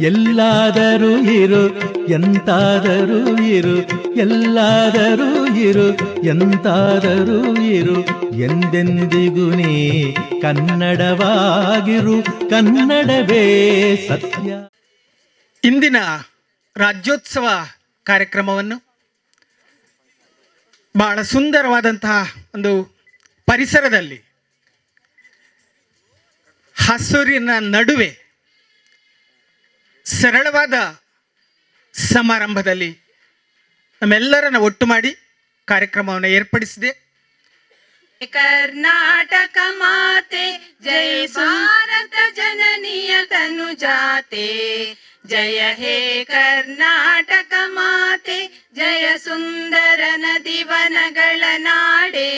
ಎಲ್ಲಾದರೂ ಇರು ಎಂತಾದರೂ ಇರು, ಎಲ್ಲಾದರೂ ಇರು ಎಂತಾದರೂ ಇರು, ಎಂದೆಂದಿಗೂ ನೀ ಕನ್ನಡವಾಗಿರು, ಕನ್ನಡವೇ ಸತ್ಯ. ಇಂದಿನ ರಾಜ್ಯೋತ್ಸವ ಕಾರ್ಯಕ್ರಮವನ್ನು ಬಹಳ ಸುಂದರವಾದಂತಹ ಒಂದು ಪರಿಸರದಲ್ಲಿ, ಹಸುರಿನ ನಡುವೆ ಸರಳವಾದ ಸಮಾರಂಭದಲ್ಲಿ ನಮ್ಮೆಲ್ಲರನ್ನ ಒಟ್ಟು ಮಾಡಿ ಕಾರ್ಯಕ್ರಮವನ್ನು ಏರ್ಪಡಿಸಿದೆ. ಕರ್ನಾಟಕ ಮಾತೆ ಜೈ ಭಾರತ ಜನನಿಯ ತನು ಜಾತೆ, ಜಯ ಹೇ ಕರ್ನಾಟಕ ಮಾತೆ, ಜಯ ಸುಂದರ ನದಿವನಗಳ ನಾಡೆ,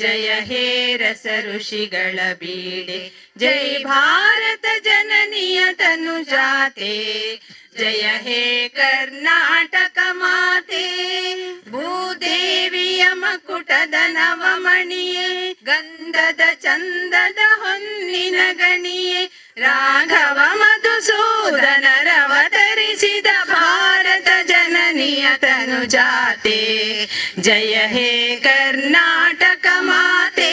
ಜಯ ಹೇ ರಸ ಋಷಿಗಳ ಬೀಡೆ, ಜೈ ಭಾರತ ಜನನಿಯ ತನು ಜಾತೆ, ಜಯ ಹೇ ಕರ್ನಾಟಕ ಮಾತೆ. ಭೂದೇವಿಯ ಮಕುಟದ ನವಮಣಿಯೇ, ಗಂಧದ ಚಂದದ ಹೊನ್ನಿನ ಗಣಿಯೇ, ರಾಘವ ಮಧುಸೂದನರವತರಿಸಿದ ಭಾರತ ಜನನಿಯ ತನು ಜಾತೆ, ಜಯ ಹೇ ಕರ್ನಾಟಕ ಮಾತೆ.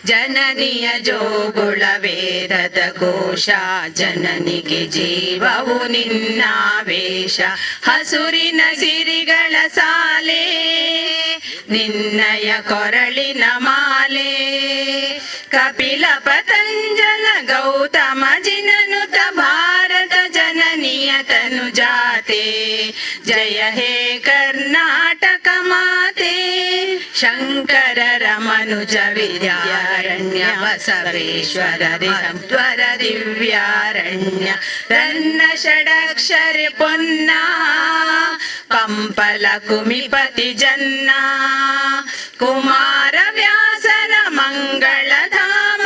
ಜನನಿಯ ಜೋಗುಳ ವೇದದ ಘೋಷ, ಜನನಿಗೆ ಜೀವವು ನಿನ್ನಾವೇಶ, ಹಸುರಿನ ಸಿರಿಗಳ ಸಾಲೆ, ನಿನ್ನಯ ಕೊರಳಿನ ಮಾಲೆ, ಕಪಿಲ ಪತಂಜಲ ಗೌತಮ ಜಿನನುತ ಭಾರತ ಜನನಿಯ ತನು ಜಾತೆ, ಜಯ ಹೇ ಕರ್ನಾಟಕ ಮಾತೆ. ಶಂಕರರ ಮನುಜ ವಿದ್ಯಾರಣ್ಯ, ಬಸವೇಶ್ವರ ತ್ವರ ದಿವ್ಯಾರಣ್ಯ, ರನ್ನ ಷಡಕ್ಷರಿ ಪೊನ್ನ, ಪಂಪಲ ಕುಮಿಪತಿ ಜನ್ನ, ಕುಮಾರ ವ್ಯಾಸರ ಮಂಗಳಧಾಮ,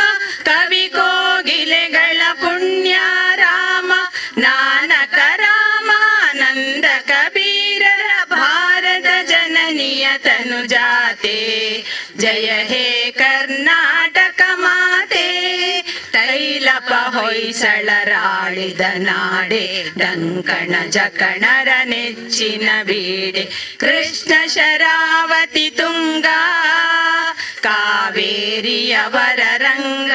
ಕವಿ ಕೋಗಿಲೆಗಳ ಪುಣ್ಯ ರಾಮ, ನಾನಕ ರಾಮಾನಂದ ಕಬೀರರ ಭಾರತ ಜನನಿಯ ತನು ಜಾತೆ, ಜಯ ಹೇ ಕರ್ನಾಟಕ ಮಾತೆ. ತೈಲಪ ಹೊಯ್ಸಳರಾಳಿದ ನಾಡೆ, ಡಂಕಣ ಜಕಣರ ನೆಚ್ಚಿನ ಬೀಡೆ, ಕೃಷ್ಣ ಶರಾವತಿ ತುಂಗ, ಕಾವೇರಿಯವರ ರಂಗ,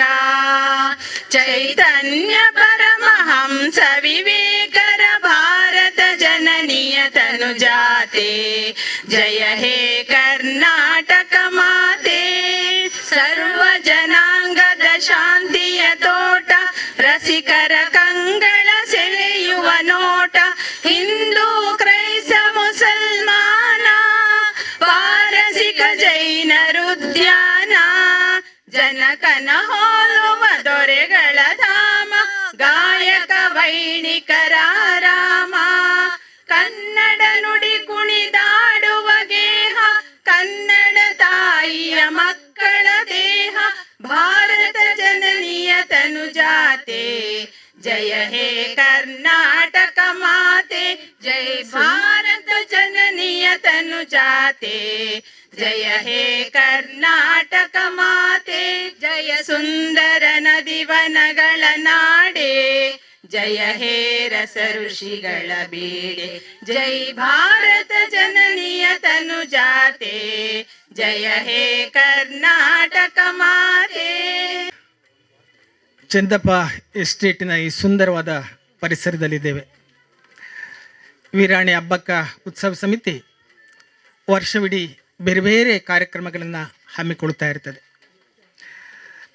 ಚೈತನ್ಯ ಪರಮಹಂಸ ವಿವೇಕರ ಭಾರತ ಜನನಿಯ ತನು ಜಾತೆ, ಜಯ ಹೇ ಕರ್ನಾಟಕ ಮಾತೆ. ಸರ್ವ ಜನಾಂಗದ ಶಾಂತಿಯ ತೋಟ, ರಸಿಕರ ಕಂಗಳ ಸೆಳೆಯುವ ನೋಟ, ಹಿಂದೂ ಕ್ರೈಸ್ತ ಮುಸಲ್ಮಾನ, ಪಾರಸಿಕ ಜೈನರುದ್ಯಾನ, ಜನಕನ ಹೋಲುವ ದೊರೆಗಳ ಧಾಮ, ಗಾಯಕ ವೈಣಿಕರ ರಾಮ, ಕನ್ನಡ ನುಡಿ ಕುಣಿದಾಡುವ ಗೇಹ, ಕನ್ನಡ ತಾಯಿಯ ಮಕ್ಕಳ ದೇಹ, ಭಾರತ ಜನನಿಯ ತನು ಜಾತೆ, ಜಯ ಹೇ ಕರ್ನಾಟಕ ಮಾತೆ, ಜೈ ಭಾರತ ಜನನಿಯ ತನು ಜಾತೆ, ಜಯ ಹೇ ಕರ್ನಾಟಕ ಮಾತೆ. ಜಯ ಸುಂದರ ನದಿವನಗಳ ನಾಡೆ, ಜಯ ಹೇ ರಸ ಋಷಿಗಳ ಬೀಡೆ, ಜೈ ಭಾರತ ಜನನಿಯ ತನು ಜಾತೆ, ಜಯ ಹೇ ಕರ್ನಾಟಕ ಮಾತೆ. ಚಂದಪ್ಪ ಎಸ್ಟೇಟಿನ ಈ ಸುಂದರವಾದ ಪರಿಸರದಲ್ಲಿದ್ದೇವೆ. ವೀರಾಣಿ ಹಬ್ಬಕ್ಕ ಉತ್ಸವ ಸಮಿತಿ ವರ್ಷವಿಡೀ ಬೇರೆ ಬೇರೆ ಕಾರ್ಯಕ್ರಮಗಳನ್ನು ಹಮ್ಮಿಕೊಳ್ತಾ ಇರ್ತದೆ.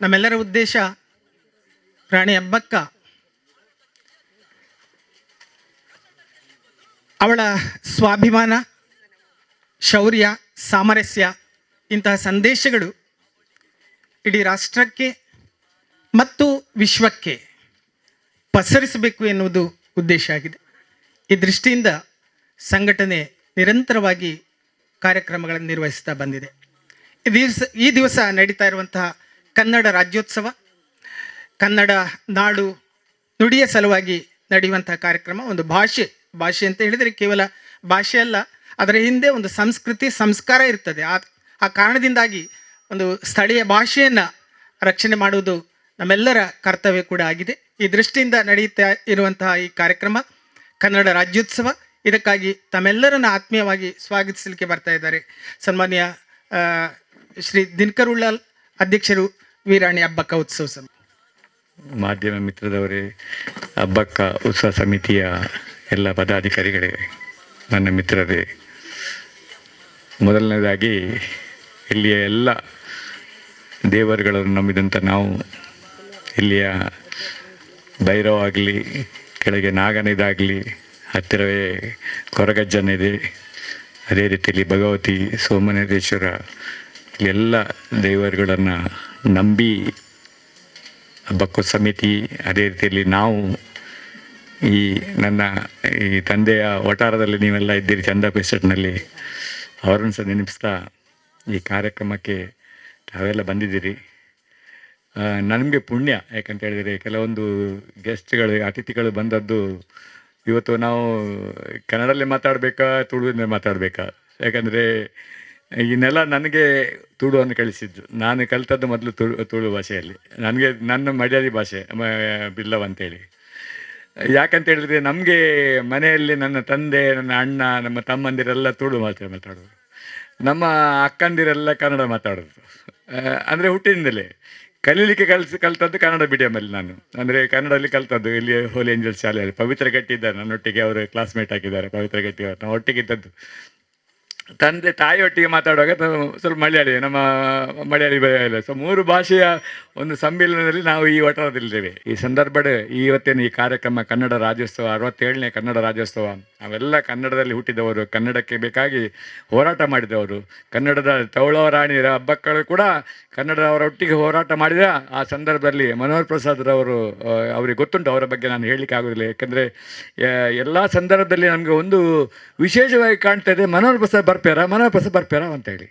ನಮ್ಮೆಲ್ಲರ ಉದ್ದೇಶ ರಾಣಿ ಹಬ್ಬಕ್ಕ ಅವಳ ಸ್ವಾಭಿಮಾನ, ಶೌರ್ಯ, ಸಾಮರಸ್ಯ ಇಂತಹ ಸಂದೇಶಗಳು ಇಡೀ ರಾಷ್ಟ್ರಕ್ಕೆ ಮತ್ತು ವಿಶ್ವಕ್ಕೆ ಪಸರಿಸಬೇಕು ಎನ್ನುವುದು ಉದ್ದೇಶ ಆಗಿದೆ. ಈ ದೃಷ್ಟಿಯಿಂದ ಸಂಘಟನೆ ನಿರಂತರವಾಗಿ ಕಾರ್ಯಕ್ರಮಗಳನ್ನು ನಿರ್ವಹಿಸ್ತಾ ಬಂದಿದೆ. ಈ ದಿವಸ ನಡೀತಾ ಇರುವಂತಹ ಕನ್ನಡ ರಾಜ್ಯೋತ್ಸವ, ಕನ್ನಡ ನಾಡು ನುಡಿಯ ಸಲುವಾಗಿ ನಡೆಯುವಂತಹ ಕಾರ್ಯಕ್ರಮ. ಒಂದು ಭಾಷೆ ಅಂತ ಹೇಳಿದರೆ ಕೇವಲ ಭಾಷೆ ಅಲ್ಲ, ಅದರ ಹಿಂದೆ ಒಂದು ಸಂಸ್ಕೃತಿ, ಸಂಸ್ಕಾರ ಇರ್ತದೆ. ಆ ಕಾರಣದಿಂದಾಗಿ ಒಂದು ಸ್ಥಳೀಯ ಭಾಷೆಯನ್ನು ರಕ್ಷಣೆ ಮಾಡುವುದು ನಮ್ಮೆಲ್ಲರ ಕರ್ತವ್ಯ ಕೂಡ ಆಗಿದೆ. ಈ ದೃಷ್ಟಿಯಿಂದ ನಡೆಯುತ್ತಾ ಇರುವಂತಹ ಈ ಕಾರ್ಯಕ್ರಮ ಕನ್ನಡ ರಾಜ್ಯೋತ್ಸವ. ಇದಕ್ಕಾಗಿ ತಮ್ಮೆಲ್ಲರನ್ನ ಆತ್ಮೀಯವಾಗಿ ಸ್ವಾಗತಿಸಲಿಕ್ಕೆ ಬರ್ತಾ ಇದ್ದಾರೆ ಸನ್ಮಾನ್ಯ ಶ್ರೀ ದಿನಕರ್ ಉಳ್ಳಾಲ್, ಅಧ್ಯಕ್ಷರು ವೀರಾಣಿ ಹಬ್ಬಕ್ಕ ಉತ್ಸವ ಸಮಿತಿ. ಮಾಧ್ಯಮ ಮಿತ್ರದವರೇ, ಹಬ್ಬಕ್ಕ ಉತ್ಸವ ಸಮಿತಿಯ ಎಲ್ಲ ಪದಾಧಿಕಾರಿಗಳೇ, ನನ್ನ ಮಿತ್ರರೇ, ಮೊದಲನೇದಾಗಿ ಇಲ್ಲಿಯ ಎಲ್ಲ ದೇವರುಗಳನ್ನು ನಂಬಿದಂಥ ನಾವು, ಇಲ್ಲಿಯ ಭೈರವ ಆಗಲಿ, ಕೆಳಗೆ ನಾಗನಿದಾಗಲಿ, ಹತ್ತಿರವೇ ಕೊರಗಜ್ಜನ ಇದೆ, ಅದೇ ರೀತಿಯಲ್ಲಿ ಭಗವತಿ, ಸೋಮನಾಥೇಶ್ವರ, ಎಲ್ಲ ದೇವರುಗಳನ್ನು ನಂಬಿ ಹಬ್ಬಕ್ಕೂ ಸಮಿತಿ, ಅದೇ ರೀತಿಯಲ್ಲಿ ನಾವು ಈ ನನ್ನ ಈ ತಂದೆಯ ವಟಾರದಲ್ಲಿ ನೀವೆಲ್ಲ ಇದ್ದೀರಿ ಚಂದಪ್ಪ ಎಸ್ಟೇಟ್ನಲ್ಲಿ, ಅವರನ್ನು ಸಹ ನೆನಪಿಸ್ತಾ ಈ ಕಾರ್ಯಕ್ರಮಕ್ಕೆ ತಾವೆಲ್ಲ ಬಂದಿದ್ದೀರಿ. ನನಗೆ ಪುಣ್ಯ, ಯಾಕಂತ ಹೇಳಿದರೆ ಕೆಲವೊಂದು ಗೆಸ್ಟ್ಗಳು, ಅತಿಥಿಗಳು ಬಂದದ್ದು ಇವತ್ತು ನಾವು ಕನ್ನಡಲ್ಲೇ ಮಾತಾಡಬೇಕಾ ತುಳುವಿನಲ್ಲಿ ಮಾತಾಡಬೇಕಾ, ಯಾಕಂದರೆ ಈ ನೆಲ ನನಗೆ ತುಳುವನ್ನು ಕಳಿಸಿದ್ದು. ನಾನು ಕಲಿತದ್ದು ಮೊದಲು ತುಳು ಭಾಷೆಯಲ್ಲಿ, ನನಗೆ ನನ್ನ ಮಡ್ಯಾದಿ ಭಾಷೆ ಬಿಲ್ಲವ್ ಅಂತೇಳಿ. ಯಾಕಂತ ಹೇಳಿದರೆ ನಮಗೆ ಮನೆಯಲ್ಲಿ ನನ್ನ ತಂದೆ, ನನ್ನ ಅಣ್ಣ, ನಮ್ಮ ತಮ್ಮಂದಿರೆಲ್ಲ ತುಳು ಮಾತಾಡೋದು, ನಮ್ಮ ಅಕ್ಕಂದಿರೆಲ್ಲ ಕನ್ನಡ ಮಾತಾಡೋದು. ಅಂದರೆ ಹುಟ್ಟಿನಿಂದಲೇ ಕಲೀಲಿಕ್ಕೆ ಕಲಿತದ್ದು ಕನ್ನಡ ಮೀಡಿಯಮಲ್ಲಿ. ನಾನು ಅಂದರೆ ಕನ್ನಡದಲ್ಲಿ ಕಲಿತದ್ದು ಇಲ್ಲಿ ಹೋಲಿ ಏಂಜಲ್ಸ್ ಶಾಲೆಯಲ್ಲಿ. ಪವಿತ್ರ ಗಟ್ಟಿ ಇದ್ದಾರೆ ನನ್ನೊಟ್ಟಿಗೆ, ಅವರು ಕ್ಲಾಸ್ಮೇಟ್ ಆಗಿದ್ದಾರೆ ಪವಿತ್ರ ಗಟ್ಟಿ ಅವರು. ನಾವು ಒಟ್ಟಿಗೆ ಇದ್ದದ್ದು. ತಂದೆ ತಾಯಿಯೊಟ್ಟಿಗೆ ಮಾತಾಡುವಾಗ ಸ್ವಲ್ಪ ಮಲಯಾಳಿ, ನಮ್ಮ ಮಲಯಾಳಿ ಇಲ್ಲ. ಸೊ 3 ಭಾಷೆಯ ಒಂದು ಸಮ್ಮಿಲನದಲ್ಲಿ ನಾವು ಈ ವಟಾರದಲ್ಲಿದ್ದೇವೆ. ಈ ಸಂದರ್ಭದ ಇವತ್ತಿನ ಈ ಕಾರ್ಯಕ್ರಮ ಕನ್ನಡ ರಾಜ್ಯೋತ್ಸವ, 67ನೇ ಕನ್ನಡ ರಾಜ್ಯೋತ್ಸವ. ನಾವೆಲ್ಲ ಕನ್ನಡದಲ್ಲಿ ಹುಟ್ಟಿದವರು, ಕನ್ನಡಕ್ಕೆ ಬೇಕಾಗಿ ಹೋರಾಟ ಮಾಡಿದವರು. ಕನ್ನಡದ ತೌಳವರಾಣಿಯರ ಹಬ್ಬಕ್ಕಳು ಕೂಡ ಕನ್ನಡದವರ ಒಟ್ಟಿಗೆ ಹೋರಾಟ ಮಾಡಿದ ಆ ಸಂದರ್ಭದಲ್ಲಿ ಮನೋಹರ್ ಪ್ರಸಾದ್ರವರು, ಅವರಿಗೆ ಗೊತ್ತುಂಟು, ಅವರ ಬಗ್ಗೆ ನಾನು ಹೇಳಲಿಕ್ಕೆ ಆಗೋದಿಲ್ಲ. ಯಾಕೆಂದರೆ ಎಲ್ಲ ಸಂದರ್ಭದಲ್ಲಿ ನಮಗೆ ಒಂದು ವಿಶೇಷವಾಗಿ ಕಾಣ್ತಾ ಇದೆ, ಮನೋಹರ್ ಪ್ರಸಾದ್ ಬರ್ಪ್ಯಾರ ಅಂತೇಳಿ.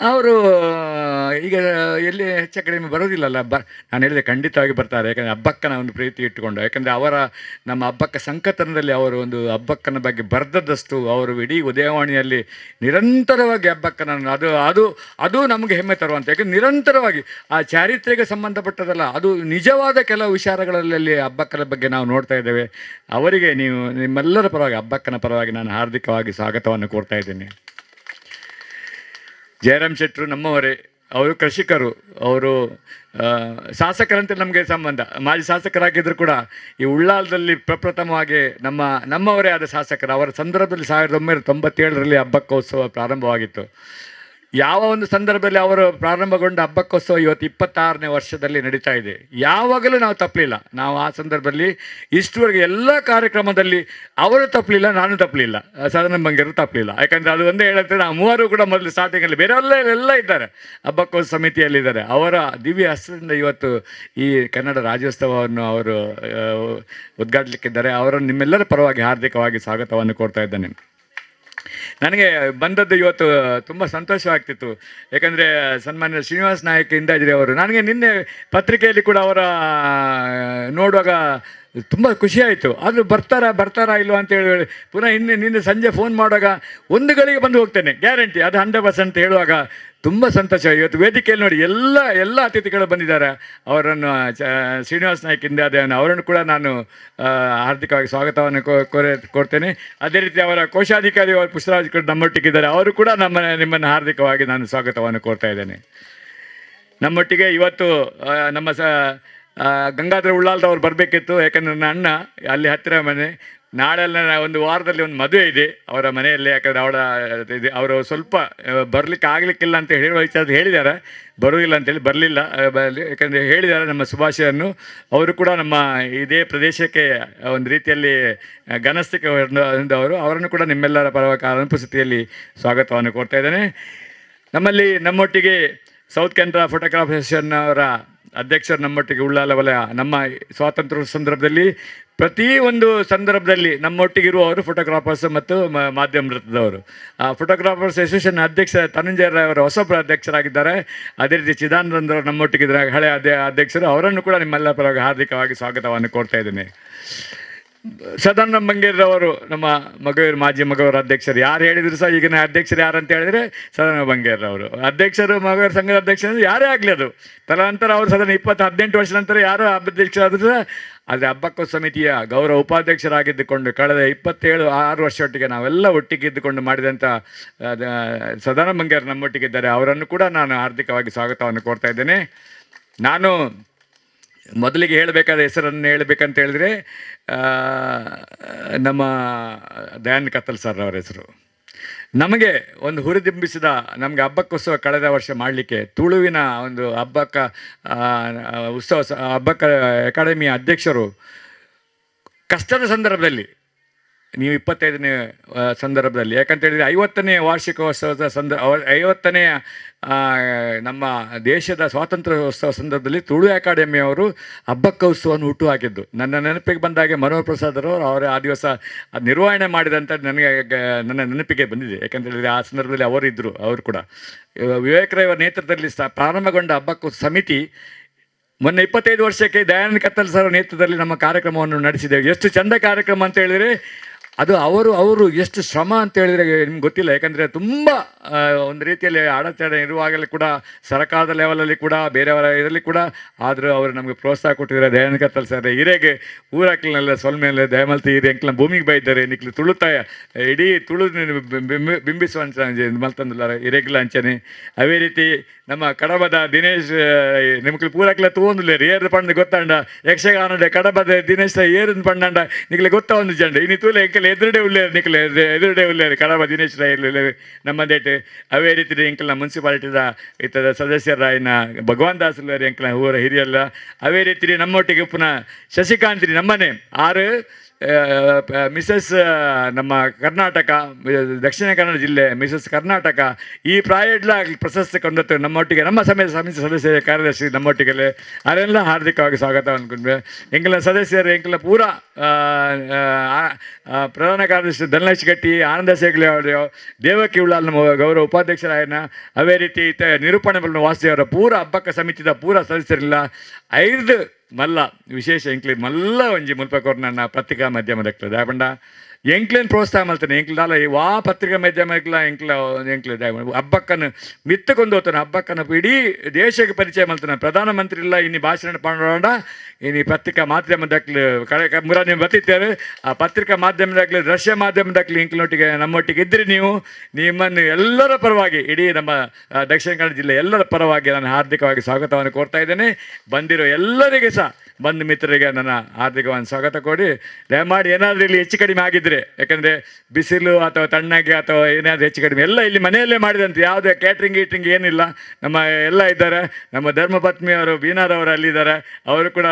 ಅವರು ಈಗ ಎಲ್ಲಿ ಹೆಚ್ಚು ಕಡಿಮೆ ಬರೋದಿಲ್ಲಲ್ಲ. ನಾನು ಹೇಳಿದೆ ಖಂಡಿತವಾಗಿ ಬರ್ತಾರೆ, ಯಾಕಂದರೆ ಹಬ್ಬಕ್ಕನ ಒಂದು ಪ್ರೀತಿ ಇಟ್ಟುಕೊಂಡು. ಯಾಕಂದರೆ ನಮ್ಮ ಹಬ್ಬಕ್ಕ ಸಂಕಥನದಲ್ಲಿ ಅವರು ಒಂದು ಹಬ್ಬಕ್ಕನ ಬಗ್ಗೆ ಬರೆದದ್ದಷ್ಟು, ಅವರು ಇಡೀ ಉದಯವಾಣಿಯಲ್ಲಿ ನಿರಂತರವಾಗಿ ಹಬ್ಬಕ್ಕನ ಅದು ನಮಗೆ ಹೆಮ್ಮೆ ತರುವಂಥ. ಯಾಕಂದರೆ ನಿರಂತರವಾಗಿ ಆ ಚಾರಿತ್ರ್ಯಕ್ಕೆ ಸಂಬಂಧಪಟ್ಟದಲ್ಲ, ಅದು ನಿಜವಾದ ಕೆಲವು ವಿಚಾರಗಳಲ್ಲಿ ಹಬ್ಬಕ್ಕನ ಬಗ್ಗೆ ನಾವು ನೋಡ್ತಾ ಇದ್ದೇವೆ. ಅವರಿಗೆ ನಿಮ್ಮೆಲ್ಲರ ಪರವಾಗಿ, ಹಬ್ಬಕ್ಕನ ಪರವಾಗಿ ನಾನು ಹಾರ್ದಿಕವಾಗಿ ಸ್ವಾಗತವನ್ನು ಕೋರ್ತಾ ಇದ್ದೇನೆ. ಜಯರಾಮ್ ಶೆಟ್ಟರು ನಮ್ಮವರೇ, ಅವರು ಕೃಷಿಕರು, ಅವರು ಶಾಸಕರಂತೆ ನಮಗೆ ಸಂಬಂಧ. ಮಾಜಿ ಶಾಸಕರಾಗಿದ್ದರೂ ಕೂಡ ಈ ಉಳ್ಳಾಲದಲ್ಲಿ ಪ್ರಪ್ರಥಮವಾಗಿ ನಮ್ಮವರೇ ಆದ ಶಾಸಕರು. ಅವರ ಸಂದರ್ಭದಲ್ಲಿ 1997ರಲ್ಲಿ ಹಬ್ಬಕ್ಕೋತ್ಸವ ಪ್ರಾರಂಭವಾಗಿತ್ತು. ಯಾವ ಒಂದು ಸಂದರ್ಭದಲ್ಲಿ ಅವರು ಪ್ರಾರಂಭಗೊಂಡ ಹಬ್ಬಕ್ಕೋತ್ಸವ ಇವತ್ತು 26ನೇ ವರ್ಷದಲ್ಲಿ ನಡೀತಾ ಇದೆ. ಯಾವಾಗಲೂ ನಾವು ತಪ್ಪಲಿಲ್ಲ. ನಾವು ಆ ಸಂದರ್ಭದಲ್ಲಿ ಇಷ್ಟುವರೆಗೆ ಎಲ್ಲ ಕಾರ್ಯಕ್ರಮದಲ್ಲಿ ಅವರು ತಪ್ಪಲಿಲ್ಲ, ನಾನು ತಪ್ಪಲಿಲ್ಲ, ಸದಾನಂದ ಬಂಗೇರು ತಪ್ಪಲಿಲ್ಲ. ಯಾಕಂದರೆ ಅದು ಒಂದೇ ಹೇಳುತ್ತೆ, ನಾವು 3 ಕೂಡ ಮೊದಲು ಸ್ಟಾರ್ಟಿಂಗಲ್ಲಿ ಬೇರೆಲ್ಲ ಇದ್ದಾರೆ, ಹಬ್ಬಕ್ಕೋತ್ಸವ ಸಮಿತಿಯಲ್ಲಿದ್ದಾರೆ. ಅವರ ದಿವ್ಯ ಹಸ್ತದಿಂದ ಇವತ್ತು ಈ ಕನ್ನಡ ರಾಜ್ಯೋತ್ಸವವನ್ನು ಅವರು ಉದ್ಘಾಟಲಿಕ್ಕಿದ್ದಾರೆ. ಅವರನ್ನು ನಿಮ್ಮೆಲ್ಲರ ಪರವಾಗಿ ಹಾರ್ದಿಕವಾಗಿ ಸ್ವಾಗತವನ್ನು ಕೋರ್ತಾ ಇದ್ದೇನೆ. ನನಗೆ ಬಂದದ್ದು ಇವತ್ತು ತುಂಬ ಸಂತೋಷವಾಗ್ತಿತ್ತು. ಯಾಕಂದರೆ ಸನ್ಮಾನ್ಯ ಶ್ರೀನಿವಾಸ್ ನಾಯಕ್ ಇಂದಾಜಿರಿ ಅವರು, ನನಗೆ ನಿನ್ನೆ ಪತ್ರಿಕೆಯಲ್ಲಿ ಕೂಡ ಅವರ ನೋಡುವಾಗ ತುಂಬ ಖುಷಿಯಾಯಿತು. ಆದರೂ ಬರ್ತಾರಾ ಇಲ್ವ ಅಂತೇಳಿ ಪುನಃ ನಿನ್ನೆ ಸಂಜೆ ಫೋನ್ ಮಾಡುವಾಗ 1 ಗಳಿಗೆ ಬಂದು ಹೋಗ್ತೇನೆ ಗ್ಯಾರಂಟಿ, ಅದು 100% ಹೇಳುವಾಗ ತುಂಬ ಸಂತೋಷ. ಇವತ್ತು ವೇದಿಕೆಯಲ್ಲಿ ನೋಡಿ ಎಲ್ಲ ಅತಿಥಿಗಳು ಬಂದಿದ್ದಾರೆ. ಅವರನ್ನು ಶ್ರೀನಿವಾಸ್ ನಾಯ್ಕ ಇಂದಾದೇವನ ಅವರನ್ನು ಕೂಡ ನಾನು ಹಾರ್ದಿಕವಾಗಿ ಸ್ವಾಗತವನ್ನು ಕೋರ್ತೇನೆ. ಅದೇ ರೀತಿ ಅವರ ಕೋಶಾಧಿಕಾರಿ ಅವರು ಪುಷ್ಪರಾಜ್ ಕೂಡ ನಮ್ಮೊಟ್ಟಿಗಿದ್ದಾರೆ. ಅವರು ಕೂಡ ನಿಮ್ಮನ್ನು ಹಾರ್ದಿಕವಾಗಿ ನಾನು ಸ್ವಾಗತವನ್ನು ಕೋರ್ತಾ ಇದ್ದೇನೆ. ನಮ್ಮೊಟ್ಟಿಗೆ ಇವತ್ತು ನಮ್ಮ ಗಂಗಾಧರ ಉಳ್ಳಾಲ್ದವ್ರು ಬರಬೇಕಿತ್ತು. ಯಾಕಂದರೆ ನನ್ನ ಅಣ್ಣ ಅಲ್ಲಿ ಹತ್ತಿರ ಮನೆ, ನಾಳೆಲ್ಲ ಒಂದು ವಾರದಲ್ಲಿ ಒಂದು ಮದುವೆ ಇದೆ ಅವರ ಮನೆಯಲ್ಲಿ. ಯಾಕಂದರೆ ಅವರು ಸ್ವಲ್ಪ ಬರಲಿಕ್ಕೆ ಆಗಲಿಕ್ಕಿಲ್ಲ ಅಂತ ಹೇಳುವ ವಿಚಾರ ಹೇಳಿದ್ದಾರೆ, ಬರುವುದಿಲ್ಲ ಅಂತೇಳಿ ಬರಲಿಲ್ಲ. ಯಾಕಂದರೆ ಹೇಳಿದ್ದಾರೆ ನಮ್ಮ ಸುಭಾಷೆಯನ್ನು. ಅವರು ಕೂಡ ನಮ್ಮ ಇದೇ ಪ್ರದೇಶಕ್ಕೆ ಒಂದು ರೀತಿಯಲ್ಲಿ ಘನಸ್ಥಿಕೆ ಹೊಂದವರು. ಅವರನ್ನು ಕೂಡ ನಿಮ್ಮೆಲ್ಲರ ಪರವಾಗಿ ಅನುಪಸ್ಥಿತಿಯಲ್ಲಿ ಸ್ವಾಗತವನ್ನು ಕೋರ್ತಾ ಇದ್ದೇನೆ. ನಮ್ಮೊಟ್ಟಿಗೆ ಸೌತ್ ಕೆನರಾ ಫೋಟೋಗ್ರಾಫ್ ಅಸೋಸಿಯೇಷನ್ ಅವರ ಅಧ್ಯಕ್ಷರು ನಮ್ಮೊಟ್ಟಿಗೆ ಉಳ್ಳಾಲ ವಲಯ. ನಮ್ಮ ಸ್ವಾತಂತ್ರ್ಯ ಸಂದರ್ಭದಲ್ಲಿ ಪ್ರತಿಯೊಂದು ಸಂದರ್ಭದಲ್ಲಿ ನಮ್ಮೊಟ್ಟಿಗಿರುವವರು ಫೋಟೋಗ್ರಾಫರ್ಸ್ ಮತ್ತು ಮಾಧ್ಯಮ ವೃತ್ತದವರು. ಆ ಫೋಟೋಗ್ರಾಫರ್ಸ್ ಅಸೋಸಿಯೇಷನ್ ಅಧ್ಯಕ್ಷ ಧನಂಜಯ ರಾಯ್ ಅವರು ಹೊಸಬ್ರು ಅಧ್ಯಕ್ಷರಾಗಿದ್ದಾರೆ. ಅದೇ ರೀತಿ ಚಿದಾನಂದರವರು ನಮ್ಮೊಟ್ಟಿಗಿದ್ದಾರೆ, ಹಳೆಯ ಅಧ್ಯಕ್ಷರು. ಅವರನ್ನು ಕೂಡ ನಿಮ್ಮೆಲ್ಲ ಪರವಾಗಿ ಹಾರ್ದಿಕವಾಗಿ ಸ್ವಾಗತವನ್ನು ಕೋರ್ತಾ ಇದ್ದೇನೆ. ಸದಾನಂದ ಬಂಗೇರವರು ನಮ್ಮ ಮಗವೀರ ಮಾಜಿ ಮಗವೀರ ಅಧ್ಯಕ್ಷರು. ಯಾರು ಹೇಳಿದ್ರು ಸಹ ಈಗಿನ ಅಧ್ಯಕ್ಷರು ಯಾರು ಅಂತ ಹೇಳಿದರೆ ಸದಾನಂದ ಬಂಗೇರವರು ಅಧ್ಯಕ್ಷರು. ಮಗವೀರ ಸಂಘದ ಅಧ್ಯಕ್ಷರು ಯಾರೇ ಆಗಲಿ, ಅದು ತದನಂತರ ಅವರು ಸದನ 18 ವರ್ಷದ ನಂತರ ಯಾರು ಅಧ್ಯಕ್ಷರಾದರೂ ಸಹ ಆದರೆ ಅಬ್ಬಕ್ಕ ಸಮಿತಿಯ ಗೌರವ ಉಪಾಧ್ಯಕ್ಷರಾಗಿದ್ದುಕೊಂಡು ಕಳೆದ 6 ವರ್ಷದೊಟ್ಟಿಗೆ ನಾವೆಲ್ಲ ಒಟ್ಟಿಗೆ ಇದ್ದುಕೊಂಡು ಮಾಡಿದಂಥ ಸದಾನಂದ ಬಂಗೇರ್ ನಮ್ಮೊಟ್ಟಿಗಿದ್ದಾರೆ. ಅವರನ್ನು ಕೂಡ ನಾನು ಹಾರ್ದಿಕವಾಗಿ ಸ್ವಾಗತವನ್ನು ಕೋರ್ತಾ ಇದ್ದೇನೆ. ನಾನು ಮೊದಲಿಗೆ ಹೇಳಬೇಕಾದ ಹೆಸರನ್ನು ಹೇಳಬೇಕಂತ ಹೇಳಿದ್ರೆ ನಮ್ಮ ದಯಾನಂದ ಕತ್ತಲ್ ಸರ್ ಅವರ ಹೆಸರು. ನಮಗೆ ಒಂದು ಹುರಿದುಂಬಿಸಿದ, ನಮಗೆ ಹಬ್ಬಕ್ಕೋತ್ಸವ ಕಳೆದ ವರ್ಷ ಮಾಡಲಿಕ್ಕೆ ತುಳುವಿನ ಒಂದು ಹಬ್ಬಕ್ಕ ಹಬ್ಬಕ್ಕ ಅಕಾಡೆಮಿಯ ಅಧ್ಯಕ್ಷರು ಕಷ್ಟದ ಸಂದರ್ಭದಲ್ಲಿ, ನೀವು 25ನೇ ಸಂದರ್ಭದಲ್ಲಿ, ಯಾಕಂತ ಹೇಳಿದರೆ 50ನೇ ವಾರ್ಷಿಕೋತ್ಸವದ 50ನೇ ನಮ್ಮ ದೇಶದ ಸ್ವಾತಂತ್ರ್ಯೋತ್ಸವ ಸಂದರ್ಭದಲ್ಲಿ ತುಳು ಅಕಾಡೆಮಿಯವರು ಹಬ್ಬಕ್ಕ ಉತ್ಸವವನ್ನು ಹುಟ್ಟು ಹಾಕಿದ್ದು. ನನ್ನ ನೆನಪಿಗೆ ಬಂದಾಗೆ ಮನೋಹರ್ ಪ್ರಸಾದರವರು ಅವರು ಆ ದಿವಸ ಅದು ನಿರ್ವಹಣೆ ಮಾಡಿದಂಥ ನನ್ನ ನೆನಪಿಗೆ ಬಂದಿದೆ. ಯಾಕಂತ ಹೇಳಿದರೆ ಆ ಸಂದರ್ಭದಲ್ಲಿ ಅವರಿದ್ದರು. ಅವರು ಕೂಡ ವಿವೇಕರವರ ನೇತೃತ್ವದಲ್ಲಿ ಪ್ರಾರಂಭಗೊಂಡ ಹಬ್ಬಕ್ಕ ಸಮಿತಿ ಮೊನ್ನೆ 25 ವರ್ಷಕ್ಕೆ ದಯಾನಂದ ಕತ್ತಲ್ ಸರ್ ನೇತೃತ್ವದಲ್ಲಿ ನಮ್ಮ ಕಾರ್ಯಕ್ರಮವನ್ನು ನಡೆಸಿದ್ದೇವೆ. ಎಷ್ಟು ಚಂದ ಕಾರ್ಯಕ್ರಮ ಅಂತ ಹೇಳಿದರೆ ಅದು ಅವರು ಎಷ್ಟು ಶ್ರಮ ಅಂತ ಹೇಳಿದರೆ ನಿಮ್ಗೆ ಗೊತ್ತಿಲ್ಲ. ಯಾಕಂದರೆ ತುಂಬ ಒಂದು ರೀತಿಯಲ್ಲಿ ಅಡೆತಡೆ ಇರುವಾಗಲೇ ಕೂಡ ಸರ್ಕಾರದ ಲೆವೆಲಲ್ಲಿ ಕೂಡ ಬೇರೆಯವರ ಇದರಲ್ಲಿ ಕೂಡ ಆದರೂ ಅವರು ನಮಗೆ ಪ್ರೋತ್ಸಾಹ ಕೊಟ್ಟಿದ್ದಾರೆ. ದಯಾನಂದ ಕತ್ತಲ್ ಸರ್ ಹಿರೇಗೆ ಊರಕ್ಲೆಲ್ಲ ಸೊಲ್ಮೇಲೆ ದಯಮಲ್ತಿ ಹಿರಿ ಎಂಕ್ಲ ಭೂಮಿಗೆ ಬೈದ್ದಾರೆ ನಿಕ್ಲು ತುಳುತಾಯ ಇಡೀ ತುಳು ಬಿಂಬಿಸುವ ಮಲ್ತಂದಿಲ್ಲ ಹಿರೇಗ್ಲ ಅಂಚನೆ. ಅವೇ ರೀತಿ ನಮ್ಮ ಕಡಬದ ದಿನೇಶ್ ನಿಮ್ಗೆ ಪೂರಕ್ಲ ತಗೊಂದಿಲ್ಲ ಏರ್ ಪಂಡ ಗೊತ್ತಾಂಡ ಯಕ್ಷಗಾನದ ಕಡಬದ ದಿನೇಶ್ ಏರನ್ ಪಂಡಾಂಡ ನಿಕ್ಲೆ ಗೊತ್ತಾ ಒಂದು ಜಂಡ ಇನ್ನು ತೂಲ ಎಂಕಲ್ ಎದುರುಡೆ ಉಳ್ಳೇರು ನಿಕ್ಲೆ ಎದುರುಡೆ ಉಳ್ಳೇರು ಕಡಬ ದಿನೇಶ್ ರಾಯ್ ನಮ್ಮದೇಟು. ಅವೇ ರೀತಿ ಎಂಕಲ್ನ ಮುನ್ಸಿಪಾಲಿಟಿದ ಇತದ ಸದಸ್ಯರಾಯಿನ ಭಗವಾನ್ ದಾಸ್ ಉಳ್ಳೇರು ಎಂಕಲ್ನ ಊರ ಹಿರಿಯಲ್ಲ. ಅವೇ ರೀತಿ ನಮ್ಮೊಟ್ಟಿಗೆ ಪುನಃ ಶಶಿಕಾಂತ್ರಿ ನಮ್ಮನೆ 6 ಮಿಸಸ್ ನಮ್ಮ ಕರ್ನಾಟಕ ದಕ್ಷಿಣ ಕನ್ನಡ ಜಿಲ್ಲೆ ಮಿಸಸ್ ಕರ್ನಾಟಕ ಈ ಪ್ರಾಯಡ್ಲ ಪ್ರಶಸ್ತಿ ಕೊಂಡದ್ದು ನಮ್ಮೊಟ್ಟಿಗೆ ನಮ್ಮ ಸಮಿತಿ ಸದಸ್ಯರ ಕಾರ್ಯದರ್ಶಿ ನಮ್ಮೊಟ್ಟಿಗೆ ಅವರೆಲ್ಲ ಹಾರ್ದಿಕವಾಗಿ ಸ್ವಾಗತ ಅಂದ್ಕೊಂಡ್ವಿ. ಎಂಕಲ ಸದಸ್ಯರು ಎಂಕಲ ಪೂರ ಪ್ರಧಾನ ಕಾರ್ಯದರ್ಶಿ ಧನಲಕ್ಷ್ಮಿ ಗಟ್ಟಿ, ಆನಂದ ಸೇಗ್ಲೆ ಅವರು, ದೇವಕಿ ಉಳ್ಳಾಲ್ ನಮ್ಮ ಗೌರವ ಉಪಾಧ್ಯಕ್ಷರಾಯನ, ಅವೇ ರೀತಿ ನಿರೂಪಣೆ ವಾಸುದೇವರ ಪೂರ ಹಬ್ಬಕ್ಕ ಸಮಿತಿದ ಪೂರ ಸದಸ್ಯರಿಲ್ಲ 5 ಮಲ್ಲ ವಿಶೇಷ ಎಂಕ್ಲಿ ಮಲ್ಲ ಒಂಜಿ ಮುಲ್ಪಕೋರು ನನ್ನ ಪತ್ರಿಕಾ ಮಾಧ್ಯಮದಕ್ಲ ದಾಪಂಡ ಎಂಕ್ಲೇನು ಪ್ರೋತ್ಸಾಹ ಮಲ್ತಾನೆ ಎಂಕ್ಲಾಲ ವಾ ಪತ್ರಿಕಾ ಮಾಧ್ಯಮಕ್ಲ ಎಂಕ್ಲ ಹಬ್ಬಕ್ಕನ್ನು ಮಿತ್ತಕೊಂಡು ಹೋಗ್ತಾನೆ. ಹಬ್ಬಕ್ಕನ್ನು ಇಡೀ ದೇಶಕ್ಕೆ ಪರಿಚಯ ಮಲ್ತಾನೆ. ಪ್ರಧಾನಮಂತ್ರಿ ಇಲ್ಲ ಇನ್ನು ಭಾಷಣ ಮಾಡೋಣ ಇನ್ನು ಪತ್ರಿಕಾ ಮಾಧ್ಯಮದಕ್ಲು ಮುರ ನೀವು ಬತ್ತಿದ್ದಾರೆ. ಆ ಪತ್ರಿಕಾ ಮಾಧ್ಯಮದಾಗಲಿ ದೃಶ್ಯ ಮಾಧ್ಯಮದಾಗಲಿ ಇಂಕ್ಲೊಟ್ಟಿಗೆ ನಮ್ಮೊಟ್ಟಿಗೆ ಇದ್ದರೆ ನಿಮ್ಮನ್ನು ಎಲ್ಲರ ಪರವಾಗಿ ಇಡೀ ನಮ್ಮ ದಕ್ಷಿಣ ಕನ್ನಡ ಜಿಲ್ಲೆ ಎಲ್ಲರ ಪರವಾಗಿ ನಾನು ಹಾರ್ದಿಕವಾಗಿ ಸ್ವಾಗತವನ್ನು ಕೋರ್ತಾ ಇದ್ದೇನೆ. ಬಂದಿರೋ ಎಲ್ಲರಿಗೆ ಸಹ ಬಂಧು ಮಿತ್ರರಿಗೆ ನನ್ನ ಹಾರ್ದಿಕವಾಗಿ ಸ್ವಾಗತ ಕೊಡಿ. ದಯಮಾಡಿ ಏನಾದರೂ ಇಲ್ಲಿ ಹೆಚ್ಚು ಕಡಿಮೆ ಆಗಿದ್ದರೆ, ಯಾಕಂದರೆ ಬಿಸಿಲು ಅಥವಾ ತಣ್ಣಗೆ ಅಥವಾ ಏನಾದರೂ ಹೆಚ್ಚು ಕಡಿಮೆ ಎಲ್ಲ ಇಲ್ಲಿ ಮನೆಯಲ್ಲೇ ಮಾಡಿದಂತೆ ಯಾವುದೇ ಕ್ಯಾಟ್ರಿಂಗ್ ಏನಿಲ್ಲ. ನಮ್ಮ ಎಲ್ಲ ಇದ್ದಾರೆ. ನಮ್ಮ ಧರ್ಮಪತ್ನಿಯವರು ಬೀನಾರವರು ಅಲ್ಲಿದ್ದಾರೆ. ಅವರು ಕೂಡ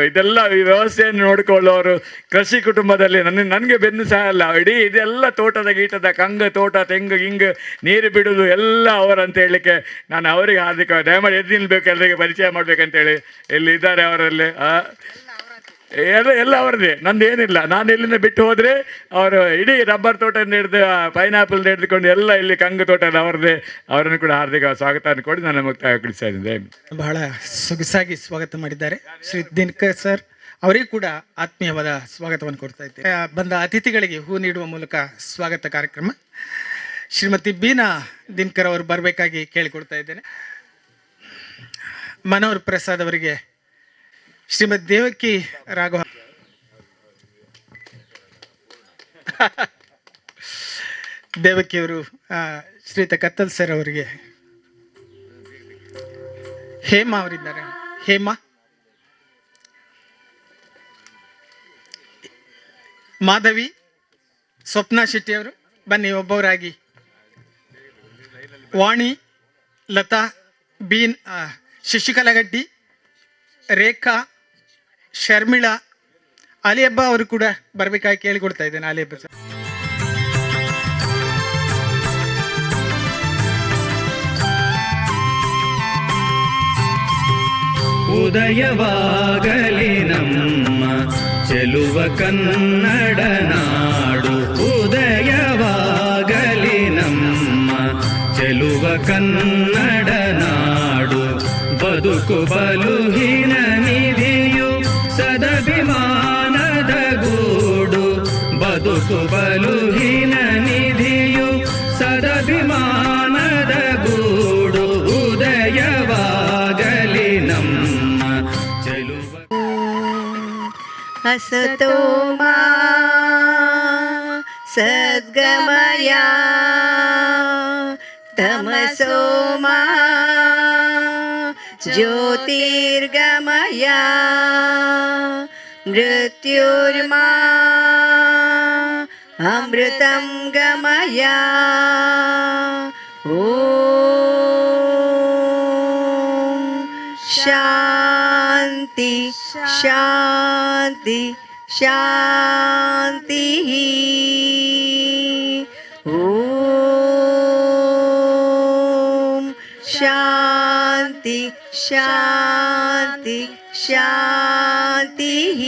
ಇದೆಲ್ಲ ಈ ವ್ಯವಸ್ಥೆಯನ್ನು ನೋಡಿಕೊಳ್ಳುವವರು. ಕೃಷಿ ಕುಟುಂಬದಲ್ಲಿ ನನಗೆ ಬೆನ್ನು ಸಹ ಅಲ್ಲ. ಇಡೀ ಇದೆಲ್ಲ ತೋಟದ ಗೀಟದ ಕಂಗು ತೋಟ ತೆಂಗು ಹಿಂಗು ನೀರು ಬಿಡೋದು ಎಲ್ಲ ಅವರಂತ ಹೇಳಲಿಕ್ಕೆ ನಾನು ಅವರಿಗೆ ಹಾರ್ದಿಕ ದಯಮಾಡಿ ಎದ್ದು ನಿಲ್ಬೇಕು, ಎಲ್ಲರಿಗೆ ಪರಿಚಯ ಮಾಡಬೇಕಂತೇಳಿ ಇಲ್ಲಿ ಇದ್ದಾರೆ ಅವರಲ್ಲಿ. ಎಲ್ಲ ಅವರದೇ, ನಂದು ಏನಿಲ್ಲ. ನಾನು ಇಲ್ಲಿಂದ ಬಿಟ್ಟು ಹೋದರೆ ಅವರು ಇಡೀ ರಬ್ಬರ್ ತೋಟದಿಂದ ಹಿಡಿದು ಪೈನಾಪಲ್ ಹಿಡಿದುಕೊಂಡು ಎಲ್ಲ ಇಲ್ಲಿ ಕಂಗು ತೋಟ ಎಲ್ಲ ಅವರದೇ. ಅವರನ್ನು ಕೂಡ ಹಾರ್ದಿಕ ಸ್ವಾಗತ ಕೊಡಿ ನಾನು ಮುಕ್ತಾಯಗೊಳಿಸ್ತಾ ಇದ್ದೇನೆ. ಬಹಳ ಸೊಗಸಾಗಿ ಸ್ವಾಗತ ಮಾಡಿದ್ದಾರೆ ಶ್ರೀ ದಿನಕರ್ ಸರ್. ಅವರಿಗೂ ಕೂಡ ಆತ್ಮೀಯವಾದ ಸ್ವಾಗತವನ್ನು ಕೊಡ್ತಾ ಇದ್ದೇವೆ. ಬಂದ ಅತಿಥಿಗಳಿಗೆ ಹೂ ನೀಡುವ ಮೂಲಕ ಸ್ವಾಗತ ಕಾರ್ಯಕ್ರಮ. ಶ್ರೀಮತಿ ಬೀನಾ ದಿನಕರ್ ಅವರು ಬರಬೇಕಾಗಿ ಕೇಳಿಕೊಡ್ತಾ ಇದ್ದೇನೆ. ಮನೋಹರ್ ಪ್ರಸಾದ್ ಅವರಿಗೆ ಶ್ರೀಮತಿ ದೇವಕಿ ರಾಘವ, ದೇವಕಿಯವರು ಶ್ರೀಯುತ ಕತ್ತಲ್ ಸರ್ ಅವರಿಗೆ, ಹೇಮಾ ಅವರಿದ್ದಾರೆ. ಹೇಮಾ, ಮಾಧವಿ, ಸ್ವಪ್ನಾ ಶೆಟ್ಟಿ ಅವರು ಬನ್ನಿ ಒಬ್ಬವರಾಗಿ. ವಾಣಿ, ಲತಾ, ಬೀನ್, ಶಶಿಕಲಾ ಗಡ್ಡಿ, ರೇಖಾ, ಶರ್ಮಿಳಾ, ಅಲಿಯಬ್ಬ ಅವರು ಕೂಡ ಬರಬೇಕಾಗಿ ಕೇಳಿಕೊಡ್ತಾ ಇದ್ದೇನೆ. ಅಲಿಯಬ್ಬ ಸರ್. ಉದಯವಾಗಲಿ ನಮ್ಮ ಚೆಲುವ ಕನ್ನಡ ನಾಡು, ಉದಯವಾಗಲಿ ನಮ್ಮ ಚೆಲುವ ಕನ್ನಡ ನಾಡು. ಬದುಕು ಬಲುಹಿನ ನಿಧಿಯು ಸದಭಿಮಾನದ ಗೂಡು. ಸುಬಲುಹಿನ ನಿಧಿಯು ಸದಭಿಮಾನದ ಗೂಡು ಉದಯವಾಗಲಿ ನಮ್ಮ ಚೆಲುವ असतो मा सद्गमय तमसो मा ज्योतिर्गमय मृत्युर्मा अमृतं गमय ॐ शान्ति शान्ति शान्तिः ॐ शान्ति शान्ति शान्तिः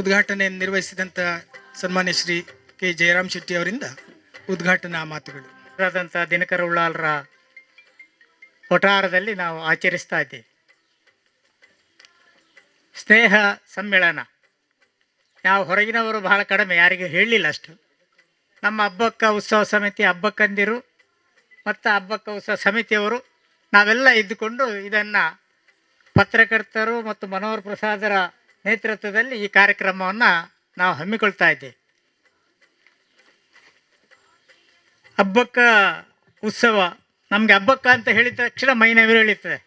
ಉದ್ಘಾಟನೆ ನಿರ್ವಹಿಸಿದಂಥ ಸನ್ಮಾನ್ಯ ಶ್ರೀ ಕೆ ಜಯರಾಮ್ ಶೆಟ್ಟಿ ಅವರಿಂದ ಉದ್ಘಾಟನಾ ಮಾತುಗಳು. ಆದಂಥ ದಿನಕರ ಉಳ್ಳಾಲರ ವಠಾರದಲ್ಲಿ ನಾವು ಆಚರಿಸ್ತಾ ಇದ್ದೀವಿ. ಸ್ನೇಹ ಸಮ್ಮೇಳನ ನಾವು ಹೊರಗಿನವರು ಬಹಳ ಕಡಿಮೆ, ಯಾರಿಗೂ ಹೇಳಲಿಲ್ಲ ಅಷ್ಟು. ನಮ್ಮ ಹಬ್ಬಕ್ಕ ಉತ್ಸವ ಸಮಿತಿ, ಹಬ್ಬಕ್ಕಂದಿರು ಮತ್ತು ಹಬ್ಬಕ್ಕ ಉತ್ಸವ ಸಮಿತಿಯವರು ನಾವೆಲ್ಲ ಇದ್ದುಕೊಂಡು ಇದನ್ನು ಪತ್ರಕರ್ತರು ಮತ್ತು ಮನೋಹರ್ ಪ್ರಸಾದರ ನೇತೃತ್ವದಲ್ಲಿ ಈ ಕಾರ್ಯಕ್ರಮವನ್ನು ನಾವು ಹಮ್ಮಿಕೊಳ್ತಾ ಇದ್ದೇವೆ. ಹಬ್ಬಕ್ಕ ಉತ್ಸವ ನಮಗೆ ಹಬ್ಬಕ್ಕ ಅಂತ ಹೇಳಿದ ತಕ್ಷಣ ಮೈನವಿರು ಎಳೀತದೆ.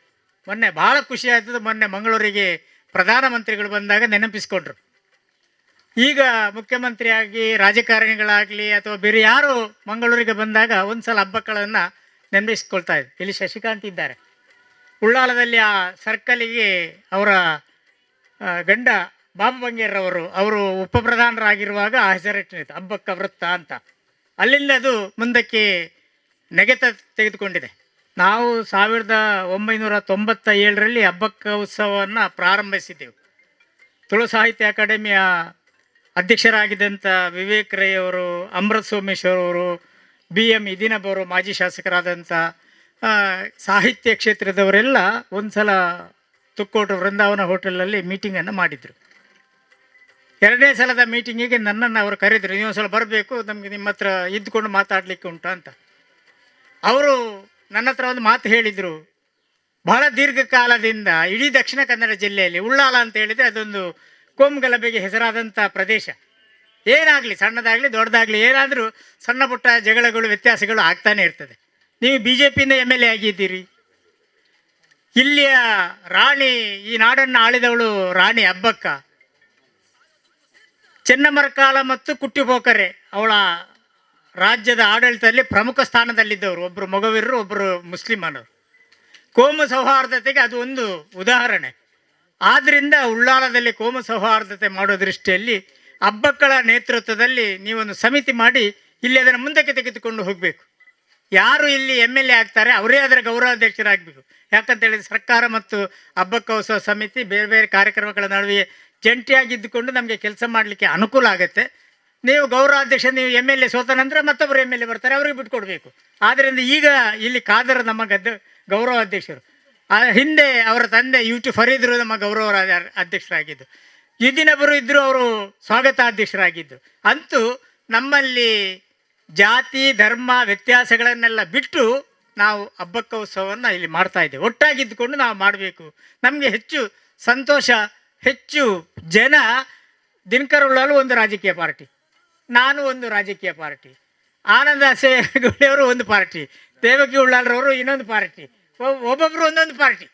ಮೊನ್ನೆ ಭಾಳ ಖುಷಿ ಆಯ್ತದೆ, ಮೊನ್ನೆ ಮಂಗಳೂರಿಗೆ ಪ್ರಧಾನಮಂತ್ರಿಗಳು ಬಂದಾಗ ನೆನಪಿಸ್ಕೊಂಡ್ರು. ಈಗ ಮುಖ್ಯಮಂತ್ರಿಯಾಗಿ ರಾಜಕಾರಣಿಗಳಾಗಲಿ ಅಥವಾ ಬೇರೆ ಯಾರು ಮಂಗಳೂರಿಗೆ ಬಂದಾಗ ಒಂದು ಸಲ ಹಬ್ಬಗಳನ್ನು ನೆನಪಿಸ್ಕೊಳ್ತಾ ಇದ್ದೆ. ಇಲ್ಲಿ ಶಶಿಕಾಂತ್ ಇದ್ದಾರೆ. ಉಳ್ಳಾಲದಲ್ಲಿ ಆ ಸರ್ಕಲಿಗೆ ಅವರ ಗಂಡ ಬಾಬು ಬಂಗೇರ್ರವರು ಅವರು ಉಪಪ್ರಧಾನರಾಗಿರುವಾಗ ಆ ಹೆಸರಿಟ್ಟಿತ್ತು ಹಬ್ಬಕ್ಕ ವೃತ್ತ ಅಂತ. ಅಲ್ಲಿಂದ ಅದು ಮುಂದಕ್ಕೆ ನೆಗೆತ ತೆಗೆದುಕೊಂಡಿದೆ. ನಾವು 1997ರಲ್ಲಿ ಹಬ್ಬಕ್ಕ ಉತ್ಸವವನ್ನು ಪ್ರಾರಂಭಿಸಿದ್ದೆವು. ತುಳು ಸಾಹಿತ್ಯ ಅಕಾಡೆಮಿಯ ಅಧ್ಯಕ್ಷರಾಗಿದ್ದಂಥ ವಿವೇಕ್ ರೈ ಅವರು, ಅಮೃತ್ ಸೋಮೇಶ್ವರ್ ಅವರು, BM ಇದೀನಬ್ ಅವರು ಮಾಜಿ ಶಾಸಕರಾದಂಥ ಸಾಹಿತ್ಯ ಕ್ಷೇತ್ರದವರೆಲ್ಲ ಒಂದು ಸಲ ತುಕ್ಕೋಟು ವೃಂದಾವನ ಹೋಟೆಲಲ್ಲಿ ಮೀಟಿಂಗನ್ನು ಮಾಡಿದರು. ಎರಡನೇ ಸಲದ ಮೀಟಿಂಗಿಗೆ ನನ್ನನ್ನು ಅವರು ಕರೆದರು, ನೀವೊಂದು ಸಲ ಬರಬೇಕು, ನಮಗೆ ನಿಮ್ಮ ಹತ್ರ ಇದ್ದುಕೊಂಡು ಮಾತಾಡಲಿಕ್ಕೆ ಉಂಟು ಅಂತ. ಅವರು ನನ್ನ ಹತ್ರ ಒಂದು ಮಾತು ಹೇಳಿದರು. ಬಹಳ ದೀರ್ಘಕಾಲದಿಂದ ಇಡೀ ದಕ್ಷಿಣ ಕನ್ನಡ ಜಿಲ್ಲೆಯಲ್ಲಿ ಉಳ್ಳಾಲ ಅಂತ ಹೇಳಿದರೆ ಅದೊಂದು ಕೋಮುಗಲಭೆಗೆ ಹೆಸರಾದಂಥ ಪ್ರದೇಶ. ಏನಾಗಲಿ, ಸಣ್ಣದಾಗಲಿ ದೊಡ್ಡದಾಗಲಿ, ಏನಾದರೂ ಸಣ್ಣ ಪುಟ್ಟ ಜಗಳಗಳು ವ್ಯತ್ಯಾಸಗಳು ಆಗ್ತಾನೆ ಇರ್ತದೆ. ನೀವು BJPಯಿಂದ MLA ಆಗಿದ್ದೀರಿ. ಇಲ್ಲಿಯ ರಾಣಿ, ಈ ನಾಡನ್ನು ಆಳಿದವಳು ರಾಣಿ ಹಬ್ಬಕ್ಕ. ಚೆನ್ನಮರಕಾಲ ಮತ್ತು ಕುಟ್ಟಿಪೋಕರೆ ಅವಳ ರಾಜ್ಯದ ಆಡಳಿತದಲ್ಲಿ ಪ್ರಮುಖ ಸ್ಥಾನದಲ್ಲಿದ್ದವರು. ಒಬ್ಬರು ಮೊಗವೀರರು, ಒಬ್ಬರು ಮುಸ್ಲಿಮನರು. ಕೋಮು ಸೌಹಾರ್ದತೆಗೆ ಅದು ಒಂದು ಉದಾಹರಣೆ. ಆದ್ದರಿಂದ ಉಳ್ಳಾಲದಲ್ಲಿ ಕೋಮು ಸೌಹಾರ್ದತೆ ಮಾಡೋ ದೃಷ್ಟಿಯಲ್ಲಿ ಹಬ್ಬಕ್ಕಳ ನೇತೃತ್ವದಲ್ಲಿ ನೀವೊಂದು ಸಮಿತಿ ಮಾಡಿ ಇಲ್ಲಿ ಅದನ್ನು ಮುಂದಕ್ಕೆ ತೆಗೆದುಕೊಂಡು ಹೋಗಬೇಕು. ಯಾರು ಇಲ್ಲಿ MLA ಆಗ್ತಾರೆ ಅವರೇ ಅದರ ಗೌರವಾಧ್ಯಕ್ಷರಾಗಬೇಕು. ಯಾಕಂತೇಳಿದರೆ ಸರ್ಕಾರ ಮತ್ತು ಹಬ್ಬಕ್ಕ ಉತ್ಸವ ಸಮಿತಿ ಬೇರೆ ಬೇರೆ ಕಾರ್ಯಕ್ರಮಗಳ ನಡುವೆ ಜಂಟಿಯಾಗಿದ್ದುಕೊಂಡು ನಮಗೆ ಕೆಲಸ ಮಾಡಲಿಕ್ಕೆ ಅನುಕೂಲ ಆಗುತ್ತೆ. ನೀವು ಗೌರವಾಧ್ಯಕ್ಷ, ನೀವು MLA ಸೋತ ನಂತರ ಮತ್ತೊಬ್ಬರು MLA ಬರ್ತಾರೆ, ಅವರಿಗೆ ಬಿಟ್ಕೊಡ್ಬೇಕು. ಆದ್ದರಿಂದ ಈಗ ಇಲ್ಲಿ ಖಾದರ್ ನಮ್ಮ ಗೌರವಾಧ್ಯಕ್ಷರು. ಹಿಂದೆ ಅವರ ತಂದೆ UT ಫರೀದ್ರು ನಮ್ಮ ಗೌರವ ಅಧ್ಯಕ್ಷರಾಗಿದ್ದು. ಇದೀನಬರು ಇದ್ದರು, ಅವರು ಸ್ವಾಗತಾಧ್ಯಕ್ಷರಾಗಿದ್ದು. ಅಂತೂ ನಮ್ಮಲ್ಲಿ ಜಾತಿ ಧರ್ಮ ವ್ಯತ್ಯಾಸಗಳನ್ನೆಲ್ಲ ಬಿಟ್ಟು ನಾವು ಹಬ್ಬಕ್ಕ ಉತ್ಸವವನ್ನು ಇಲ್ಲಿ ಮಾಡ್ತಾ ಇದ್ದೇವೆ. ಒಟ್ಟಾಗಿದ್ದುಕೊಂಡು ನಾವು ಮಾಡಬೇಕು. ನಮಗೆ ಹೆಚ್ಚು ಸಂತೋಷ, ಹೆಚ್ಚು ಜನ ದಿನಕರ್ ಉಳ್ಳಾಲು ಒಂದು ರಾಜಕೀಯ ಪಾರ್ಟಿ, ನಾನು ಒಂದು ರಾಜಕೀಯ ಪಾರ್ಟಿ, ಆನಂದ ಅಸೇಗುಳಿಯವರು ಒಂದು ಪಾರ್ಟಿ, ದೇವಕಿ ಉಳ್ಳಾಲ್ರವರು ಇನ್ನೊಂದು ಪಾರ್ಟಿ, ಒಬ್ಬೊಬ್ಬರು ಒಂದೊಂದು ಪಾರ್ಟಿ.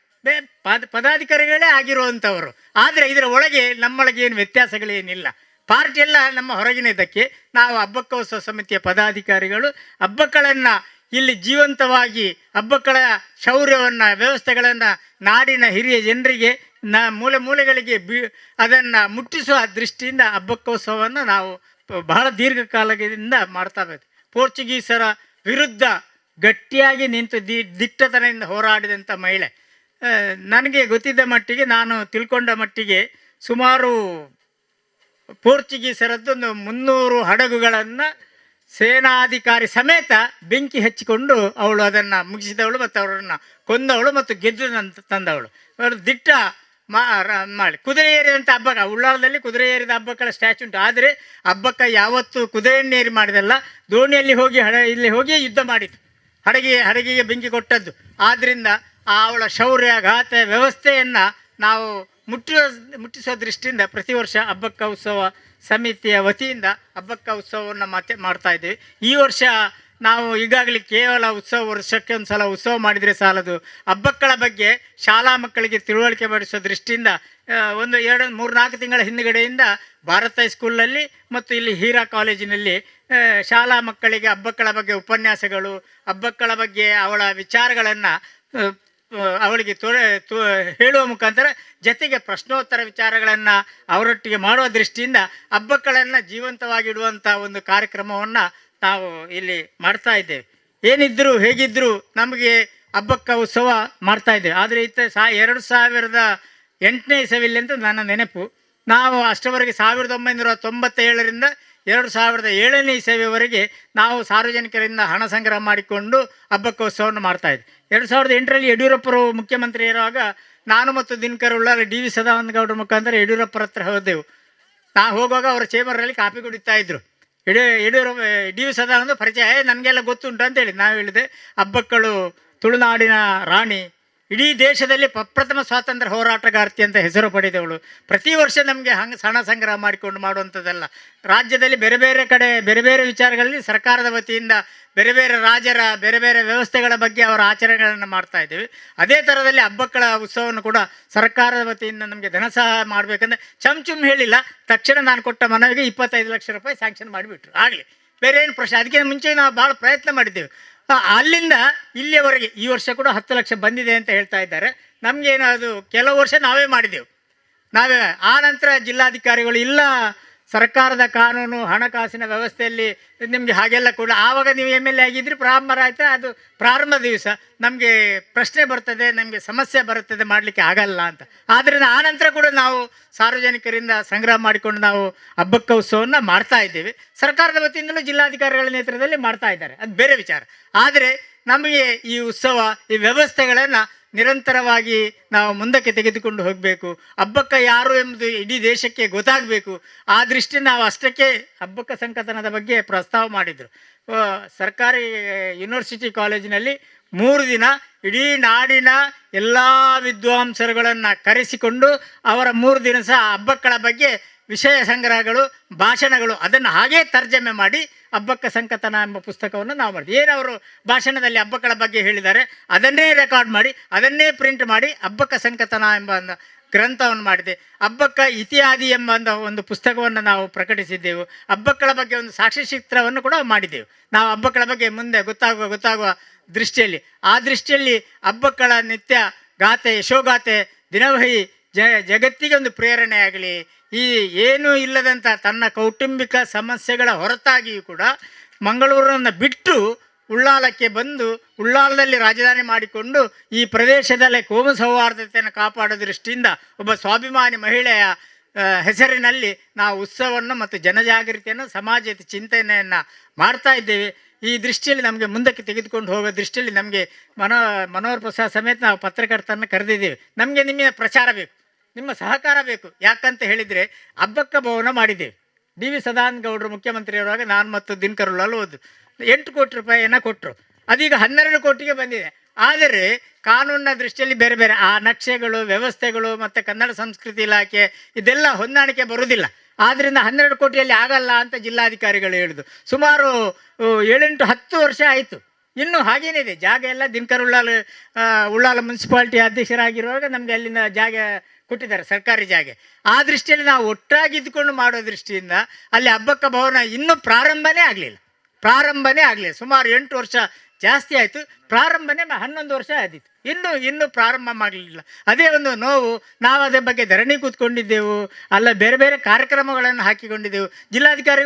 ಪದಾಧಿಕಾರಿಗಳೇ ಆಗಿರುವಂಥವರು. ಆದರೆ ಇದರ ಒಳಗೆ ನಮ್ಮೊಳಗೆ ಏನು ವ್ಯತ್ಯಾಸಗಳೇನಿಲ್ಲ. ಪಾರ್ಟಿ ಎಲ್ಲ ನಮ್ಮ ಹೊರಗಿನದಕ್ಕೆ. ನಾವು ಹಬ್ಬಕ್ಕೋತ್ಸವ ಸಮಿತಿಯ ಪದಾಧಿಕಾರಿಗಳು ಹಬ್ಬಗಳನ್ನು ಇಲ್ಲಿ ಜೀವಂತವಾಗಿ ಹಬ್ಬಗಳ ಶೌರ್ಯವನ್ನು, ವ್ಯವಸ್ಥೆಗಳನ್ನು ನಾಡಿನ ಹಿರಿಯ ಜನರಿಗೆ ಮೂಲೆ ಮೂಲೆಗಳಿಗೆ ಅದನ್ನು ಮುಟ್ಟಿಸುವ ದೃಷ್ಟಿಯಿಂದ ಹಬ್ಬಕ್ಕೋತ್ಸವವನ್ನು ನಾವು ಬಹಳ ದೀರ್ಘಕಾಲದಿಂದ ಮಾಡ್ತಾ ಬೇಕು. ಪೋರ್ಚುಗೀಸರ ವಿರುದ್ಧ ಗಟ್ಟಿಯಾಗಿ ನಿಂತು ದಿಟ್ಟತನದಿಂದ ಹೋರಾಡಿದಂಥ ಮಹಿಳೆ. ನನಗೆ ಗೊತ್ತಿದ್ದ ಮಟ್ಟಿಗೆ, ನಾನು ತಿಳ್ಕೊಂಡ ಮಟ್ಟಿಗೆ, ಸುಮಾರು ಪೋರ್ಚುಗೀಸರದ್ದೊಂದು 300 ಹಡಗುಗಳನ್ನು ಸೇನಾಧಿಕಾರಿ ಸಮೇತ ಬೆಂಕಿ ಹಚ್ಚಿಕೊಂಡು ಅವಳು ಅದನ್ನು ಮುಗಿಸಿದವಳು ಮತ್ತು ಅವರನ್ನು ಕೊಂದವಳು ಮತ್ತು ಗೆದ್ದು ತಂದವಳು. ಅವರು ದಿಟ್ಟ ಮಾಡಿ ಕುದುರೆ ಏರಿದಂಥ ಹಬ್ಬ, ಉಳ್ಳಾಳದಲ್ಲಿ ಕುದುರೆ ಏರಿದ ಹಬ್ಬಗಳ ಸ್ಟ್ಯಾಚು ಉಂಟು. ಆದರೆ ಹಬ್ಬಕ್ಕೆ ಯಾವತ್ತೂ ಕುದುರೆಯನ್ನೇರಿ ಮಾಡಿದಲ್ಲ, ದೋಣಿಯಲ್ಲಿ ಹೋಗಿ ಇಲ್ಲಿ ಹೋಗಿ ಯುದ್ಧ ಮಾಡಿತು, ಹಡಗಿಗೆ ಬೆಂಕಿ ಕೊಟ್ಟದ್ದು. ಆದ್ದರಿಂದ ಅವಳ ಶೌರ್ಯ, ಗಾತೆ, ವ್ಯವಸ್ಥೆಯನ್ನು ನಾವು ಮುಟ್ಟಿಸೋ ದೃಷ್ಟಿಯಿಂದ ಪ್ರತಿ ವರ್ಷ ಹಬ್ಬಕ್ಕ ಉತ್ಸವ ಸಮಿತಿಯ ವತಿಯಿಂದ ಹಬ್ಬಕ್ಕ ಉತ್ಸವವನ್ನು ಮತ್ತೆ ಮಾಡ್ತಾ ಇದ್ದೀವಿ. ಈ ವರ್ಷ ನಾವು ಈಗಾಗಲೇ ಕೇವಲ ವರ್ಷಕ್ಕೆ ಒಂದು ಸಲ ಉತ್ಸವ ಮಾಡಿದರೆ ಸಾಲದು, ಹಬ್ಬಗಳ ಬಗ್ಗೆ ಶಾಲಾ ಮಕ್ಕಳಿಗೆ ತಿಳುವಳಿಕೆ ಮಾಡಿಸೋ ದೃಷ್ಟಿಯಿಂದ 3-4 ತಿಂಗಳ ಹಿಂದುಗಡೆಯಿಂದ ಭಾರತ್ ಹೈಸ್ಕೂಲಲ್ಲಿ ಮತ್ತು ಇಲ್ಲಿ ಹೀರಾ ಕಾಲೇಜಿನಲ್ಲಿ ಶಾಲಾ ಮಕ್ಕಳಿಗೆ ಹಬ್ಬಗಳ ಬಗ್ಗೆ ಉಪನ್ಯಾಸಗಳು, ಹಬ್ಬಗಳ ಬಗ್ಗೆ ಅವಳ ವಿಚಾರಗಳನ್ನು ಅವಳಿಗೆ ಹೇಳುವ ಮುಖಾಂತರ ಜೊತೆಗೆ ಪ್ರಶ್ನೋತ್ತರ ವಿಚಾರಗಳನ್ನು ಅವರೊಟ್ಟಿಗೆ ಮಾಡುವ ದೃಷ್ಟಿಯಿಂದ ಹಬ್ಬಗಳನ್ನು ಜೀವಂತವಾಗಿಡುವಂಥ ಒಂದು ಕಾರ್ಯಕ್ರಮವನ್ನು ನಾವು ಇಲ್ಲಿ ಮಾಡ್ತಾ ಇದ್ದೇವೆ. ಏನಿದ್ದರೂ ಹೇಗಿದ್ದರೂ ನಮಗೆ ಹಬ್ಬಕ್ಕ ಉತ್ಸವ ಮಾಡ್ತಾ ಇದ್ದೇವೆ. ಆದರೆ 2008ನೇ ಇಸವಿಯಲ್ಲಿ ಅಂತ ನನ್ನ ನೆನಪು. ನಾವು ಅಷ್ಟರವರೆಗೆ 1997ರಿಂದ 2007ನೇ ಇಸವಿಯವರೆಗೆ ನಾವು ಸಾರ್ವಜನಿಕರಿಂದ ಹಣ ಸಂಗ್ರಹ ಮಾಡಿಕೊಂಡು ಹಬ್ಬಕ್ಕೋತ್ಸವವನ್ನು ಮಾಡ್ತಾಯಿದ್ದೆ. 2008ರಲ್ಲಿ ಯಡಿಯೂರಪ್ಪರು ಮುಖ್ಯಮಂತ್ರಿ ಇರುವಾಗ ನಾನು ಮತ್ತು ದಿನಕರ್ ಉಳ್ಳಾಲ ಡಿ ವಿ ಸದಾನಂದ ಗೌಡರ ಮುಖಾಂತರ ಯಡಿಯೂರಪ್ಪರ ಹತ್ರ ಹೋದೆವು. ನಾವು ಹೋಗುವಾಗ ಅವರ ಚೇಂಬರಲ್ಲಿ ಕಾಪಿ ಕುಡಿತಾ ಇದ್ದರು. ಯಡಿಯೂರಪ್ಪ ಡಿ ವಿ ಸದಾನಂದ ಪರಿಚಯ, ನನಗೆಲ್ಲ ಗೊತ್ತುಂಟು ಅಂತೇಳಿ ನಾವು ಹೇಳಿದೆ. ಹಬ್ಬಕ್ಕಳು ತುಳುನಾಡಿನ ರಾಣಿ, ಇಡೀ ದೇಶದಲ್ಲಿ ಪ್ರಪ್ರಥಮ ಸ್ವಾತಂತ್ರ್ಯ ಹೋರಾಟಗಾರ್ತಿ ಅಂತ ಹೆಸರು ಪಡೆದವಳು. ಪ್ರತಿ ವರ್ಷ ನಮಗೆ ಹಣ ಸಂಗ್ರಹ ಮಾಡಿಕೊಂಡು ಮಾಡುವಂಥದ್ದಲ್ಲ. ರಾಜ್ಯದಲ್ಲಿ ಬೇರೆ ಬೇರೆ ಕಡೆ ಬೇರೆ ಬೇರೆ ವಿಚಾರಗಳಲ್ಲಿ ಸರ್ಕಾರದ ವತಿಯಿಂದ ಬೇರೆ ಬೇರೆ ರಾಜರ ಬೇರೆ ಬೇರೆ ವ್ಯವಸ್ಥೆಗಳ ಬಗ್ಗೆ ಅವರ ಆಚರಣೆಗಳನ್ನು ಮಾಡ್ತಾ ಇದ್ದೇವೆ. ಅದೇ ಥರದಲ್ಲಿ ಹಬ್ಬಗಳ ಉತ್ಸವವನ್ನು ಕೂಡ ಸರ್ಕಾರದ ವತಿಯಿಂದ ನಮಗೆ ಧನ ಸಹಾಯ ಮಾಡಬೇಕಂದ್ರೆ ಚುಮ್ ಹೇಳಿಲ್ಲ. ತಕ್ಷಣ ನಾನು ಕೊಟ್ಟ ಮನವಿಗೆ 25 ಲಕ್ಷ ರೂಪಾಯಿ ಸ್ಯಾಂಕ್ಷನ್ ಮಾಡಿಬಿಟ್ರು. ಆಗಲಿ, ಬೇರೆ ಏನು ಪ್ರಶ್ನೆ. ಅದಕ್ಕಿಂತ ಮುಂಚೆ ನಾವು ಭಾಳ ಪ್ರಯತ್ನ ಮಾಡಿದ್ದೇವೆ. ಅಲ್ಲಿಂದ ಇಲ್ಲಿಯವರೆಗೆ ಈ ವರ್ಷ ಕೂಡ 10 ಲಕ್ಷ ಬಂದಿದೆ ಅಂತ ಹೇಳ್ತಾ ಇದ್ದಾರೆ. ನಮಗೇನು ಅದು ಕೆಲವು ವರ್ಷ ನಾವೇ ಮಾಡಿದೆವು. ಆ ನಂತರ ಜಿಲ್ಲಾಧಿಕಾರಿಗಳು ಇಲ್ಲ, ಸರ್ಕಾರದ ಕಾನೂನು ಹಣಕಾಸಿನ ವ್ಯವಸ್ಥೆಯಲ್ಲಿ ನಿಮಗೆ ಹಾಗೆಲ್ಲ ಕೂಡ, ಆವಾಗ ನೀವು MLA ಆಗಿದ್ದರೆ ಪ್ರಾರಂಭ ಆಯಿತಾ, ಅದು ಪ್ರಾರಂಭ ದಿವಸ ನಮಗೆ ಪ್ರಶ್ನೆ ಬರ್ತದೆ, ನಮಗೆ ಸಮಸ್ಯೆ ಬರುತ್ತದೆ, ಮಾಡಲಿಕ್ಕೆ ಆಗಲ್ಲ ಅಂತ. ಆದ್ದರಿಂದ ಆನಂತರ ಕೂಡ ನಾವು ಸಾರ್ವಜನಿಕರಿಂದ ಸಂಗ್ರಹ ಮಾಡಿಕೊಂಡು ನಾವು ಹಬ್ಬಕ್ಕ ಉತ್ಸವವನ್ನು ಮಾಡ್ತಾ ಇದ್ದೇವೆ. ಸರ್ಕಾರದ ವತಿಯಿಂದಲೂ ಜಿಲ್ಲಾಧಿಕಾರಿಗಳ ನೇತೃತ್ವದಲ್ಲಿ ಮಾಡ್ತಾ ಇದ್ದಾರೆ, ಅದು ಬೇರೆ ವಿಚಾರ. ಆದರೆ ನಮಗೆ ಈ ಉತ್ಸವ, ಈ ವ್ಯವಸ್ಥೆಗಳನ್ನು ನಿರಂತರವಾಗಿ ನಾವು ಮುಂದಕ್ಕೆ ತೆಗೆದುಕೊಂಡು ಹೋಗಬೇಕು. ಹಬ್ಬಕ್ಕ ಯಾರು ಎಂಬುದು ಇಡೀ ದೇಶಕ್ಕೆ ಗೊತ್ತಾಗಬೇಕು. ಆ ದೃಷ್ಟಿಯಿಂದ ನಾವು ಅಷ್ಟಕ್ಕೆ ಹಬ್ಬಕ್ಕ ಸಂಕಥನದ ಬಗ್ಗೆ ಪ್ರಸ್ತಾವ ಮಾಡಿದರು. ಸರ್ಕಾರಿ ಯೂನಿವರ್ಸಿಟಿ ಕಾಲೇಜಿನಲ್ಲಿ 3 ದಿನ ಇಡೀ ನಾಡಿನ ಎಲ್ಲ ವಿದ್ವಾಂಸರುಗಳನ್ನು ಕರೆಸಿಕೊಂಡು ಅವರ 3 ದಿನ ಸಹ ಹಬ್ಬಗಳ ಬಗ್ಗೆ ವಿಷಯ ಸಂಗ್ರಹಗಳು, ಭಾಷಣಗಳು, ಅದನ್ನು ಹಾಗೇ ತರ್ಜಮೆ ಮಾಡಿ ಹಬ್ಬಕ್ಕ ಸಂಕಥನ ಎಂಬ ಪುಸ್ತಕವನ್ನು ನಾವು ಮಾಡಿದ್ವಿ. ಏನು ಅವರು ಭಾಷಣದಲ್ಲಿ ಹಬ್ಬಗಳ ಬಗ್ಗೆ ಹೇಳಿದ್ದಾರೆ ಅದನ್ನೇ ರೆಕಾರ್ಡ್ ಮಾಡಿ, ಅದನ್ನೇ ಪ್ರಿಂಟ್ ಮಾಡಿ ಹಬ್ಬಕ್ಕ ಸಂಕಥನ ಎಂಬ ಗ್ರಂಥವನ್ನು ಮಾಡಿದೆ. ಹಬ್ಬಕ್ಕ ಇತಿಹಾದಿ ಎಂಬ ಒಂದು ಪುಸ್ತಕವನ್ನು ನಾವು ಪ್ರಕಟಿಸಿದ್ದೆವು. ಹಬ್ಬಗಳ ಬಗ್ಗೆ ಒಂದು ಸಾಕ್ಷ್ಯಚಿತ್ರವನ್ನು ಕೂಡ ಮಾಡಿದ್ದೆವು ನಾವು. ಹಬ್ಬಗಳ ಬಗ್ಗೆ ಮುಂದೆ ಗೊತ್ತಾಗುವ ದೃಷ್ಟಿಯಲ್ಲಿ, ಆ ದೃಷ್ಟಿಯಲ್ಲಿ ಹಬ್ಬಗಳ ನಿತ್ಯ ಗಾತೆ, ಯಶೋಗಾತೆ, ದಿನವಹಿ ಜಗತ್ತಿಗೆ ಒಂದು ಪ್ರೇರಣೆಯಾಗಲಿ. ಈ ಏನೂ ಇಲ್ಲದಂಥ ತನ್ನ ಕೌಟುಂಬಿಕ ಸಮಸ್ಯೆಗಳ ಹೊರತಾಗಿಯೂ ಕೂಡ ಮಂಗಳೂರನ್ನು ಬಿಟ್ಟು ಉಳ್ಳಾಲಕ್ಕೆ ಬಂದು ಉಳ್ಳಾಲದಲ್ಲಿ ರಾಜಧಾನಿ ಮಾಡಿಕೊಂಡು ಈ ಪ್ರದೇಶದಲ್ಲೇ ಕೋಮು ಸೌಹಾರ್ದತೆಯನ್ನು ಕಾಪಾಡೋ ದೃಷ್ಟಿಯಿಂದ ಒಬ್ಬ ಸ್ವಾಭಿಮಾನಿ ಮಹಿಳೆಯ ಹೆಸರಿನಲ್ಲಿ ನಾವು ಉತ್ಸವವನ್ನು ಮತ್ತು ಜನಜಾಗೃತಿಯನ್ನು, ಸಮಾಜದ ಚಿಂತನೆಯನ್ನು ಮಾಡ್ತಾ ಇದ್ದೇವೆ. ಈ ದೃಷ್ಟಿಯಲ್ಲಿ ನಮಗೆ ಮುಂದಕ್ಕೆ ತೆಗೆದುಕೊಂಡು ಹೋಗೋ ದೃಷ್ಟಿಯಲ್ಲಿ ನಮಗೆ ಮನೋಹರ್ ಪ್ರಸಾದ್ ಸಮೇತ ನಾವು ಪತ್ರಕರ್ತರನ್ನು ಕರೆದಿದ್ದೇವೆ. ನಮಗೆ ನಿಮ್ಮ ಪ್ರಚಾರ ಬೇಕು, ನಿಮ್ಮ ಸಹಕಾರ ಬೇಕು. ಯಾಕಂತ ಹೇಳಿದರೆ ಹಬ್ಬಕ್ಕ ಭವನ ಮಾಡಿದ್ದೇವೆ. ಡಿ ವಿ ಸದಾನಂದ ಗೌಡರು ಮುಖ್ಯಮಂತ್ರಿ ಇರುವಾಗ ನಾನು ಮತ್ತು ದಿನಕರ್ ಉಳ್ಳಾಲ್ ಹೋದ್ದು. 8 ಕೋಟಿ ರೂಪಾಯಿಯನ್ನು ಕೊಟ್ಟರು. ಅದೀಗ 12 ಕೋಟಿಗೆ ಬಂದಿದೆ. ಆದರೆ ಕಾನೂನಿನ ದೃಷ್ಟಿಯಲ್ಲಿ ಬೇರೆ ಬೇರೆ ಆ ನಕ್ಷೆಗಳು, ವ್ಯವಸ್ಥೆಗಳು ಮತ್ತು ಕನ್ನಡ ಸಂಸ್ಕೃತಿ ಇಲಾಖೆ ಇದೆಲ್ಲ ಹೊಂದಾಣಿಕೆ ಬರುವುದಿಲ್ಲ. ಆದ್ದರಿಂದ 12 ಕೋಟಿಯಲ್ಲಿ ಆಗಲ್ಲ ಅಂತ ಜಿಲ್ಲಾಧಿಕಾರಿಗಳು ಹೇಳಿದ್ರು. ಸುಮಾರು 7-8-10 ವರ್ಷ ಆಯಿತು ಇನ್ನೂ ಹಾಗೇನೇ ಇದೆ. ಜಾಗ ಎಲ್ಲ ದಿನಕರ್ ಉಳ್ಳಾಲ ಮುನ್ಸಿಪಾಲ್ಟಿ ಅಧ್ಯಕ್ಷರಾಗಿರುವಾಗ ನಮಗೆ ಅಲ್ಲಿಂದ ಜಾಗ ಕೊಟ್ಟಿದ್ದಾರೆ, ಸರ್ಕಾರಿ ಜಾಗ. ಆ ದೃಷ್ಟಿಯಲ್ಲಿ ನಾವು ಒಟ್ಟಾಗಿದ್ದುಕೊಂಡು ಮಾಡೋ ದೃಷ್ಟಿಯಿಂದ ಅಲ್ಲಿ ಅಬ್ಬಕ್ಕ ಭವನ ಇನ್ನೂ ಪ್ರಾರಂಭನೇ ಆಗಲಿಲ್ಲ. ಸುಮಾರು 8 ವರ್ಷ ಜಾಸ್ತಿ ಆಯಿತು. ಪ್ರಾರಂಭನೇ 11 ವರ್ಷ ಆದಿತ್ತು. ಇನ್ನೂ ಪ್ರಾರಂಭ ಮಾಡಲಿಲ್ಲ. ಅದೇ ಒಂದು ನೋವು. ನಾವು ಅದೇ ಬಗ್ಗೆ ಧರಣಿ ಕೂತ್ಕೊಂಡಿದ್ದೆವು, ಅಲ್ಲ ಬೇರೆ ಬೇರೆ ಕಾರ್ಯಕ್ರಮಗಳನ್ನು ಹಾಕಿಕೊಂಡಿದ್ದೆವು.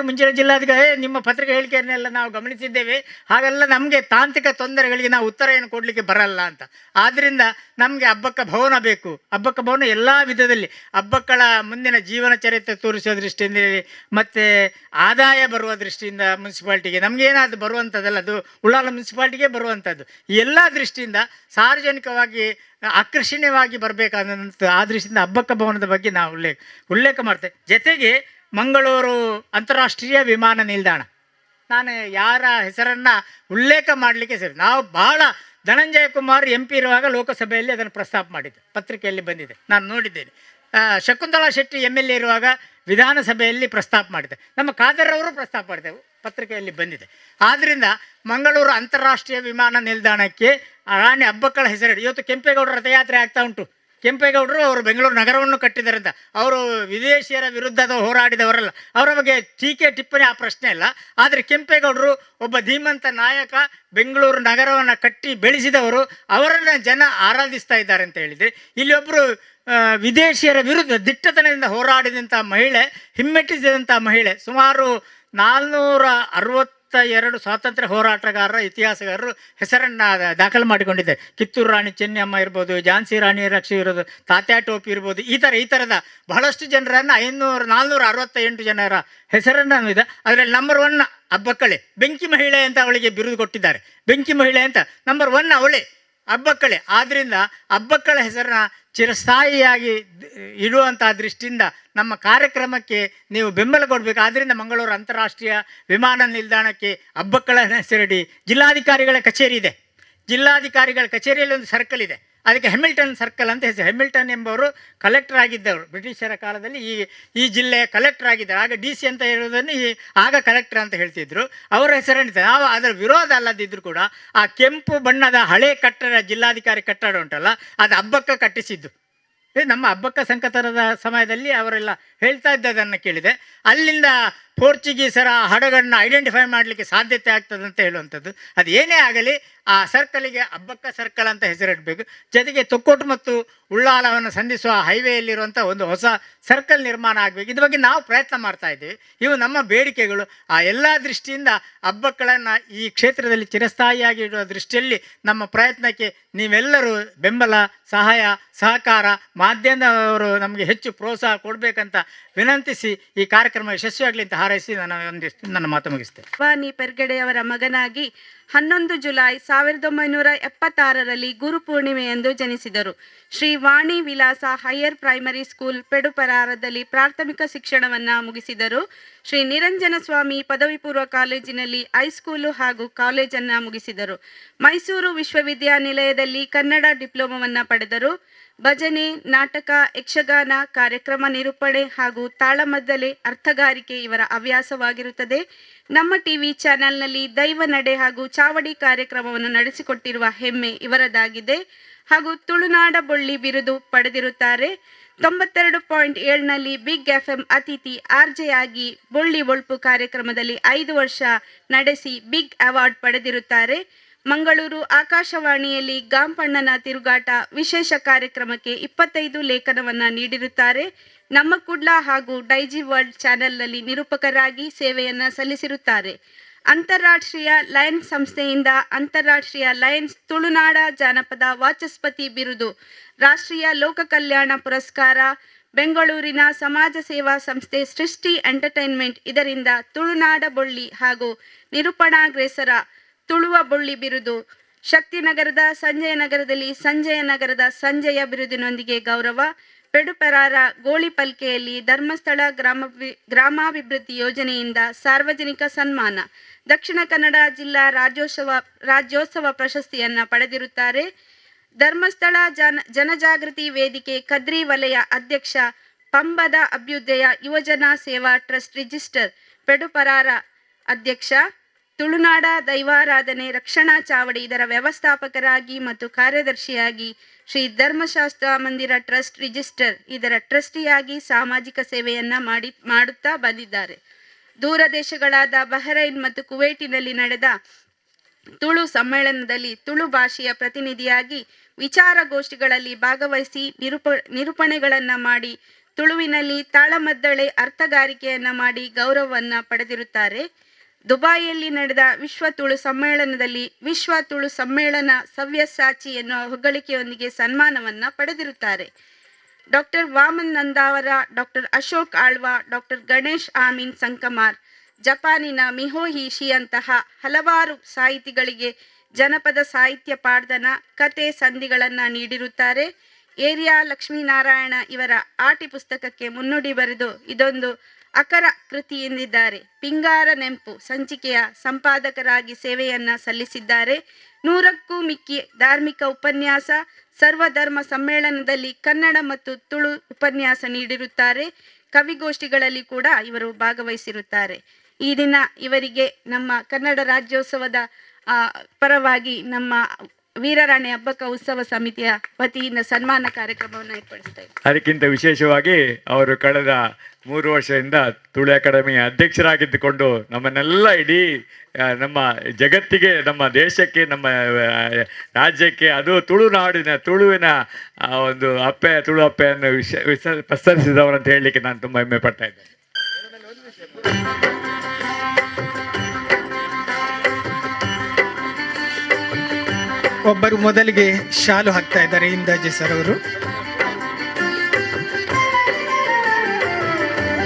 ಮುಂಚಿನ ಜಿಲ್ಲಾಧಿಕಾರಿ ನಿಮ್ಮ ಪತ್ರಿಕೆ ಹೇಳಿಕೆಯನ್ನೆಲ್ಲ ನಾವು ಗಮನಿಸಿದ್ದೇವೆ. ಹಾಗೆಲ್ಲ ನಮಗೆ ತಾಂತ್ರಿಕ ತೊಂದರೆಗಳಿಗೆ ನಾವು ಉತ್ತರ ಏನು ಕೊಡಲಿಕ್ಕೆ ಬರಲ್ಲ ಅಂತ. ಆದ್ದರಿಂದ ನಮಗೆ ಅಬ್ಬಕ್ಕ ಭವನ ಬೇಕು. ಅಬ್ಬಕ್ಕ ಭವನ ಎಲ್ಲ ವಿಧದಲ್ಲಿ ಅಬ್ಬಕ್ಕಳ ಮುಂದಿನ ಜೀವನ ಚರಿತ್ರೆ ತೋರಿಸುವ ದೃಷ್ಟಿಯಿಂದ ಮತ್ತು ಆದಾಯ ಬರುವ ದೃಷ್ಟಿಯಿಂದ ಮುನ್ಸಿಪಾಲ್ಟಿಗೆ ನಮಗೇನಾದ್ರು ಬರುವಂಥದ್ದಲ್ಲ, ಅದು ಉಳ್ಳಾಲ ಮುನ್ಸಿಪಾಲ್ಟಿಗೆ ಬರುವಂಥದ್ದು. ಈ ಎಲ್ಲ ದೃಷ್ಟಿಯಿಂದ ಸಾರ್ವಜನಿಕವಾಗಿ ಆಕರ್ಷಣೀಯವಾಗಿ ಬರಬೇಕಾದಂಥ ಆ ದೃಷ್ಟಿಯಿಂದ ಅಬ್ಬಕ್ಕ ಭವನದ ಬಗ್ಗೆ ನಾವು ಉಲ್ಲೇಖ ಮಾಡ್ತೇವೆ. ಜೊತೆಗೆ ಮಂಗಳೂರು ಅಂತಾರಾಷ್ಟ್ರೀಯ ವಿಮಾನ ನಿಲ್ದಾಣ, ನಾನು ಯಾರ ಹೆಸರನ್ನು ಉಲ್ಲೇಖ ಮಾಡಲಿಕ್ಕೆ ಸರಿ, ನಾವು ಬಹಳ ಧನಂಜಯ ಕುಮಾರ್ MP ಇರುವಾಗ ಲೋಕಸಭೆಯಲ್ಲಿ ಅದನ್ನು ಪ್ರಸ್ತಾಪ ಮಾಡಿದ್ದೆ, ಪತ್ರಿಕೆಯಲ್ಲಿ ಬಂದಿದೆ, ನಾನು ನೋಡಿದ್ದೇನೆ. ಶಕುಂತಳಾ ಶೆಟ್ಟಿ MLA ಇರುವಾಗ ವಿಧಾನಸಭೆಯಲ್ಲಿ ಪ್ರಸ್ತಾಪ ಮಾಡಿದೆ, ನಮ್ಮ ಖಾದರ್ ಅವರು ಪ್ರಸ್ತಾಪ ಮಾಡಿದೆವು, ಪತ್ರಿಕೆಯಲ್ಲಿ ಬಂದಿದೆ. ಆದ್ದರಿಂದ ಮಂಗಳೂರು ಅಂತಾರಾಷ್ಟ್ರೀಯ ವಿಮಾನ ನಿಲ್ದಾಣಕ್ಕೆ ರಾಣಿ ಅಬ್ಬಕ್ಕಳ ಹೆಸರಿಡಿ. ಇವತ್ತು ಕೆಂಪೇಗೌಡರ ರಥಯಾತ್ರೆ ಆಗ್ತಾ ಉಂಟು. ಕೆಂಪೇಗೌಡರು ಅವರು ಬೆಂಗಳೂರು ನಗರವನ್ನು ಕಟ್ಟಿದ್ದಾರೆ ಅಂತ. ಅವರು ವಿದೇಶಿಯರ ವಿರುದ್ಧದ ಹೋರಾಡಿದವರಲ್ಲ, ಅವರ ಬಗ್ಗೆ ಟೀಕೆ ಟಿಪ್ಪಣಿ ಆ ಪ್ರಶ್ನೆ ಇಲ್ಲ. ಆದರೆ ಕೆಂಪೇಗೌಡರು ಒಬ್ಬ ಧೀಮಂತ ನಾಯಕ, ಬೆಂಗಳೂರು ನಗರವನ್ನು ಕಟ್ಟಿ ಬೆಳೆಸಿದವರು, ಅವರನ್ನು ಜನ ಆರಾಧಿಸ್ತಾ ಇದ್ದಾರೆ ಅಂತ ಹೇಳಿದರೆ, ಇಲ್ಲಿ ಒಬ್ಬರು ವಿದೇಶಿಯರ ವಿರುದ್ಧ ದಿಟ್ಟತನದಿಂದ ಹೋರಾಡಿದಂಥ ಮಹಿಳೆ, ಹಿಮ್ಮೆಟ್ಟಿಸಿದಂಥ ಮಹಿಳೆ, ಸುಮಾರು 462 ಸ್ವಾತಂತ್ರ್ಯ ಹೋರಾಟಗಾರರ ಇತಿಹಾಸಗಾರರು ಹೆಸರನ್ನು ದಾಖಲು ಮಾಡಿಕೊಂಡಿದ್ದಾರೆ. ಕಿತ್ತೂರು ರಾಣಿ ಚೆನ್ನಮ್ಮ ಇರ್ಬೋದು, ಝಾನ್ಸಿ ರಾಣಿ ಲಕ್ಷ್ಮಿ ಇರ್ಬೋದು, ತಾತ್ಯಾ ಟೋಪಿ ಇರ್ಬೋದು, ಈ ಥರದ ಬಹಳಷ್ಟು ಜನರನ್ನು 468 ಜನರ ಹೆಸರನ್ನು ಇದೆ. ಅದರಲ್ಲಿ ನಂಬರ್ 1 ಅಬ್ಬಕ್ಕಳೆ. ಬೆಂಕಿ ಮಹಿಳೆ ಅಂತ ಅವಳಿಗೆ ಬಿರುದು ಕೊಟ್ಟಿದ್ದಾರೆ. ಬೆಂಕಿ ಮಹಿಳೆ ಅಂತ ನಂಬರ್ 1 ಅವಳೇ, ಅಬ್ಬಕ್ಕಳೆ. ಆದ್ದರಿಂದ ಅಬ್ಬಕ್ಕಳ ಹೆಸರನ್ನ ಚಿರಸ್ಥಾಯಿಯಾಗಿ ಇಡುವಂಥ ದೃಷ್ಟಿಯಿಂದ ನಮ್ಮ ಕಾರ್ಯಕ್ರಮಕ್ಕೆ ನೀವು ಬೆಂಬಲ ಕೊಡಬೇಕು. ಆದ್ದರಿಂದ ಮಂಗಳೂರು ಅಂತಾರಾಷ್ಟ್ರೀಯ ವಿಮಾನ ನಿಲ್ದಾಣಕ್ಕೆ ಅಬ್ಬಕ್ಕಳ ಹೆಸರಿಡಿ. ಜಿಲ್ಲಾಧಿಕಾರಿಗಳ ಕಚೇರಿ ಇದೆ, ಜಿಲ್ಲಾಧಿಕಾರಿಗಳ ಕಚೇರಿಯಲ್ಲಿ ಒಂದು ಸರ್ಕಲ್ ಇದೆ, ಅದಕ್ಕೆ ಹೆಮಿಲ್ಟನ್ ಸರ್ಕಲ್ ಅಂತ ಹೆಸರು. ಹೆಮಿಲ್ಟನ್ ಎಂಬವರು ಕಲೆಕ್ಟರ್ ಆಗಿದ್ದವರು, ಬ್ರಿಟಿಷರ ಕಾಲದಲ್ಲಿ ಈ ಜಿಲ್ಲೆಯ ಕಲೆಕ್ಟರ್ ಆಗಿದ್ದಾರೆ. ಆಗ DC ಅಂತ ಹೇಳೋದನ್ನು ಆಗ ಕಲೆಕ್ಟರ್ ಅಂತ ಹೇಳ್ತಿದ್ರು. ಅವರ ಹೆಸರನ್ನಿದೆ. ನಾವು ಅದರ ವಿರೋಧ ಅಲ್ಲದಿದ್ದರೂ ಕೂಡ ಆ ಕೆಂಪು ಬಣ್ಣದ ಹಳೆ ಕಟ್ಟಡ, ಜಿಲ್ಲಾಧಿಕಾರಿ ಕಟ್ಟಡ ಉಂಟಲ್ಲ, ಅದು ಅಬ್ಬಕ್ಕ ಕಟ್ಟಿಸಿದ್ದು. ನಮ್ಮ ಅಬ್ಬಕ್ಕ ಸಂಕತನದ ಸಮಯದಲ್ಲಿ ಅವರೆಲ್ಲ ಹೇಳ್ತಾ ಇದ್ದದನ್ನು ಕೇಳಿದೆ. ಅಲ್ಲಿಂದ ಪೋರ್ಚುಗೀಸರ ಹಡಗನ್ನು ಐಡೆಂಟಿಫೈ ಮಾಡಲಿಕ್ಕೆ ಸಾಧ್ಯತೆ ಆಗ್ತದೆ ಅಂತ ಹೇಳುವಂಥದ್ದು. ಅದು ಏನೇ ಆಗಲಿ ಆ ಸರ್ಕಲಿಗೆ ಅಬ್ಬಕ್ಕ ಸರ್ಕಲ್ ಅಂತ ಹೆಸರಿಡಬೇಕು. ಜೊತೆಗೆ ತೊಕ್ಕೋಟು ಮತ್ತು ಉಳ್ಳಾಲವನ್ನು ಸಂಧಿಸುವ ಹೈವೇಯಲ್ಲಿರುವಂಥ ಒಂದು ಹೊಸ ಸರ್ಕಲ್ ನಿರ್ಮಾಣ ಆಗಬೇಕು. ಇದ್ರ ಬಗ್ಗೆ ನಾವು ಪ್ರಯತ್ನ ಮಾಡ್ತಾ ಇದ್ದೀವಿ. ಇವು ನಮ್ಮ ಬೇಡಿಕೆಗಳು. ಆ ಎಲ್ಲ ದೃಷ್ಟಿಯಿಂದ ಅಬ್ಬಕ್ಕಳನ್ನು ಈ ಕ್ಷೇತ್ರದಲ್ಲಿ ಚಿರಸ್ಥಾಯಿಯಾಗಿ ಇಡುವ ದೃಷ್ಟಿಯಲ್ಲಿ ನಮ್ಮ ಪ್ರಯತ್ನಕ್ಕೆ ನೀವೆಲ್ಲರೂ ಬೆಂಬಲ, ಸಹಾಯ, ಸಹಕಾರ, ಮಾಧ್ಯಮದವರು ನಮಗೆ ಹೆಚ್ಚು ಪ್ರೋತ್ಸಾಹ ಕೊಡಬೇಕಂತ ವಿನಂತಿಸಿ ಈ ಕಾರ್ಯಕ್ರಮ ಯಶಸ್ವಿಯಾಗಲಿ ಅಂತ ಹಾರೈಸಿ ನನ್ನ ಮಾತು ಮುಗಿಸ್ತೇನೆ. ವಾಣಿ ಪೆರ್ಗಡೆಯವರ ಮಗನಾಗಿ 11 ಜುಲೈ 1976ರಲ್ಲಿ ಗುರುಪೂರ್ಣಿಮೆಯಂದು ಜನಿಸಿದರು. ಶ್ರೀ ವಾಣಿ ವಿಲಾಸ ಹೈಯರ್ ಪ್ರೈಮರಿ ಸ್ಕೂಲ್ ಪೆಡುಪರಾರದಲ್ಲಿ ಪ್ರಾಥಮಿಕ ಶಿಕ್ಷಣವನ್ನು ಮುಗಿಸಿದರು. ಶ್ರೀ ನಿರಂಜನ ಸ್ವಾಮಿ ಪದವಿ ಪೂರ್ವ ಕಾಲೇಜಿನಲ್ಲಿ ಹೈಸ್ಕೂಲು ಹಾಗೂ ಕಾಲೇಜನ್ನು ಮುಗಿಸಿದರು. ಮೈಸೂರು ವಿಶ್ವವಿದ್ಯಾನಿಲಯದಲ್ಲಿ ಕನ್ನಡ ಡಿಪ್ಲೊಮವನ್ನು ಪಡೆದರು. ಭಜನೆ, ನಾಟಕ, ಯಕ್ಷಗಾನ, ಕಾರ್ಯಕ್ರಮ ನಿರೂಪಣೆ ಹಾಗೂ ತಾಳಮದ್ದಲೆ, ಅರ್ಥಗಾರಿಕೆ ಇವರ ಹವ್ಯಾಸವಾಗಿರುತ್ತದೆ. ನಮ್ಮ TV ಚಾನೆಲ್ನಲ್ಲಿ ದೈವ ನಡೆ ಹಾಗೂ ಚಾವಡಿ ಕಾರ್ಯಕ್ರಮವನ್ನು ನಡೆಸಿಕೊಟ್ಟಿರುವ ಹೆಮ್ಮೆ ಇವರದಾಗಿದೆ. ಹಾಗೂ ತುಳುನಾಡ ಬೊಳ್ಳಿ ಬಿರುದು ಪಡೆದಿರುತ್ತಾರೆ. 92.7ನಲ್ಲಿ ಬಿಗ್ FM ಅತಿಥಿ RJ ಆಗಿ ಬೊಳ್ಳಿ ಒಳ್ಪು ಕಾರ್ಯಕ್ರಮದಲ್ಲಿ 5 ವರ್ಷ ನಡೆಸಿ ಬಿಗ್ ಅವಾರ್ಡ್ ಪಡೆದಿರುತ್ತಾರೆ. ಮಂಗಳೂರು ಆಕಾಶವಾಣಿಯಲ್ಲಿ ಗಾಂಪಣ್ಣನ ತಿರುಗಾಟ ವಿಶೇಷ ಕಾರ್ಯಕ್ರಮಕ್ಕೆ 25 ಲೇಖನವನ್ನು ನೀಡಿರುತ್ತಾರೆ. ನಮ್ಮ ಕುಡ್ಲ ಹಾಗೂ ಡೈಜಿ ವರ್ಲ್ಡ್ ಚಾನೆಲ್ನಲ್ಲಿ ನಿರೂಪಕರಾಗಿ ಸೇವೆಯನ್ನು ಸಲ್ಲಿಸಿರುತ್ತಾರೆ. ಅಂತಾರಾಷ್ಟ್ರೀಯ ಲಯನ್ಸ್ ಸಂಸ್ಥೆಯಿಂದ ಅಂತಾರಾಷ್ಟ್ರೀಯ ಲಯನ್ಸ್ ತುಳುನಾಡ ಜಾನಪದ ವಾಚಸ್ಪತಿ ಬಿರುದು, ರಾಷ್ಟ್ರೀಯ ಲೋಕ ಕಲ್ಯಾಣ ಪುರಸ್ಕಾರ, ಬೆಂಗಳೂರಿನ ಸಮಾಜ ಸೇವಾ ಸಂಸ್ಥೆ ಸೃಷ್ಟಿ ಎಂಟರ್ಟೈನ್ಮೆಂಟ್ ಇದರಿಂದ ತುಳುನಾಡ ಬೊಳ್ಳಿ ಹಾಗೂ ನಿರೂಪಣಾಗ್ರೇಸರ ತುಳುವ ಬೊಳ್ಳಿ ಬಿರುದು, ಶಕ್ತಿನಗರದ ಸಂಜಯನಗರದಲ್ಲಿ ಸಂಜಯನಗರದ ಸಂಜಯ ಬಿರುದಿನೊಂದಿಗೆ ಗೌರವ, ಪೆಡುಪರಾರ ಗೋಳಿಪಲ್ಕೆಯಲ್ಲಿ ಧರ್ಮಸ್ಥಳ ಗ್ರಾಮಾಭಿವೃದ್ಧಿ ಯೋಜನೆಯಿಂದ ಸಾರ್ವಜನಿಕ ಸನ್ಮಾನ, ದಕ್ಷಿಣ ಕನ್ನಡ ಜಿಲ್ಲಾ ರಾಜ್ಯೋತ್ಸವ ಪ್ರಶಸ್ತಿಯನ್ನು ಪಡೆದಿರುತ್ತಾರೆ. ಧರ್ಮಸ್ಥಳ ಜನಜಾಗೃತಿ ವೇದಿಕೆ ಕದ್ರಿ ವಲಯ ಅಧ್ಯಕ್ಷ, ಪಂಬದ ಅಭ್ಯುದಯ ಯುವಜನ ಸೇವಾ ಟ್ರಸ್ಟ್ ರಿಜಿಸ್ಟರ್ ಪೆಡುಪರಾರ ಅಧ್ಯಕ್ಷ, ತುಳುನಾಡ ದೈವಾರಾಧನೆ ರಕ್ಷಣಾ ಚಾವಡಿ ಇದರ ವ್ಯವಸ್ಥಾಪಕರಾಗಿ ಮತ್ತು ಕಾರ್ಯದರ್ಶಿಯಾಗಿ, ಶ್ರೀ ಧರ್ಮಶಾಸ್ತ್ರ ಮಂದಿರ ಟ್ರಸ್ಟ್ ರಿಜಿಸ್ಟರ್ ಇದರ ಟ್ರಸ್ಟಿಯಾಗಿ ಸಾಮಾಜಿಕ ಸೇವೆಯನ್ನ ಮಾಡುತ್ತಾ ಬಂದಿದ್ದಾರೆ. ದೂರ ದೇಶಗಳಾದ ಬಹರೈನ್ ಮತ್ತು ಕುವೈಟಿನಲ್ಲಿ ನಡೆದ ತುಳು ಸಮ್ಮೇಳನದಲ್ಲಿ ತುಳು ಭಾಷೆಯ ಪ್ರತಿನಿಧಿಯಾಗಿ ವಿಚಾರಗೋಷ್ಠಿಗಳಲ್ಲಿ ಭಾಗವಹಿಸಿ ನಿರೂಪಣೆಗಳನ್ನು ಮಾಡಿ ತುಳುವಿನಲ್ಲಿ ತಾಳಮದ್ದಳೆ ಅರ್ಥಗಾರಿಕೆಯನ್ನ ಮಾಡಿ ಗೌರವವನ್ನು ಪಡೆದಿರುತ್ತಾರೆ. ದುಬಾಯಿಯಲ್ಲಿ ನಡೆದ ವಿಶ್ವ ತುಳು ಸಮ್ಮೇಳನದಲ್ಲಿ ವಿಶ್ವ ತುಳು ಸಮ್ಮೇಳನ ಸವ್ಯಸಾಚಿ ಎನ್ನುವ ಹೊಗಳಿಕೆಯೊಂದಿಗೆ ಸನ್ಮಾನವನ್ನು ಪಡೆದಿರುತ್ತಾರೆ. Doctor Vaman Nandavara, doctor Ashok Alva, doctor Ganesh Amin Sankamar, ಜಪಾನಿನ ಮಿಹೋ ಹೀಶಿಯಂತಹ ಹಲವಾರು ಸಾಹಿತಿಗಳಿಗೆ ಜನಪದ ಸಾಹಿತ್ಯ ಪಾಡ್ದನ ಕತೆ ಸಂಧಿಗಳನ್ನು ನೀಡಿರುತ್ತಾರೆ. ಏರಿಯಾ ಲಕ್ಷ್ಮೀನಾರಾಯಣ ಇವರ ಆಟಿ ಪುಸ್ತಕಕ್ಕೆ ಮುನ್ನುಡಿ ಬರೆದು ಇದೊಂದು ಅಕರ ಕೃತಿ ಎಂದಿದ್ದಾರೆ. ಪಿಂಗಾರ ನೆಂಪು ಸಂಚಿಕೆಯ ಸಂಪಾದಕರಾಗಿ ಸೇವೆಯನ್ನ ಸಲ್ಲಿಸಿದ್ದಾರೆ. 100ಕ್ಕೂ ಮಿಕ್ಕಿ ಧಾರ್ಮಿಕ ಉಪನ್ಯಾಸ, ಸರ್ವಧರ್ಮ ಸಮ್ಮೇಳನದಲ್ಲಿ ಕನ್ನಡ ಮತ್ತು ತುಳು ಉಪನ್ಯಾಸ ನೀಡಿರುತ್ತಾರೆ. ಕವಿಗೋಷ್ಠಿಗಳಲ್ಲಿ ಕೂಡ ಇವರು ಭಾಗವಹಿಸಿರುತ್ತಾರೆ. ಈ ದಿನ ಇವರಿಗೆ ನಮ್ಮ ಕನ್ನಡ ರಾಜ್ಯೋತ್ಸವದ ಪರವಾಗಿ ನಮ್ಮ ವೀರರಾಣಿ ಹಬ್ಬಕ್ಕ ಉತ್ಸವ ಸಮಿತಿಯ ವತಿಯಿಂದ ಸನ್ಮಾನ ಕಾರ್ಯಕ್ರಮವನ್ನು ಏರ್ಪಡಿಸ್ತಾ ಇದ್ದಾರೆ. ಅದಕ್ಕಿಂತ ವಿಶೇಷವಾಗಿ ಅವರು ಕಳೆದ 3 ವರ್ಷದಿಂದ ತುಳು ಅಕಾಡೆಮಿಯ ಅಧ್ಯಕ್ಷರಾಗಿದ್ದುಕೊಂಡು ನಮ್ಮನ್ನೆಲ್ಲ ಇಡೀ ನಮ್ಮ ಜಗತ್ತಿಗೆ, ನಮ್ಮ ದೇಶಕ್ಕೆ, ನಮ್ಮ ರಾಜ್ಯಕ್ಕೆ, ಅದು ತುಳುವಿನ ಒಂದು ಅಪ್ಪೆ, ತುಳು ಅಪ್ಪೆಯನ್ನು ಪ್ರಸರಿಸಿದವರು ಅಂತ ಹೇಳಲಿಕ್ಕೆ ನಾನು ತುಂಬ ಹೆಮ್ಮೆ ಪಡ್ತಾ ಇದ್ದೇನೆ. ಒಬ್ಬರು ಮೊದಲಿಗೆ ಶಾಲು ಹಾಕ್ತಾ ಇದ್ದಾರೆ ಇಂದಾಜಿ ಸರ್ ಅವರು.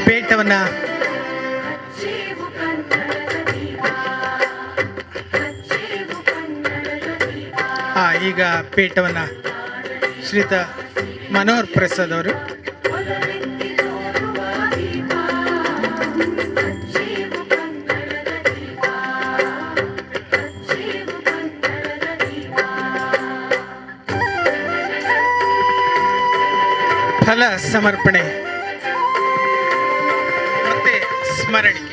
ಪೇಟವನ್ನ ಈಗ ಪೇಟವನ್ನ ಶ್ರೀತ ಮನೋಹರ್ ಪ್ರಸಾದ್ ಅವರು ಫಲ ಸಮರ್ಪಣೆ ಮತ್ತೆ ಸ್ಮರಣಿಕೆ.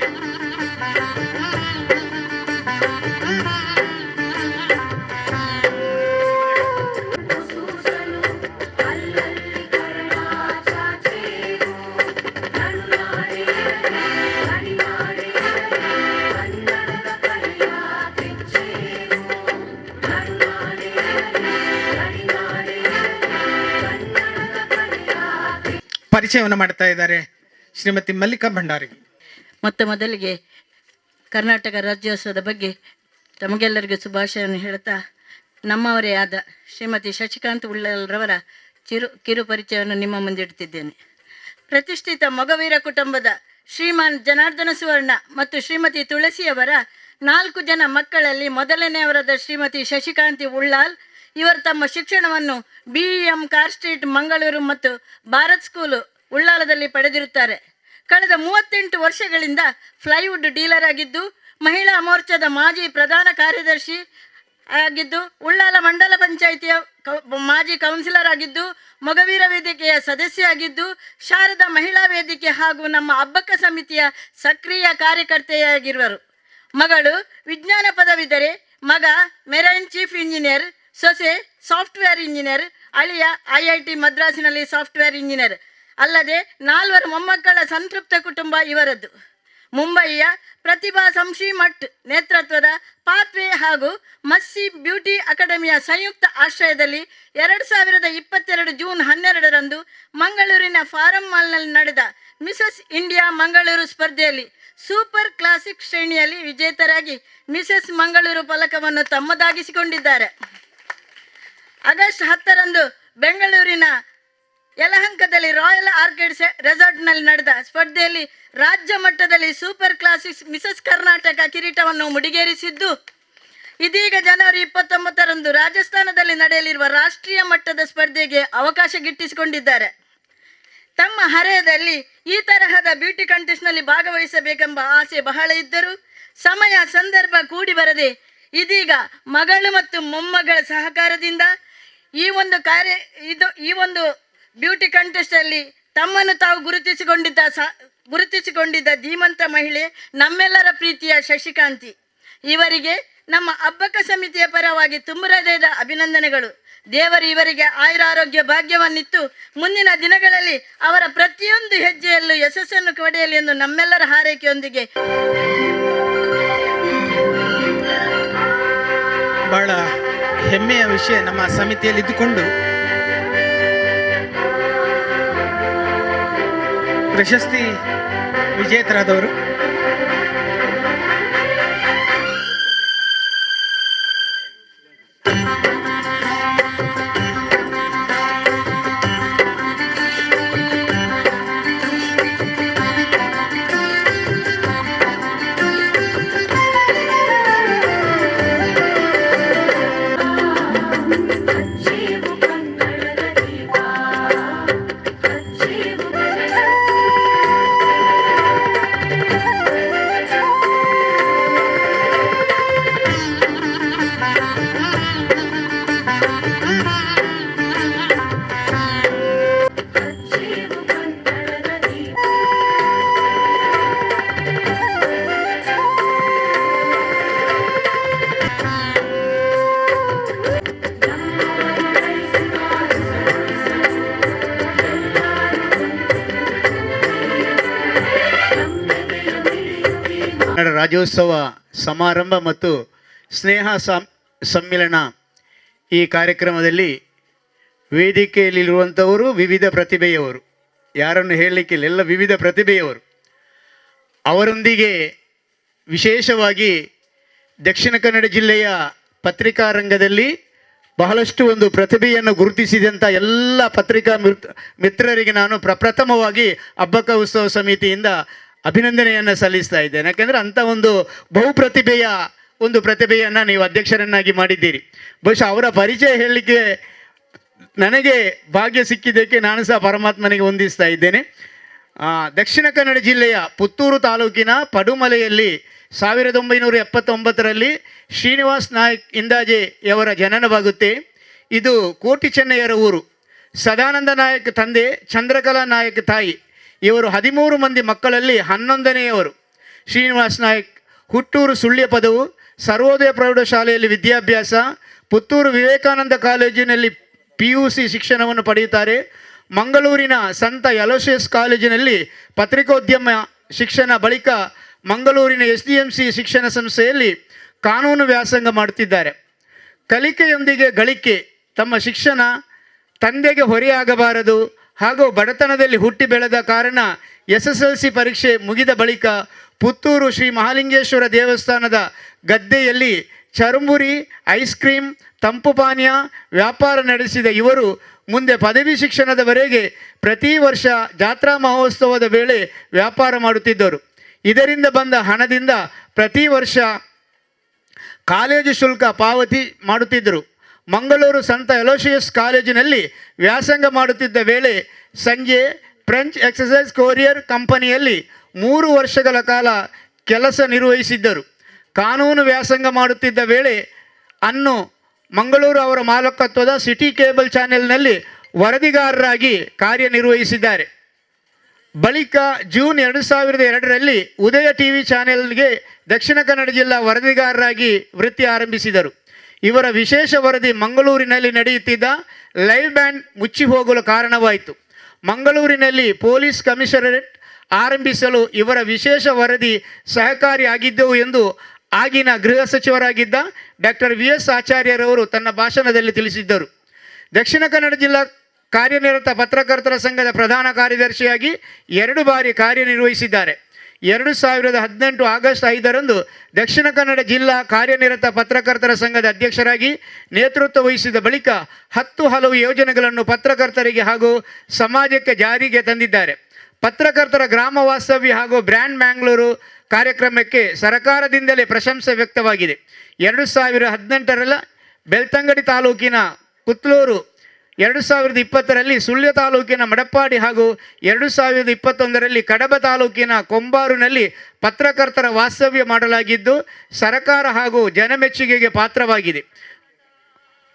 ಪರಿಚಯವನ್ನು ಮಾಡ್ತಾ ಇದ್ದಾರೆ ಶ್ರೀಮತಿ ಮಲ್ಲಿಕಾ ಭಂಡಾರಿ. ಮೊದಲಿಗೆ ಕರ್ನಾಟಕ ರಾಜ್ಯೋತ್ಸವದ ಬಗ್ಗೆ ತಮಗೆಲ್ಲರಿಗೂ ಶುಭಾಶಯವನ್ನು ಹೇಳ್ತಾ, ನಮ್ಮವರೇ ಆದ ಶ್ರೀಮತಿ ಶಶಿಕಾಂತ್ ಉಳ್ಳಲ್ರವರ ಕಿರು ಪರಿಚಯವನ್ನು ನಿಮ್ಮ ಮುಂದಿಡ್ತಿದ್ದೇನೆ. ಪ್ರತಿಷ್ಠಿತ ಮೊಗವೀರ ಕುಟುಂಬದ ಶ್ರೀಮಾನ್ ಜನಾರ್ದನ ಸುವರ್ಣ ಮತ್ತು ಶ್ರೀಮತಿ ತುಳಸಿಯವರ 4 ಜನ ಮಕ್ಕಳಲ್ಲಿ ಮೊದಲನೆಯವರಾದ ಶ್ರೀಮತಿ ಶಶಿಕಾಂತಿ ಉಳ್ಳಾಲ್ ಇವರು ತಮ್ಮ ಶಿಕ್ಷಣವನ್ನು BEM ಕಾರ್ ಸ್ಟ್ರೀಟ್ ಮಂಗಳೂರು ಮತ್ತು ಭಾರತ್ ಸ್ಕೂಲು ಉಳ್ಳಾಲದಲ್ಲಿ ಪಡೆದಿರುತ್ತಾರೆ. ಕಳೆದ 38 ವರ್ಷಗಳಿಂದ ಫ್ಲೈವುಡ್ ಡೀಲರ್ ಆಗಿದ್ದು, ಮಹಿಳಾ ಮೋರ್ಚಾದ ಮಾಜಿ ಪ್ರಧಾನ ಕಾರ್ಯದರ್ಶಿ ಆಗಿದ್ದು, ಉಳ್ಳಾಲ ಮಂಡಲ ಪಂಚಾಯಿತಿಯ ಮಾಜಿ ಕೌನ್ಸಿಲರ್ ಆಗಿದ್ದು, ಮೊಗವೀರ ವೇದಿಕೆಯ ಸದಸ್ಯ ಆಗಿದ್ದು, ಶಾರದಾ ಮಹಿಳಾ ವೇದಿಕೆ ಹಾಗೂ ನಮ್ಮ ಹಬ್ಬಕ್ಕ ಸಮಿತಿಯ ಸಕ್ರಿಯ ಕಾರ್ಯಕರ್ತೆಯಾಗಿರುವರು. ಮಗಳು ವಿಜ್ಞಾನ ಪದವಿದರೆ, ಮಗ ಮೆರೈನ್ ಚೀಫ್ ಇಂಜಿನಿಯರ್, ಸೊಸೆ ಸಾಫ್ಟ್ವೇರ್ ಇಂಜಿನಿಯರ್, ಅಳಿಯ IIT ಮದ್ರಾಸಿನಲ್ಲಿ ಸಾಫ್ಟ್ವೇರ್ ಇಂಜಿನಿಯರ್. ಅಲ್ಲದೆ 4 ಮೊಮ್ಮಕ್ಕಳ ಸಂತೃಪ್ತ ಕುಟುಂಬ ಇವರದ್ದು. ಮುಂಬಯಿಯ ಪ್ರತಿಭಾ ಸಂಶಿ ಮಠ್ ನೇತೃತ್ವದ ಪಾತ್ವೇ ಹಾಗೂ ಮಸ್ಸಿ ಬ್ಯೂಟಿ ಅಕಾಡೆಮಿಯ ಸಂಯುಕ್ತ ಆಶ್ರಯದಲ್ಲಿ 2022 ಜೂನ್ 12ರಂದು ಮಂಗಳೂರಿನ ಫಾರಂ ಮಾಲ್ನಲ್ಲಿ ನಡೆದ ಮಿಸಸ್ ಇಂಡಿಯಾ ಮಂಗಳೂರು ಸ್ಪರ್ಧೆಯಲ್ಲಿ ಸೂಪರ್ ಕ್ಲಾಸಿಕ್ ಶ್ರೇಣಿಯಲ್ಲಿ ವಿಜೇತರಾಗಿ ಮಿಸಸ್ ಮಂಗಳೂರು ಫಲಕವನ್ನು ತಮ್ಮದಾಗಿಸಿಕೊಂಡಿದ್ದಾರೆ. ಆಗಸ್ಟ್ 10ರಂದು ಬೆಂಗಳೂರಿನ ಯಲಹಂಕದಲ್ಲಿ ರಾಯಲ್ ಆರ್ಕಿಡ್ ರೆಸಾರ್ಟ್ನಲ್ಲಿ ನಡೆದ ಸ್ಪರ್ಧೆಯಲ್ಲಿ ರಾಜ್ಯ ಮಟ್ಟದಲ್ಲಿ ಸೂಪರ್ ಕ್ಲಾಸಿಕ್ ಮಿಸಸ್ ಕರ್ನಾಟಕ ಕಿರೀಟವನ್ನು ಮುಡಿಗೇರಿಸಿದ್ದು, ಇದೀಗ ಜನವರಿ 29ರಂದು ರಾಜಸ್ಥಾನದಲ್ಲಿ ನಡೆಯಲಿರುವ ರಾಷ್ಟ್ರೀಯ ಮಟ್ಟದ ಸ್ಪರ್ಧೆಗೆ ಅವಕಾಶ ಗಿಟ್ಟಿಸಿಕೊಂಡಿದ್ದಾರೆ. ತಮ್ಮ ಹರೆಯದಲ್ಲಿ ಈ ತರಹದ ಬ್ಯೂಟಿ ಕಂಟೆಸ್ಟ್ನಲ್ಲಿ ಭಾಗವಹಿಸಬೇಕೆಂಬ ಆಸೆ ಬಹಳ ಇದ್ದರೂ ಸಮಯ ಸಂದರ್ಭ ಕೂಡಿ ಬರದೆ ಇದೀಗ ಮಗಳು ಮತ್ತು ಮೊಮ್ಮಗಳ ಸಹಕಾರದಿಂದ ಈ ಒಂದು ಬ್ಯೂಟಿ ಕಂಟೆಸ್ಟಲ್ಲಿ ತಮ್ಮನ್ನು ತಾವು ಗುರುತಿಸಿಕೊಂಡಿದ್ದ ಧೀಮಂತ ಮಹಿಳೆ ನಮ್ಮೆಲ್ಲರ ಪ್ರೀತಿಯ ಶಶಿಕಾಂತಿ. ಇವರಿಗೆ ನಮ್ಮ ಅಬ್ಬಕ್ಕ ಸಮಿತಿಯ ಪರವಾಗಿ ತುಂಬ ಹೃದಯದ ಅಭಿನಂದನೆಗಳು. ದೇವರು ಇವರಿಗೆ ಆಯುರಾರೋಗ್ಯ ಭಾಗ್ಯವನ್ನಿತ್ತು ಮುಂದಿನ ದಿನಗಳಲ್ಲಿ ಅವರ ಪ್ರತಿಯೊಂದು ಹೆಜ್ಜೆಯಲ್ಲೂ ಯಶಸ್ಸನ್ನು ಕೊಡೆಯಲಿ ಎಂದು ನಮ್ಮೆಲ್ಲರ ಹಾರೈಕೆಯೊಂದಿಗೆ ಬಹಳ ಹೆಮ್ಮೆಯ ವಿಷಯ. ನಮ್ಮ ಸಮಿತಿಯಲ್ಲಿ ಇದ್ದುಕೊಂಡು ಪ್ರಶಸ್ತಿ ವಿಜೇತರಾದವರು ಕನ್ನಡ ರಾಜ್ಯೋತ್ಸವ ಸಮಾರಂಭ ಮತ್ತು ಸ್ನೇಹ ಸಮ್ಮಿಲನ ಈ ಕಾರ್ಯಕ್ರಮದಲ್ಲಿ ವೇದಿಕೆಯಲ್ಲಿರುವಂಥವರು ವಿವಿಧ ಪ್ರತಿಭೆಯವರು, ಯಾರನ್ನು ಹೇಳಲಿಕ್ಕಿಲ್ಲ, ಎಲ್ಲ ವಿವಿಧ ಪ್ರತಿಭೆಯವರು. ಅವರೊಂದಿಗೆ ವಿಶೇಷವಾಗಿ ದಕ್ಷಿಣ ಕನ್ನಡ ಜಿಲ್ಲೆಯ ಪತ್ರಿಕಾ ರಂಗದಲ್ಲಿ ಬಹಳಷ್ಟು ಒಂದು ಪ್ರತಿಭೆಯನ್ನು ಗುರುತಿಸಿದಂಥ ಎಲ್ಲ ಪತ್ರಿಕಾ ಮಿತ್ರರಿಗೆ ನಾನು ಪ್ರಪ್ರಥಮವಾಗಿ ಅಬ್ಬಕ್ಕ ಉತ್ಸವ ಸಮಿತಿಯಿಂದ ಅಭಿನಂದನೆಯನ್ನು ಸಲ್ಲಿಸ್ತಾ ಇದ್ದೇನೆ. ಯಾಕೆಂದರೆ ಅಂಥ ಒಂದು ಬಹುಪ್ರತಿಭೆಯ ಒಂದು ಪ್ರತಿಭೆಯನ್ನು ನೀವು ಅಧ್ಯಕ್ಷರನ್ನಾಗಿ ಮಾಡಿದ್ದೀರಿ. ಬಹುಶಃ ಅವರ ಪರಿಚಯ ಹೇಳಲಿಕ್ಕೆ ನನಗೆ ಭಾಗ್ಯ ಸಿಕ್ಕಿದ್ದಕ್ಕೆ ನಾನು ಸಹ ಪರಮಾತ್ಮನಿಗೆ ವಂದಿಸ್ತಾ ಇದ್ದೇನೆ. ದಕ್ಷಿಣ ಕನ್ನಡ ಜಿಲ್ಲೆಯ ಪುತ್ತೂರು ತಾಲೂಕಿನ ಪಡುಮಲೆಯಲ್ಲಿ 1979ರಲ್ಲಿ ಶ್ರೀನಿವಾಸ್ ನಾಯಕ್ ಇಂದಾಜೆಯವರ ಜನನವಾಗುತ್ತೆ. ಇದು ಕೋಟಿ ಚೆನ್ನಯ್ಯರ ಊರು. ಸದಾನಂದ ನಾಯಕ್ ತಂದೆ, ಚಂದ್ರಕಲಾ ನಾಯಕ್ ತಾಯಿ. ಇವರು 13 ಮಂದಿ ಮಕ್ಕಳಲ್ಲಿ 11ನೆಯವರು. ಶ್ರೀನಿವಾಸ್ ನಾಯಕ್ ಹುಟ್ಟೂರು ಸುಳ್ಯ ಪದವು, ಸರ್ವೋದಯ ಪ್ರೌಢಶಾಲೆಯಲ್ಲಿ ವಿದ್ಯಾಭ್ಯಾಸ, ಪುತ್ತೂರು ವಿವೇಕಾನಂದ ಕಾಲೇಜಿನಲ್ಲಿ PUC ಶಿಕ್ಷಣವನ್ನು ಪಡೆಯುತ್ತಾರೆ. ಮಂಗಳೂರಿನ ಸಂತ ಅಲೋಶಿಯಸ್ ಕಾಲೇಜಿನಲ್ಲಿ ಪತ್ರಿಕೋದ್ಯಮ ಶಿಕ್ಷಣ, ಬಳಿಕ ಮಂಗಳೂರಿನ SDMC ಶಿಕ್ಷಣ ಸಂಸ್ಥೆಯಲ್ಲಿ ಕಾನೂನು ವ್ಯಾಸಂಗ ಮಾಡುತ್ತಿದ್ದಾರೆ. ಕಲಿಕೆಯೊಂದಿಗೆ ಗಳಿಕೆ. ತಮ್ಮ ಶಿಕ್ಷಣ ತಂದೆಗೆ ಹೊರೆಯಾಗಬಾರದು ಹಾಗೂ ಬಡತನದಲ್ಲಿ ಹುಟ್ಟಿ ಬೆಳೆದ ಕಾರಣ SSLC ಪರೀಕ್ಷೆ ಮುಗಿದ ಬಳಿಕ ಪುತ್ತೂರು ಶ್ರೀ ಮಹಾಲಿಂಗೇಶ್ವರ ದೇವಸ್ಥಾನದ ಗದ್ದೆಯಲ್ಲಿ ಚರುಂಬುರಿ, ಐಸ್ ಕ್ರೀಮ್, ತಂಪು ಪಾನೀಯ ವ್ಯಾಪಾರ ನಡೆಸಿದ ಇವರು ಮುಂದೆ ಪದವಿ ಶಿಕ್ಷಣದವರೆಗೆ ಪ್ರತಿ ವರ್ಷ ಜಾತ್ರಾ ಮಹೋತ್ಸವದ ವೇಳೆ ವ್ಯಾಪಾರ ಮಾಡುತ್ತಿದ್ದರು. ಇದರಿಂದ ಬಂದ ಹಣದಿಂದ ಪ್ರತಿ ವರ್ಷ ಕಾಲೇಜು ಶುಲ್ಕ ಪಾವತಿ ಮಾಡುತ್ತಿದ್ದರು. ಮಂಗಳೂರು ಸಂತ ಅಲೋಶಿಯಸ್ ಕಾಲೇಜಿನಲ್ಲಿ ವ್ಯಾಸಂಗ ಮಾಡುತ್ತಿದ್ದ ವೇಳೆ ಸಂಜೆ ಫ್ರೆಂಚ್ ಎಕ್ಸಸೈಸ್ ಕೊರಿಯರ್ ಕಂಪನಿಯಲ್ಲಿ 3 ವರ್ಷಗಳ ಕಾಲ ಕೆಲಸ ನಿರ್ವಹಿಸಿದ್ದರು. ಕಾನೂನು ವ್ಯಾಸಂಗ ಮಾಡುತ್ತಿದ್ದ ವೇಳೆ ಮಂಗಳೂರು ಅವರ ಮಾಲಕತ್ವದ ಸಿಟಿ ಕೇಬಲ್ ಚಾನೆಲ್ನಲ್ಲಿ ವರದಿಗಾರರಾಗಿ ಕಾರ್ಯನಿರ್ವಹಿಸಿದ್ದಾರೆ. ಬಳಿಕ ಜೂನ್ 2002ರಲ್ಲಿ ಉದಯ TV ಚಾನೆಲ್ಗೆ ದಕ್ಷಿಣ ಕನ್ನಡ ಜಿಲ್ಲಾ ವರದಿಗಾರರಾಗಿ ವೃತ್ತಿ ಆರಂಭಿಸಿದರು. ಇವರ ವಿಶೇಷ ವರದಿ ಮಂಗಳೂರಿನಲ್ಲಿ ನಡೆಯುತ್ತಿದ್ದ ಲೈವ್ ಬ್ಯಾಂಡ್ ಮುಚ್ಚಿ ಹೋಗಲು ಕಾರಣವಾಯಿತು. ಮಂಗಳೂರಿನಲ್ಲಿ ಪೊಲೀಸ್ ಕಮಿಷನರೇಟ್ ಆರಂಭಿಸಲು ಇವರ ವಿಶೇಷ ವರದಿ ಸಹಕಾರಿಯಾಗಿದ್ದವು ಎಂದು ಆಗಿನ ಗೃಹ ಸಚಿವರಾಗಿದ್ದ ಡಾಕ್ಟರ್ VS ಆಚಾರ್ಯರವರು ತನ್ನ ಭಾಷಣದಲ್ಲಿ ತಿಳಿಸಿದ್ದರು. ದಕ್ಷಿಣ ಕನ್ನಡ ಜಿಲ್ಲಾ ಕಾರ್ಯನಿರತ ಪತ್ರಕರ್ತರ ಸಂಘದ ಪ್ರಧಾನ ಕಾರ್ಯದರ್ಶಿಯಾಗಿ 2 ಬಾರಿ ಕಾರ್ಯನಿರ್ವಹಿಸಿದ್ದಾರೆ. 2018 ಆಗಸ್ಟ್ 5ರಂದು ದಕ್ಷಿಣ ಕನ್ನಡ ಜಿಲ್ಲಾ ಕಾರ್ಯನಿರತ ಪತ್ರಕರ್ತರ ಸಂಘದ ಅಧ್ಯಕ್ಷರಾಗಿ ನೇತೃತ್ವ ವಹಿಸಿದ ಬಳಿಕ 10 ಹಲವು ಯೋಜನೆಗಳನ್ನು ಪತ್ರಕರ್ತರಿಗೆ ಹಾಗೂ ಸಮಾಜಕ್ಕೆ ಜಾರಿಗೆ ತಂದಿದ್ದಾರೆ. ಪತ್ರಕರ್ತರ ಗ್ರಾಮ ವಾಸ್ತವ್ಯ ಹಾಗೂ ಬ್ರ್ಯಾಂಡ್ ಮ್ಯಾಂಗ್ಳೂರು ಕಾರ್ಯಕ್ರಮಕ್ಕೆ ಸರ್ಕಾರದಿಂದಲೇ ಪ್ರಶಂಸೆ ವ್ಯಕ್ತವಾಗಿದೆ. 2018ರಲ್ಲಿ ಬೆಳ್ತಂಗಡಿ ತಾಲೂಕಿನ ಕುತ್ಲೂರು, 2020ರಲ್ಲಿ ಸುಳ್ಯ ತಾಲೂಕಿನ ಮಡಪ್ಪಾಡಿ ಹಾಗೂ 2021ರಲ್ಲಿ ಕಡಬ ತಾಲೂಕಿನ ಕೊಂಬಾರುನಲ್ಲಿ ಪತ್ರಕರ್ತರ ವಾಸ್ತವ್ಯ ಮಾಡಲಾಗಿದ್ದು ಸರ್ಕಾರ ಹಾಗೂ ಜನಮೆಚ್ಚುಗೆಗೆ ಪಾತ್ರವಾಗಿದೆ.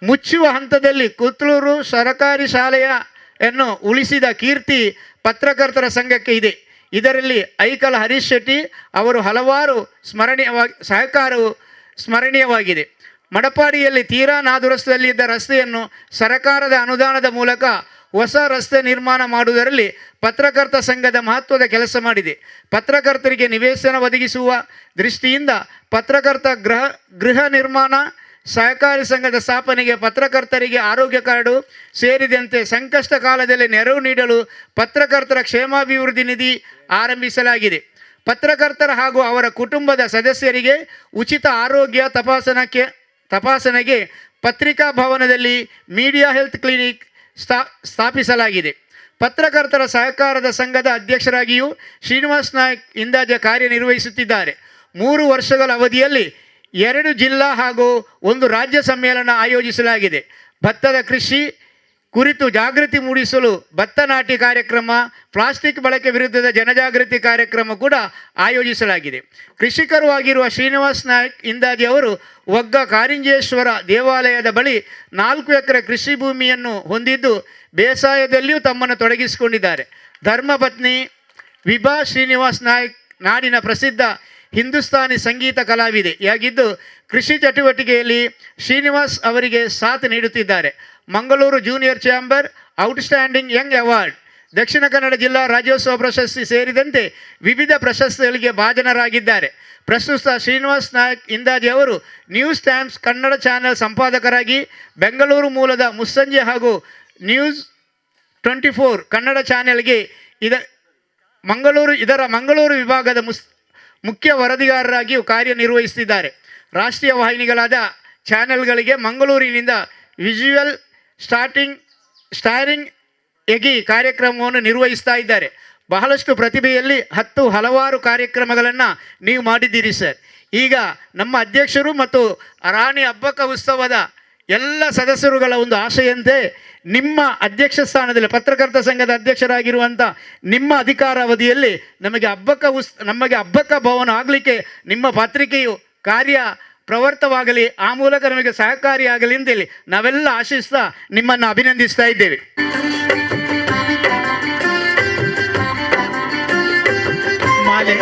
ಮುಚ್ಚುವ ಹಂತದಲ್ಲಿ ಕುತ್ಲೂರು ಸರ್ಕಾರಿ ಶಾಲೆಯನ್ನು ಉಳಿಸಿದ ಕೀರ್ತಿ ಪತ್ರಕರ್ತರ ಸಂಘಕ್ಕೆ ಇದೆ. ಇದರಲ್ಲಿ ಐಕಲ ಹರೀಶ್ ಶೆಟ್ಟಿ ಅವರು ಹಲವಾರು ಸ್ಮರಣೀಯವಾಗಿ ಸಹಕಾರವು ಸ್ಮರಣೀಯವಾಗಿದೆ. ಮಡಪಾಡಿಯಲ್ಲಿ ತೀರಾ ನಾದುರಸ್ಥದಲ್ಲಿದ್ದ ರಸ್ತೆಯನ್ನು ಸರಕಾರದ ಅನುದಾನದ ಮೂಲಕ ಹೊಸ ರಸ್ತೆ ನಿರ್ಮಾಣ ಮಾಡುವುದರಲ್ಲಿ ಪತ್ರಕರ್ತ ಸಂಘದ ಮಹತ್ವದ ಕೆಲಸ ಮಾಡಿದೆ. ಪತ್ರಕರ್ತರಿಗೆ ನಿವೇಶನ ಒದಗಿಸುವ ದೃಷ್ಟಿಯಿಂದ ಪತ್ರಕರ್ತ ಗೃಹ ನಿರ್ಮಾಣ ಸಹಕಾರಿ ಸಂಘದ ಸ್ಥಾಪನೆಗೆ, ಪತ್ರಕರ್ತರಿಗೆ ಆರೋಗ್ಯ ಕಾರ್ಡು ಸೇರಿದಂತೆ ಸಂಕಷ್ಟ ಕಾಲದಲ್ಲಿ ನೆರವು ನೀಡಲು ಪತ್ರಕರ್ತರ ಕ್ಷೇಮಾಭಿವೃದ್ಧಿ ನಿಧಿ ಆರಂಭಿಸಲಾಗಿದೆ. ಪತ್ರಕರ್ತರ ಹಾಗೂ ಅವರ ಕುಟುಂಬದ ಸದಸ್ಯರಿಗೆ ಉಚಿತ ಆರೋಗ್ಯ ತಪಾಸಣೆಗೆ ಪತ್ರಿಕಾ ಭವನದಲ್ಲಿ ಮೀಡಿಯಾ ಹೆಲ್ತ್ ಕ್ಲಿನಿಕ್ ಸ್ಥಾಪಿಸಲಾಗಿದೆ. ಪತ್ರಕರ್ತರ ಸಹಕಾರದ ಸಂಘದ ಅಧ್ಯಕ್ಷರಾಗಿಯೂ ಶ್ರೀನಿವಾಸ್ ನಾಯಕ್ ಇಂದಾಜ ಕಾರ್ಯನಿರ್ವಹಿಸುತ್ತಿದ್ದಾರೆ. 3 ವರ್ಷಗಳ ಅವಧಿಯಲ್ಲಿ 2 ಜಿಲ್ಲಾ ಹಾಗೂ 1 ರಾಜ್ಯ ಸಮ್ಮೇಳನ ಆಯೋಜಿಸಲಾಗಿದೆ. ಭತ್ತದ ಕೃಷಿ ಕುರಿತು ಜಾಗೃತಿ ಮೂಡಿಸಲು ಭತ್ತ ನಾಟಿ ಕಾರ್ಯಕ್ರಮ, ಪ್ಲಾಸ್ಟಿಕ್ ಬಳಕೆ ವಿರುದ್ಧದ ಜನಜಾಗೃತಿ ಕಾರ್ಯಕ್ರಮ ಕೂಡ ಆಯೋಜಿಸಲಾಗಿದೆ. ಕೃಷಿಕರು ಆಗಿರುವ ಶ್ರೀನಿವಾಸ್ ನಾಯಕ್ ಇಂದಾಜಿ ಅವರು ಒಗ್ಗ ಕಾರಿಂಜೇಶ್ವರ ದೇವಾಲಯದ ಬಳಿ 4 ಎಕರೆ ಕೃಷಿ ಭೂಮಿಯನ್ನು ಹೊಂದಿದ್ದು ಬೇಸಾಯದಲ್ಲಿಯೂ ತಮ್ಮನ್ನು ತೊಡಗಿಸಿಕೊಂಡಿದ್ದಾರೆ. ಧರ್ಮಪತ್ನಿ ವಿಭಾ ಶ್ರೀನಿವಾಸ್ ನಾಯಕ್ ನಾಡಿನ ಪ್ರಸಿದ್ಧ ಹಿಂದೂಸ್ತಾನಿ ಸಂಗೀತ ಕಲಾವಿದೆಯಾಗಿದ್ದು ಕೃಷಿ ಚಟುವಟಿಕೆಯಲ್ಲಿ ಶ್ರೀನಿವಾಸ್ ಅವರಿಗೆ ಸಾಥ್ ನೀಡುತ್ತಿದ್ದಾರೆ. Mangaluru junior ಚಾಂಬರ್ outstanding Young award, Dakshina Kannada ಜಿಲ್ಲಾ ರಾಜ್ಯೋತ್ಸವ ಪ್ರಶಸ್ತಿ ಸೇರಿದಂತೆ ವಿವಿಧ ಪ್ರಶಸ್ತಿಗಳಿಗೆ ಭಾಜನರಾಗಿದ್ದಾರೆ. ಪ್ರಸ್ತುತ ಶ್ರೀನಿವಾಸ್ ನಾಯಕ್ ಇಂದಾಜಿ ಅವರು ನ್ಯೂಸ್ ಟೈಮ್ಸ್ ಕನ್ನಡ ಚಾನೆಲ್ ಸಂಪಾದಕರಾಗಿ, ಬೆಂಗಳೂರು ಮೂಲದ ಮುಸ್ಸಂಜೆ ಹಾಗೂ ನ್ಯೂಸ್ 24 ಕನ್ನಡ ಚಾನೆಲ್ಗೆ ಮಂಗಳೂರು ವಿಭಾಗದ ಮುಖ್ಯ ವರದಿಗಾರರಾಗಿಯೂ ಕಾರ್ಯನಿರ್ವಹಿಸುತ್ತಿದ್ದಾರೆ. ರಾಷ್ಟ್ರೀಯ ವಾಹಿನಿಗಳಾದ ಚಾನೆಲ್ಗಳಿಗೆ ಮಂಗಳೂರಿನಿಂದ ವಿಜುವಲ್ ಸ್ಟಾರಿಂಗ್ ಎಗಿ ಕಾರ್ಯಕ್ರಮವನ್ನು ನಿರ್ವಹಿಸ್ತಾ ಇದ್ದಾರೆ. ಬಹಳಷ್ಟು ಪ್ರತಿಭೆಯಲ್ಲಿ ಹಲವಾರು ಕಾರ್ಯಕ್ರಮಗಳನ್ನು ನೀವು ಮಾಡಿದ್ದೀರಿ ಸರ್. ಈಗ ನಮ್ಮ ಅಧ್ಯಕ್ಷರು ಮತ್ತು ರಾಣಿ ಹಬ್ಬಕ್ಕ ಉತ್ಸವದ ಎಲ್ಲ ಸದಸ್ಯರುಗಳ ಒಂದು ಆಶೆಯಂತೆ ನಿಮ್ಮ ಅಧ್ಯಕ್ಷ ಸ್ಥಾನದಲ್ಲಿ ಪತ್ರಕರ್ತ ಸಂಘದ ಅಧ್ಯಕ್ಷರಾಗಿರುವಂಥ ನಿಮ್ಮ ಅಧಿಕಾರಾವಧಿಯಲ್ಲಿ ನಮಗೆ ಹಬ್ಬಕ್ಕ ಭವನ ಆಗಲಿಕ್ಕೆ ನಿಮ್ಮ ಪತ್ರಿಕೆಯು ಕಾರ್ಯ ಪ್ರವರ್ತವಾಗಲಿ, ಆ ಮೂಲಕ ನಮಗೆ ಸಹಕಾರಿಯಾಗಲಿ ಅಂತೇಳಿ ನಾವೆಲ್ಲ ಆಶಿಸ್ತಾ ನಿಮ್ಮನ್ನು ಅಭಿನಂದಿಸ್ತಾ ಇದ್ದೇವೆ. ಮಾಲೆ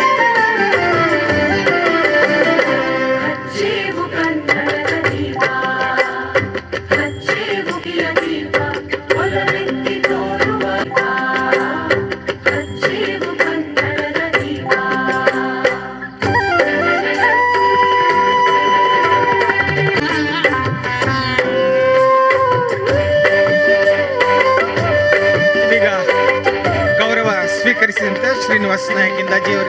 ಸ್ವೀಕರಿಸಿದಂಥ ಶ್ರೀನಿವಾಸ್ ನಾಯಕ್ ಇಂದಾಜಿ ಅವರು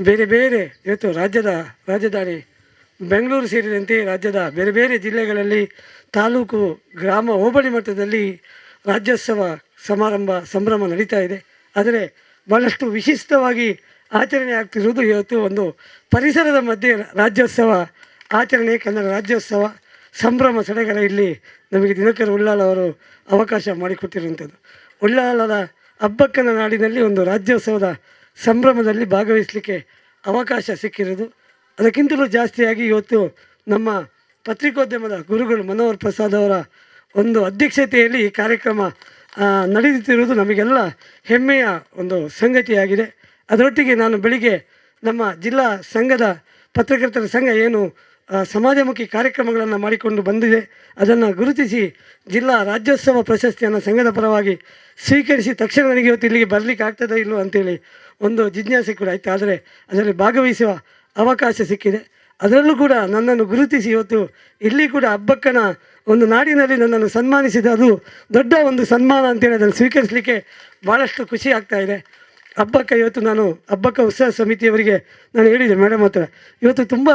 ಬೇರೆ ಬೇರೆ ಇವತ್ತು ರಾಜ್ಯದ ರಾಜಧಾನಿ ಬೆಂಗಳೂರು ಸೇರಿದಂತೆ ರಾಜ್ಯದ ಬೇರೆ ಬೇರೆ ಜಿಲ್ಲೆಗಳಲ್ಲಿ ತಾಲೂಕು, ಗ್ರಾಮ, ಹೋಬಳಿ ಮಟ್ಟದಲ್ಲಿ ರಾಜ್ಯೋತ್ಸವ ಸಂಭ್ರಮ ನಡೀತಾ ಇದೆ. ಆದರೆ ಭಾಳಷ್ಟು ವಿಶಿಷ್ಟವಾಗಿ ಆಚರಣೆ ಆಗ್ತಿರುವುದು ಇವತ್ತು ಒಂದು ಪರಿಸರದ ಮಧ್ಯೆ ರಾಜ್ಯೋತ್ಸವ ಆಚರಣೆ, ಕನ್ನಡ ರಾಜ್ಯೋತ್ಸವ ಸಂಭ್ರಮ ಸಡಗರ ಇಲ್ಲಿ ನಮಗೆ ದಿನಕರ್ ಉಳ್ಳಾಲ್ ಅವರು ಅವಕಾಶ ಮಾಡಿಕೊಟ್ಟಿರುವಂಥದ್ದು. ಉಳ್ಳಾಲದ ಹಬ್ಬಕ್ಕನ ನಾಡಿನಲ್ಲಿ ಒಂದು ರಾಜ್ಯೋತ್ಸವದ ಸಂಭ್ರಮದಲ್ಲಿ ಭಾಗವಹಿಸಲಿಕ್ಕೆ ಅವಕಾಶ ಸಿಕ್ಕಿರೋದು. ಅದಕ್ಕಿಂತಲೂ ಜಾಸ್ತಿಯಾಗಿ ಇವತ್ತು ನಮ್ಮ ಪತ್ರಿಕೋದ್ಯಮದ ಗುರುಗಳು ಮನೋಹರ್ ಪ್ರಸಾದ್ ಅವರ ಒಂದು ಅಧ್ಯಕ್ಷತೆಯಲ್ಲಿ ಈ ಕಾರ್ಯಕ್ರಮ ನಡೆಯುತ್ತಿರುವುದು ನಮಗೆಲ್ಲ ಹೆಮ್ಮೆಯ ಒಂದು ಸಂಗತಿಯಾಗಿದೆ. ಅದರೊಟ್ಟಿಗೆ ನಾನು ಬೆಳಿಗ್ಗೆ ನಮ್ಮ ಜಿಲ್ಲಾ ಸಂಘದ ಪತ್ರಕರ್ತರ ಸಂಘ ಏನು ಸಮಾಜಮುಖಿ ಕಾರ್ಯಕ್ರಮಗಳನ್ನು ಮಾಡಿಕೊಂಡು ಬಂದಿದೆ, ಅದನ್ನು ಗುರುತಿಸಿ ಜಿಲ್ಲಾ ರಾಜ್ಯೋತ್ಸವ ಪ್ರಶಸ್ತಿಯನ್ನು ಸಂಘದ ಪರವಾಗಿ ಸ್ವೀಕರಿಸಿ ತಕ್ಷಣ ನನಗೆ ಇವತ್ತು ಇಲ್ಲಿಗೆ ಬರಲಿಕ್ಕೆ ಆಗ್ತದೋ ಇಲ್ಲೋ ಅಂತೇಳಿ ಒಂದು ಜಿಜ್ಞಾಸೆ ಕೂಡ ಆಯಿತು. ಆದರೆ ಅದರಲ್ಲಿ ಭಾಗವಹಿಸುವ ಅವಕಾಶ ಸಿಕ್ಕಿದೆ. ಅದರಲ್ಲೂ ಕೂಡ ನನ್ನನ್ನು ಗುರುತಿಸಿ ಇವತ್ತು ಇಲ್ಲಿ ಕೂಡ ಹಬ್ಬಕ್ಕನ ಒಂದು ನಾಡಿನಲ್ಲಿ ನನ್ನನ್ನು ಸನ್ಮಾನಿಸಿದ ಅದು ದೊಡ್ಡ ಒಂದು ಸನ್ಮಾನ ಅಂತೇಳಿ ಅದನ್ನು ಸ್ವೀಕರಿಸಲಿಕ್ಕೆ ಭಾಳಷ್ಟು ಖುಷಿ ಆಗ್ತಾಯಿದೆ. ಹಬ್ಬಕ್ಕ ಇವತ್ತು ನಾನು ಹಬ್ಬಕ್ಕ ಉತ್ಸವ ಸಮಿತಿಯವರಿಗೆ ನಾನು ಹೇಳಿದೆ ಮೇಡಮ್ ಹತ್ರ, ಇವತ್ತು ತುಂಬ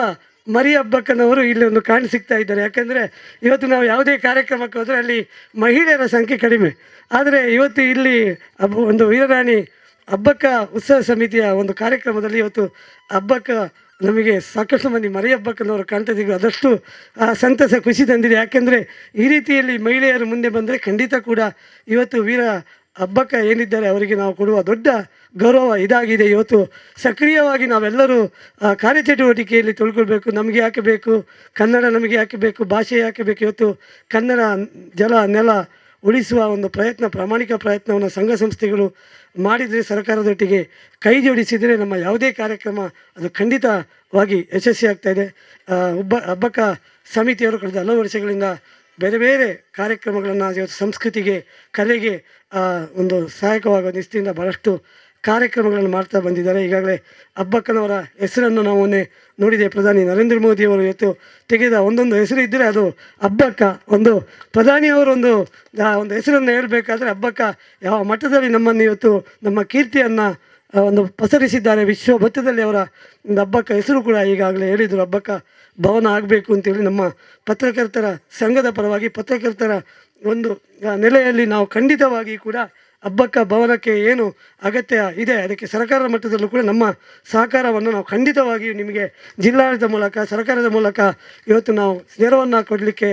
ಮರಿ ಹಬ್ಬಕ್ಕನವರು ಇಲ್ಲಿ ಒಂದು ಕಾಣಿ ಸಿಗ್ತಾ ಇದ್ದಾರೆ. ಯಾಕಂದರೆ ಇವತ್ತು ನಾವು ಯಾವುದೇ ಕಾರ್ಯಕ್ರಮಕ್ಕೆ ಹೋದರೆ ಅಲ್ಲಿ ಮಹಿಳೆಯರ ಸಂಖ್ಯೆ ಕಡಿಮೆ. ಆದರೆ ಇವತ್ತು ಇಲ್ಲಿ ಒಂದು ವೀರರಾಣಿ ಹಬ್ಬಕ್ಕ ಉತ್ಸವ ಸಮಿತಿಯ ಒಂದು ಕಾರ್ಯಕ್ರಮದಲ್ಲಿ ಇವತ್ತು ಹಬ್ಬಕ್ಕ ನಮಗೆ ಸಾಕಷ್ಟು ಮಂದಿ ಮರಿ ಹಬ್ಬಕ್ಕನವರು ಕಾಣ್ತಾ ಇದ್ದೀವಿ. ಅದಷ್ಟು ಸಂತಸ ಖುಷಿ ತಂದಿದೆ. ಯಾಕೆಂದರೆ ಈ ರೀತಿಯಲ್ಲಿ ಮಹಿಳೆಯರು ಮುಂದೆ ಬಂದರೆ ಖಂಡಿತ ಕೂಡ ಇವತ್ತು ವೀರ ಹಬ್ಬಕ್ಕ ಏನಿದ್ದಾರೆ ಅವರಿಗೆ ನಾವು ಕೊಡುವ ದೊಡ್ಡ ಗೌರವ ಇದಾಗಿದೆ. ಇವತ್ತು ಸಕ್ರಿಯವಾಗಿ ನಾವೆಲ್ಲರೂ ಕಾರ್ಯಚಟುವಟಿಕೆಯಲ್ಲಿ ತೊಳ್ಕೊಳ್ಬೇಕು. ನಮಗೆ ಯಾಕೆ ಬೇಕು ಕನ್ನಡ, ನಮಗೆ ಯಾಕೆ ಬೇಕು ಭಾಷೆ, ಯಾಕೆ ಬೇಕು ಇವತ್ತು ಕನ್ನಡ ಜಲ, ನೆಲ, ಉಳಿಸುವ ಒಂದು ಪ್ರಾಮಾಣಿಕ ಪ್ರಯತ್ನವನ್ನು ಸಂಘ ಸಂಸ್ಥೆಗಳು ಮಾಡಿದರೆ, ಸರ್ಕಾರದೊಟ್ಟಿಗೆ ಕೈ ಜೋಡಿಸಿದರೆ ನಮ್ಮ ಯಾವುದೇ ಕಾರ್ಯಕ್ರಮ ಅದು ಖಂಡಿತವಾಗಿ ಯಶಸ್ವಿಯಾಗ್ತಾ ಇದೆ. ಹಬ್ಬಕ್ಕ ಸಮಿತಿಯವರು ಕಳೆದ ಹಲವು ವರ್ಷಗಳಿಂದ ಬೇರೆ ಬೇರೆ ಕಾರ್ಯಕ್ರಮಗಳನ್ನು ಇವತ್ತು ಸಂಸ್ಕೃತಿಗೆ, ಕಲೆಗೆ ಒಂದು ಸಹಾಯಕವಾಗುವ ದೃಷ್ಟಿಯಿಂದ ಭಾಳಷ್ಟು ಕಾರ್ಯಕ್ರಮಗಳನ್ನು ಮಾಡ್ತಾ ಬಂದಿದ್ದಾರೆ. ಈಗಾಗಲೇ ಹಬ್ಬಕ್ಕನವರ ಹೆಸರನ್ನು ನಾವು ಮೊನ್ನೆ ನೋಡಿದೆ. ಪ್ರಧಾನಿ ನರೇಂದ್ರ ಮೋದಿಯವರು ಇವತ್ತು ತೆಗೆದ ಒಂದೊಂದು ಹೆಸರು ಇದ್ದರೆ ಅದು ಹಬ್ಬಕ್ಕ. ಒಂದು ಪ್ರಧಾನಿಯವರು ಒಂದು ಹೆಸರನ್ನು ಹೇಳಬೇಕಾದ್ರೆ ಹಬ್ಬಕ್ಕ ಯಾವ ಮಟ್ಟದಲ್ಲಿ ನಮ್ಮನ್ನು ಇವತ್ತು ನಮ್ಮ ಕೀರ್ತಿಯನ್ನು ಒಂದು ಪಸರಿಸಿದ್ದಾರೆ ವಿಶ್ವ ಮಟ್ಟದಲ್ಲಿ. ಅವರ ಒಂದು ಹಬ್ಬಕ್ಕ ಹೆಸರು ಕೂಡ ಈಗಾಗಲೇ ಹೇಳಿದರು, ಹಬ್ಬಕ್ಕ ಭವನ ಆಗಬೇಕು ಅಂತೇಳಿ. ನಮ್ಮ ಪತ್ರಕರ್ತರ ಸಂಘದ ಪರವಾಗಿ ಪತ್ರಕರ್ತರ ಒಂದು ನೆಲೆಯಲ್ಲಿ ನಾವು ಖಂಡಿತವಾಗಿ ಕೂಡ ಹಬ್ಬಕ್ಕ ಭವನಕ್ಕೆ ಏನು ಅಗತ್ಯ ಇದೆ ಅದಕ್ಕೆ ಸರ್ಕಾರದ ಮಟ್ಟದಲ್ಲೂ ಕೂಡ ನಮ್ಮ ಸಹಕಾರವನ್ನು ನಾವು ಖಂಡಿತವಾಗಿ ನಿಮಗೆ ಜಿಲ್ಲಾಡಳಿತ ಮೂಲಕ, ಸರ್ಕಾರದ ಮೂಲಕ ಇವತ್ತು ನಾವು ನೆರವನ್ನು ಕೊಡಲಿಕ್ಕೆ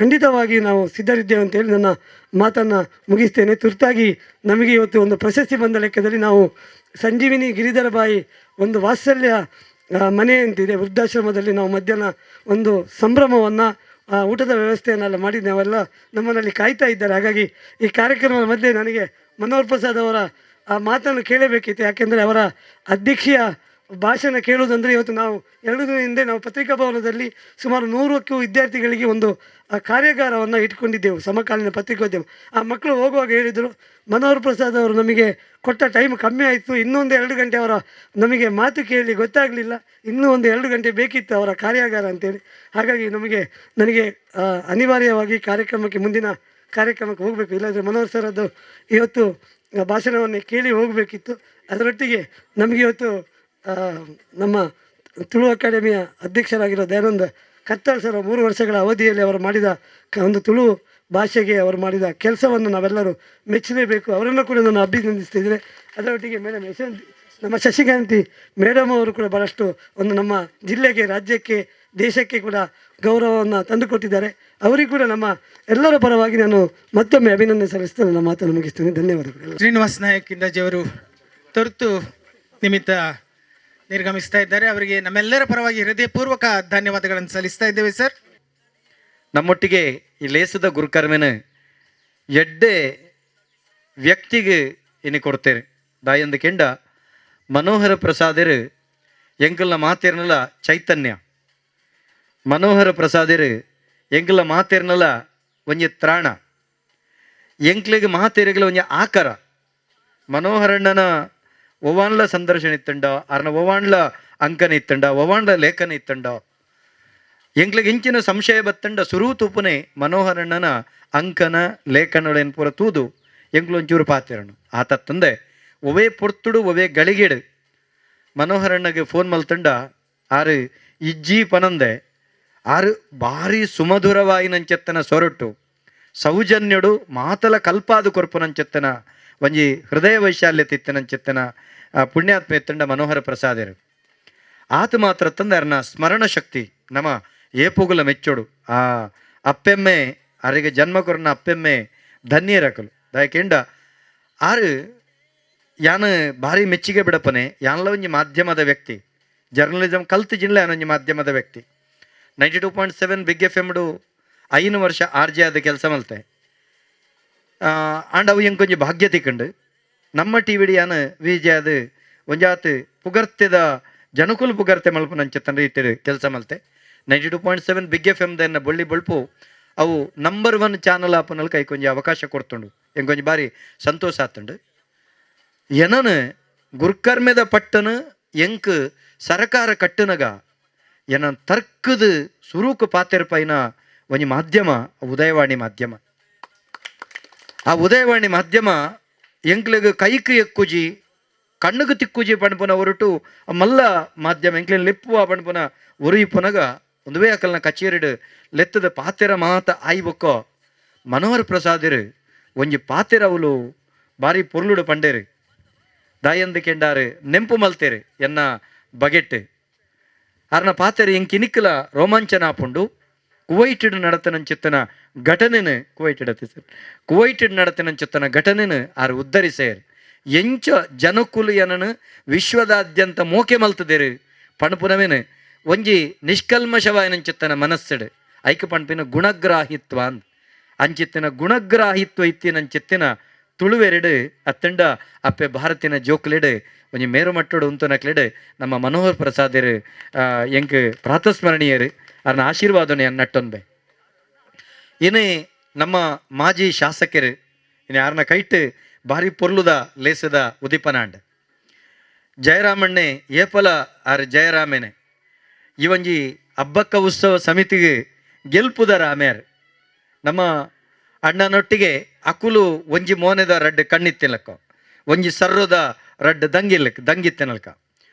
ಖಂಡಿತವಾಗಿ ನಾವು ಸಿದ್ಧರಿದ್ದೇವೆ ಅಂತೇಳಿ ನನ್ನ ಮಾತನ್ನು ಮುಗಿಸ್ತೇನೆ. ತುರ್ತಾಗಿ ನಮಗೆ ಇವತ್ತು ಒಂದು ಪ್ರಶಸ್ತಿ ಬಂದ ಲೆಕ್ಕದಲ್ಲಿ ನಾವು ಸಂಜೀವಿನಿ ಗಿರಿಧರ ಬಾಯಿ ಒಂದು ವಾತ್ಸಲ್ಯ ಮನೆ ಅಂತಿದೆ ವೃದ್ಧಾಶ್ರಮದಲ್ಲಿ, ನಾವು ಮಧ್ಯಾಹ್ನ ಒಂದು ಸಂಭ್ರಮವನ್ನು ಊಟದ ವ್ಯವಸ್ಥೆಯನ್ನೆಲ್ಲ ಮಾಡಿ ನಾವೆಲ್ಲ ನಮ್ಮನ್ನಲ್ಲಿ ಕಾಯ್ತಾ ಇದ್ದಾರೆ. ಹಾಗಾಗಿ ಈ ಕಾರ್ಯಕ್ರಮದ ಮಧ್ಯೆ ನನಗೆ ಮನೋಹರ್ ಪ್ರಸಾದ್ ಅವರ ಆ ಮಾತನ್ನು ಕೇಳಬೇಕಿತ್ತು. ಯಾಕೆಂದರೆ ಅವರ ಅಧ್ಯಕ್ಷೀಯ ಭಾಷಣ ಕೇಳುವುದಂದರೆ, ಇವತ್ತು ನಾವು 2 ದಿನ ಹಿಂದೆ ನಾವು ಪತ್ರಿಕಾ ಭವನದಲ್ಲಿ ಸುಮಾರು 100ಕ್ಕೂ ವಿದ್ಯಾರ್ಥಿಗಳಿಗೆ ಒಂದು ಕಾರ್ಯಾಗಾರವನ್ನು ಇಟ್ಕೊಂಡಿದ್ದೆವು, ಸಮಕಾಲೀನ ಪತ್ರಿಕೋದ್ಯಮ. ಆ ಮಕ್ಕಳು ಹೋಗುವಾಗ ಹೇಳಿದರು, ಮನೋಹರ್ ಪ್ರಸಾದ್ ಅವರು ನಮಗೆ ಕೊಟ್ಟ ಟೈಮ್ ಕಮ್ಮಿ ಆಯಿತು, ಇನ್ನೊಂದು 2 ಗಂಟೆ ಅವರ ನಮಗೆ ಮಾತು ಕೇಳಿ ಗೊತ್ತಾಗಲಿಲ್ಲ, ಇನ್ನೂ ಒಂದು 2 ಗಂಟೆ ಬೇಕಿತ್ತು ಅವರ ಕಾರ್ಯಾಗಾರ ಅಂತೇಳಿ. ಹಾಗಾಗಿ ನನಗೆ ಅನಿವಾರ್ಯವಾಗಿ ಮುಂದಿನ ಕಾರ್ಯಕ್ರಮಕ್ಕೆ ಹೋಗಬೇಕು. ಇಲ್ಲಾಂದರೆ ಮನೋಹರ್ ಸರ್ ಅದು ಇವತ್ತು ಭಾಷಣವನ್ನು ಕೇಳಿ ಹೋಗಬೇಕಿತ್ತು. ಅದರೊಟ್ಟಿಗೆ ನಮಗೆ ಇವತ್ತು ನಮ್ಮ ತುಳು ಅಕಾಡೆಮಿಯ ಅಧ್ಯಕ್ಷರಾಗಿರೋ ದಯಾನಂದ ಕತ್ತಾಳ್ ಸರ್ 3 ವರ್ಷಗಳ ಅವಧಿಯಲ್ಲಿ ಅವರು ಮಾಡಿದ ಒಂದು ತುಳು ಭಾಷೆಗೆ ಅವರು ಮಾಡಿದ ಕೆಲಸವನ್ನು ನಾವೆಲ್ಲರೂ ಮೆಚ್ಚಲೇಬೇಕು. ಅವರನ್ನು ಕೂಡ ನಾನು ಅಭಿನಂದಿಸ್ತಿದ್ದೇನೆ. ಅದರೊಟ್ಟಿಗೆ ಮೇಡಮ್ ನಮ್ಮ ಶಶಿಕಾಂತಿ ಮೇಡಮ್ ಅವರು ಕೂಡ ಭಾಳಷ್ಟು ಒಂದು ನಮ್ಮ ಜಿಲ್ಲೆಗೆ, ರಾಜ್ಯಕ್ಕೆ, ದೇಶಕ್ಕೆ ಕೂಡ ಗೌರವವನ್ನು ತಂದುಕೊಟ್ಟಿದ್ದಾರೆ. ಅವರಿಗೂ ಕೂಡ ನಮ್ಮ ಎಲ್ಲರ ಪರವಾಗಿ ನಾನು ಮತ್ತೊಮ್ಮೆ ಅಭಿನಂದನೆ ಸಲ್ಲಿಸ್ತಾ ನನ್ನ ಮಾತನ್ನು ಮುಗಿಸ್ತೇನೆ. ಧನ್ಯವಾದಗಳು. ಶ್ರೀನಿವಾಸ್ ನಾಯಕ್ ಇಂದಾಜಿಯವರು ತುರ್ತು ನಿಮಿತ್ತ ನಿರ್ಗಮಿಸ್ತಾ ಇದ್ದಾರೆ. ಅವರಿಗೆ ನಮ್ಮೆಲ್ಲರ ಪರವಾಗಿ ಹೃದಯಪೂರ್ವಕ ಧನ್ಯವಾದಗಳನ್ನು ಸಲ್ಲಿಸ್ತಾ ಇದ್ದೇವೆ ಸರ್. ನಮ್ಮೊಟ್ಟಿಗೆ ಈ ಲೇಸದ ಗುರುಕರ್ಮೆನ ಎಡ್ಡೆ ವ್ಯಕ್ತಿಗೆ ಇನ್ನು ಕೊಡ್ತೇನೆ. ದಾಯಂದು ಕೆಂಡ ಮನೋಹರ ಪ್ರಸಾದರು ಎಂಕಲ್ನ ಮಾತೇರ್ನಲ್ಲ ಚೈತನ್ಯ. ಮನೋಹರ ಪ್ರಸಾದರು ಎಂಕಲ್ನ ಮಾತೇರ್ನಲ್ಲ ಒಂಜಿ ತ್ರಾಣ, ಎಂಕ್ಲಿಗೆ ಮಾತೇರಿಗಳ ಒಂಜಿ ಆಕಾರ. ಮನೋಹರಣ್ಣನ ಒವಾನ್ಲ ಸಂದರ್ಶನ ಇತ್ತಂಡ, ಅರ್ನ ಒವಾನ್ಲ ಅಂಕನ ಇತ್ತಂಡ, ಒವಾನ್ಲ ಲೇಖನ ಇತ್ತಂಡ. ಎಂಕ್ಲಿಗೆ ಇಂಚಿನ ಸಂಶಯ ಬತ್ತಂಡ ಸುರು ತೂಪುನೆ ಮನೋಹರಣ್ಣನ ಅಂಕನ ಲೇಖನಗಳೇನು ಪೂರ ತೂದು ಎಂಕ್ಲೊಂಚೂರು ಪಾತಿರಣ್ಣು ಆತ ತಂದೆ ಒವೇ ಪೊರ್ತುಡು ಒವೇ ಗಳಿಗೆಡು ಮನೋಹರಣ್ಣಗೆ ಫೋನ್ ಮಲ್ತಂಡ ಆರು ಇಜ್ಜಿ ಪನಂದೆ ಆರು ಭಾರಿ ಸುಮಧುರವಾಯಿನಂಚೆತ್ತನ ಸೊರಟು ಸೌಜನ್ಯಡು ಮಾತಲ ಕಲ್ಪಾದು ಕೊರ್ಪುನಂಚೆತ್ತನ ಒಂಜಿ ಹೃದಯ ವೈಶಾಲ್ಯತೆ ಇತ್ತನಂಚೆತ್ತನ ಪುಣ್ಯಾತ್ಮ ಎತ್ತಂಡ ಮನೋಹರ ಪ್ರಸಾದರು. ಆತ ಮಾತ್ರ ತಂದೆ ಅರ್ನ ಸ್ಮರಣ ಶಕ್ತಿ ನಮ್ಮ ಏಪುಗುಲ ಮೆಚ್ಚೋಡು. ಆ ಅಪ್ಪೆಮ್ಮೆ ಅರಿಗೆ ಜನ್ಮ ಕೊರನ ಅಪ್ಪೆಮ್ಮೆ ಧನ್ಯರಕಲು ದಯಕೆಂಡ ಆರು ಯಾನು ಭಾರಿ ಮೆಚ್ಚಿಗೆ ಬಿಡಪ್ಪನೆ. ಯಾನಲ್ಲ ಒಂಜಿ ಮಾಧ್ಯಮದ ವ್ಯಕ್ತಿ, ಜರ್ನಲಿಸಮ್ ಕಲ್ತು ಜಿನ್ಲೆ ಯಾನೊಂಜಿ ಮಾಧ್ಯಮದ ವ್ಯಕ್ತಿ. 92.7 ಬಿಗ್ FM 5 ವರ್ಷ RJ ಆದ ಕೆಲಸ ಮಲ್ತೆ ಆಂಡ್ ಅವು ಎಂಕೊಂಜಿ ಭಾಗ್ಯ ತಿಕ್ಕಂಡು ನಮ್ಮ ಟಿವಿಡಿ ಯಾನು ವಿಜಯ ಅದು ಒಂಜಾತು ಪುಗರ್ತೆದ ಜನಕುಲ್ ಪುಗರ್ತೆ ಮಲ್ಪನಂಚೆತ್ತನ ರೀತಿ ಕೆಲಸ ಮಲ್ತೆ. 92.7 ಬಿಗ್ FM ದನ್ನ ಬೊಳ್ಳಿ ಬಳ್ಪು ಅವು ನಂಬರ್ 1 ಚಾನಲ್ ಆಪನಲ್ಲಿ ಕೈಕೊಂಜಿ ಅವಕಾಶ ಕೊಡ್ತುಂಡು. ಎಂಕೊಂಜಿ ಬಾರಿ ಸಂತೋಷ ಆತುಂಡು. ಏನನು ಗುರ್ಕರ್ಮೆದ ಪಟ್ಟನು ಎಂಕ್ ಸರಕಾರ ಕಟ್ಟನಗ ಏನ ತರ್ಕದ ಸುರೂಕು ಪಾತೆರ ಪೈನ ಒಂಜಿ ಮಾಧ್ಯಮ ಉದಯವಾಣಿ ಮಾಧ್ಯಮ. ಆ ಉದಯವಾಣಿ ಮಾಧ್ಯಮ ಎಂಕ್ಲಿಗೆ ಕೈಕು ಎಕ್ಕುಜಿ ಕಣ್ಣುಗು ತಿಕ್ಕುಜಿ ಪಣಪುನ ಹೊರಟು ಮಲ್ಲ ಮಾಧ್ಯಮ ಎಂಕ್ಲಿನ ಲೆಪ್ಪುವ ಪಣಪುನ ಒರಿಪುನಗ ಒಂದು ವೇ ಅಕಲ್ನ ಕಚೇರಿಡು ಲೆತ್ತದ ಪಾತೆರ ಮಾತ ಆಯ್ಬೊಕ್ಕೋ ಮನೋಹರ್ ಪ್ರಸಾದರು ಒಂಜಿ ಪಾತೆರ ಅವಳು ಬಾರಿ ಪೊರ್ಲುಡು ಪಂಡೇರು ದಾಯಂದು ಕೆಂಡಾರು ನೆಂಪು ಮಲ್ತೇರು ಎನ್ನ ಬಗೆಟ್ ಅರ್ನ ಪಾತೆರು ಎಂಕಿನಿಕ್ಕಲ ರೋಮಾಂಚನ ಆಪುಂಡು ಕುವೈಟಿಡ್ ನಡತನಂಚಿತ್ತನ ಘಟನೆನು ಕುವೈಟಿಡ್ ನಡತನಂಚಿತ್ತನ ಘಟನೆನು ಆರು ಉದ್ಧರಿಸೇರು ಎಂಚ ಜನಕುಲು ಏನನು ವಿಶ್ವದಾದ್ಯಂತ ಮೋಕೆ ಮಲ್ತದೇರು ಪಣಪುನವೇನು ಒಂಜಿ ನಿಷ್ಕಲ್ಮಶವಾಯನಂಚಿತ್ತನ ಮನಸ್ಸಡು ಐಕ ಪಣಪಿನ ಗುಣಗ್ರಾಹಿತ್ವ ಅಂದ್ ಅಂಚಿತ್ತಿನ ಗುಣಗ್ರಾಹಿತ್ವ ಇತ್ತಿನಂಚಿತ್ತಿನ ತುಳುವೆರಡು ಅತ್ತಂಡ ಅಪ್ಪೆ ಭಾರತಿನ ಜೋಕ್ಲೆಡ್ ಒಂಜಿ ಮೇರುಮಟ್ಟೋಡು ಉಂತುನಕ್ಲೆಡ್ ನಮ್ಮ ಮನೋಹರ್ ಪ್ರಸಾದರು ಎಂಕ್ ಪ್ರಾತಸ್ಮರಣೀಯರು ಅರ್ನ ಆಶೀರ್ವಾದನೆ ನಟ್ಟೊಂದೆ ಇನ್ನು ನಮ್ಮ ಮಾಜಿ ಶಾಸಕರು ಇನ್ನು ಯಾರನ್ನ ಕೈಟ್ ಭಾರಿ ಪೊರ್ಲುದ ಲೇಸದ ಉದಿಪನಾಂಡ್ ಜಯರಾಮಣ್ಣೆ ಏಪಲ ಆರ್ ಜಯರಾಮೇನೆ ಇವೊಂಜಿ ಹಬ್ಬಕ್ಕ ಉತ್ಸವ ಸಮಿತಿಗೆ ಗೆಲ್ಪುದ ರಾಮ್ಯಾರ್ ನಮ್ಮ ಅಣ್ಣನೊಟ್ಟಿಗೆ ಅಕುಲು ಒಂಜಿ ಮೋನೆದ ರಡ್ಡು ಕಣ್ಣಿತ್ತಿನಲ್ಕ ಒಂಜಿ ಸರ್ರದ ರಡ್ಡು ದಂಗಿತ್ತಿನಲ್ಕ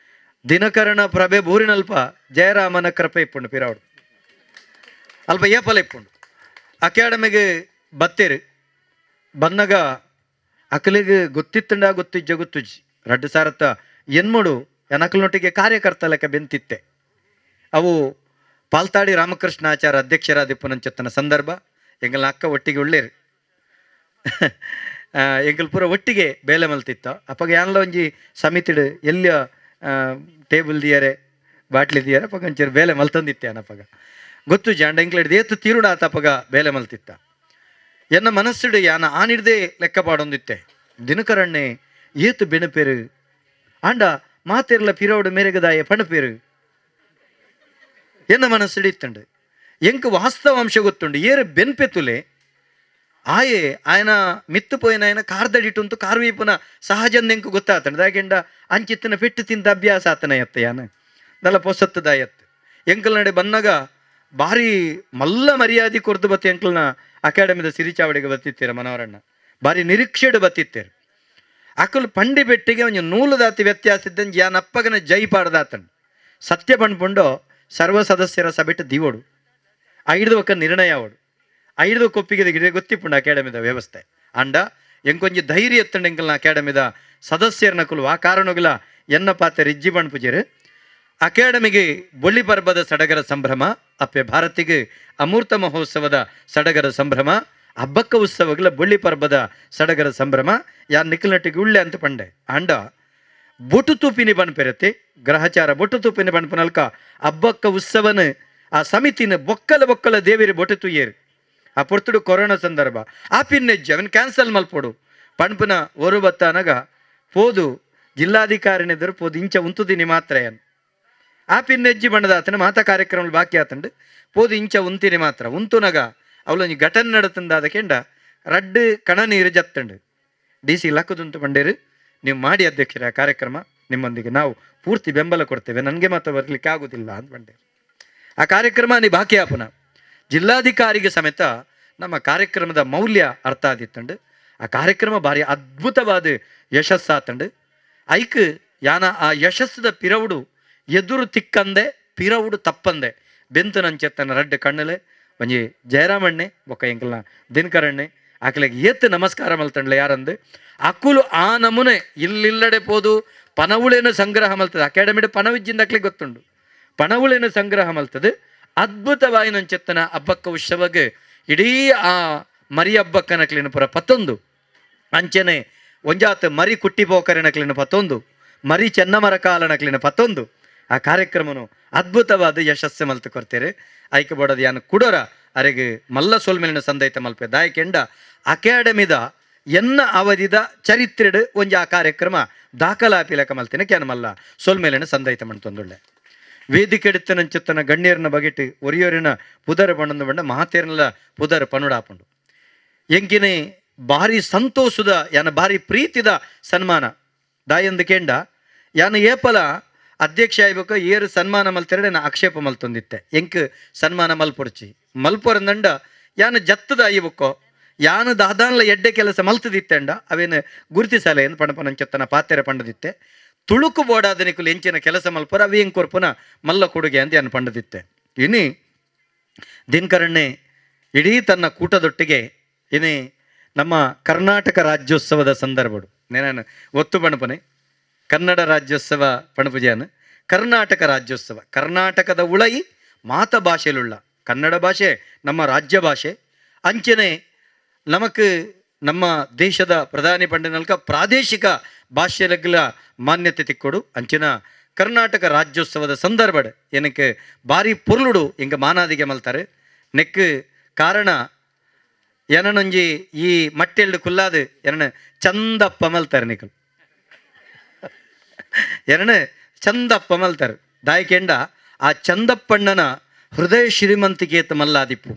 ದಿನಕರಣ ಪ್ರಭೆ ಬೂರಿನಲ್ಪ ಜಯರಾಮನ ಕೃಪೆ ಇಪ್ಪುಂಡು ಪಿರಾವಡು ಅಲ್ಪ ಏಪಲ ಇಪ್ಪುಂಡು ಅಕಾಡೆಮಿಗೆ ಬತ್ತೇರು ಬಂದಾಗ ಅಕಲಿಗೆ ಗೊತ್ತಿಜ್ಜಿ ರಡ್ಡು ಸಾರತ್ತ ಎನ್ಮುಡು ಎನಕಲ್ನೊಟ್ಟಿಗೆ ಕಾರ್ಯಕರ್ತ ಲೆಕ್ಕ ಬೆಂತಿತ್ತೆ ಅವು ಪಾಲ್ತಾಡಿ ರಾಮಕೃಷ್ಣಾಚಾರ ಅಧ್ಯಕ್ಷರಾದಿಪ್ಪುನಂಚತ್ತನ ಸಂದರ್ಭ ಎಂಗಲ್ನ ಅಕ್ಕ ಒಟ್ಟಿಗೆ ಒಳ್ಳೇರು ಎಂಗಲ್ ಪೂರ ಒಟ್ಟಿಗೆ ಬೇಲೆ ಮಲ್ತಿತ್ತ ಅಪ್ಪಗ ಯಾನ್ಲ ಒಂಜಿ ಸಮಿತಿಡು ಎಲ್ಲಿಯ ಟೇಬಲ್ ದಿಯರೆ ಬಾಟ್ಲಿ ದಿಯರೆ ಅಪ್ಪಗ ಒಂಚೂರು ಬೇಲೆ ಮಲ್ತಂದಿತ್ತೆ ಅನಪ್ಪಗ ಗೊತ್ತು ಜಾಂಡ ಎಂಕ್ಲಿಡ್ದು ಏತು ತೀರುಡ ಆತಪ್ಪಗ ಬೇಲೆ ಮಲ್ತಿತ್ತ ಎನ್ನ ಮನಸ್ಸಿಡು ಯಾನ ಆನಿಡ್ದೇ ಲೆಕ್ಕ ಪಾಡೊಂದಿತ್ತೆ ದಿನಕರಣ್ಣೆ ಏತು ಬೆಣಪೇರು ಆಂಡ ಮಾತೆರ್ಲ ಪಿರೋಡು ಮೇರೆಗದಾಯ ಪಣಪೇರು ಎನ್ನ ಮನಸ್ಸಿಡಿತ್ತಂಡು ಎಂಕ್ ವಾಸ್ತವಾಂಶ ಗೊತ್ತುಂಡು ಏರು ಬೆನ್ಪೆತ್ತುಲೆ ಆಯೆ ಆಯನ ಮಿತ್ತುಪೋಯಿನ ಆಯನ ಕಾರ್ದಡಿಟುಂತು ಕಾರ್ವೀಪುನ ಸಹಜಂದೆಂಕು ಗೊತ್ತಾತಂಡು ದಾಗೆಂಡ ಅಂಚಿತ್ತಿನ ಪೆಟ್ಟು ತಿಂದ ಅಭ್ಯಾಸ ಆತನ ಎತ್ತ ಯಾನ ದಲ ಪೊಸತ್ತದ ಎತ್ತು ಎಂಕಲ್ ನಡೆ ಬಂದಾಗ ಭಾರಿ ಮಲ್ಲ ಮರ್ಯಾದೆ ಕೊರ್ದು ಬತ್ತಿ ಎಂಕಲ್ನ ಅಕಾಡೆಮಿದ ಸಿರಿಚಾವಡಿಗೆ ಬತ್ತಿತ್ತೀರ ಮನೋರಣ್ಣ ಭಾರಿ ನಿರೀಕ್ಷೆಡು ಬತ್ತಿತ್ತೇರು ಅಕಲ್ ಪಂಡಿ ಬೆಟ್ಟಿಗೆ ಒಂದು ನೂಲು ದಾತಿ ವ್ಯತ್ಯಾಸ ಇದ್ದಂಗೆ ಯಾನ್ ಅಪ್ಪಗನ ಜೈ ಪಾಡ್ದಾತಂಡು ಸತ್ಯ ಪಂಡ್ಪುಂಡು ಸರ್ವ ಸದಸ್ಯರ ಸಭೆಟ್ಟು ದಿವೋಡು ಐದು ಒಕ್ಕ ನಿರ್ಣಯ ಅವಡು ಐದು ಕೊಪ್ಪಿಗೆ ಗಿಡ ಗೊತ್ತಿಪ್ಪುಂಡು ಅಕಾಡೆಮಿದ ವ್ಯವಸ್ಥೆ ಅಂಡ ಎಂಕೊಂಜಿ ಧೈರ್ಯ ಎತ್ತಂಡು ಎಂಕಲ್ನ ಅಕಾಡೆಮಿದ ಸದಸ್ಯರನ್ನ ಕುಲು ಆ ಕಾರಣಗಳ ಎನ್ನ ಪಾತ್ರ ರಿಜ್ಜಿ ಬಣ್ಪುಜರು ಅಕಾಡೆಮಿಗೆ ಬೊಳ್ಳಿ ಪರ್ಬದ ಸಡಗರ ಸಂಭ್ರಮ ಅಪ್ಪೆ ಭಾರತಿಗೆ ಅಮೂರ್ತ ಮಹೋತ್ಸವದ ಸಡಗರ ಸಂಭ್ರಮ ಹಬ್ಬಕ್ಕ ಉತ್ಸವಗಳ ಬೊಳ್ಳಿ ಪರ್ಬದ ಸಡಗರ ಸಂಭ್ರಮ ಯಾರು ನಿಖಲ್ನಟ್ಟಿಗೆ ಉಳ್ಳೆ ಅಂತ ಪಂಡೆ ಅಂಡ ಬೊಟು ತೂಪಿನಿ ಬಣ್ಪೆರತ್ತೆ ಗ್ರಹಚಾರ ಬೊಟು ತೂಪಿನಿ ಬಣ್ಪನಲ್ಕ ಹಬ್ಬಕ್ಕ ಉತ್ಸವನ ಆ ಸಮಿತಿನ ಬೊಕ್ಕಲ ದೇವಿರಿ ಬೊಟು ತುಯ್ಯರು ಆ ಪೊರ್ತುಡು ಕೊರೋನಾ ಸಂದರ್ಭ ಆ ಪಿನ್ನೆಜ್ಜಿ ಅವನ್ ಕ್ಯಾನ್ಸಲ್ ಮಲ್ಪೋಡು ಪಣ್ಪುನ ಒರು ಬತ್ತಾನಗ ಪೋದು ಜಿಲ್ಲಾಧಿಕಾರಿನೆದರು ಪೋದು ಇಂಚ ಉಂತುದಿನಿ ಮಾತ್ರ ಏನು ಆ ಪಿನ್ನೆಜ್ಜಿ ಬಣ್ಣದಾತನ ಮಾತಾ ಕಾರ್ಯಕ್ರಮ ಬಾಕಿ ಆತಂಡು ಪೋದು ಇಂಚ ಉಂತಿನಿ ಮಾತ್ರ ಉಂತುನಗ ಅವಳೊಂದು ಘಟನೆ ನಡತಂದಾದ ಕೆಂಡ ರಡ್ಡು ಕಣ ನೀರು ಜತ್ತಂಡು DC ಲಕ್ಕದುಂಟು ಬಂಡೇರು ನೀವು ಮಾಡಿ ಅಧ್ಯಕ್ಷರ ಕಾರ್ಯಕ್ರಮ ನಿಮ್ಮೊಂದಿಗೆ ನಾವು ಪೂರ್ತಿ ಬೆಂಬಲ ಕೊಡ್ತೇವೆ ನನಗೆ ಮಾತ್ರ ಬರಲಿಕ್ಕೆ ಆಗೋದಿಲ್ಲ ಅಂತ ಬಂಡೇರು ಆ ಕಾರ್ಯಕ್ರಮ ನೀ ಬಾಕಿ ಆಪುನ ಜಿಲ್ಲಾಧಿಕಾರಿಗೆ ಸಮೇತ ನಮ್ಮ ಕಾರ್ಯಕ್ರಮದ ಮೌಲ್ಯ ಅರ್ಥ ಆದಿತ್ತಂಡು ಆ ಕಾರ್ಯಕ್ರಮ ಭಾರಿ ಅದ್ಭುತವಾದ ಯಶಸ್ಸಾತಂಡು ಐಕ್ ಯಾನ ಆ ಯಶಸ್ಸದ ಪಿರವುಡು ಎದುರು ತಿಕ್ಕಂದೆ ಪಿರವುಡು ತಪ್ಪಂದೆ ಬೆಂತು ನಂಚೆತ್ತನ ರಡ್ಡು ಕಣ್ಣಲೆ ಒಂಜಿ ಜಯರಾಮಣ್ಣೆ ಬೊಕ್ಕ ಎಂಕಲ್ನ ದಿನಕರಣ್ಣೆ ಆಕಲಿಗೆ ಏತ್ ನಮಸ್ಕಾರ ಮಲ್ತಂಡ್ಲೆ ಯಾರಂದು ಅಕುಲು ಆ ನಮೂನೆ ಇಲ್ಲಿಲ್ಲಡೆ ಪೋದು ಪನವುಳೇನು ಸಂಗ್ರಹ ಮಲ್ತದೆ ಅಕಾಡೆಮಿಡ್ ಪನವಿಜ್ಜಿಂದ ಅಕ್ಲಿಗೆ ಗೊತ್ತುಂಡು ಪನವುಳೇನು ಸಂಗ್ರಹ ಮಲ್ತದೆ ಅದ್ಭುತವಾಗಿ ನಂಚೆತ್ತನ ಹಬ್ಬಕ್ಕ ಉತ್ಸವಗೆ ಇಡೀ ಆ ಮರಿ ಹಬ್ಬಕ್ಕನಕ್ಲಿನ ಪುರ ಪತ್ತೊಂದು ಅಂಚನೆ ಒಂಜಾತ್ ಮರಿ ಕುಟ್ಟಿ ಪೋಕರಿನಕ್ಲಿನ ಪತ್ತೊಂದು ಮರಿ ಚೆನ್ನಮರ ಕಾಲನಕ್ಲಿನ ಪತ್ತೊಂದು ಆ ಕಾರ್ಯಕ್ರಮನು ಅದ್ಭುತವಾದ ಯಶಸ್ಸು ಮಲ್ತು ಕೊಡ್ತೇರೆ ಐಕೆ ಬೋಡದು ಯಾನು ಕುಡೋರ ಅರೆಗೆ ಮಲ್ಲ ಸೋಲ್ಮೇಲಿನ ಸಂದೈತ ಮಲ್ಪೆ ದಾಯಕೆಂಡ ಅಕಾಡೆಮಿದ ಎನ್ನ ಅವಧಿದ ಚರಿತ್ರೆಡ್ ಒಂಜಿ ಆ ಕಾರ್ಯಕ್ರಮ ದಾಖಲಾಪಿಲಕ ಮಲ್ತಿನ ಕ್ಯಾನ ಮಲ್ಲ ಸೋಲ್ಮೇಲಿನ ಸಂದೈತ ಮಣ್ತೊಂದುಳ್ಳೆ ವೇದಿಕೆ ಎಡುತ್ತನಂಚುತ್ತನ ಗಣ್ಯರನ್ನ ಬಗೆಟ್ ಒರಿಯೋರಿನ ಪುದರ ಬಣ್ಣದ ಬಣ್ಣ ಮಹಾತೇರ್ನಲ ಪುದರ್ ಪನುಡಾಪುಂಡು ಎಂಕಿನೆ ಭಾರಿ ಸಂತೋಷದ ಯಾನ ಭಾರಿ ಪ್ರೀತಿದ ಸನ್ಮಾನ ದಾಯಂದು ಕೆಂಡ ಯಾನ ಏಪಲ ಅಧ್ಯಕ್ಷ ಆಯ್ಬೇಕು ಏರು ಸನ್ಮಾನ ಮಲ್ತೆರಡೆ ನಾ ಆಕ್ಷೇಪ ಮಲ್ತೊಂದಿತ್ತೆ ಎಂಕ್ ಸನ್ಮಾನ ಮಲ್ಪೊರ್ಚಿ ಮಲ್ಪೊರಂದಂಡ ಯಾನ ಜತ್ತದ ಅಯ್ಯಬಕ್ಕೋ ಯಾನ ದಾದಾನ್ಲ ಎಡ್ಡೆ ಕೆಲಸ ಮಲ್ತದಿತ್ತೆಂಡ ಅವೇನು ಗುರುತಿಸಲೆ ಎಂದು ಪಣಪನಂಚತ್ತನ ಪಾತೆರೆ ಪಂಡದಿತ್ತೆ ತುಳುಕು ಬೋಡಾದನಿಕುಲು ಎಂಚಿನ ಕೆಲಸ ಮಲ್ಪರ ಅವೇಂ ಕೊರ್ಪುನ ಮಲ್ಲ ಕೊಡುಗೆ ಅಂತ ಯಾನು ಪಂಡದಿತ್ತೆ ಇನಿ ದಿನಕರಣ್ಣೆ ಇಡೀ ತನ್ನ ಕೂಟದೊಟ್ಟಿಗೆ ಇನಿ ನಮ್ಮ ಕರ್ನಾಟಕ ರಾಜ್ಯೋತ್ಸವದ ಸಂದರ್ಭಡು ನೇನು ಒತ್ತು ಪಣಪನೆ ಕನ್ನಡ ರಾಜ್ಯೋತ್ಸವ ಪಣಪುಜಾನು ಕರ್ನಾಟಕ ರಾಜ್ಯೋತ್ಸವ ಕರ್ನಾಟಕದ ಉಳೈ ಮಾತ ಭಾಷೆಯಲ್ಲುಳ್ಳ ಕನ್ನಡ ಭಾಷೆ ನಮ್ಮ ರಾಜ್ಯ ಭಾಷೆ ಅಂಚನೆ ನಮಕ್ ನಮ್ಮ ದೇಶದ ಪ್ರಧಾನಿ ಪಂಡಿನಲ್ಕ ಪ್ರಾದೇಶಿಕ ಭಾಷೆಗಳ ಮಾನ್ಯತೆ ತಿಕ್ಕೊಡು ಅಂಚಿನ ಕರ್ನಾಟಕ ರಾಜ್ಯೋತ್ಸವದ ಸಂದರ್ಭಡ್ ಏನಕ್ಕೆ ಭಾರಿ ಪೊರ್ಲುಡು ಹಿಂಗೆ ಮಾನಾದಿಗೆ ಮಲ್ತಾರೆ ನೆಕ್ ಕಾರಣ ಏನನೊಂಜಿ ಈ ಮಟ್ಟೆಲ್ಡು ಕುಲ್ಲಾದು ಏನನ ಚಂದಪ್ಪ ಮಲ್ತಾರೆ ನಿಕಲ್ ಏನನ ಚಂದಪ್ಪ ಮಲ್ತಾರೆ ದಾಯಕೆಂಡ ಆ ಚಂದಪ್ಪಣ್ಣನ ಹೃದಯ ಶ್ರೀಮಂತಿಕೇತ ಮಲ್ಲಾದಿಪ್ಪು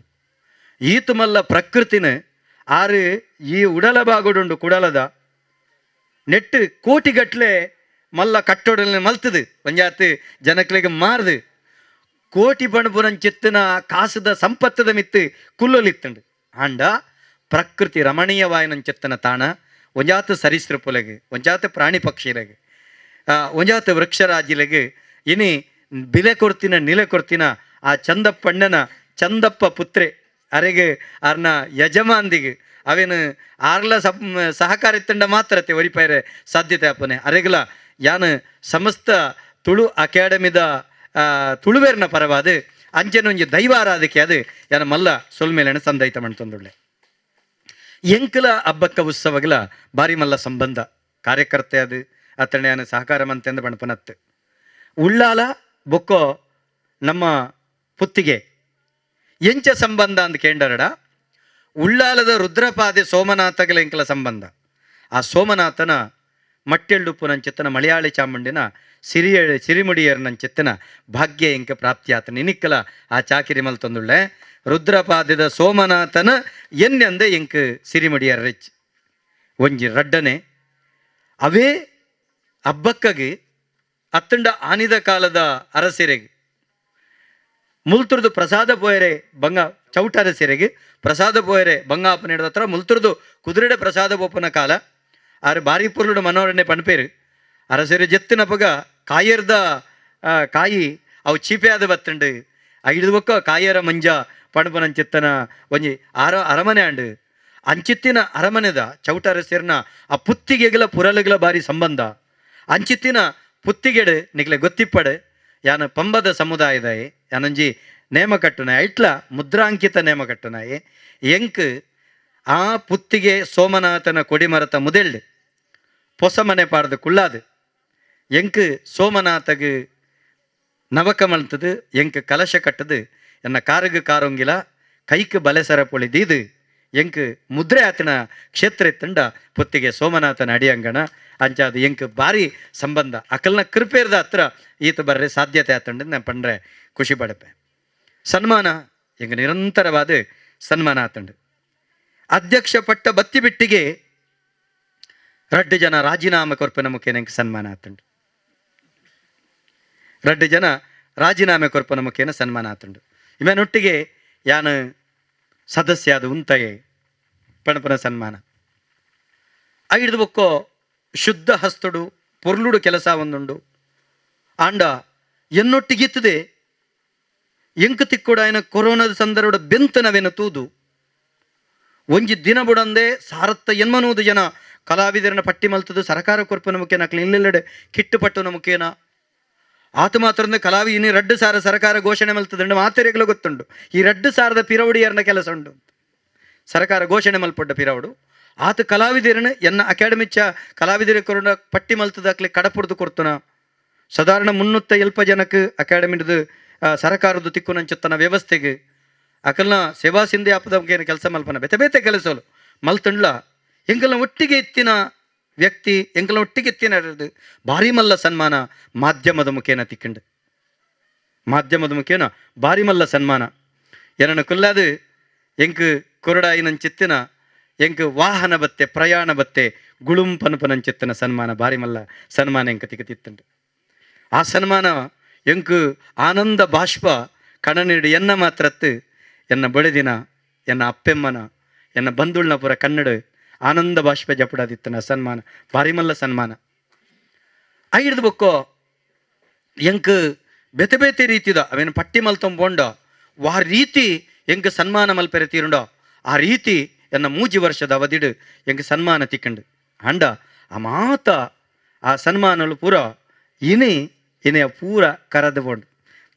ಈತು ಮಲ್ಲ ಪ್ರಕೃತಿನ ಆರು ಈ ಉಡಲ ಬಾಗುಡುಂಡು ಕುಡಲದ ನೆಟ್ಟು ಕೋಟಿಗಟ್ಲೆ ಮಲ್ಲ ಕಟ್ಟೋಡಲ್ನ ಮಲ್ತದು ಒಂಜಾತು ಜನಕ್ಲೆಗೆ ಮಾರ್ದು ಕೋಟಿ ಪಣಪುರಂಚಿತ್ತಿನ ಕಾಸದ ಸಂಪತ್ತದ ಮಿತ್ತು ಕುಲ್ಲೊಲಿತ್ತುಂಡು ಆಂಡ ಪ್ರಕೃತಿ ರಮಣೀಯವಾಯನಂಚಿತ್ತನ ತಾಣ ಒಂಜಾತು ಸರೀಸೃಪುಲೆಗೆ ಒಂಜಾತು ಪ್ರಾಣಿ ಪಕ್ಷಿಲೆಗೆ ಒಂಜಾತು ವೃಕ್ಷರಾಜಿಲೆಗೆ ಇನಿ ಬಿಲೆ ಕೊಡ್ತಿನ ನಿಲೆ ಕೊಡ್ತಿನ ಆ ಚಂದಪ್ಪಣ್ಣನ ಚಂದಪ್ಪ ಪುತ್ರೆ ಅರೆಗೆ ಅರ್ನ ಯಜಮಾನ್ದಿಗೆ ಅವೇನು ಆರ್ಲ ಸಹಕಾರಿತ್ತಂಡ ಮಾತ್ರ ಒರಿಪೈರೆ ಸಾಧ್ಯತೆ ಅಪ್ಪನೆ ಅರೆಗಲ ಯಾನು ಸಮಸ್ತ ತುಳು ಅಕಾಡೆಮಿದ ತುಳುವೇರ್ನ ಪರವಾದ ಅಂಚೆನೊಂಜಿ ದೈವಾರಾಧಕ್ಕೆ ಅದು ಯಾನ ಮಲ್ಲ ಸೊಲ್ಮೇಲೆನ ಸಂದೈತ ಮಾಡ್ತಂದುಳ್ಳೆ ಎಂಕಲ ಹಬ್ಬಕ್ಕ ಉತ್ಸವಗಳ ಬಾರಿ ಮಲ್ಲ ಸಂಬಂಧ ಕಾರ್ಯಕರ್ತೆ ಅದು ಅತ್ತಣೆ ಯಾನ ಸಹಕಾರ ಮಂತೆಂದು ಬಣಪನತ್ತು ಉಳ್ಳಾಲ ಬೊಕ್ಕೋ ನಮ್ಮ ಪುತ್ತಿಗೆ ಎಂಚ ಸಂಬಂಧ ಅಂತ ಕೇಂಡರಡ ಉಳ್ಳಾಲದ ರುದ್ರಪಾದೆ ಸೋಮನಾಥಗಳ ಎಂಕಲ ಸಂಬಂಧ ಆ ಸೋಮನಾಥನ ಮಟ್ಟೆಳ್ಳುಪ್ಪುನಂಚಿತ್ತನ ಮಲಯಾಳಿ ಚಾಮುಂಡಿನ ಸಿರಿಮುಡಿಯರ್ನಂಚಿತ್ತನ ಭಾಗ್ಯ ಎಂಕ ಪ್ರಾಪ್ತಿಯಾತ ನಿನಿಕ್ಕಲ ಆ ಚಾಕಿರಿ ಮಲ್ತೊಂದುಳ್ಳೆ ರುದ್ರಪಾದದ ಸೋಮನಾಥನ ಎನ್ನೆಂದೆ ಎಂಕ ಸಿರಿಮುಡಿಯರ್ ರೆಚ್ ಒಂಜಿ ರಡ್ಡನೆ ಅವೇ ಹಬ್ಬಕ್ಕಗೆ ಅತ್ತಂಡ ಆನಿದ ಕಾಲದ ಅರಸೆರೆಗೆ ಮುಲ್ತುರ್ದು ಪ್ರಸಾದ ಪೋಯರೆ ಬಂಗ ಚೌಟರ ಸೆರೆಗೆ ಪ್ರಸಾದ ಪೋಯರೆ ಬಂಗಾಪನ ಹಿಡಿದ ಹತ್ರ ಮುಲ್ತುರ್ದು ಕುದುರೆಡೆ ಪ್ರಸಾದ ಬೋಪನ ಕಾಲ ಆರು ಬಾರಿ ಪುರ್ಲುಡು ಮನೋರಣೆ ಪಣಪೇರು ಅರಸೆರೆ ಜೆತ್ತಿನ ಪಗ ಕಾಯರ್ದ ಕಾಯಿ ಅವು ಚೀಪೆ ಆದ ಬತ್ತಂಡು ಐದು ಬೊಕ್ಕ ಕಾಯರ ಮಂಜ ಪಣಪನಂಚಿತ್ತನ ಒಂಜಿ ಅರಮನೆ ಅಂಡು ಅಂಚಿತ್ತಿನ ಅರಮನೆದ ಚೌಟರ ಸೇರ್ನ ಆ ಪುತ್ತಿಗೆಗಳ ಪುರಲುಗಳ ಬಾರಿ ಸಂಬಂಧ ಅಂಚಿತ್ತಿನ ಪುತ್ತಿಗೆಡು ನಿಗ್ಲೆ ಗೊತ್ತಿಪ್ಪಡು ಯಾನ ಪಂಬದ ಸಮುದಾಯದಾಯೆ ಯಾನಂಜಿ ನೇಮ ಕಟ್ಟುನಾಯ ಇಟ್ಲ ಮುದ್ರಾಂಕಿತ ನೇಮ ಕಟ್ಟುನಾಯೆ ಎಂಕ್ ಆ ಪುತ್ತಿಗೆ ಸೋಮನಾಥನ ಕೊಡಿಮರತ ಮುದೆಳ್ಳು ಪೊಸಮನೆ ಪಾಡ್ದು ಕುಳ್ಳಾದು ಎಂಕ್ ಸೋಮನಾಥಗೆ ನವಕ ಮಲ್ತದು ಎಂಕ್ ಕಲಶ ಕಟ್ಟದು ಎನ್ನ ಕಾರಗ ಕಾರೊಂಗಿಲ ಕೈಕ್ ಬಲೆಸರ ಪೊಳಿದೀದು ಎಂಕ್ ಮುದ್ರೆ ಆತನ ಕ್ಷೇತ್ರ ಇತ್ತಂಡ ಪುತ್ತಿಗೆ ಸೋಮನಾಥನ ಅಡಿಯಂಗಣ ಅಂಚಾದು ಎಂಕ್ ಭಾರಿ ಸಂಬಂಧ ಅಕಲ್ನ ಕೃಪೇರ್ದ ಹತ್ರ ಈತ ಬರ್ರೆ ಸಾಧ್ಯತೆ ಆತಂಡು ನಾನು ಪಂಡ್ರೆ ಖುಷಿ ಪಡಪೆ ಸನ್ಮಾನ ಎಂಗ ನಿರಂತರವಾದ ಸನ್ಮಾನ ಆತಂಡು ಅಧ್ಯಕ್ಷ ಪಟ್ಟ ಬತ್ತಿ ಬಿಟ್ಟಿಗೆ 2 ಜನ ರಾಜೀನಾಮೆ ಕೊರ್ಪನ ಮುಖೇನ ಎಂಕ್ ಸನ್ಮಾನ ಆತಂಡು 2 ಜನ ರಾಜೀನಾಮೆ ಕೊರ್ಪನ ಮುಖೇನ ಸನ್ಮಾನ ಆತಂಡು ಇಮೇನೊಟ್ಟಿಗೆ ಯಾನು ಸದಸ್ಯ ಅದು ಉಂತಯೇ ಪಣಪನ ಸನ್ಮಾನ ಐದು ಬೊಕ್ಕೋ ಶುದ್ಧ ಹಸ್ತುಡು ಪೊರ್ಲುಡು ಕೆಲಸ ಒಂದುಂಡು ಆಂಡ ಎನ್ನೊಟ್ಟಿಗಿತ್ತದೆ ಎಂಕ ತಿಕ್ಕುಡ ಆಯ್ನ ಕೊರೋನಾದ ಸಂದರ್ಭದ ಬೆಂತನವೇನ ತೂದು ಒಂಜಿ ದಿನ ಬುಡಂದೆ ಸಾರತ್ತ ಎನ್ಮನೂದು ಜನ ಕಲಾವಿದರನ್ನ ಪಟ್ಟಿ ಮಲ್ತದು ಸರ್ಕಾರ ಕೊರ್ಪನ ಮುಖೇನ ಅಕ್ಲ ಇಲ್ಲೆಲ್ಲೆಡೆ ಕಿಟ್ಟು ಪಟ್ಟುನ ಮುಖೇನ ಆತ ಮಾತ್ರ ಕಲಾವಿ ಇನ್ನು 2 ಸಾರ ಸರ್ಕಾರ ಘೋಷಣೆ ಮಲ್ತದಂಡು ಮಾತೆರೆಗಳು ಗೊತ್ತುಂಡು ಈ 2 ಸಾರದ ಪಿರವಡಿಯರ್ನ ಕೆಲಸ ಉಂಡು ಸರ್ಕಾರ ಘೋಷಣೆ ಮಲ್ಪಡ್ಡ ಪಿರವಡು ಆತ ಕಲಾವಿದರನ್ನು ಎನ್ನ ಅಕಾಡೆಮಿಚ್ಚ ಕಲಾವಿದರ ಕೊರಡ ಪಟ್ಟಿ ಮಲ್ತದಾಕ್ಲಿ ಕಡಪುಡ್ದು ಕೊಡ್ತನ ಸಾಧಾರಣ 300 ಜನಕ್ಕೆ ಅಕಾಡೆಮಿದು ಸರ್ಕಾರದ್ದು ತಿಕ್ಕುನಂಚುತ್ತನ ವ್ಯವಸ್ಥೆಗೆ ಅಕಲ್ನ ಸೇವಾ ಸಿಂಧಿ ಆಪದ ಕೆಲಸ ಮಲ್ಪನ ಬೆತೆ ಬೇತೆ ಕೆಲಸಲು ಮಲ್ತಂಡ್ಲ ಎಂಕಲ್ನ ಒಟ್ಟಿಗೆ ಎತ್ತಿನ ವ್ಯಕ್ತಿ ಎಂಕಲ್ನ ಒಟ್ಟಿಗೆ ಎತ್ತಿನ ಭಾರಿ ಮಲ್ಲ ಸನ್ಮಾನ ಮಾಧ್ಯಮದ ಮುಖೇನ ತಿಕ್ಕಂಡು ಮಾಧ್ಯಮದ ಮುಖೇನ ಭಾರಿ ಮಲ್ಲ ಸನ್ಮಾನ ಏನನ್ನು ಕುಲ್ಲಾದು ಎಂಕ್ ಕೊರಡಾಯಿನಂಚಿತ್ತಿನ ಎಂಕ್ ವಾಹನ ಬತ್ತೆ ಪ್ರಯಾಣ ಬತ್ತೆ ಗುಳುಂಪನಪನಂಚಿತ್ತಿನ ಸನ್ಮಾನ ಭಾರಿ ಮಲ್ಲ ಸನ್ಮಾನ ಎಂಕ ತಿಕ್ಕತಿತ್ತಂಡು ಆ ಸನ್ಮಾನ ಎಂಕ್ ಆನಂದ ಬಾಷ್ಪ ಕಣನಿಡು ಎನ್ನ ಮಾತ್ರತ್ತು ಎನ್ನ ಬಳೆದಿನ ಎನ್ನ ಅಪ್ಪೆಮ್ಮನ ಎನ್ನ ಬಂಧುಳ್ನ ಪುರ ಕನ್ನಡ ಆನಂದ ಬಾಷ್ಪ ಜಪಡಾದಿತ್ತನ ಸನ್ಮಾನ ಭಾರಿ ಮಲ್ಲ ಸನ್ಮಾನ ಐದು ಬೊಕ್ಕೋ ಎಂಕ್ ಬೆತೆ ಬೇತೆ ರೀತಿದ ಅವೇನು ಪಟ್ಟಿ ಮಲ್ತಂಬೋಂಡ ವಾ ರೀತಿ ಎಂಕ್ ಸನ್ಮಾನ ಮಲ್ಪೆರೆ ತೀರುಂಡ ಆ ರೀತಿ ಎನ್ನ 3 ವರ್ಷದ ಅವಧಿಡು ಎಂಕ್ ಸನ್ಮಾನ ತಿಕ್ಕಂಡು ಅಂಡ ಆ ಮಾತ ಆ ಸನ್ಮಾನಲು ಪೂರ ಇನೆಯ ಪೂರ ಕರೆದು ಬೋಂಡು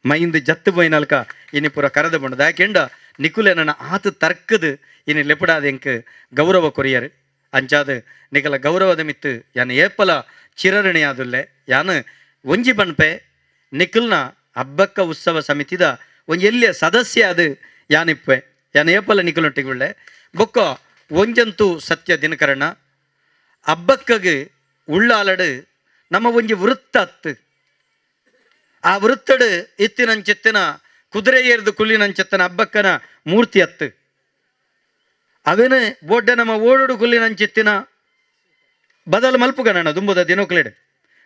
ಮೈಂದು ಜತ್ತು ಪೋಯಿನಲ್ಕ ಇನಿ ಪೂರ ಕರೆದು ಬೋಂಡು ಯಾಕೆಂಡ ನಿಕುಲೆ ನನ್ನ ಆತ ತರ್ಕದು ಇನಿ ಲೆಪಡಾದ ಎಂಕ್ ಗೌರವ ಕೊರಿಯರು ಅಂಚಾದ ನಿಕಲ ಗೌರವದ ಮಿತ್ತು ಯಾನು ಏಪಲ ಚಿರರಣಿ ಆದುಲ್ಲೆ ಯಾನು ಒಂಜಿ ಬಣ್ಪೆ ನಿಖಲ್ನ ಹಬ್ಬಕ್ಕ ಉತ್ಸವ ಸಮಿತಿದ ಒಂಜಿ ಎಲ್ಲಿಯ ಸದಸ್ಯ ಅದು ಯಾನಿಪ್ಪೆ ಯಾನ ಏಪಲ ನಿಕಲೊಟ್ಟಿಗೆ ಉಳ್ಳೆ ಬೊಕ್ಕ ಒಂಜಂತೂ ಸತ್ಯ ದಿನಕರಣ ಹಬ್ಬಕ್ಕಗೆ ಉಳ್ಳಾಲಡು ನಮ್ಮ ಒಂಜಿ ವೃತ್ತ ಅತ್ತು ಆ ವೃತ್ತಡು ಇತ್ತಿನಂಚೆತ್ತಿನ ಕುದುರೆ ಏರ್ದು ಕುಲ್ಲಿನಂಚೆತ್ತನ ಹಬ್ಬಕ್ಕನ ಮೂರ್ತಿ ಅತ್ತು ಅವೇನು ಬೋಡ್ಡೆ ನಮ್ಮ ಓಡುಡು ಕುಲ್ಲಿನಂಚೆತ್ತಿನ ಬದಲು ಮಲ್ಪುಗ ನನ್ನ ದುಂಬುದ ದಿನೋಕ್ಲೆಡೆ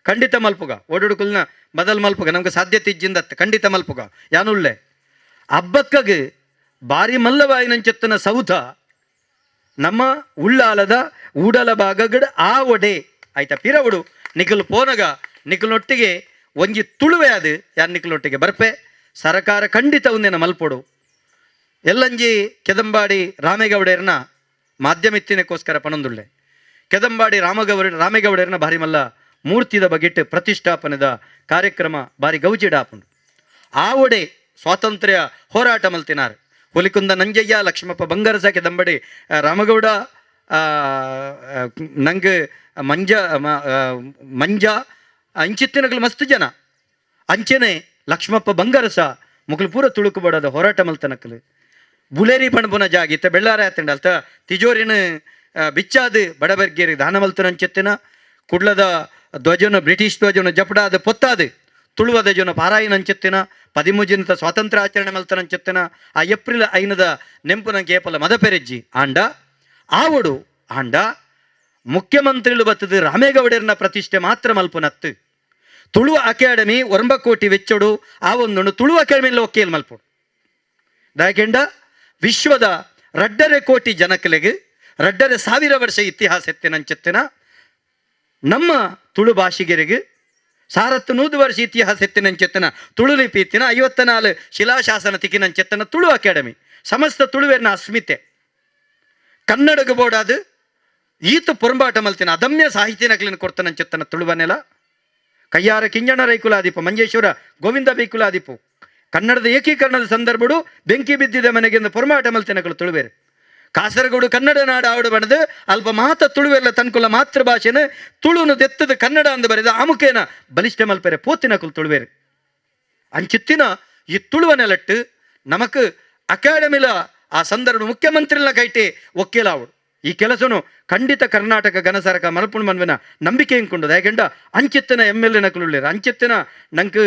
ಖಂಡಿತ ಮಲ್ಪುಗ ಓಡುಡು ಕುಲ್ಲಿನ ಬದಲು ಮಲ್ಪುಗ ನಮ್ಗೆ ಸಾಧ್ಯತೆ ಇಜ್ಜಿಂದತ್ತು ಖಂಡಿತ ಮಲ್ಪುಗ ಯಾನುಳ್ಳೆ ಹಬ್ಬಕ್ಕಗೆ ಭಾರಿ ಮಲ್ಲವಾಯಿನಂಚೆತ್ತನ ಸೌಧ ನಮ್ಮ ಉಳ್ಳಾಲದ ಊಡಲ ಭಾಗಗಡ ಆ ಒಡೆ ಆಯ್ತಾ ಪಿರವುಡು ನಿಖಲು ಪೋನಗ ನಿಖಲೊಟ್ಟಿಗೆ ಒಂಜಿ ತುಳುವೆ ಅದು ಯಾರು ನಿಖಲೊಟ್ಟಿಗೆ ಬರ್ಪೆ ಸರಕಾರ ಖಂಡಿತ ಒಂದೇನ ಮಲ್ಪೊಡು ಎಲ್ಲಂಜಿ ಕೆದಂಬಾಡಿ ರಾಮೇಗೌಡರ್ನ ಮಾಧ್ಯಮಿತ್ತಿನಕ್ಕೋಸ್ಕರ ಪಣಂದುಳ್ಳೆ ಕೆದಂಬಾಡಿ ರಾಮೇಗೌಡರ್ನ ಭಾರಿ ಮಲ್ಲ ಮೂರ್ತಿದ ಬಗೆಟ್ ಪ್ರತಿಷ್ಠಾಪನೆದ ಕಾರ್ಯಕ್ರಮ ಭಾರಿ ಗೌಜಿಡಾಪುಂಡು ಆ ಒಡೆ ಸ್ವಾತಂತ್ರ್ಯ ಹೋರಾಟ ಮಲ್ತಿನಾರು ಹುಲಿಕುಂದ ನಂಜಯ್ಯ ಲಕ್ಷ್ಮಪ್ಪ ಬಂಗಾರಸ ಕೆದಂಬಡಿ ರಾಮಗೌಡ ನಂಗೆ ಮಂಜ ಅಂಚಿತ್ತಿನಗಳು ಮಸ್ತ್ ಜನ ಅಂಚೆನೆ ಲಕ್ಷ್ಮಪ್ಪ ಬಂಗಾರಸ ಮುಕ್ಲು ಪೂರ ತುಳುಕುಬಡದ ಹೋರಾಟ ಮಲ್ತನಕಲು ಬುಲೇರಿ ಪಣಪುನ ಜಾಗಿತ್ತ ಬೆಳ್ಳಾರ ಆತಂಡ ಅಲ್ತ ತಿಜೋರಿನ ಬಿಚ್ಚಾದು ಬಡಬರ್ಗೇರಿ ದಾನ ಮಲ್ತನ ಅಂಚೆತ್ತಿನ ಕುಡ್ಲದ ಧ್ವಜನ ಬ್ರಿಟಿಷ್ ಧ್ವಜನ ಜಪಡಾದ ಪೊತ್ತಾದು ತುಳುವದ ಜನ ಪಾರಾಯಣ ಅಂಚೆತ್ತಿನ 13 ಸ್ವಾತಂತ್ರ್ಯ ಆಚರಣೆ ಮಲ್ತನ ಅಂಚೆತ್ತಿನ ಆ ಏಪ್ರಿಲ್ 5 ನೆಂಪುನ ಕೇಪಲ ಮದಪೆರೆಜ್ಜಿ ಆಂಡ ಆವಡು ಆಂಡ ಮುಖ್ಯಮಂತ್ರಿಗಳು ಬತ್ತದು ರಾಮೇಗೌಡರ್ನ ಪ್ರತಿಷ್ಠೆ ಮಾತ್ರ ಮಲ್ಪುನತ್ತು ತುಳು ಅಕಾಡೆಮಿ 1 ಕೋಟಿ ವೆಚ್ಚಡು ಆ ಒಂದು ತುಳು ಅಕಾಡೆಮಿಯಲ್ಲಿ ಒಕ್ಕೇಲ್ ಮಲ್ಪುಡು ದಾಯಕೆಂಡ ವಿಶ್ವದ 2.5 ಕೋಟಿ ಜನಕಲೆಗೆ 2.5 ವರ್ಷ ಇತಿಹಾಸ ಎತ್ತಿನಂಚೆತ್ತಿನ ನಮ್ಮ ತುಳು ಭಾಷಿಗರಿಗೆ 100 ವರ್ಷ ಇತಿಹಾಸ ಎತ್ತಿನಂಚೆತ್ತಿನ ತುಳು ಲಿಪಿ ಇತ್ತಿನ 54 ಶಿಲಾಶಾಸನ ತಿಕ್ಕಿನಂಚೆತ್ತಿನ ತುಳು ಅಕಾಡೆಮಿ ಸಮಸ್ತ ತುಳುವೇರ್ನ ಅಸ್ಮಿತೆ ಕನ್ನಡಗ ಬೋಡಾದು ಈತ ಪೊರಂಬಾಟ ಮಲ್ತಿನ ಅದಮ್ಯ ಸಾಹಿತ್ಯ ನಕಲಿನ ಕೊಡ್ತಾನಂಚೆತ್ತನ ತುಳುವನೆಲ ಕಯ್ಯಾರ ಕಿಂಜಣ ರೈಕುಲಾದೀಪ ಮಂಜೇಶ್ವರ ಗೋವಿಂದ ಬೈಕುಲಾದೀಪು ಕನ್ನಡದ ಏಕೀಕರಣದ ಸಂದರ್ಭಡು ಬೆಂಕಿ ಬಿದ್ದಿದೆ ಮನೆಗೆಂದು ಪೊರಮಾಟ ಮಲ್ತಿನಗಳು ತುಳುವೇರು ಕಾಸರಗೋಡು ಕನ್ನಡ ನಾಡು ಆವಡು ಬಣದು ಅಲ್ಪ ಮಾತ ತುಳುವೆಲ್ಲ ತನ್ಕುಲ ಮಾತೃ ಭಾಷೆನ ತುಳುನು ದೆತ್ತದ ಕನ್ನಡ ಅಂದು ಬರೆದ ಆಮುಖೇನ ಬಲಿಷ್ಠ ಮಲ್ಪೆರೆ ಪೋತಿನಕುಲು ತುಳುವೇರು ಅಂಚಿತ್ತಿನ ಈ ತುಳುವನೆಲಟ್ಟು ನಮಕ್ ಅಕಾಡೆಮಿಲ ಆ ಸಂದರ್ಭ ಮುಖ್ಯಮಂತ್ರಿಲ ಕೈಟೆ ಒಕ್ಕೇಲಾವಡು ಈ ಕೆಲಸನು ಖಂಡಿತ ಕರ್ನಾಟಕ ಘನಸರಕ ಮಲ್ಪುಣ್ ಮನ್ವಿನ ನಂಬಿಕೆ ಇಂಕೊಂಡು ಯಾಕೆಂಡ ಅಂಚಿತ್ತಿನ MLA ನಕಲು ಉಳ್ಳೇರು ಅಂಚಿತ್ತಿನ ನಂಗೆ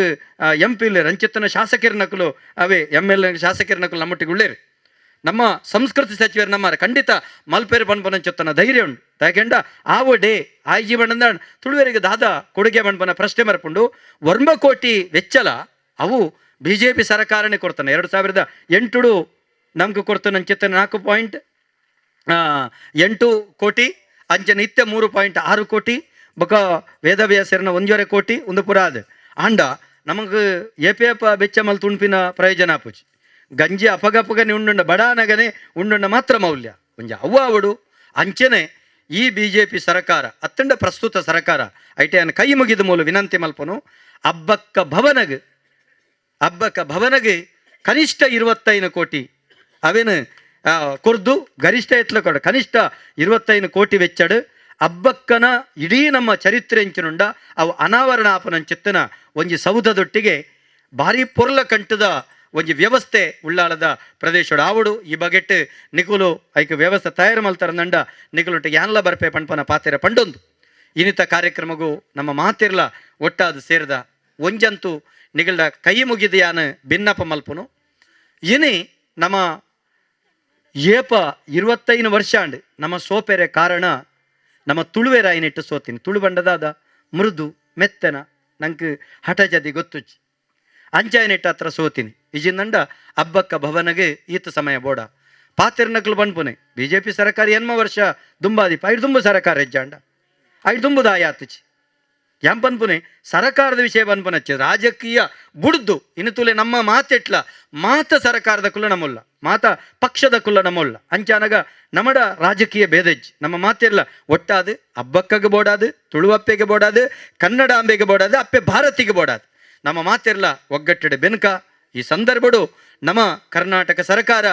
MP ಉಳ್ಳೇರು ಅಂಚಿತ್ತಿನ ಶಾಸಕರ ನಕಲು ಅವೇ MLA ಶಾಸಕರ ನಕಲು ನಮ್ಮೊಟ್ಟಿಗೆ ಉಳ್ಳೇರು ನಮ್ಮ ಸಂಸ್ಕೃತಿ ಸಚಿವರು ನಮ್ಮ ಖಂಡಿತ ಮಲ್ಪೇರು ಬಣ್ಪನಂಚೆತ್ತನ ಧೈರ್ಯ ಉಂಟು ಯಾಕೆಂಡ ಆವ ಡೇ ಆಯ್ಜಿ ಬಣ್ಣದ ತುಳುವರಿಗೆ ದಾದ ಕೊಡುಗೆ ಬಣ್ಪನ ಪ್ರಶ್ನೆ ಮರ್ಪುಂಡು 1 ಕೋಟಿ ವೆಚ್ಚಲ ಅವು BJP ಸರ್ಕಾರನೇ ಕೊಡ್ತಾನೆ 2008 ನಮ್ಗೆ ಕೊಡ್ತಾನೆ ಅಂಚೆತ್ತನ 4.8 ಕೋಟಿ ಅಂಚನೆ ಇತ್ತೆ 3.6 ಕೋಟಿ ಬೊಕ ವೇದವ್ಯಾಸರನ 1.5 ಕೋಟಿ ಒಂದು ಪುರಾದ ಆಂಡ ನಮಗೆ ಏಪೇಪ ಬೆಚ್ಚ ಮಲ್ ತುಣ್ಪಿನ ಪ್ರಯೋಜನ ಆಪುಜಿ ಗಂಜಿ ಅಪಗಪಗನೆ ಉಂಡುಂಡ ಬಡಾನಗನೆ ಉಂಡುಂಡ ಮಾತ್ರ ಮೌಲ್ಯ ಒಂಜ ಅವ್ವಾವಡು ಅಂಚನೆ ಈ BJP ಸರ್ಕಾರ ಅತ್ತಂಡ ಪ್ರಸ್ತುತ ಸರ್ಕಾರ ಐಟೆಯನ್ನು ಕೈ ಮುಗಿದ ಮೂಲ ವಿನಂತಿ ಮಲ್ಪನು ಹಬ್ಬಕ್ಕ ಭವನಗೆ ಕನಿಷ್ಠ 25 ಕೋಟಿ ಅವೇನು ಕೊರ್ದು ಗರಿಷ್ಠ ಎತ್ತಲ ಕೊಡ ಕನಿಷ್ಠ 25 ಕೋಟಿ ವೆಚ್ಚಡು ಹಬ್ಬಕ್ಕನ ಇಡೀ ನಮ್ಮ ಚರಿತ್ರೆ ಎಂಚಿನುಂಡ ಅವು ಅನಾವರಣ ಆಪನಂಚಿತ್ತನ ಒಂಜಿ ಸೌಧದೊಟ್ಟಿಗೆ ಭಾರಿ ಪೊರ್ಲ ಕಂಟದ ಒಂಜಿ ವ್ಯವಸ್ಥೆ ಉಳ್ಳಾಳದ ಪ್ರದೇಶಡು ಆವಡು ಈ ಬಗೆಟ್ ನಿಕುಲು ಐಕ ವ್ಯವಸ್ಥೆ ತಯಾರು ಮಲ್ತಾರಂದಂಡ ನಿಕುಲೊಟ್ಟಿಗೆ ಯಾನ್ಲ ಬರ್ಪೆ ಪಂಪನ ಪಾತೆರ ಪಂಡೊಂದು ಇನ್ನಿತ ಕಾರ್ಯಕ್ರಮಗೂ ನಮ್ಮ ಮಾತಿರ್ಲ ಒಟ್ಟಾದ ಸೇರಿದ ಒಂಜಂತೂ ನಿಗಲ್ಡ ಕೈ ಮುಗಿದೆಯಾನ ಭಿನ್ನಪ ಮಲ್ಪನು ಇನಿ ನಮ್ಮ ಏಪ 25 ವರ್ಷ ಅಂಡ್ ನಮ್ಮ ಸೋಪೆರೆ ಕಾರಣ ನಮ್ಮ ತುಳುವೆರ ಐನಿಟ್ಟು ಸೋತೀನಿ ತುಳು ಬಂಡದಾದ ಮೃದು ಮೆತ್ತನ ನಂಗೆ ಹಠ ಜದಿ ಗೊತ್ತುಚ್ಚಿ ಅಂಚಾಯನಿಟ್ಟ ಹತ್ರ ಸೋತೀನಿ ಇಜಿಂದಂಡ ಹಬ್ಬಕ್ಕ ಭವನಗೆ ಈತ ಸಮಯ ಬೋಡ ಪಾತಿರ್ನಕ್ಲು ಬಣ್ಪುನೆ BJP ಸರ್ಕಾರ ಎನ್ಮ ವರ್ಷ ದುಂಬಾದೀಪ 5 ದುಂಬು ಸರ್ಕಾರ ಹೆಜ್ಜಾಂಡ 5 ದುಂಬುದ ಆಯಾತುಚಿ ಯಾಂ ಪನ್ಪುನೆ ಸರಕಾರದ ವಿಷಯ ಪನ್ಪುನಚ್ಚಿ ರಾಜಕೀಯ ಬುಡ್ದು ಇನ್ನು ತುಲೆ ನಮ್ಮ ಮಾತೆಟ್ಲ ಮಾತ ಸರಕಾರದ ಕುಲ್ಲ ನಮ್ಮಲ್ಲ ಮಾತ ಪಕ್ಷದ ಕುಲ್ಲ ನಮ್ಮಲ್ಲ ಅಂಚಾನಗ ನಮ್ಮಡ ರಾಜಕೀಯ ಭೇದಜ್ಜಿ ನಮ್ಮ ಮಾತೆಲ್ಲ ಒಟ್ಟಾದು ಹಬ್ಬಕ್ಕಗೆ ಬೋಡಾದು ತುಳುವಪ್ಪೆಗೆ ಬೋಡಾದು ಕನ್ನಡಾಂಬೆಗೆ ಬೋಡಾದು ಅಪ್ಪೆ ಭಾರತಿಗೆ ಬೋಡಾದು ನಮ್ಮ ಮಾತೆಲ್ಲ ಒಗ್ಗಟ್ಟಡೆ ಬೆನುಕ ಈ ಸಂದರ್ಭಡು ನಮ್ಮ ಕರ್ನಾಟಕ ಸರ್ಕಾರ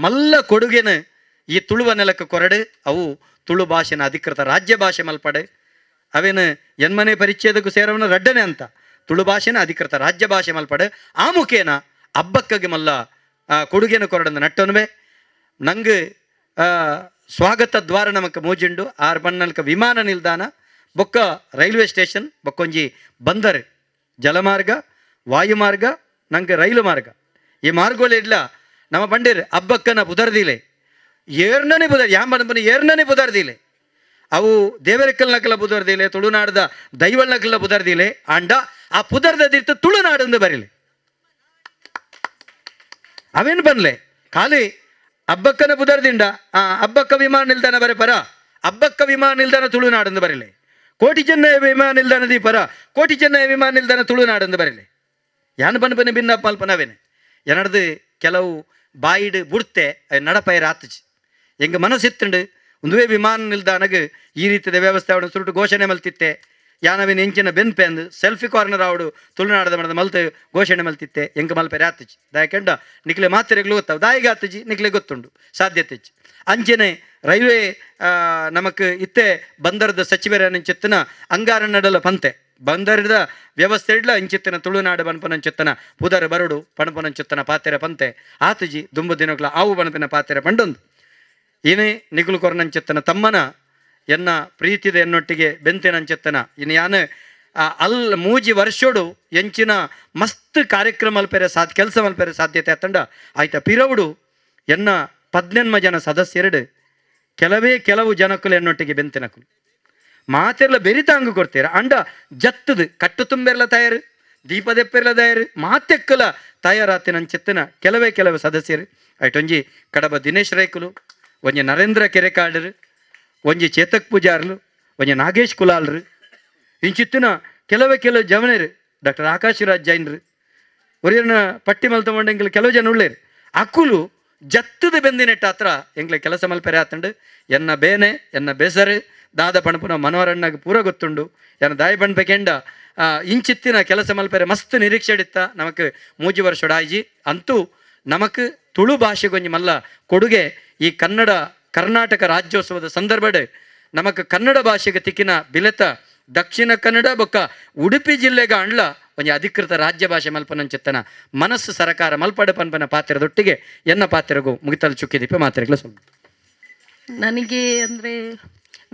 ಮಲ್ಲ ಕೊಡುಗೆನ ಈ ತುಳುವ ನೆಲಕ್ಕೆ ಕೊರಡೆ ಅವು ತುಳು ಭಾಷೆನ ಅಧಿಕೃತ ರಾಜ್ಯ ಭಾಷೆ ಮಲ್ಪಡೆ ಅವೇನು ಎನ್ಮನೆ ಪರಿಚ್ಛೇದಕ್ಕೂ ಸೇರವನ ರಡ್ಡನೆ ಅಂತ ತುಳು ಭಾಷೆನ ಅಧಿಕೃತ ರಾಜ್ಯ ಭಾಷೆ ಮಲ್ಪಡೆ ಆ ಮುಖೇನ ಹಬ್ಬಕ್ಕಗೆ ಮಲ್ಲ ಕೊಡುಗೆನ ಕೊರಡಂದ ನಟ್ಟೊನ್ವೆ ನಂಗೆ ಸ್ವಾಗತ ದ್ವಾರ ನಮಕ್ ಮೂಜಿಂಡು ಆರ್ ಬನ್ನಲ್ಕ ವಿಮಾನ ನಿಲ್ದಾಣ ಬೊಕ್ಕ ರೈಲ್ವೆ ಸ್ಟೇಷನ್ ಬೊಕ್ಕೊಂಜಿ ಬಂದರ್ ಜಲಮಾರ್ಗ ವಾಯುಮಾರ್ಗ ನಂಗೆ ರೈಲು ಮಾರ್ಗ ಈ ಮಾರ್ಗಗಳಿಲ್ಲ ನಮ್ಮ ಬಂಡೇರು ಹಬ್ಬಕ್ಕನ ಬುದರ್ದಿಲೆ ಏರ್ನನೇ ಬುದರ್ ಯಾಂಬನ ಏರ್ನನೇ ಬುದರ್ದಿಲೆ ಅವು ದೇವರಕ್ಕಲ್ ನಕಲ ಬುದರ್ದಿಲೆ ತುಳುನಾಡದ ದೈವಲ್ ನಕಲ ಬುದರ್ದಿಲೆ ಅಂಡ ಆ ಪುದರ್ದಿರ್ತ ತುಳುನಾಡಂದು ಬರೀಲಿ ಅವೇನು ಬನ್ಲೆ ಖಾಲಿ ಹಬ್ಬಕ್ಕನ ಬುದರ್ದಿಂಡ ಹಬ್ಬಕ್ಕ ವಿಮಾನ ನಿಲ್ದಾಣ ಬರೆ ಪರ ಹಬ್ಬಕ್ಕ ವಿಮಾನ ನಿಲ್ದಾಣ ತುಳುನಾಡಂದು ಬರೀಲಿ ಕೋಟಿ ಚೆನ್ನೈ ವಿಮಾನ ನಿಲ್ದಾಣದಿ ಪರ ಕೋಟಿ ಚೆನ್ನೈ ವಿಮಾನ ನಿಲ್ದಾಣ ತುಳುನಾಡಂದು ಬರೀಲಿ ಯಾನ್ ಬನ್ಪನೆ ಭಿನ್ನ ಪಾಲ್ಪನವೇನೆ ಏನಡ್ದು ಕೆಲವು ಬಾಯಿಡು ಬುಡ್ತೆ ನಡಪೈರ ಆತಜಿ ಎಂಗೆ ಮನಸ್ಸಿತ್ತುಂಡು ಒಂದುವೇ ವಿಮಾನ ನಿಲ್ದಾಣಗೆ ಈ ರೀತಿಯ ವ್ಯವಸ್ಥೆ ಅವನು ಸುರುಟು ಘೋಷಣೆ ಮಲ್ತಿತ್ತೆ ಯಾನವಿನ ಎಂಚಿನ ಬೆನ್ಪೆ ಅಂದು ಸೆಲ್ಫಿ ಕಾರ್ನರ್ ಅವಡು ತುಳುನಾಡದ ಮನದ ಮಲ್ತು ಘೋಷಣೆ ಮಲ್ತಿತ್ತೆ ಎಂಗೆ ಮಲ್ಪೆರೆ ಆತಜಿ ದಾಯಕೆಂಡ ನಿಕ್ಲೆ ಮಾತ್ರೆಗಳು ಗೊತ್ತಾವ ದಾಯಿಗೆ ಆತಜಿ ನಿಕ್ಲೆ ಗೊತ್ತುಂಡು ಸಾಧ್ಯತೆ ಅಂಚನೆ ರೈಲ್ವೆ ನಮಕ್ ಇತ್ತೆ ಬಂದರದ ಸಚಿವರ ಅಂಚಿತ್ತನ ಅಂಗಾರ ನಡಲ ಪಂತೆ ಬಂದರದ ವ್ಯವಸ್ಥೆ ಇಡ್ಲ ಇಂಚಿತ್ತನ ತುಳುನಾಡು ಬನ್ಪನಂಚಿತ್ತನ ಪುದರ್ ಬರಡು ಪಣಪನಂಚಿತ್ತನ ಪಾತೆರ ಪಂತೆ ಆತಜಿ ದುಂಬು ದಿನಗಳ ಆವು ಬಣಪಿನ ಪಾತೆರ ಪಂಡೊಂದು ಏನೇ ನಿಗುಲು ಕೊರನಂಚಿತ್ತನ ತಮ್ಮನ ಎನ್ನ ಪ್ರೀತಿದ ಎನ್ನೊಟ್ಟಿಗೆ ಬೆಂತೆನಂಚಿತ್ತನ ಇನ್ನು ಯಾನು ಮೂಜಿ ವರ್ಷೋಡು ಎಂಚಿನ ಮಸ್ತ್ ಕಾರ್ಯಕ್ರಮ ಮಲ್ಪೆರೆ ಕೆಲಸ ಮಲ್ಪೆರೆ ಸಾಧ್ಯತೆ ಆತಂಡ ಆಯ್ತಾ ಪಿರವುಡು ಎನ್ನ 18 ಜನ ಸದಸ್ಯರಡು ಕೆಲವು ಜನಕ್ಕಲು ಎನ್ನೊಟ್ಟಿಗೆ ಬೆಂತೆನಕಲು ಮಾತೆಲ್ಲ ಬೆರಿತಾಂಗು ಕೊಡ್ತೀರ ಅಂಡ ಜತ್ತದು ಕಟ್ಟು ತುಂಬೆಲ್ಲ ತಯಾರು ದೀಪದೆಪ್ಪೆಲ್ಲ ತಯಾರು ಮಾತೆಕ್ಕಲ ತಯಾರಾತಿನಂಚಿತ್ತಿನ ಕೆಲವೇ ಸದಸ್ಯರು ಐಟೊಂಜಿ ಕಡಬ ದಿನೇಶ್ ರೈಕುಲು ಒಂಜಿ ನರೇಂದ್ರ ಕೆರೆಕಾಡರು ಒಂಜಿ ಚೇತಕ್ ಪೂಜಾರ್ಲು ಒಂಜಿ ನಾಗೇಶ್ ಕುಲಾಲ್ರು ಇಂಚಿತ್ತಿನ ಕೆಲವು ಜವನರು ಡಾಕ್ಟರ್ ಆಕಾಶ್ ರಾಜ್ ಜೈನ್ರು ಒರಿಯನ್ನ ಪಟ್ಟಿ ಮಲ್ತೊಂಡೆಂಗ್ಲು ಕೆಲವು ಜನ ಉಳ್ಳೇರು ಅಕುಲು ಜತ್ತದ ಬೆಂದಿನೆಟ್ಟ ಹತ್ರ ಎಂಗ್ಲೆ ಕೆಲಸ ಮಲ್ಪೆರೆ ಆತಂಡು ಎನ್ನ ಬೇನೆ ಎನ್ನ ಬೇಸರು ದಾದ ಪಣಪುನ ಮನೋರಣ್ಣಗೆ ಪೂರ ಗೊತ್ತುಂಡು ಎನ್ನ ದಾಯಿ ಬಣ್ಬೇಕೆಂಡ ಇಂಚಿತ್ತಿನ ಕೆಲಸ ಮಲ್ಪೆರೆ ಮಸ್ತ್ ನಿರೀಕ್ಷೆ ಇಡಿತ್ತ ನಮಕ್ ಮೂಜಿ ವರ್ಷಡಾಯಿ ಅಂತೂ ನಮಕ್ ತುಳು ಭಾಷೆಗೊಂಜಿ ಮಲ್ಲ ಕೊಡುಗೆ ಈ ಕರ್ನಾಟಕ ರಾಜ್ಯೋತ್ಸವದ ಸಂದರ್ಭಡ್ ನಮಕ್ ಕನ್ನಡ ಭಾಷೆಗೆ ತಿಕ್ಕಿನ ಬಿಲೆತ ದಕ್ಷಿಣ ಕನ್ನಡ ಬೊಕ್ಕ ಉಡುಪಿ ಜಿಲ್ಲೆಗ ಅಂಡ್ಲ ಒಂಜಿ ಅಧಿಕೃತ ರಾಜ್ಯ ಭಾಷೆ ಮಲ್ಪನಂಚಿತ್ತನ ಮನಸ್ಸು ಸರಕಾರ ಮಲ್ಪಡ ಪನ್ಪನ ಪಾತ್ರದೊಟ್ಟಿಗೆ ಎನ್ನ ಪಾತ್ರಗೂ ಮುಗಿತಲು ಚುಕ್ಕಿದೀಪ ಮಾತ್ರೆಗಳು ಸ್ವಲ್ಪ ನನಗೆ ಅಂದರೆ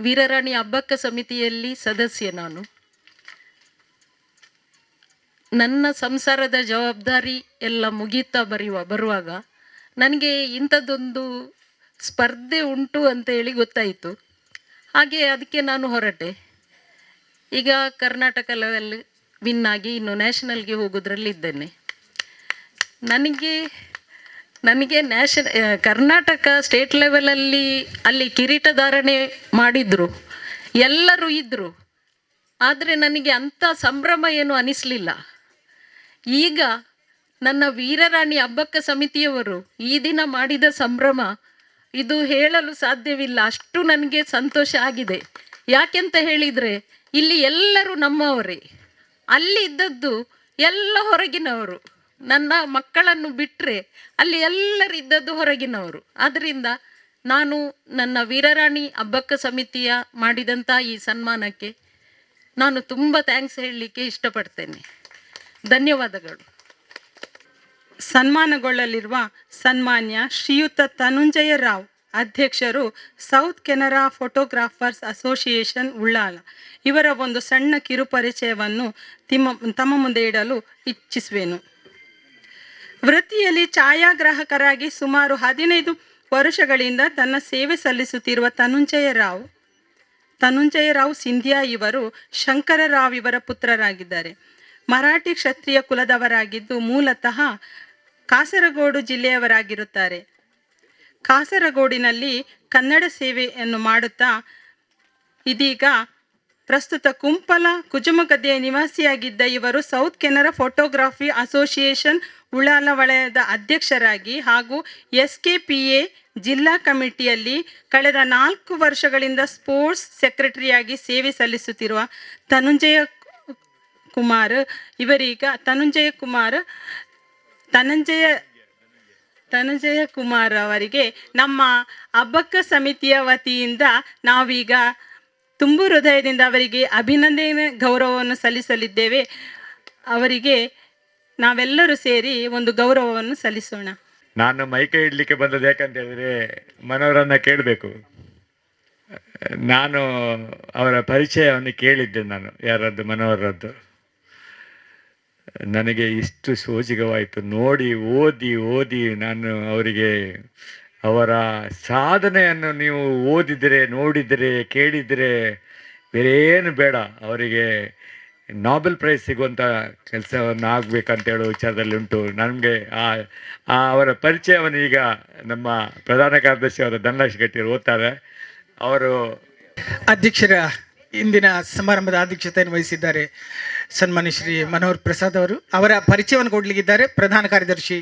ವೀರರಾಣಿ ಹಬ್ಬಕ್ಕ ಸಮಿತಿಯಲ್ಲಿ ಸದಸ್ಯೆ ನಾನು. ನನ್ನ ಸಂಸಾರದ ಜವಾಬ್ದಾರಿ ಎಲ್ಲ ಮುಗೀತಾ ಬರುವಾಗ ನನಗೆ ಇಂಥದ್ದೊಂದು ಸ್ಪರ್ಧೆ ಉಂಟು ಅಂತ ಹೇಳಿ ಗೊತ್ತಾಯಿತು. ಹಾಗೆ ಅದಕ್ಕೆ ನಾನು ಹೊರಟೆ. ಈಗ ಕರ್ನಾಟಕ ಲೆವೆಲ್ ವಿನ್ ಆಗಿ ಇನ್ನು ನ್ಯಾಷನಲ್ಗೆ ಹೋಗೋದ್ರಲ್ಲಿದ್ದೇನೆ. ನನಗೆ ಕರ್ನಾಟಕ ಸ್ಟೇಟ್ ಲೆವೆಲಲ್ಲಿ ಅಲ್ಲಿ ಕಿರೀಟ ಧಾರಣೆ ಮಾಡಿದ್ರು, ಎಲ್ಲರೂ ಇದ್ದರು. ಆದರೆ ನನಗೆ ಅಂಥ ಸಂಭ್ರಮ ಏನು ಅನಿಸಲಿಲ್ಲ. ಈಗ ನನ್ನ ವೀರರಾಣಿ ಹಬ್ಬಕ್ಕ ಸಮಿತಿಯವರು ಈ ದಿನ ಮಾಡಿದ ಸಂಭ್ರಮ ಇದು ಹೇಳಲು ಸಾಧ್ಯವಿಲ್ಲ. ಅಷ್ಟು ನನಗೆ ಸಂತೋಷ ಆಗಿದೆ. ಯಾಕೆಂತ ಹೇಳಿದರೆ ಇಲ್ಲಿ ಎಲ್ಲರೂ ನಮ್ಮವರೇ, ಅಲ್ಲಿ ಇದ್ದದ್ದು ಎಲ್ಲ ಹೊರಗಿನವರು. ನನ್ನ ಮಕ್ಕಳನ್ನು ಬಿಟ್ಟರೆ ಅಲ್ಲಿ ಎಲ್ಲರಿದ್ದದ್ದು ಹೊರಗಿನವರು. ಆದ್ದರಿಂದ ನಾನು ನನ್ನ ವೀರರಾಣಿ ಹಬ್ಬಕ್ಕ ಸಮಿತಿಯ ಮಾಡಿದಂಥ ಈ ಸನ್ಮಾನಕ್ಕೆ ನಾನು ತುಂಬ ಥ್ಯಾಂಕ್ಸ್ ಹೇಳಲಿಕ್ಕೆ ಇಷ್ಟಪಡ್ತೇನೆ. ಧನ್ಯವಾದಗಳು. ಸನ್ಮಾನಗೊಳ್ಳಲಿರುವ ಸನ್ಮಾನ್ಯ ಶ್ರೀಯುತ ಧನುಂಜಯ ರಾವ್, ಅಧ್ಯಕ್ಷರು south Canara photographers association Ullal, ಇವರ ಒಂದು ಸಣ್ಣ ಕಿರುಪರಿಚಯವನ್ನು ತಮ್ಮ ಮುಂದೆ ಇಡಲು ಇಚ್ಛಿಸುವೆನು. ವೃತ್ತಿಯಲ್ಲಿ ಛಾಯಾಗ್ರಾಹಕರಾಗಿ ಸುಮಾರು 15 ವರ್ಷಗಳಿಂದ ತನ್ನ ಸೇವೆ ಸಲ್ಲಿಸುತ್ತಿರುವ ಧನುಂಜಯ ರಾವ್ ಸಿಂಧಿಯಾ ಇವರು ಶಂಕರರಾವ್ ಇವರ ಪುತ್ರರಾಗಿದ್ದಾರೆ. ಮರಾಠಿ ಕ್ಷತ್ರಿಯ ಕುಲದವರಾಗಿದ್ದು ಮೂಲತಃ ಕಾಸರಗೋಡು ಜಿಲ್ಲೆಯವರಾಗಿರುತ್ತಾರೆ. ಕಾಸರಗೋಡಿನಲ್ಲಿ ಕನ್ನಡ ಸೇವೆಯನ್ನು ಮಾಡುತ್ತಾ ಇದೀಗ ಪ್ರಸ್ತುತ ಕುಂಪಲ ಕುಜುಮಗದ್ದೆಯ ನಿವಾಸಿಯಾಗಿದ್ದ ಇವರು south Canara photography association Ullal ವಲಯದ ಅಧ್ಯಕ್ಷರಾಗಿ ಹಾಗೂ SKPA ಜಿಲ್ಲಾ ಕಮಿಟಿಯಲ್ಲಿ ಕಳೆದ 4 ವರ್ಷಗಳಿಂದ ಸ್ಪೋರ್ಟ್ಸ್ ಸೆಕ್ರೆಟರಿಯಾಗಿ ಸೇವೆ ಸಲ್ಲಿಸುತ್ತಿರುವ ಧನುಂಜಯ ಕುಮಾರ್ ಅವರಿಗೆ ನಮ್ಮ ಹಬ್ಬಕ್ಕ ಸಮಿತಿಯ ವತಿಯಿಂದ ನಾವೀಗ ತುಂಬು ಹೃದಯದಿಂದ ಅವರಿಗೆ ಅಭಿನಂದನೆ ಗೌರವವನ್ನು ಸಲ್ಲಿಸಲಿದ್ದೇವೆ. ಅವರಿಗೆ ನಾವೆಲ್ಲರೂ ಸೇರಿ ಒಂದು ಗೌರವವನ್ನು ಸಲ್ಲಿಸೋಣ. ನಾನು ಮೈಕೈ ಇಡ್ಲಿಕ್ಕೆ ಬಂದದ್ದು ಯಾಕಂತ ಹೇಳಿದ್ರೆ ಮನೋರನ್ನು ಕೇಳಬೇಕು. ನಾನು ಅವರ ಪರಿಚಯವನ್ನು ಕೇಳಿದ್ದೆ, ನಾನು ಯಾರದ್ದು, ಮನೋಹರದ್ದು. ನನಗೆ ಇಷ್ಟು ಸೋಜಿಗವಾಯಿತು ನೋಡಿ, ಓದಿ ಓದಿ ನಾನು ಅವರಿಗೆ ಅವರ ಸಾಧನೆಯನ್ನು ನೀವು ಓದಿದರೆ, ನೋಡಿದರೆ, ಕೇಳಿದರೆ ಬೇರೆ ಏನು ಬೇಡ, ಅವರಿಗೆ ನೊಬೆಲ್ ಪ್ರೈಸ್ ಸಿಗುವಂಥ ಕೆಲಸವನ್ನು ಆಗಬೇಕಂತ ಹೇಳೋ ವಿಚಾರದಲ್ಲಿ ಉಂಟು. ನನಗೆ ಅವರ ಪರಿಚಯವನ್ನು ಈಗ ನಮ್ಮ ಪ್ರಧಾನ ಕಾರ್ಯದರ್ಶಿ ಅವರ ಧನಲಕ್ಷ್ಮಿ ಗಟ್ಟಿಯವರು ಓದ್ತಾರೆ. ಅವರು ಅಧ್ಯಕ್ಷರ ಇಂದಿನ ಸಮಾರಂಭದ ಅಧ್ಯಕ್ಷತೆಯನ್ನು ವಹಿಸಿದ್ದಾರೆ ಸನ್ಮಾನ್ಯ ಶ್ರೀ ಮನೋಹರ್ ಪ್ರಸಾದ್ ಅವರು. ಅವರ ಪರಿಚಯವನ್ನು ಕೊಡಲಿಕ್ಕಿದ್ದಾರೆ ಪ್ರಧಾನ ಕಾರ್ಯದರ್ಶಿ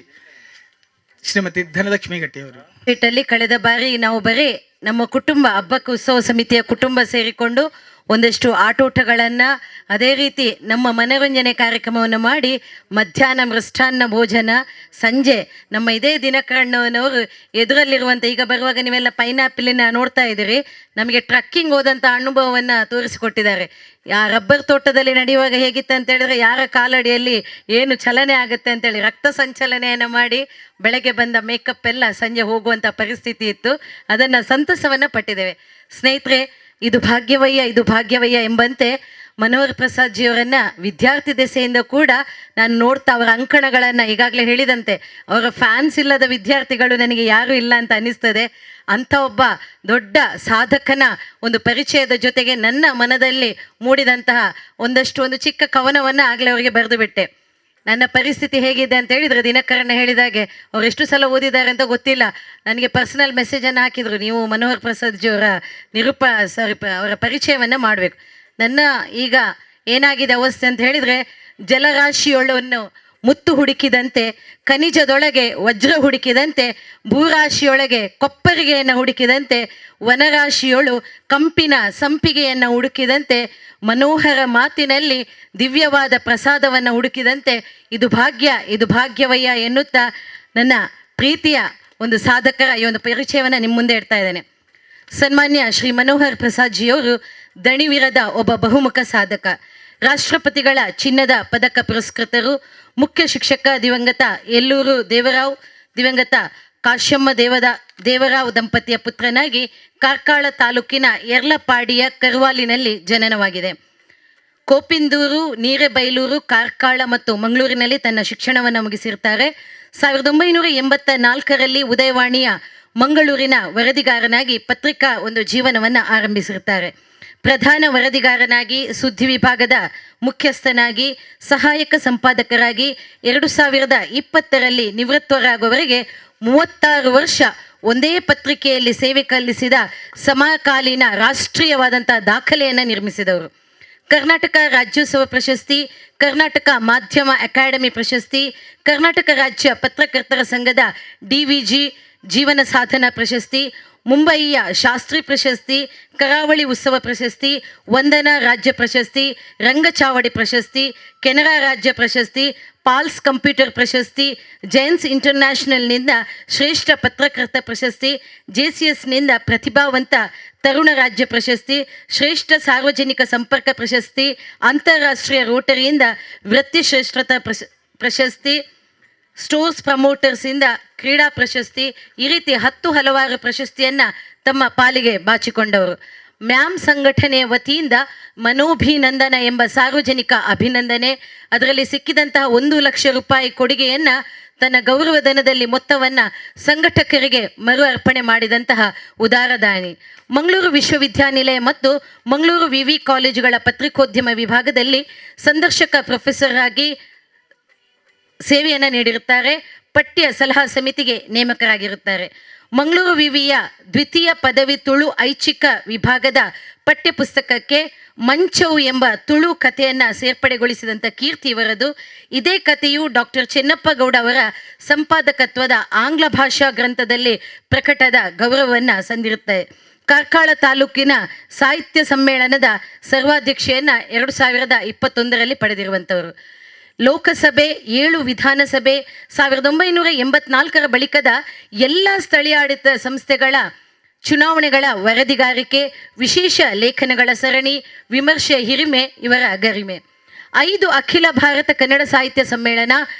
ಶ್ರೀಮತಿ ಧನಲಕ್ಷ್ಮಿ ಗಟ್ಟಿಯವರು. ಲ್ಲಿ ಕಳೆದ ಬಾರಿ ನಾವು ಬರೀ ನಮ್ಮ ಕುಟುಂಬ ಹಬ್ಬಕ್ಕೆ ಉತ್ಸವ ಸಮಿತಿಯ ಕುಟುಂಬ ಸೇರಿಕೊಂಡು ಒಂದಷ್ಟು ಆಟೋಟಗಳನ್ನು, ಅದೇ ರೀತಿ ನಮ್ಮ ಮನೋರಂಜನೆ ಕಾರ್ಯಕ್ರಮವನ್ನು ಮಾಡಿ ಮಧ್ಯಾಹ್ನ ಮೃಷ್ಟಾನ್ನ ಭೋಜನ, ಸಂಜೆ ನಮ್ಮ ಇದೇ ದಿನಕರಣ್ಣನವರು ಎದುರಲ್ಲಿರುವಂಥ, ಈಗ ಬರುವಾಗ ನೀವೆಲ್ಲ ಪೈನಾಪಿಲಿನ ನೋಡ್ತಾ ಇದ್ದೀರಿ, ನಮಗೆ ಟ್ರಕ್ಕಿಂಗ್ ಹೋದಂಥ ಅನುಭವವನ್ನು ತೋರಿಸಿಕೊಟ್ಟಿದ್ದಾರೆ. ರಬ್ಬರ್ ತೋಟದಲ್ಲಿ ನಡೆಯುವಾಗ ಹೇಗಿತ್ತು ಅಂತ ಹೇಳಿದ್ರೆ, ಯಾರ ಕಾಲಡಿಯಲ್ಲಿ ಏನು ಚಲನೆ ಆಗುತ್ತೆ ಅಂತೇಳಿ ರಕ್ತ ಸಂಚಲನೆಯನ್ನು ಮಾಡಿ ಬೆಳಗ್ಗೆ ಬಂದ ಮೇಕಪ್ ಎಲ್ಲ ಸಂಜೆ ಹೋಗುವಂಥ ಪರಿಸ್ಥಿತಿ ಇತ್ತು. ಅದನ್ನು ಸಂತಸವನ್ನು ಪಟ್ಟಿದ್ದೇವೆ. ಸ್ನೇಹಿತರೆ, ಇದು ಭಾಗ್ಯವಯ್ಯ ಎಂಬಂತೆ ಮನೋಹರ್ ಪ್ರಸಾದ್ ಜಿಯವರನ್ನು ವಿದ್ಯಾರ್ಥಿ ದೆಸೆಯಿಂದ ಕೂಡ ನಾನು ನೋಡ್ತಾ ಅವರ ಅಂಕಣಗಳನ್ನು ಈಗಾಗಲೇ ಹೇಳಿದಂತೆ ಅವರ ಫ್ಯಾನ್ಸ್ ಇಲ್ಲದ ವಿದ್ಯಾರ್ಥಿಗಳು ನನಗೆ ಯಾರೂ ಇಲ್ಲ ಅಂತ ಅನ್ನಿಸ್ತದೆ. ಅಂಥ ಒಬ್ಬ ದೊಡ್ಡ ಸಾಧಕನ ಒಂದು ಪರಿಚಯದ ಜೊತೆಗೆ ನನ್ನ ಮನದಲ್ಲಿ ಮೂಡಿದಂತಹ ಒಂದು ಚಿಕ್ಕ ಕವನವನ್ನು ಆಗಲೇ ಅವರಿಗೆ ಬರೆದು ಬಿಟ್ಟೆ. ನನ್ನ ಪರಿಸ್ಥಿತಿ ಹೇಗಿದೆ ಅಂತ ಹೇಳಿದರೆ, ದಿನಕರಣ ಹೇಳಿದಾಗೆ ಅವ್ರು ಎಷ್ಟು ಸಲ ಓದಿದ್ದಾರೆ ಅಂತ ಗೊತ್ತಿಲ್ಲ, ನನಗೆ ಪರ್ಸನಲ್ ಮೆಸೇಜನ್ನು ಹಾಕಿದರು, ನೀವು ಮನೋಹರ್ ಪ್ರಸಾದ್ ಜಿಯವರ ಅವರ ಪರಿಚಯವನ್ನು ಮಾಡಬೇಕು. ನನ್ನ ಈಗ ಏನಾಗಿದೆ ಅವಸ್ಥೆ ಅಂತ ಹೇಳಿದರೆ, ಜಲರಾಶಿಯೊಳನ್ನು ಮುತ್ತು ಹುಡುಕಿದಂತೆ, ಖನಿಜದೊಳಗೆ ವಜ್ರ ಹುಡುಕಿದಂತೆ, ಭೂರಾಶಿಯೊಳಗೆ ಕೊಪ್ಪರಿಗೆಯನ್ನು ಹುಡುಕಿದಂತೆ, ವನರಾಶಿಯೊಳು ಕಂಪಿನ ಸಂಪಿಗೆಯನ್ನು ಹುಡುಕಿದಂತೆ, ಮನೋಹರ ಮಾತಿನಲ್ಲಿ ದಿವ್ಯವಾದ ಪ್ರಸಾದವನ್ನು ಹುಡುಕಿದಂತೆ, ಇದು ಭಾಗ್ಯವಯ್ಯ ಎನ್ನುತ್ತಾ ನನ್ನ ಪ್ರೀತಿಯ ಒಂದು ಸಾಧಕರ ಈ ಒಂದು ಪರಿಚಯವನ್ನು ನಿಮ್ಮ ಮುಂದೆ ಇಡ್ತಾ ಇದ್ದೇನೆ. ಸನ್ಮಾನ್ಯ ಶ್ರೀ ಮನೋಹರ್ ಪ್ರಸಾದ್ ಜಿಯವರು ದಣಿವಿರದ ಒಬ್ಬ ಬಹುಮುಖ ಸಾಧಕ, ರಾಷ್ಟ್ರಪತಿಗಳ ಚಿನ್ನದ ಪದಕ ಪುರಸ್ಕೃತರು, ಮುಖ್ಯ ಶಿಕ್ಷಕ ದಿವಂಗತ ಎಲ್ಲೂರು ದೇವರಾವ್, ದಿವಂಗತ ಕಾಶ್ಯಮ್ಮ ದೇವರಾವ್ ದಂಪತಿಯ ಪುತ್ರನಾಗಿ ಕಾರ್ಕಳ ತಾಲೂಕಿನ ಯರ್ಲಪಾಡಿಯ ಕರ್ವಾಲಿನಲ್ಲಿ ಜನನವಾಗಿದೆ. ಕೋಪಿಂದೂರು, ನೀರೆಬೈಲೂರು, ಕಾರ್ಕಳ ಮತ್ತು ಮಂಗಳೂರಿನಲ್ಲಿ ತನ್ನ ಶಿಕ್ಷಣವನ್ನು ಮುಗಿಸಿರ್ತಾರೆ. 1984ರಲ್ಲಿ ಉದಯವಾಣಿಯ ಮಂಗಳೂರಿನ ವರದಿಗಾರನಾಗಿ ಪತ್ರಿಕಾ ಒಂದು ಜೀವನವನ್ನು ಆರಂಭಿಸಿರ್ತಾರೆ. ಪ್ರಧಾನ ವರದಿಗಾರನಾಗಿ, ಸುದ್ದಿ ವಿಭಾಗದ ಮುಖ್ಯಸ್ಥನಾಗಿ, ಸಹಾಯಕ ಸಂಪಾದಕರಾಗಿ 2020ರಲ್ಲಿ ನಿವೃತ್ತರಾಗುವವರೆಗೆ 36 ವರ್ಷ ಒಂದೇ ಪತ್ರಿಕೆಯಲ್ಲಿ ಸೇವೆ ಕಲ್ಲಿಸಿದ ಸಮಕಾಲೀನ ರಾಷ್ಟ್ರೀಯವಾದಂಥ ದಾಖಲೆಯನ್ನು ನಿರ್ಮಿಸಿದವರು. ಕರ್ನಾಟಕ ರಾಜ್ಯೋತ್ಸವ ಪ್ರಶಸ್ತಿ, ಕರ್ನಾಟಕ ಮಾಧ್ಯಮ ಅಕಾಡೆಮಿ ಪ್ರಶಸ್ತಿ, ಕರ್ನಾಟಕ ರಾಜ್ಯ ಪತ್ರಕರ್ತರ ಸಂಘದ DVG ಜೀವನ ಸಾಧನ ಪ್ರಶಸ್ತಿ, ಮುಂಬಯಿಯ ಶಾಸ್ತ್ರಿ ಪ್ರಶಸ್ತಿ, ಕರಾವಳಿ ಉತ್ಸವ ಪ್ರಶಸ್ತಿ, ವಂದನಾ ರಾಜ್ಯ ಪ್ರಶಸ್ತಿ, ರಂಗಚಾವಡಿ ಪ್ರಶಸ್ತಿ, ಕೆನರಾ ರಾಜ್ಯ ಪ್ರಶಸ್ತಿ, ಪಾಲ್ಸ್ ಕಂಪ್ಯೂಟರ್ ಪ್ರಶಸ್ತಿ, ಜೈನ್ಸ್ ಇಂಟರ್ನ್ಯಾಷನಲ್ನಿಂದ ಶ್ರೇಷ್ಠ ಪತ್ರಕರ್ತ ಪ್ರಶಸ್ತಿ, JCSನಿಂದ ಪ್ರತಿಭಾವಂತ ತರುಣ ರಾಜ್ಯ ಪ್ರಶಸ್ತಿ, ಶ್ರೇಷ್ಠ ಸಾರ್ವಜನಿಕ ಸಂಪರ್ಕ ಪ್ರಶಸ್ತಿ, ಅಂತಾರಾಷ್ಟ್ರೀಯ ರೋಟರಿಯಿಂದ ವೃತ್ತಿ ಶ್ರೇಷ್ಠತಾ ಪ್ರಶಸ್ತಿ, ಸ್ಟೋರ್ಸ್ ಪ್ರಮೋಟರ್ಸಿಂದ ಕ್ರೀಡಾ ಪ್ರಶಸ್ತಿ, ಈ ರೀತಿ ಹಲವಾರು ಪ್ರಶಸ್ತಿಯನ್ನು ತಮ್ಮ ಪಾಲಿಗೆ ಬಾಚಿಕೊಂಡವರು. ಮ್ಯಾಮ್ ಸಂಘಟನೆಯ ವತಿಯಿಂದ ಮನೋಭಿನಂದನ ಎಂಬ ಸಾರ್ವಜನಿಕ ಅಭಿನಂದನೆ, ಅದರಲ್ಲಿ ಸಿಕ್ಕಿದಂತಹ 1 ಲಕ್ಷ ರೂಪಾಯಿ ಕೊಡುಗೆಯನ್ನು ತನ್ನ ಗೌರವಧನದಲ್ಲಿ ಮೊತ್ತವನ್ನು ಸಂಘಟಕರಿಗೆ ಮರು ಅರ್ಪಣೆ ಮಾಡಿದಂತಹ ಉದಾರದಾನಿ. ಮಂಗಳೂರು ವಿಶ್ವವಿದ್ಯಾನಿಲಯ ಮತ್ತು ಮಂಗಳೂರು ವಿವಿ ಕಾಲೇಜುಗಳ ಪತ್ರಿಕೋದ್ಯಮ ವಿಭಾಗದಲ್ಲಿ ಸಂದರ್ಶಕ ಪ್ರೊಫೆಸರ್ ಆಗಿ ಸೇವೆಯನ್ನು ನೀಡಿರುತ್ತಾರೆ. ಪಠ್ಯ ಸಲಹಾ ಸಮಿತಿಗೆ ನೇಮಕರಾಗಿರುತ್ತಾರೆ. ಮಂಗಳೂರು ವಿವಿಯ ದ್ವಿತೀಯ ಪದವಿ ತುಳು ಐಚ್ಛಿಕ ವಿಭಾಗದ ಪಠ್ಯಪುಸ್ತಕಕ್ಕೆ ಮಂಚವು ಎಂಬ ತುಳು ಕಥೆಯನ್ನು ಸೇರ್ಪಡೆಗೊಳಿಸಿದಂಥ ಕೀರ್ತಿ ಇವರದು. ಇದೇ ಕಥೆಯು ಡಾಕ್ಟರ್ ಚೆನ್ನಪ್ಪಗೌಡ ಅವರ ಸಂಪಾದಕತ್ವದ ಆಂಗ್ಲ ಭಾಷಾ ಗ್ರಂಥದಲ್ಲಿ ಪ್ರಕಟದ ಗೌರವವನ್ನು ಸಂದಿರುತ್ತದೆ. ಕಾರ್ಕಳ ತಾಲೂಕಿನ ಸಾಹಿತ್ಯ ಸಮ್ಮೇಳನದ ಸರ್ವಾಧ್ಯಕ್ಷೆಯನ್ನು 2021ರಲ್ಲಿ ಪಡೆದಿರುವಂಥವರು. ಲೋಕಸಭೆ, 7 ವಿಧಾನಸಭೆ, 1984ರ ಬಳಿಕದ ಎಲ್ಲ ಸ್ಥಳೀಯಾಡಳಿತ ಸಂಸ್ಥೆಗಳ ಚುನಾವಣೆಗಳ ವರದಿಗಾರಿಕೆ, ವಿಶೇಷ ಲೇಖನಗಳ ಸರಣಿ, ವಿಮರ್ಶೆ ಹಿರಿಮೆ ಇವರ ಗರಿಮೆ. 5 ಅಖಿಲ ಭಾರತ ಕನ್ನಡ ಸಾಹಿತ್ಯ ಸಮ್ಮೇಳನ,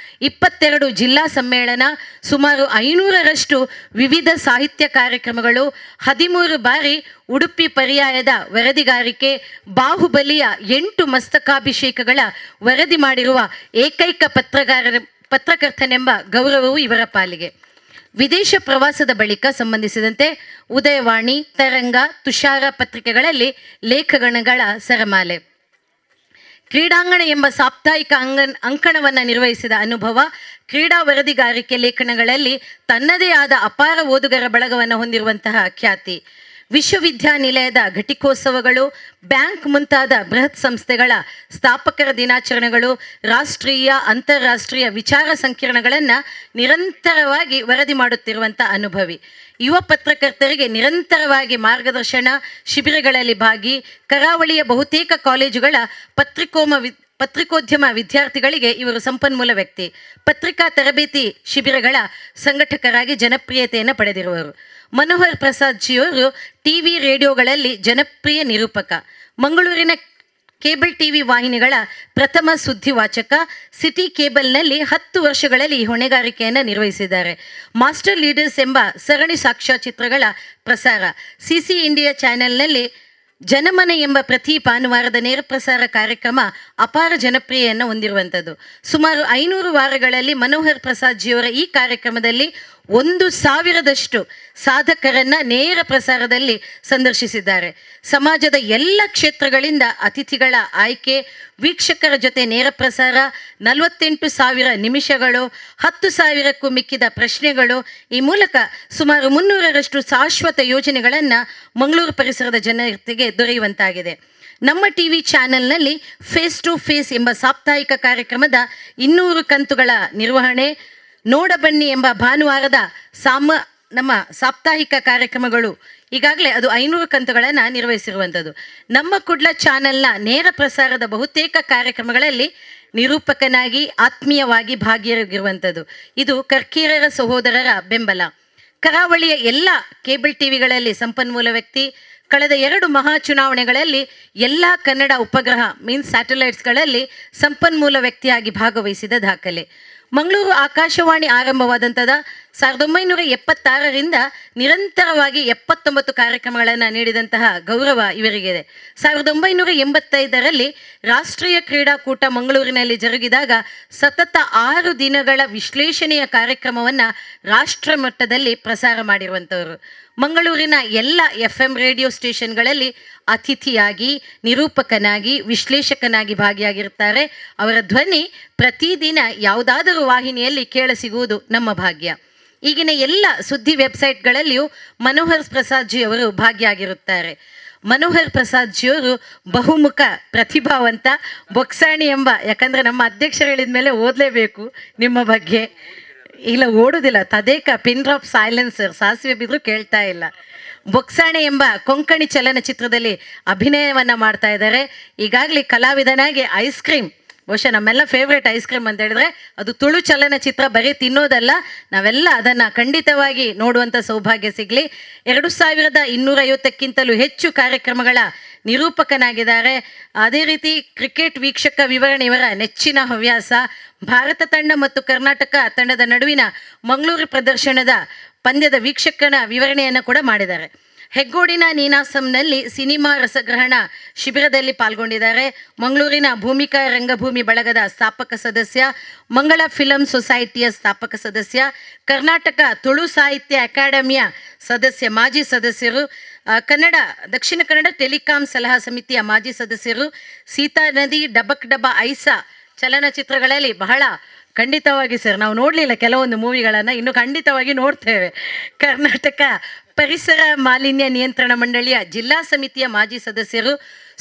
22 ಜಿಲ್ಲಾ ಸಮ್ಮೇಳನ, ಸುಮಾರು 500ರಷ್ಟು ವಿವಿಧ ಸಾಹಿತ್ಯ ಕಾರ್ಯಕ್ರಮಗಳು, 13 ಬಾರಿ ಉಡುಪಿ ಪರ್ಯಾಯದ ವರದಿಗಾರಿಕೆ, ಬಾಹುಬಲಿಯ 8 ಮಸ್ತಕಾಭಿಷೇಕಗಳ ವರದಿ ಮಾಡಿರುವ ಏಕೈಕ ಪತ್ರಕರ್ತನೆಂಬ ಗೌರವವು ಇವರ ಪಾಲಿಗೆ. ವಿದೇಶ ಪ್ರವಾಸದ ಬಳಿಕ ಸಂಬಂಧಿಸಿದಂತೆ ಉದಯವಾಣಿ, ತರಂಗ, ತುಷಾರ ಪತ್ರಿಕೆಗಳಲ್ಲಿ ಲೇಖನಗಳ ಸರಮಾಲೆ. ಕ್ರೀಡಾಂಗಣ ಎಂಬ ಸಾಪ್ತಾಹಿಕ ಅಂಕಣವನ್ನು ನಿರ್ವಹಿಸಿದ ಅನುಭವ, ಕ್ರೀಡಾ ವರದಿಗಾರಿಕೆ ಲೇಖನಗಳಲ್ಲಿ ತನ್ನದೇ ಆದ ಅಪಾರ ಓದುಗರ ಬಳಗವನ್ನು ಹೊಂದಿರುವಂತಹ ಖ್ಯಾತಿ. ವಿಶ್ವವಿದ್ಯಾನಿಲಯದ ಘಟಿಕೋತ್ಸವಗಳು, ಬ್ಯಾಂಕ್ ಮುಂತಾದ ಬೃಹತ್ ಸಂಸ್ಥೆಗಳ ಸ್ಥಾಪಕರ ದಿನಾಚರಣೆಗಳು, ರಾಷ್ಟ್ರೀಯ ಅಂತಾರಾಷ್ಟ್ರೀಯ ವಿಚಾರ ಸಂಕಿರಣಗಳನ್ನು ನಿರಂತರವಾಗಿ ವರದಿ ಮಾಡುತ್ತಿರುವಂಥ ಅನುಭವಿ. ಯುವ ಪತ್ರಕರ್ತರಿಗೆ ನಿರಂತರವಾಗಿ ಮಾರ್ಗದರ್ಶನ, ಶಿಬಿರಗಳಲ್ಲಿ ಭಾಗಿ, ಕರಾವಳಿಯ ಬಹುತೇಕ ಕಾಲೇಜುಗಳ ಪತ್ರಿಕೋದ್ಯಮ ವಿದ್ಯಾರ್ಥಿಗಳಿಗೆ ಇವರು ಸಂಪನ್ಮೂಲ ವ್ಯಕ್ತಿ. ಪತ್ರಿಕಾ ತರಬೇತಿ ಶಿಬಿರಗಳ ಸಂಘಟಕರಾಗಿ ಜನಪ್ರಿಯತೆಯನ್ನು ಪಡೆದಿರುವರು. ಮನೋಹರ್ ಪ್ರಸಾದ್ ಜಿಯವರು ಟಿವಿ ರೇಡಿಯೋಗಳಲ್ಲಿ ಜನಪ್ರಿಯ ನಿರೂಪಕ. ಮಂಗಳೂರಿನ ಕೇಬಲ್ ಟಿವಿ ವಾಹಿನಿಗಳ ಪ್ರಥಮ ಸುದ್ದಿವಾಚಕ. ಸಿಟಿ ಕೇಬಲ್ನಲ್ಲಿ 10 ವರ್ಷಗಳಲ್ಲಿ ಈ ಹೊಣೆಗಾರಿಕೆಯನ್ನು ನಿರ್ವಹಿಸಿದ್ದಾರೆ. ಮಾಸ್ಟರ್ ಲೀಡರ್ಸ್ ಎಂಬ ಸರಣಿ ಸಾಕ್ಷ್ಯಚಿತ್ರಗಳ ಪ್ರಸಾರ. ಸಿಸಿ ಇಂಡಿಯಾ ಚಾನೆಲ್ನಲ್ಲಿ ಜನಮನ ಎಂಬ ಪ್ರತಿ ಭಾನುವಾರದ ನೇರ ಪ್ರಸಾರ ಕಾರ್ಯಕ್ರಮ ಅಪಾರ ಜನಪ್ರಿಯೆಯನ್ನು ಹೊಂದಿರುವಂಥದ್ದು. ಸುಮಾರು 500 ವಾರಗಳಲ್ಲಿ ಮನೋಹರ್ ಪ್ರಸಾದ್ ಜಿಯವರ ಈ ಕಾರ್ಯಕ್ರಮದಲ್ಲಿ 1,000ದಷ್ಟು ಸಾಧಕರನ್ನು ನೇರ ಪ್ರಸಾರದಲ್ಲಿ ಸಂದರ್ಶಿಸಿದ್ದಾರೆ. ಸಮಾಜದ ಎಲ್ಲ ಕ್ಷೇತ್ರಗಳಿಂದ ಅತಿಥಿಗಳ ಆಯ್ಕೆ, ವೀಕ್ಷಕರ ಜೊತೆ ನೇರ ಪ್ರಸಾರ, 48,000 ನಿಮಿಷಗಳು, 10,000ಕ್ಕೂ ಮಿಕ್ಕಿದ ಪ್ರಶ್ನೆಗಳು. ಈ ಮೂಲಕ ಸುಮಾರು 300ರಷ್ಟು ಶಾಶ್ವತ ಯೋಜನೆಗಳನ್ನು ಮಂಗಳೂರು ಪರಿಸರದ ಜನತೆಗೆ ದೊರೆಯುವಂತಾಗಿದೆ. ನಮ್ಮ ಟಿವಿ ಚಾನೆಲ್ನಲ್ಲಿ ಫೇಸ್ ಟು ಫೇಸ್ ಎಂಬ ಸಾಪ್ತಾಹಿಕ ಕಾರ್ಯಕ್ರಮದ 200 ಕಂತುಗಳ ನಿರ್ವಹಣೆ, ನೋಡಬನ್ನಿ ಎಂಬ ಭಾನುವಾರದ ನಮ್ಮ ಸಾಪ್ತಾಹಿಕ ಕಾರ್ಯಕ್ರಮಗಳು, ಈಗಾಗಲೇ ಅದು 500 ಕಂತುಗಳನ್ನು ನಿರ್ವಹಿಸಿರುವಂಥದ್ದು. ನಮ್ಮ ಕುಡ್ಲ ಚಾನೆಲ್ನ ನೇರ ಪ್ರಸಾರದ ಬಹುತೇಕ ಕಾರ್ಯಕ್ರಮಗಳಲ್ಲಿ ನಿರೂಪಕನಾಗಿ ಆತ್ಮೀಯವಾಗಿ ಭಾಗಿಯಾಗಿರುವಂಥದ್ದು. ಇದು ಕರ್ಕೀರರ ಸಹೋದರರ ಬೆಂಬಲ. ಕರಾವಳಿಯ ಎಲ್ಲ ಕೇಬಲ್ ಟಿವಿಗಳಲ್ಲಿ ಸಂಪನ್ಮೂಲ ವ್ಯಕ್ತಿ. ಕಳೆದ 2 ಮಹಾ ಚುನಾವಣೆಗಳಲ್ಲಿ ಎಲ್ಲ ಕನ್ನಡ ಉಪಗ್ರಹ ಸ್ಯಾಟಲೈಟ್ಸ್ಗಳಲ್ಲಿ ಸಂಪನ್ಮೂಲ ವ್ಯಕ್ತಿಯಾಗಿ ಭಾಗವಹಿಸಿದ ದಾಖಲೆ. ಮಂಗಳೂರು ಆಕಾಶವಾಣಿ ಆರಂಭವಾದಂಥದ 1976ರಿಂದ ನಿರಂತರವಾಗಿ 79 ಕಾರ್ಯಕ್ರಮಗಳನ್ನು ನೀಡಿದಂತಹ ಗೌರವ ಇವರಿಗಿದೆ. 1985ರಲ್ಲಿ ರಾಷ್ಟ್ರೀಯ ಕ್ರೀಡಾಕೂಟ ಮಂಗಳೂರಿನಲ್ಲಿ ಜರುಗಿದಾಗ ಸತತ 6 ದಿನಗಳ ವಿಶ್ಲೇಷಣೆಯ ಕಾರ್ಯಕ್ರಮವನ್ನು ರಾಷ್ಟ್ರ ಮಟ್ಟದಲ್ಲಿ ಪ್ರಸಾರ ಮಾಡಿರುವಂಥವರು. ಮಂಗಳೂರಿನ ಎಲ್ಲ FM ರೇಡಿಯೋ ಸ್ಟೇಷನ್ಗಳಲ್ಲಿ ಅತಿಥಿಯಾಗಿ, ನಿರೂಪಕನಾಗಿ, ವಿಶ್ಲೇಷಕನಾಗಿ ಭಾಗಿಯಾಗಿರ್ತಾರೆ. ಅವರ ಧ್ವನಿ ಪ್ರತಿದಿನ ಯಾವುದಾದರೂ ವಾಹಿನಿಯಲ್ಲಿ ಕೇಳಸಿಗುವುದು ನಮ್ಮ ಭಾಗ್ಯ. ಈಗಿನ ಎಲ್ಲ ಸುದ್ದಿ ವೆಬ್ಸೈಟ್ಗಳಲ್ಲಿಯೂ ಮನೋಹರ್ ಪ್ರಸಾದ್ ಜಿ ಅವರು ಭಾಗಿಯಾಗಿರುತ್ತಾರೆ. ಮನೋಹರ್ ಪ್ರಸಾದ್ ಜಿಯವರು ಬಹುಮುಖ ಪ್ರತಿಭಾವಂತ, ಬೊಕ್ಸಾಣಿ ಎಂಬ, ಯಾಕಂದರೆ ನಮ್ಮ ಅಧ್ಯಕ್ಷರು ಹೇಳಿದ ಮೇಲೆ ಓದಲೇಬೇಕು ನಿಮ್ಮ ಬಗ್ಗೆ, ಇಲ್ಲ ಓಡುವುದಿಲ್ಲ, ತದೇಕ ಪಿನ್ ಡ್ರಾಪ್ ಸೈಲೆನ್ಸರ್, ಸಾಸಿವೆ ಬಿದ್ದರೂ ಕೇಳ್ತಾ ಇಲ್ಲ. ಬೊಕ್ಸಾಣೆ ಎಂಬ ಕೊಂಕಣಿ ಚಲನಚಿತ್ರದಲ್ಲಿ ಅಭಿನಯವನ್ನು ಮಾಡ್ತಾ ಇದ್ದಾರೆ. ಈಗಾಗಲೇ ಕಲಾವಿದನಾಗಿ ಐಸ್ ಕ್ರೀಮ್, ಬಹುಶಃ ನಮ್ಮೆಲ್ಲ ಫೇವ್ರೇಟ್ ಐಸ್ ಕ್ರೀಮ್ ಅಂತ ಹೇಳಿದ್ರೆ ಅದು ತುಳು ಚಲನಚಿತ್ರ, ಬರೀ ತಿನ್ನೋದಲ್ಲ, ನಾವೆಲ್ಲ ಅದನ್ನು ಖಂಡಿತವಾಗಿ ನೋಡುವಂಥ ಸೌಭಾಗ್ಯ ಸಿಗಲಿ. 2250ಕ್ಕಿಂತಲೂ ಹೆಚ್ಚು ಕಾರ್ಯಕ್ರಮಗಳ ನಿರೂಪಕನಾಗಿದ್ದಾರೆ. ಅದೇ ರೀತಿ ಕ್ರಿಕೆಟ್ ವೀಕ್ಷಕ ವಿವರಣೆ ಇವರ ನೆಚ್ಚಿನ ಹವ್ಯಾಸ. ಭಾರತ ತಂಡ ಮತ್ತು ಕರ್ನಾಟಕ ತಂಡದ ನಡುವಿನ ಮಂಗಳೂರು ಪ್ರದರ್ಶನದ ಪಂದ್ಯದ ವೀಕ್ಷಕನ ವಿವರಣೆಯನ್ನು ಕೂಡ ಮಾಡಿದ್ದಾರೆ. ಹೆಗ್ಗೋಡಿನ ನೀನಾಸಂನಲ್ಲಿ ಸಿನಿಮಾ ರಸಗ್ರಹಣ ಶಿಬಿರದಲ್ಲಿ ಪಾಲ್ಗೊಂಡಿದ್ದಾರೆ. ಮಂಗಳೂರಿನ ಭೂಮಿಕಾ ರಂಗಭೂಮಿ ಬಳಗದ ಸ್ಥಾಪಕ ಸದಸ್ಯ, ಮಂಗಳ ಫಿಲಂ ಸೊಸೈಟಿಯ ಸ್ಥಾಪಕ ಸದಸ್ಯ, ಕರ್ನಾಟಕ ತುಳು ಸಾಹಿತ್ಯ ಅಕಾಡೆಮಿಯ ಸದಸ್ಯ, ಮಾಜಿ ಸದಸ್ಯರು, ದಕ್ಷಿಣ ಕನ್ನಡ ಟೆಲಿಕಾಂ ಸಲಹಾ ಸಮಿತಿಯ ಮಾಜಿ ಸದಸ್ಯರು, ಸೀತಾ ನದಿ, ಡಬಕ್ ಡಬ ಐಸಾ ಚಲನಚಿತ್ರಗಳಲ್ಲಿ ಬಹಳ ಖಂಡಿತವಾಗಿ ಸರ್ ನಾವು ನೋಡಲಿಲ್ಲ ಕೆಲವೊಂದು ಮೂವಿಗಳನ್ನು, ಇನ್ನು ಖಂಡಿತವಾಗಿ ನೋಡ್ತೇವೆ. ಕರ್ನಾಟಕ ಪರಿಸರ ಮಾಲಿನ್ಯ ನಿಯಂತ್ರಣ ಮಂಡಳಿಯ ಜಿಲ್ಲಾ ಸಮಿತಿಯ ಮಾಜಿ ಸದಸ್ಯರು,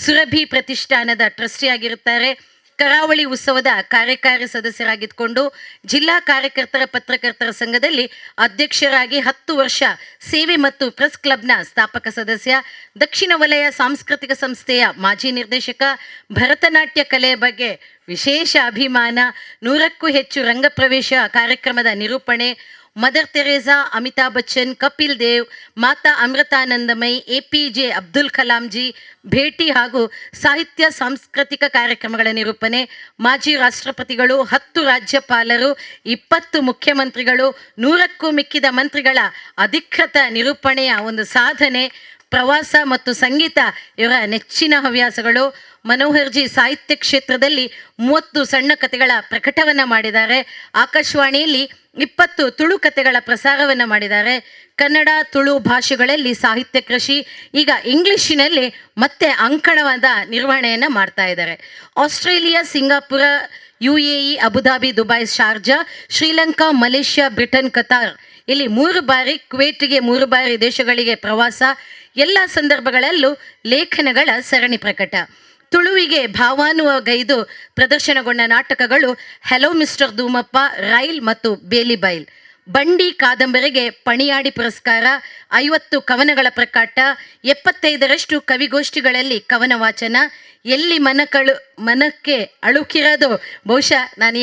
ಸುರಭಿ ಪ್ರತಿಷ್ಠಾನದ ಟ್ರಸ್ಟಿಯಾಗಿರುತ್ತಾರೆ. ಕರಾವಳಿ ಉತ್ಸವದ ಕಾರ್ಯಕಾರಿ ಸದಸ್ಯರಾಗಿದ್ದುಕೊಂಡು ಜಿಲ್ಲಾ ಕಾರ್ಯಕರ್ತರ ಪತ್ರಕರ್ತರ ಸಂಘದಲ್ಲಿ ಅಧ್ಯಕ್ಷರಾಗಿ 10 ವರ್ಷ ಸೇವೆ ಮತ್ತು ಪ್ರೆಸ್ ಕ್ಲಬ್ನ ಸ್ಥಾಪಕ ಸದಸ್ಯ, ದಕ್ಷಿಣ ವಲಯ ಸಾಂಸ್ಕೃತಿಕ ಸಂಸ್ಥೆಯ ಮಾಜಿ ನಿರ್ದೇಶಕ, ಭರತನಾಟ್ಯ ಕಲೆಯ ಬಗ್ಗೆ ವಿಶೇಷ ಅಭಿಮಾನ, 100ಕ್ಕೂ ಹೆಚ್ಚು ರಂಗಪ್ರವೇಶ ಕಾರ್ಯಕ್ರಮದ ನಿರೂಪಣೆ, ಮದರ್ ತೆರೇಸಾ, ಅಮಿತಾಬ್ ಬಚ್ಚನ್, ಕಪಿಲ್ ದೇವ್, ಮಾತಾ ಅಮೃತಾನಂದಮಯಿ, APJ ಅಬ್ದುಲ್ ಕಲಾಂಜಿ ಭೇಟಿ ಹಾಗೂ ಸಾಹಿತ್ಯ ಸಾಂಸ್ಕೃತಿಕ ಕಾರ್ಯಕ್ರಮಗಳ ನಿರೂಪಣೆ, ಮಾಜಿ ರಾಷ್ಟ್ರಪತಿಗಳು, 10 ರಾಜ್ಯಪಾಲರು, 20 ಮುಖ್ಯಮಂತ್ರಿಗಳು, 100ಕ್ಕೂ ಮಿಕ್ಕಿದ ಮಂತ್ರಿಗಳ ಅಧಿಕೃತ ನಿರೂಪಣೆಯ ಒಂದು ಸಾಧನೆ, ಪ್ರವಾಸ ಮತ್ತು ಸಂಗೀತ ಇವರ ನೆಚ್ಚಿನ ಹವ್ಯಾಸಗಳು. ಮನೋಹರ್ಜಿ ಸಾಹಿತ್ಯ ಕ್ಷೇತ್ರದಲ್ಲಿ 30 ಸಣ್ಣ ಕಥೆಗಳ ಪ್ರಕಟವನ್ನು ಮಾಡಿದ್ದಾರೆ. ಆಕಾಶವಾಣಿಯಲ್ಲಿ 20 ತುಳು ಕಥೆಗಳ ಪ್ರಸಾರವನ್ನು ಮಾಡಿದ್ದಾರೆ. ಕನ್ನಡ, ತುಳು ಭಾಷೆಗಳಲ್ಲಿ ಸಾಹಿತ್ಯ ಕೃಷಿ, ಈಗ ಇಂಗ್ಲಿಷಿನಲ್ಲಿ ಮತ್ತೆ ಅಂಕಣವಾದ ನಿರ್ವಹಣೆಯನ್ನು ಮಾಡ್ತಾ ಇದ್ದಾರೆ. Australia, Singapore, UAE, Abu Dhabi, Dubai, Sharjah, Sri Lanka, Malaysia, Britain, Qatar ಇಲ್ಲಿ 3 ಬಾರಿ, ಕುವೈಟ್ಗೆ 3 ಬಾರಿ ದೇಶಗಳಿಗೆ ಪ್ರವಾಸ. ಎಲ್ಲ ಸಂದರ್ಭಗಳಲ್ಲೂ ಲೇಖನಗಳ ಸರಣಿ ಪ್ರಕಟ. ತುಳುವಿಗೆ ಭಾವಾನುಗೈದು ಪ್ರದರ್ಶನಗೊಂಡ ನಾಟಕಗಳು ಹೆಲೋ ಮಿಸ್ಟರ್ ಧೂಮಪ್ಪ, ರೈಲ್ ಮತ್ತು ಬೇಲಿ ಬೈಲ್. ಬಂಡಿ ಕಾದಂಬರಿಗೆ ಪಣಿಯಾಡಿ ಪುರಸ್ಕಾರ, 50 ಕವನಗಳ ಪ್ರಕಟ, 75ರಷ್ಟು ಕವಿಗೋಷ್ಠಿಗಳಲ್ಲಿ ಕವನ ವಾಚನ. ಎಲ್ಲಿ ಮನಕ್ಕೆ ಅಳುಕಿರೋದು, ಬಹುಶಃ ನಾನು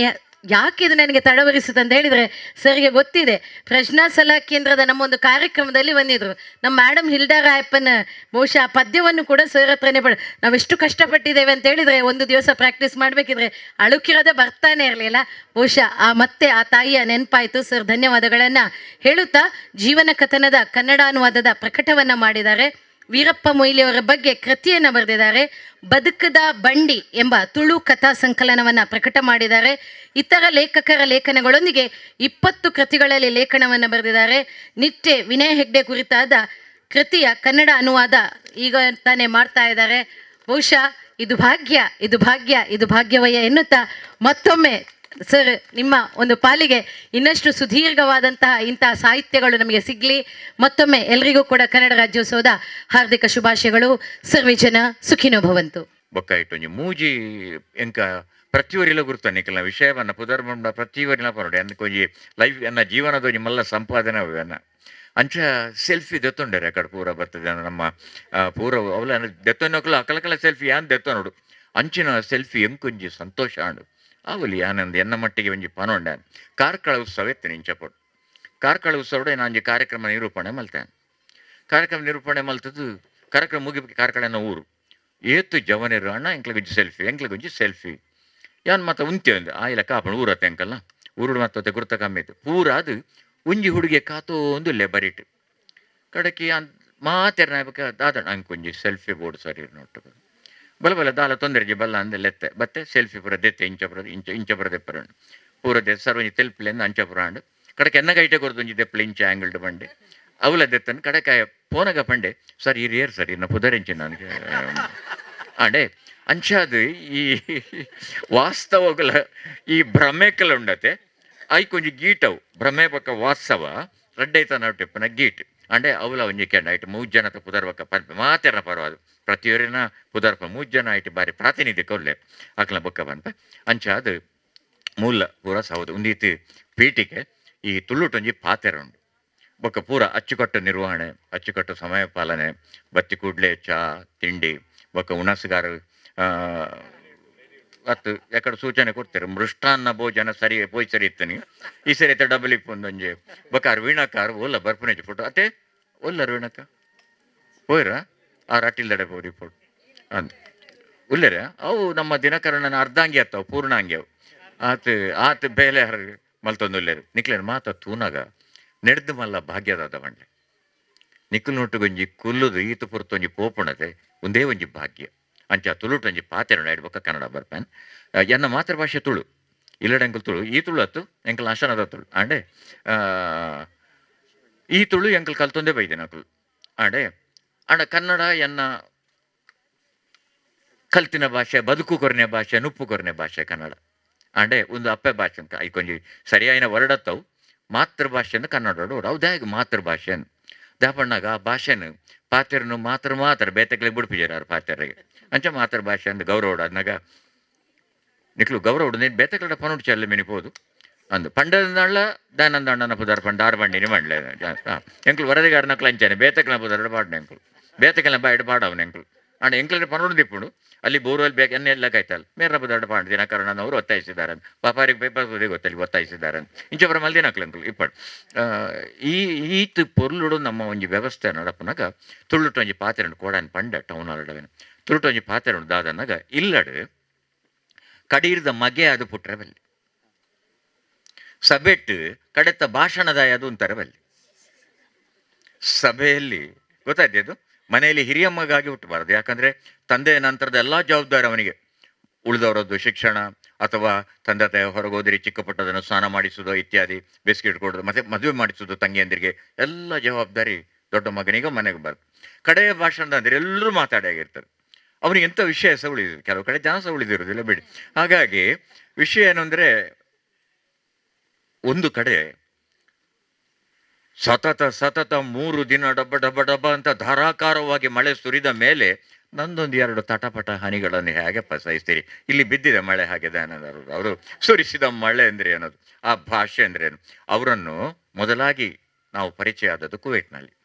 ಯಾಕೆ ಇದು ನನಗೆ ತಡವರಿಸುತ್ತೆ ಅಂತ ಹೇಳಿದರೆ ಸರಿಗೆ ಗೊತ್ತಿದೆ. ಪ್ರಶ್ನಾ ಸಲಹಾ ಕೇಂದ್ರದ ನಮ್ಮೊಂದು ಕಾರ್ಯಕ್ರಮದಲ್ಲಿ ಬಂದಿದ್ರು ನಮ್ಮ ಮೇಡಮ್ ಹಿಲ್ಡಾ ರಾಯಪ್ಪನ ಬಹುಶಃ ಪದ್ಯವನ್ನು ಕೂಡ ಸರ್ ಹತ್ರನೇ ನಾವೆಷ್ಟು ಕಷ್ಟಪಟ್ಟಿದ್ದೇವೆ ಅಂತ ಹೇಳಿದರೆ ಒಂದು ದಿವಸ ಪ್ರಾಕ್ಟೀಸ್ ಮಾಡಬೇಕಿದ್ರೆ ಅಳುಕಿರೋದೇ ಬರ್ತಾನೆ ಇರಲಿಲ್ಲ. ಬಹುಶಃ ಮತ್ತೆ ಆ ತಾಯಿಯ ನೆನಪಾಯಿತು. ಸರ್ ಧನ್ಯವಾದಗಳನ್ನು ಹೇಳುತ್ತಾ ಜೀವನ ಕಥನದ ಕನ್ನಡ ಅನುವಾದದ ಪ್ರಕಟವನ್ನು ಮಾಡಿದ್ದಾರೆ. ವೀರಪ್ಪ ಮೊಯ್ಲಿಯವರ ಬಗ್ಗೆ ಕೃತಿಯನ್ನು ಬರೆದಿದ್ದಾರೆ. ಬದುಕದ ಬಂಡಿ ಎಂಬ ತುಳು ಕಥಾ ಸಂಕಲನವನ್ನು ಪ್ರಕಟ ಮಾಡಿದ್ದಾರೆ. ಇತರ ಲೇಖಕರ ಲೇಖನಗಳೊಂದಿಗೆ 20 ಕೃತಿಗಳಲ್ಲಿ ಲೇಖನವನ್ನು ಬರೆದಿದ್ದಾರೆ. ನಿಟ್ಟೆ ವಿನಯ್ ಹೆಗ್ಡೆ ಕುರಿತಾದ ಕೃತಿಯ ಕನ್ನಡ ಅನುವಾದ ಈಗ ತಾನೇ ಮಾಡ್ತಾ ಇದ್ದಾರೆ. ಬಹುಶಃ ಇದು ಭಾಗ್ಯ, ಇದು ಭಾಗ್ಯ, ಇದು ಭಾಗ್ಯವಯ್ಯ ಎನ್ನುತ್ತಾ ಮತ್ತೊಮ್ಮೆ ಸರ್ ನಿಮ್ಮ ಒಂದು ಪಾಲಿಗೆ ಇನ್ನಷ್ಟು ಸುದೀರ್ಘವಾದಂತಹ ಇಂತಹ ಸಾಹಿತ್ಯಗಳು ನಮಗೆ ಸಿಗಲಿ. ಮತ್ತೊಮ್ಮೆ ಎಲ್ರಿಗೂ ಕೂಡ ಕನ್ನಡ ರಾಜ್ಯೋತ್ಸವದ ಹಾರ್ದಿಕ ಶುಭಾಶಯಗಳು. ಸರ್ವೇ ಜನ ಸುಖಿನೋ ಭವಂತು. ಬೊಕ್ಕಾಯಿಟ್ಟು ಮೂಜಿ ಎಂಕ ಪ್ರತಿಯೊರಿಲ ಗುರುತಾನೆ ಕೆಲ ವಿಷಯವನ್ನು ಪುದರ್ಮಂಡ ಪ್ರತಿಯೊರಿಲ ಪರೋಡೆ ಅಂದ್ಕೊಂಜಿ ಲೈಫ್ ಎನ್ನ ಜೀವನದ ಮಲ್ಲ ಸಂಪಾದನೆ ಅವೆನ್ನ ಅಂಚ ಸೆಲ್ಫಿ ದೆತ್ತೊಂಡರೆ ಅಕಡೆ ಪೂರ ಬರ್ತದೆ ನಮ್ಮ ಪೂರ ಅವಲ ದೆತ್ತೊನ್ನೋಕಲ ಅಕಲಕಲ ಸೆಲ್ಫಿ ಯಾನ್ ದೆತ್ತೋ ನೋಡು ಅಂಚಿನ ಸೆಲ್ಫಿ ಎಂಕೊಂಜಿ ಸಂತೋಷ ಆಂಡು ಆವಲಿ ಆನಂದ ಎನ್ನ ಮಟ್ಟಿಗೆ ಒಂಜಿ ಪನೊಂಡ್ಯಾನ್ ಕಾರ್ಕಳ ಉತ್ಸವ ಎತ್ತನೆ ಇಂಚಪಡು. ಕಾರ್ಕಳ ಉತ್ಸವಡೆ ನಾಂಜಿ ಕಾರ್ಯಕ್ರಮ ನಿರೂಪಣೆ ಮಲ್ತಾನೆ. ಕಾರ್ಯಕ್ರಮ ನಿರೂಪಣೆ ಮಲ್ತದ್ದು ಕಾರ್ಯಕ್ರಮ ಮುಗಿಬೇಕು. ಕಾರ್ಕಳನ ಊರು ಏತು ಜವನೇರು ಅಣ್ಣ ಎಂಕ್ಲಗೊಂಜಿ ಸೆಲ್ಫಿ ಯಾನ್ ಮಾತ ಉಂತೆ ಒಂದು ಆಯಿಲ ಕಾಪಣ ಊರತ್ತೆ ಅಂಕಲ್ನ ಊರುಡು ಮತ್ತೊತ್ತೆ ಗುರುತ ಕಮ್ಮಿ ಇತ್ತು ಪೂರ ಅದು ಒಂಜಿ ಹುಡುಗಿ ಕಾತೋಂದು ಬರಿಟ್ಟು ಕಡಕಿ ಮಾತೆರ್ನಾಯ್ಬೇಕ ದಾದಣ್ಣ ಅಂಕೊಂಜಿ ಸೆಲ್ಫಿ ಬೋರ್ಡ್ ಸರಿ ನೋಟ್ಟು ಬಲ ದಾಲ ತೊಂದರೆಜಿ ಬಲ್ಲ ಅಂದೆತ್ತೆ ಬತ್ತೆ ಸೆಲ್ಫಿ ಪೂರ ದೆತ್ತೆ ಇಂಚಪುರ ದೆಪ್ಪರಂಡು ಪೂರ ದೆ ಸರ್ವಂಜಿ ತೆಲ್ಪಿಲೆಂದು ಅಂಚಪುರ ಅಂಡು ಕಡಕೆ ಎನ್ನ ಗೈಟೆ ಕೊರದೊಂಜಿ ದೆಪ್ಪಲೆ ಇಂಚ ಆಂಗಲ್ಡ್ ಬಂಡೆ ಅವಲ ದೆತ್ತನ್ ಕಡಕಾಯ ಪೋನಗ ಪಂಡೆ ಸರ್ ಇರಿಯರ್ ಸರ್ ಇನ್ನು ಪುದರೆಂಚಿ ನನಗೆ ಆಂಡೆ ಅಂಚಾದು ಈ ವಾಸ್ತವಗಳ ಈ ಭ್ರಮೆಕಲ ಉಂಡತೆ ಐಕೊಂಜಿ ಗೀಟವು ಭ್ರಮೆ ಪಕ್ಕ ವಾಸ್ತವ ರಡ್ಡೈತ ನಟಿಪ್ಪನ ಗೀಟ್ ಅಂಡೆ ಅವಲ ಒಂಜಿ ಕೆಂಡ ಆಯ್ತು 3 ಜನ ಪುದರ್ವಕ್ಕ ಪರ್ಪೆ ಮಾತೆರ್ನ ಪರವಾದು ಪ್ರತಿಯೊರಿನ ಪುದರ್ಪ 3 ಜನ ಆಯ್ತು ಬಾರಿ ಪ್ರಾತಿನಿಧ್ಯ ಕೊಲ್ಲೆ ಅಕ್ಲ ಬೊಕ್ಕ ಪನ್ಪೆ ಅಂಚ ಅದು ಮೂಲ ಪೂರ ಸೌದು ಉಂದೀತು ಪೀಟಿಗೆ ಈ ತುಳುಟೊಂಜಿ ಪಾತೆರ ಉಂಡು ಬೊಕ್ಕ ಪೂರ ಅಚ್ಚುಕಟ್ಟು ನಿರ್ವಹಣೆ ಅಚ್ಚುಕಟ್ಟು ಸಮಯ ಪಾಲನೆ ಬತ್ತಿ ಕೂಡ್ಲೆ ಚಾ ತಿಂಡಿ ಬೊಕ್ಕ ಉಣಸುಗಾರ ಅತ್ತು ಯಾಕಡೆ ಸೂಚನೆ ಕೊಡ್ತಾರೆ ಮೃಷ್ಟಾನ್ನ ಭೋಜನ ಸರಿ ಪೋಯ್ ಸರಿ ಇತ್ತನಿ ಈ ಸರಿ ಐತೆ ಡಬಲ್ ಇಪ್ಪೊಂದೊಂಜಿ ಬೊಕ್ಕ ವೀಣಕಾರ ಓಲ್ಲ ಬರ್ಪುನೆಜಿ ಫೋಟೋ ಅತ್ತೆ ಒಲ್ಲರ ವೀಣಕ ಹೋಯ್ರ ಆ ರಾಟಿಲ್ದಡೆ ಪೋ ರಿಪೋರ್ಟ್ ಅಂದ ಉಲ್ಲೆರ ಅವು ನಮ್ಮ ದಿನಕರಣನ ಅರ್ಧಾಂಗಿ ಅತ್ತವು ಪೂರ್ಣಾಂಗಿ ಅವು ಆತ ಬೇಲೆ ಹರ ಮಲ್ತೊಂದು ಉಲ್ಲೇರು ನಿಕ್ಲೇನು ಮಾತ ತೂನಾಗ ನೆಡ್ದು ಮಲ್ಲ ಭಾಗ್ಯದಾದ ಬಂಡೆ ನಿಕ್ಕಲು ನೋಟುಗೊಂಜಿ ಕುಲ್ಲುದು ಈತು ಪುರತೊಂಜಿ ಪೋಪುಣತೆ ಒಂದೇ ಒಂಜಿ ಭಾಗ್ಯ ಅಂಚ ತುಳುಟೊಂಜಿ ಪಾತೆರಣ ಇಡ್ಬೇಕ ಕನ್ನಡ ಬರ್ಪೇನ್ ಎನ್ನ ಮಾತೃಭಾಷೆ ತುಳು ಇಲ್ಲಡ ಎಂಕಲ್ ತುಳು ಈ ತುಳು ಅತ್ತು ಎಂಕಲ್ ಅಶನದ ತುಳು ಆಂಡೆ ಈ ತುಳು ಎಂಕಲ್ ಕಲ್ತೊಂದೇ ಬೈದೆ ನಕಲು ಆಂಡೆ ಆಂಡ ಕನ್ನಡ ಎನ್ನ ಕಲ್ತಿನ ಭಾಷೆ ಬದುಕು ಕೊರನೆ ಭಾಷೆ ನುಪ್ಪು ಕೊರನೆ ಭಾಷೆ ಕನ್ನಡ ಆಂಡೆ ಒಂದು ಅಪ್ಪೆ ಭಾಷೆ ಅಂತ ಐಕೊಂಜಿ ಸರಿಯಾಯಿನ ವರ್ಡತ್ತವು ಮಾತೃಭಾಷೆಯನ್ನು ಕನ್ನಡ ಅವ್ದಾಗ ಮಾತೃಭಾಷೆ ದಾಪಣ್ಣಾಗ ಆ ಭಾಷೆನು ಪಾತೆರನು ಮಾತ್ರ ಬೇತಕ್ಲಿಗೆ ಬಿಡ್ಪಿಜಾರ ಪಾತೆರಿಗೆ ಅಂಚ ಮಾತೃಭಾಷೆ ಅಂದು ಗೌರವ ಅದ್ನಾಗ ನಿಕ್ಲು ಗೌರವ ನೀನು ಬೇತಕ್ಲಡ ಪನುಡು ಚೆಲ್ಲ ಮಿನಿಪೋದು ಅಂದು ಪಂಡದ ದಾನಂದ ಅಣ್ಣನ ಪುದಾರ ಪಂಡ ಆರು ಬಂಡಿನಿ ಮಾಡ್ಲೆ ಎಂಕ್ಲು ವರದಿಗಾರ ನಕ್ಲು ಅಂಚಾನೆ ಬೇತಕ್ಲ ಪುದಾರ ಪಾಡ್ನ ಎಂಕ್ಲು ಬೇತಕ್ಲ ಬಾಯ್ಡು ಪಾಡವನು ಎಂಕ್ಲು ಆಂಡ ಎಂಕ್ಲನೆ ಪನೋಡು ದಿಪ್ಪುಂಡು ಅಲ್ಲಿ ಬೋರ್ವೆಲ್ ಬೇಕು ಎನ್ನೆಲ್ಲ ಕಾಯ್ತಲ್ಲ ಮೇರ ಬದಾಡ ಪಾಂಡ್ ದಿನಕರಣನವರು ಒತ್ತಾಯಿಸಿದ್ದಾರೆ ಪಾಪಾರಿಗೆ ಪೇಪರ್ ಗೊತ್ತಲ್ಲಿ ಒತ್ತಾಯಿಸಿದ್ದಾರೆ ಇಂಚವರ ಮಲ್ದಿನ ಹಾಕ್ಲಂಕಲ್ ಇಪ್ಪಡು ಈತ್ ಪೊರ್ಲುಡು ನಮ್ಮ ಒಂಜಿ ವ್ಯವಸ್ಥೆ ನಡಪನಾಗ ತುಳುಟು ಒಂಜಿ ಪಾತ್ರೆ ಉಂಡು ಕೋಡಾನ್ ಪಂಡ ಟೌನ್ ಹಾಲ್ಡವೇನು ತುಳುಟು ಒಂಜಿ ಪಾತ್ರೆ ಉಂಡು ದಾದನಾಗ ಇಲ್ಲಡು ಕಡೀರ್ದ ಮಗೆ ಅದು ಪುಟ್ರೆ ಬಲ್ಲಿ ಸಭೆಟ್ಟು ಕಡೆತ್ತ ಭಾಷಣದಾಯ ಅದು ಅಂತಾರೆ ಬಲ್ಲಿ ಸಭೆಯಲ್ಲಿ ಗೊತ್ತಾಯ್ತು ಅದು ಮನೆಯಲ್ಲಿ ಹಿರಿಯ ಮಗಾಗಿ ಹುಟ್ಟಬಾರದು. ಯಾಕಂದರೆ ತಂದೆಯ ನಂತರದ ಎಲ್ಲ ಜವಾಬ್ದಾರಿ ಅವನಿಗೆ. ಉಳಿದವರದ್ದು ಶಿಕ್ಷಣ ಅಥವಾ ತಂದೆ ತಾಯಿ ಹೊರಗೋದ್ರಿ ಚಿಕ್ಕ ಪುಟ್ಟದನ್ನು ಸ್ನಾನ ಮಾಡಿಸೋದು ಇತ್ಯಾದಿ, ಬಿಸ್ಕಿಟ್ ಕೊಡೋದು, ಮತ್ತು ಮದುವೆ ಮಾಡಿಸೋದು ತಂಗಿಯಂದಿರಿಗೆ, ಎಲ್ಲ ಜವಾಬ್ದಾರಿ ದೊಡ್ಡ ಮಗನಿಗೆ ಮನೆಗೆ ಬರ್ತದೆ. ಕಡೆಯ ಭಾಷಣ ಅಂದರೆ ಎಲ್ಲರೂ ಮಾತಾಡಿಯಾಗಿರ್ತಾರೆ. ಅವನಿಗೆ ಎಂಥ ವಿಷಯ ಸಹ ಉಳಿದಿದೆ, ಕೆಲವು ಕಡೆ ಜನ ಸಹ ಉಳಿದಿರೋದಿಲ್ಲ ಬಿಡಿ. ಹಾಗಾಗಿ ವಿಷಯ ಏನು ಅಂದರೆ, ಒಂದು ಕಡೆ ಸತತ 3 ದಿನ ಡಬ್ಬ ಡಬ್ಬ ಡಬ್ಬ ಅಂತ ಧಾರಾಕಾರವಾಗಿ ಮಳೆ ಸುರಿದ ಮೇಲೆ ನಂದೊಂದು 2 ತಟಪಟ ಹನಿಗಳನ್ನು ಹೇಗೆ ಪಸಾಯಿಸ್ತೀರಿ? ಇಲ್ಲಿ ಬಿದ್ದಿದೆ ಮಳೆ ಹಾಗಿದೆ ಅನ್ನೋದು. ಅವರು ಸುರಿಸಿದ ಮಳೆ ಅಂದರೆ ಏನದು, ಆ ಭಾಷೆ ಅಂದರೆ ಏನು? ಅವರನ್ನು ಮೊದಲಾಗಿ ನಾವು ಪರಿಚಯ ಆದದ್ದು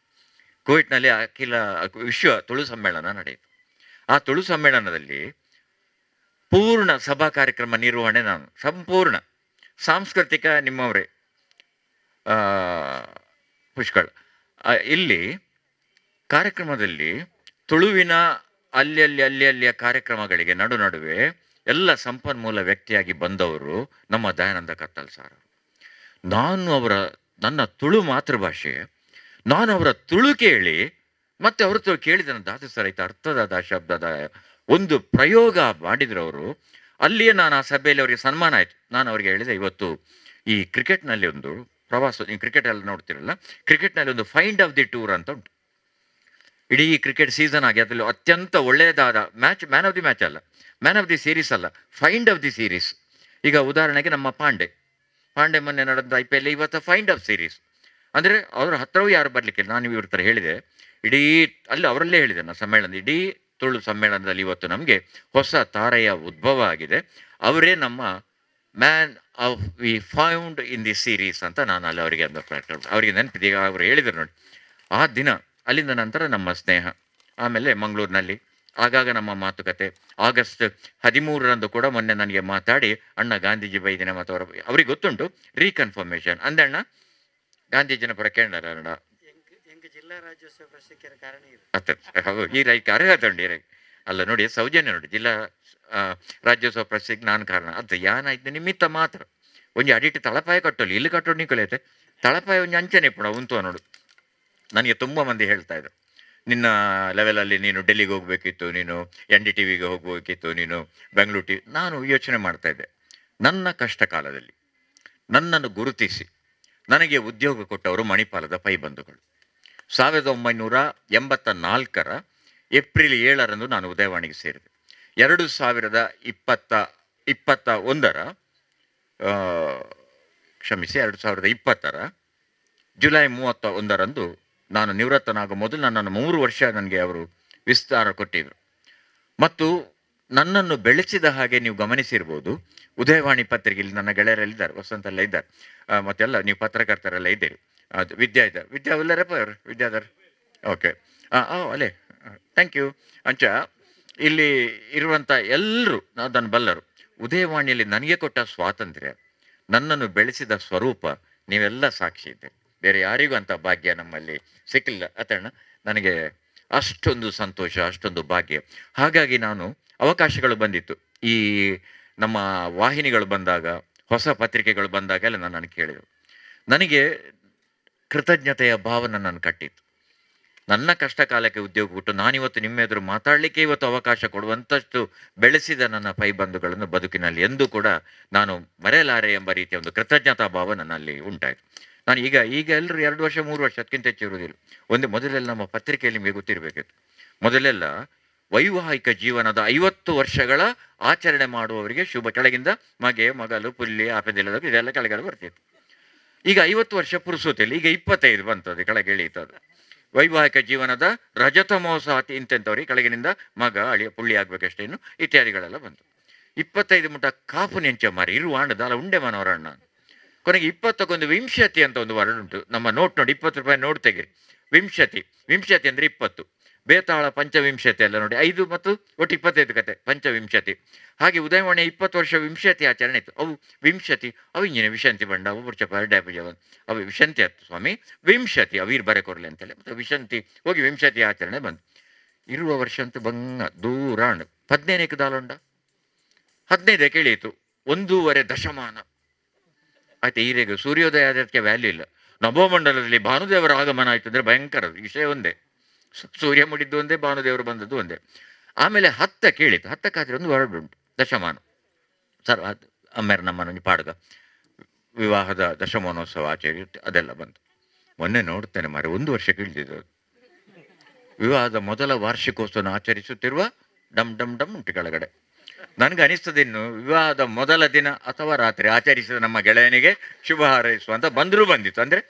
ಕುವೈಟ್ನಲ್ಲಿ ಅಖಿಲ ವಿಶ್ವ ತುಳು ಸಮ್ಮೇಳನ ನಡೆಯಿತು. ಆ ತುಳು ಸಮ್ಮೇಳನದಲ್ಲಿ ಪೂರ್ಣ ಸಭಾ ಕಾರ್ಯಕ್ರಮ ನಿರ್ವಹಣೆ ನಾನು, ಸಂಪೂರ್ಣ ಸಾಂಸ್ಕೃತಿಕ ನಿಮ್ಮವರೇ ಪುಷ್ಕಳ್. ಇಲ್ಲಿ ಕಾರ್ಯಕ್ರಮದಲ್ಲಿ ತುಳುವಿನ ಅಲ್ಲಿಯ ಕಾರ್ಯಕ್ರಮಗಳಿಗೆ ನಡುವೆ ಎಲ್ಲ ಸಂಪನ್ಮೂಲ ವ್ಯಕ್ತಿಯಾಗಿ ಬಂದವರು ನಮ್ಮ ದಯಾನಂದ ಕತ್ತಲ್ ಸಾರ್. ನನ್ನ ತುಳು ಮಾತೃಭಾಷೆ, ನಾನು ಅವರ ತುಳು ಕೇಳಿ ಮತ್ತೆ ಅವರು ತುಳು ಕೇಳಿದ ಧಾತು ಸಹಿತ ಅರ್ಥದ ಶಬ್ದದ ಒಂದು ಪ್ರಯೋಗ ಮಾಡಿದ್ರು ಅವರು. ಅಲ್ಲಿಯೇ ನಾನು ಆ ಸಭೆಯಲ್ಲಿ ಅವರಿಗೆ ಸನ್ಮಾನ ಆಯಿತು. ನಾನು ಅವರಿಗೆ ಹೇಳಿದೆ, ಇವತ್ತು ಈ ಕ್ರಿಕೆಟ್ನಲ್ಲಿ ಒಂದು ಪ್ರವಾಸ, ನೀವು ಕ್ರಿಕೆಟ್ ಎಲ್ಲ ನೋಡ್ತಿರಲ್ಲ, ಕ್ರಿಕೆಟ್ನಲ್ಲಿ ಒಂದು ಫೈಂಡ್ ಆಫ್ ದಿ ಟೂರ್ ಅಂತ ಉಂಟು. ಇಡೀ ಕ್ರಿಕೆಟ್ ಸೀಸನ್ ಆಗಿ ಅದರಲ್ಲಿ ಅತ್ಯಂತ ಒಳ್ಳೆಯದಾದ match, man of the match ಅಲ್ಲ, ಮ್ಯಾನ್ ಆಫ್ ದಿ ಸೀರೀಸ್ ಅಲ್ಲ, ಫೈಂಡ್ ಆಫ್ ದಿ ಸೀರೀಸ್. ಈಗ ಉದಾಹರಣೆಗೆ ನಮ್ಮ ಪಾಂಡೆ ಮೊನ್ನೆ ನಡೆದ IPL ಇವತ್ತು ಫೈಂಡ್ ಆಫ್ ಸೀರೀಸ್. ಅಂದರೆ ಅವರ ಹತ್ರವೂ ಯಾರು ಬರಲಿಕ್ಕಿಲ್ಲ. ನಾನು ಇವ್ರ ಹತ್ರ ಹೇಳಿದೆ, ಇಡೀ ಅಲ್ಲಿ ಅವರಲ್ಲೇ ಹೇಳಿದೆ ನಾನು ಸಮ್ಮೇಳನದ, ಇಡೀ ತುಳು ಸಮ್ಮೇಳನದಲ್ಲಿ ಇವತ್ತು ನಮಗೆ ಹೊಸ ತಾರೆಯ ಉದ್ಭವ ಆಗಿದೆ, ಅವರೇ ನಮ್ಮ man of we found in the series ಅಂತ ನಾನು ಅಲ್ಲಿ ಅವರಿಗೆ ಅವರಿಗೆ ನೆನಪಿದೆ. ಈಗ ಅವರು ಹೇಳಿದರು ನೋಡಿ, ಆ ದಿನ ಅಲ್ಲಿಂದ ನಂತರ ನಮ್ಮ ಸ್ನೇಹ, ಆಮೇಲೆ ಮಂಗಳೂರಿನಲ್ಲಿ ಆಗಾಗ ನಮ್ಮ ಮಾತುಕತೆ. ಆಗಸ್ಟ್ 13ರಂದು ಕೂಡ ಮೊನ್ನೆ ನನಗೆ ಮಾತಾಡಿ, ಅಣ್ಣ ಗಾಂಧೀಜಿ ಬೈದಿನ ಮತ್ತು ಅವ್ರಿಗೆ ಗೊತ್ತುಂಟು ರೀಕನ್ಫರ್ಮೇಷನ್ ಅಂದಣ್ಣ ಗಾಂಧೀಜಿನ ಪರ ಕೇಳಣ್ಣ ಜಿಲ್ಲಾ ರಾಜ್ಯೋತ್ಸವ ಪ್ರಶಸ್ತಿಯ ಕಾರಣ ಈ ರೈಕ್ ಅರ್ಹತುಂಡು ಈ ರೈಕ್ ಅಲ್ಲ ನೋಡಿ, ಸೌಜನ್ಯ ನೋಡಿ, ಜಿಲ್ಲಾ ರಾಜ್ಯೋತ್ಸವ ಪ್ರಶಸ್ತಿಗೆ ನಾನು ಕಾರಣ ಅದು ಯಾನಾಯ್ತು ನಿಮಿತ್ತ ಮಾತ್ರ. ಒಂಜಿ ಅಡಿಟ್ಟು ತಳಪಾಯ ಕಟ್ಟೋಲಿ ಇಲ್ಲಿ ಕಟ್ಟೋಡು ನಿಕೊಳೈತೆ ತಳಪಾಯ ಒಂಜಿ ಅಂಚನೆ ಪುಣ ಉಂತು ನೋಡು. ನನಗೆ ತುಂಬ ಮಂದಿ ಹೇಳ್ತಾ ಇದ್ರು, ನಿನ್ನ ಲೆವೆಲಲ್ಲಿ ನೀನು ಡೆಲ್ಲಿಗೆ ಹೋಗಬೇಕಿತ್ತು, ನೀನು NDTVಗೆ ಹೋಗಬೇಕಿತ್ತು, ನೀನು ಬೆಂಗಳೂರು ನಾನು ಯೋಚನೆ ಮಾಡ್ತಾ ಇದ್ದೆ, ನನ್ನ ಕಷ್ಟ ಕಾಲದಲ್ಲಿ ನನ್ನನ್ನು ಗುರುತಿಸಿ ನನಗೆ ಉದ್ಯೋಗ ಕೊಟ್ಟವರು ಮಣಿಪಾಲದ ಪೈಬಂಧುಗಳು. 1984 ಏಪ್ರಿಲ್ 7ರಂದು ನಾನು ಉದಯವಾಣಿಗೆ ಸೇರಿದೆ. 2020 ಜುಲೈ 31ರಂದು ನಾನು ನಿವೃತ್ತನಾಗೋ ಮೊದಲು ನನ್ನನ್ನು 3 ವರ್ಷ ನನಗೆ ಅವರು ವಿಸ್ತಾರ ಕೊಟ್ಟಿದ್ದರು. ಮತ್ತು ನನ್ನನ್ನು ಬೆಳೆಸಿದ ಹಾಗೆ ನೀವು ಗಮನಿಸಿರ್ಬೋದು, ಉದಯವಾಣಿ ಪತ್ರಿಕೆಯಲ್ಲಿ ನನ್ನ ಗೆಳೆಯರೆಲ್ಲಿದ್ದಾರೆ, ವಸಂತೆಲ್ಲ ಇದ್ದಾರೆ, ಮತ್ತೆಲ್ಲ ನೀವು ಪತ್ರಕರ್ತರೆಲ್ಲ ಇದ್ದೀರಿ. ಅದು ವಿದ್ಯಾ ಎಲ್ಲರಪ್ಪ ವಿದ್ಯಾಧರ್, ಓಕೆ ಅಲ್ಲೇ ಥ್ಯಾಂಕ್ ಯು ಅಂಚ. ಇಲ್ಲಿ ಇರುವಂಥ ಎಲ್ಲರೂ ಅದನ್ನು ಬಲ್ಲರು. ಉದಯವಾಣಿಯಲ್ಲಿ ನನಗೆ ಕೊಟ್ಟ ಸ್ವಾತಂತ್ರ್ಯ, ನನ್ನನ್ನು ಬೆಳೆಸಿದ ಸ್ವರೂಪ ನೀವೆಲ್ಲ ಸಾಕ್ಷಿ ಇದ್ದೀರಿ. ಬೇರೆ ಯಾರಿಗೂ ಅಂಥ ಭಾಗ್ಯ ನಮ್ಮಲ್ಲಿ ಸಿಕ್ಕಿಲ್ಲ ಅತಣ್ಣ. ನನಗೆ ಅಷ್ಟೊಂದು ಸಂತೋಷ, ಅಷ್ಟೊಂದು ಭಾಗ್ಯ. ಹಾಗಾಗಿ ನಾನು ಅವಕಾಶಗಳು ಬಂದಿತ್ತು, ಈ ನಮ್ಮ ವಾಹಿನಿಗಳು ಬಂದಾಗ, ಹೊಸ ಪತ್ರಿಕೆಗಳು ಬಂದಾಗೆಲ್ಲ ನನ್ನನ್ನು ಕೇಳಿದರು. ನನಗೆ ಕೃತಜ್ಞತೆಯ ಭಾವ ನನ್ನನ್ನು ಕಟ್ಟಿತ್ತು. ನನ್ನ ಕಷ್ಟ ಕಾಲಕ್ಕೆ ಉದ್ಯೋಗ ಕೊಟ್ಟು ನಾನಿವತ್ತು ನಿಮ್ಮ ಎದುರು ಮಾತಾಡಲಿಕ್ಕೆ ಇವತ್ತು ಅವಕಾಶ ಕೊಡುವಂಥಷ್ಟು ಬೆಳೆಸಿದ ನನ್ನ ಪೈಬಂಧುಗಳನ್ನು ಬದುಕಿನಲ್ಲಿ ಎಂದೂ ಕೂಡ ನಾನು ಮರೆಯಲಾರೆ ಎಂಬ ರೀತಿಯ ಒಂದು ಕೃತಜ್ಞತಾ ಭಾವ ನನ್ನಲ್ಲಿ ಉಂಟಾಯಿತು. ನಾನು ಈಗ ಎಲ್ಲರೂ 2 ವರ್ಷ 3 ವರ್ಷ ಅದಕ್ಕಿಂತ ಹೆಚ್ಚು ಇರುವುದಿಲ್ಲ. ಮೊದಲೆಲ್ಲ ನಮ್ಮ ಪತ್ರಿಕೆಯಲ್ಲಿ ನಿಮಗೆ ಗೊತ್ತಿರಬೇಕಿತ್ತು, ಮೊದಲೆಲ್ಲ ವೈವಾಹಿಕ ಜೀವನದ 50 ವರ್ಷಗಳ ಆಚರಣೆ ಮಾಡುವವರಿಗೆ ಶುಭ, ಕೆಳಗಿಂದ ಮಗೆ, ಮಗಲು, ಪುಲ್ಲಿ, ಆಪದಿಲ್ಲದ ಇದೆಲ್ಲ ಕೆಳಗಡೆ ಬರ್ತಿತ್ತು. ಈಗ 50 ವರ್ಷ ಪುರುಸೋತಿಯಲ್ಲಿ, ಈಗ 25 ಬಂತದ್ದು, ಕೆಳಗೆ ಇಳೀತದೆ. ವೈವಾಹಿಕ ಜೀವನದ ರಜತ ಮಹೋತ್ಸವ ಇಂತೆಂಥವ್ರಿಗೆ ಕೆಳಗಿನಿಂದ ಮಗ, ಅಳಿಯ, ಪುಳ್ಳಿ ಆಗ್ಬೇಕಷ್ಟೇ, ಇನ್ನು ಇತ್ಯಾದಿಗಳೆಲ್ಲ ಬಂತು. 25 ಮುಟ್ಟ ಕಾಪು ನೆಂಚ ಮಾರಿ ಇರುವಾಂಡದ ಅಲ್ಲ ಉಂಡೆ ಮನವರಣ್ಣ. ಕೊನೆಗೆ 20ಕ್ಕೊಂದು ವಿಂಶತಿ ಅಂತ ಒಂದು ವರ್ಡ್ ಉಂಟು. ನಮ್ಮ ನೋಟ್ ನೋಡಿ, 20 ರೂಪಾಯಿ ನೋಟ್ ತೆಗಿರಿ, ವಿಂಶತಿ ಅಂದರೆ 20. ಬೇತಾಳ ಪಂಚವಿಂಶತಿ ಎಲ್ಲ ನೋಡಿ 5 ಮತ್ತು ಒಟ್ಟು 25 ಕತೆ ಪಂಚವಿಂಶತಿ. ಹಾಗೆ ಉದಯವಾಣಿ 20 ವರ್ಷ ವಿಂಶತಿ ಆಚರಣೆ ಇತ್ತು. ಅವು ವಿಂಶತಿ ಅವು ಇಂಜಿನ ವಿಶಂತಿ ಬಂಡ ಅವು ಬುರ್ಚ ಅವು ವಿಶಂತಿ ಆಯ್ತು ಸ್ವಾಮಿ, ವಿಂಶತಿ ಅವೀರ್ ಬರೆ ಕೊರಲೆ ಅಂತೇಳಿ ಮತ್ತು ವಿಶಂತಿ ಹೋಗಿ ವಿಂಶತಿ ಆಚರಣೆ ಬಂತು. ಇರುವ ವರ್ಷ ಅಂತೂ ಬಂಗ ದೂರಾಣ್ 15 ದಾಲುಂಡ 15 ಕೇಳಿಯಿತು 1.5 ದಶಮಾನ ಆಯ್ತು. ಈರೆಗೆ ಸೂರ್ಯೋದಯ ಅದಕ್ಕೆ ವ್ಯಾಲ್ಯೂ ಇಲ್ಲ. ನಭೋಮಂಡಲದಲ್ಲಿ ಭಾನುದೇವರ ಆಗಮನ ಆಯ್ತು ಅಂದರೆ ಭಯಂಕರ ವಿಷಯ ಒಂದೇ. ಸೂರ್ಯ ಮುಡಿದ್ದು ಒಂದೇ, ಭಾನುದೇವರು ಬಂದದ್ದು ಒಂದೇ. ಆಮೇಲೆ 10 ಕೇಳಿತು, 10ಕ್ಕಾದ್ರೆ ಒಂದು ವರ್ಡ್ ಉಂಟು ದಶಮಾನ ಸರ್. ಅದು ಅಮ್ಮೇರ ನಮ್ಮನ್ನು ಪಾಡ್ಗ ವಿವಾಹದ ದಶಮಾನೋತ್ಸವ ಆಚರಿಯುತ್ತೆ ಅದೆಲ್ಲ ಬಂತು. ಮೊನ್ನೆ ನೋಡ್ತೇನೆ ಮಾರೆ 1 ವರ್ಷ ಕೇಳ್ತಿದ್ದು ವಿವಾಹದ ಮೊದಲ ವಾರ್ಷಿಕೋತ್ಸವ ಆಚರಿಸುತ್ತಿರುವ ಡಮ್ ಡಮ್ ಡಮ್ ಉಂಟು ಕೆಳಗಡೆ. ನನಗೆ ಅನಿಸ್ತದೆ ಇನ್ನು ವಿವಾಹದ ಮೊದಲ ದಿನ ಅಥವಾ ರಾತ್ರಿ ಆಚರಿಸಿದ ನಮ್ಮ ಗೆಳೆಯನಿಗೆ ಶುಭ ಹಾರೈಸುವಂತ ಬಂದರೂ ಬಂದಿತ್ತು. ಅಂದರೆ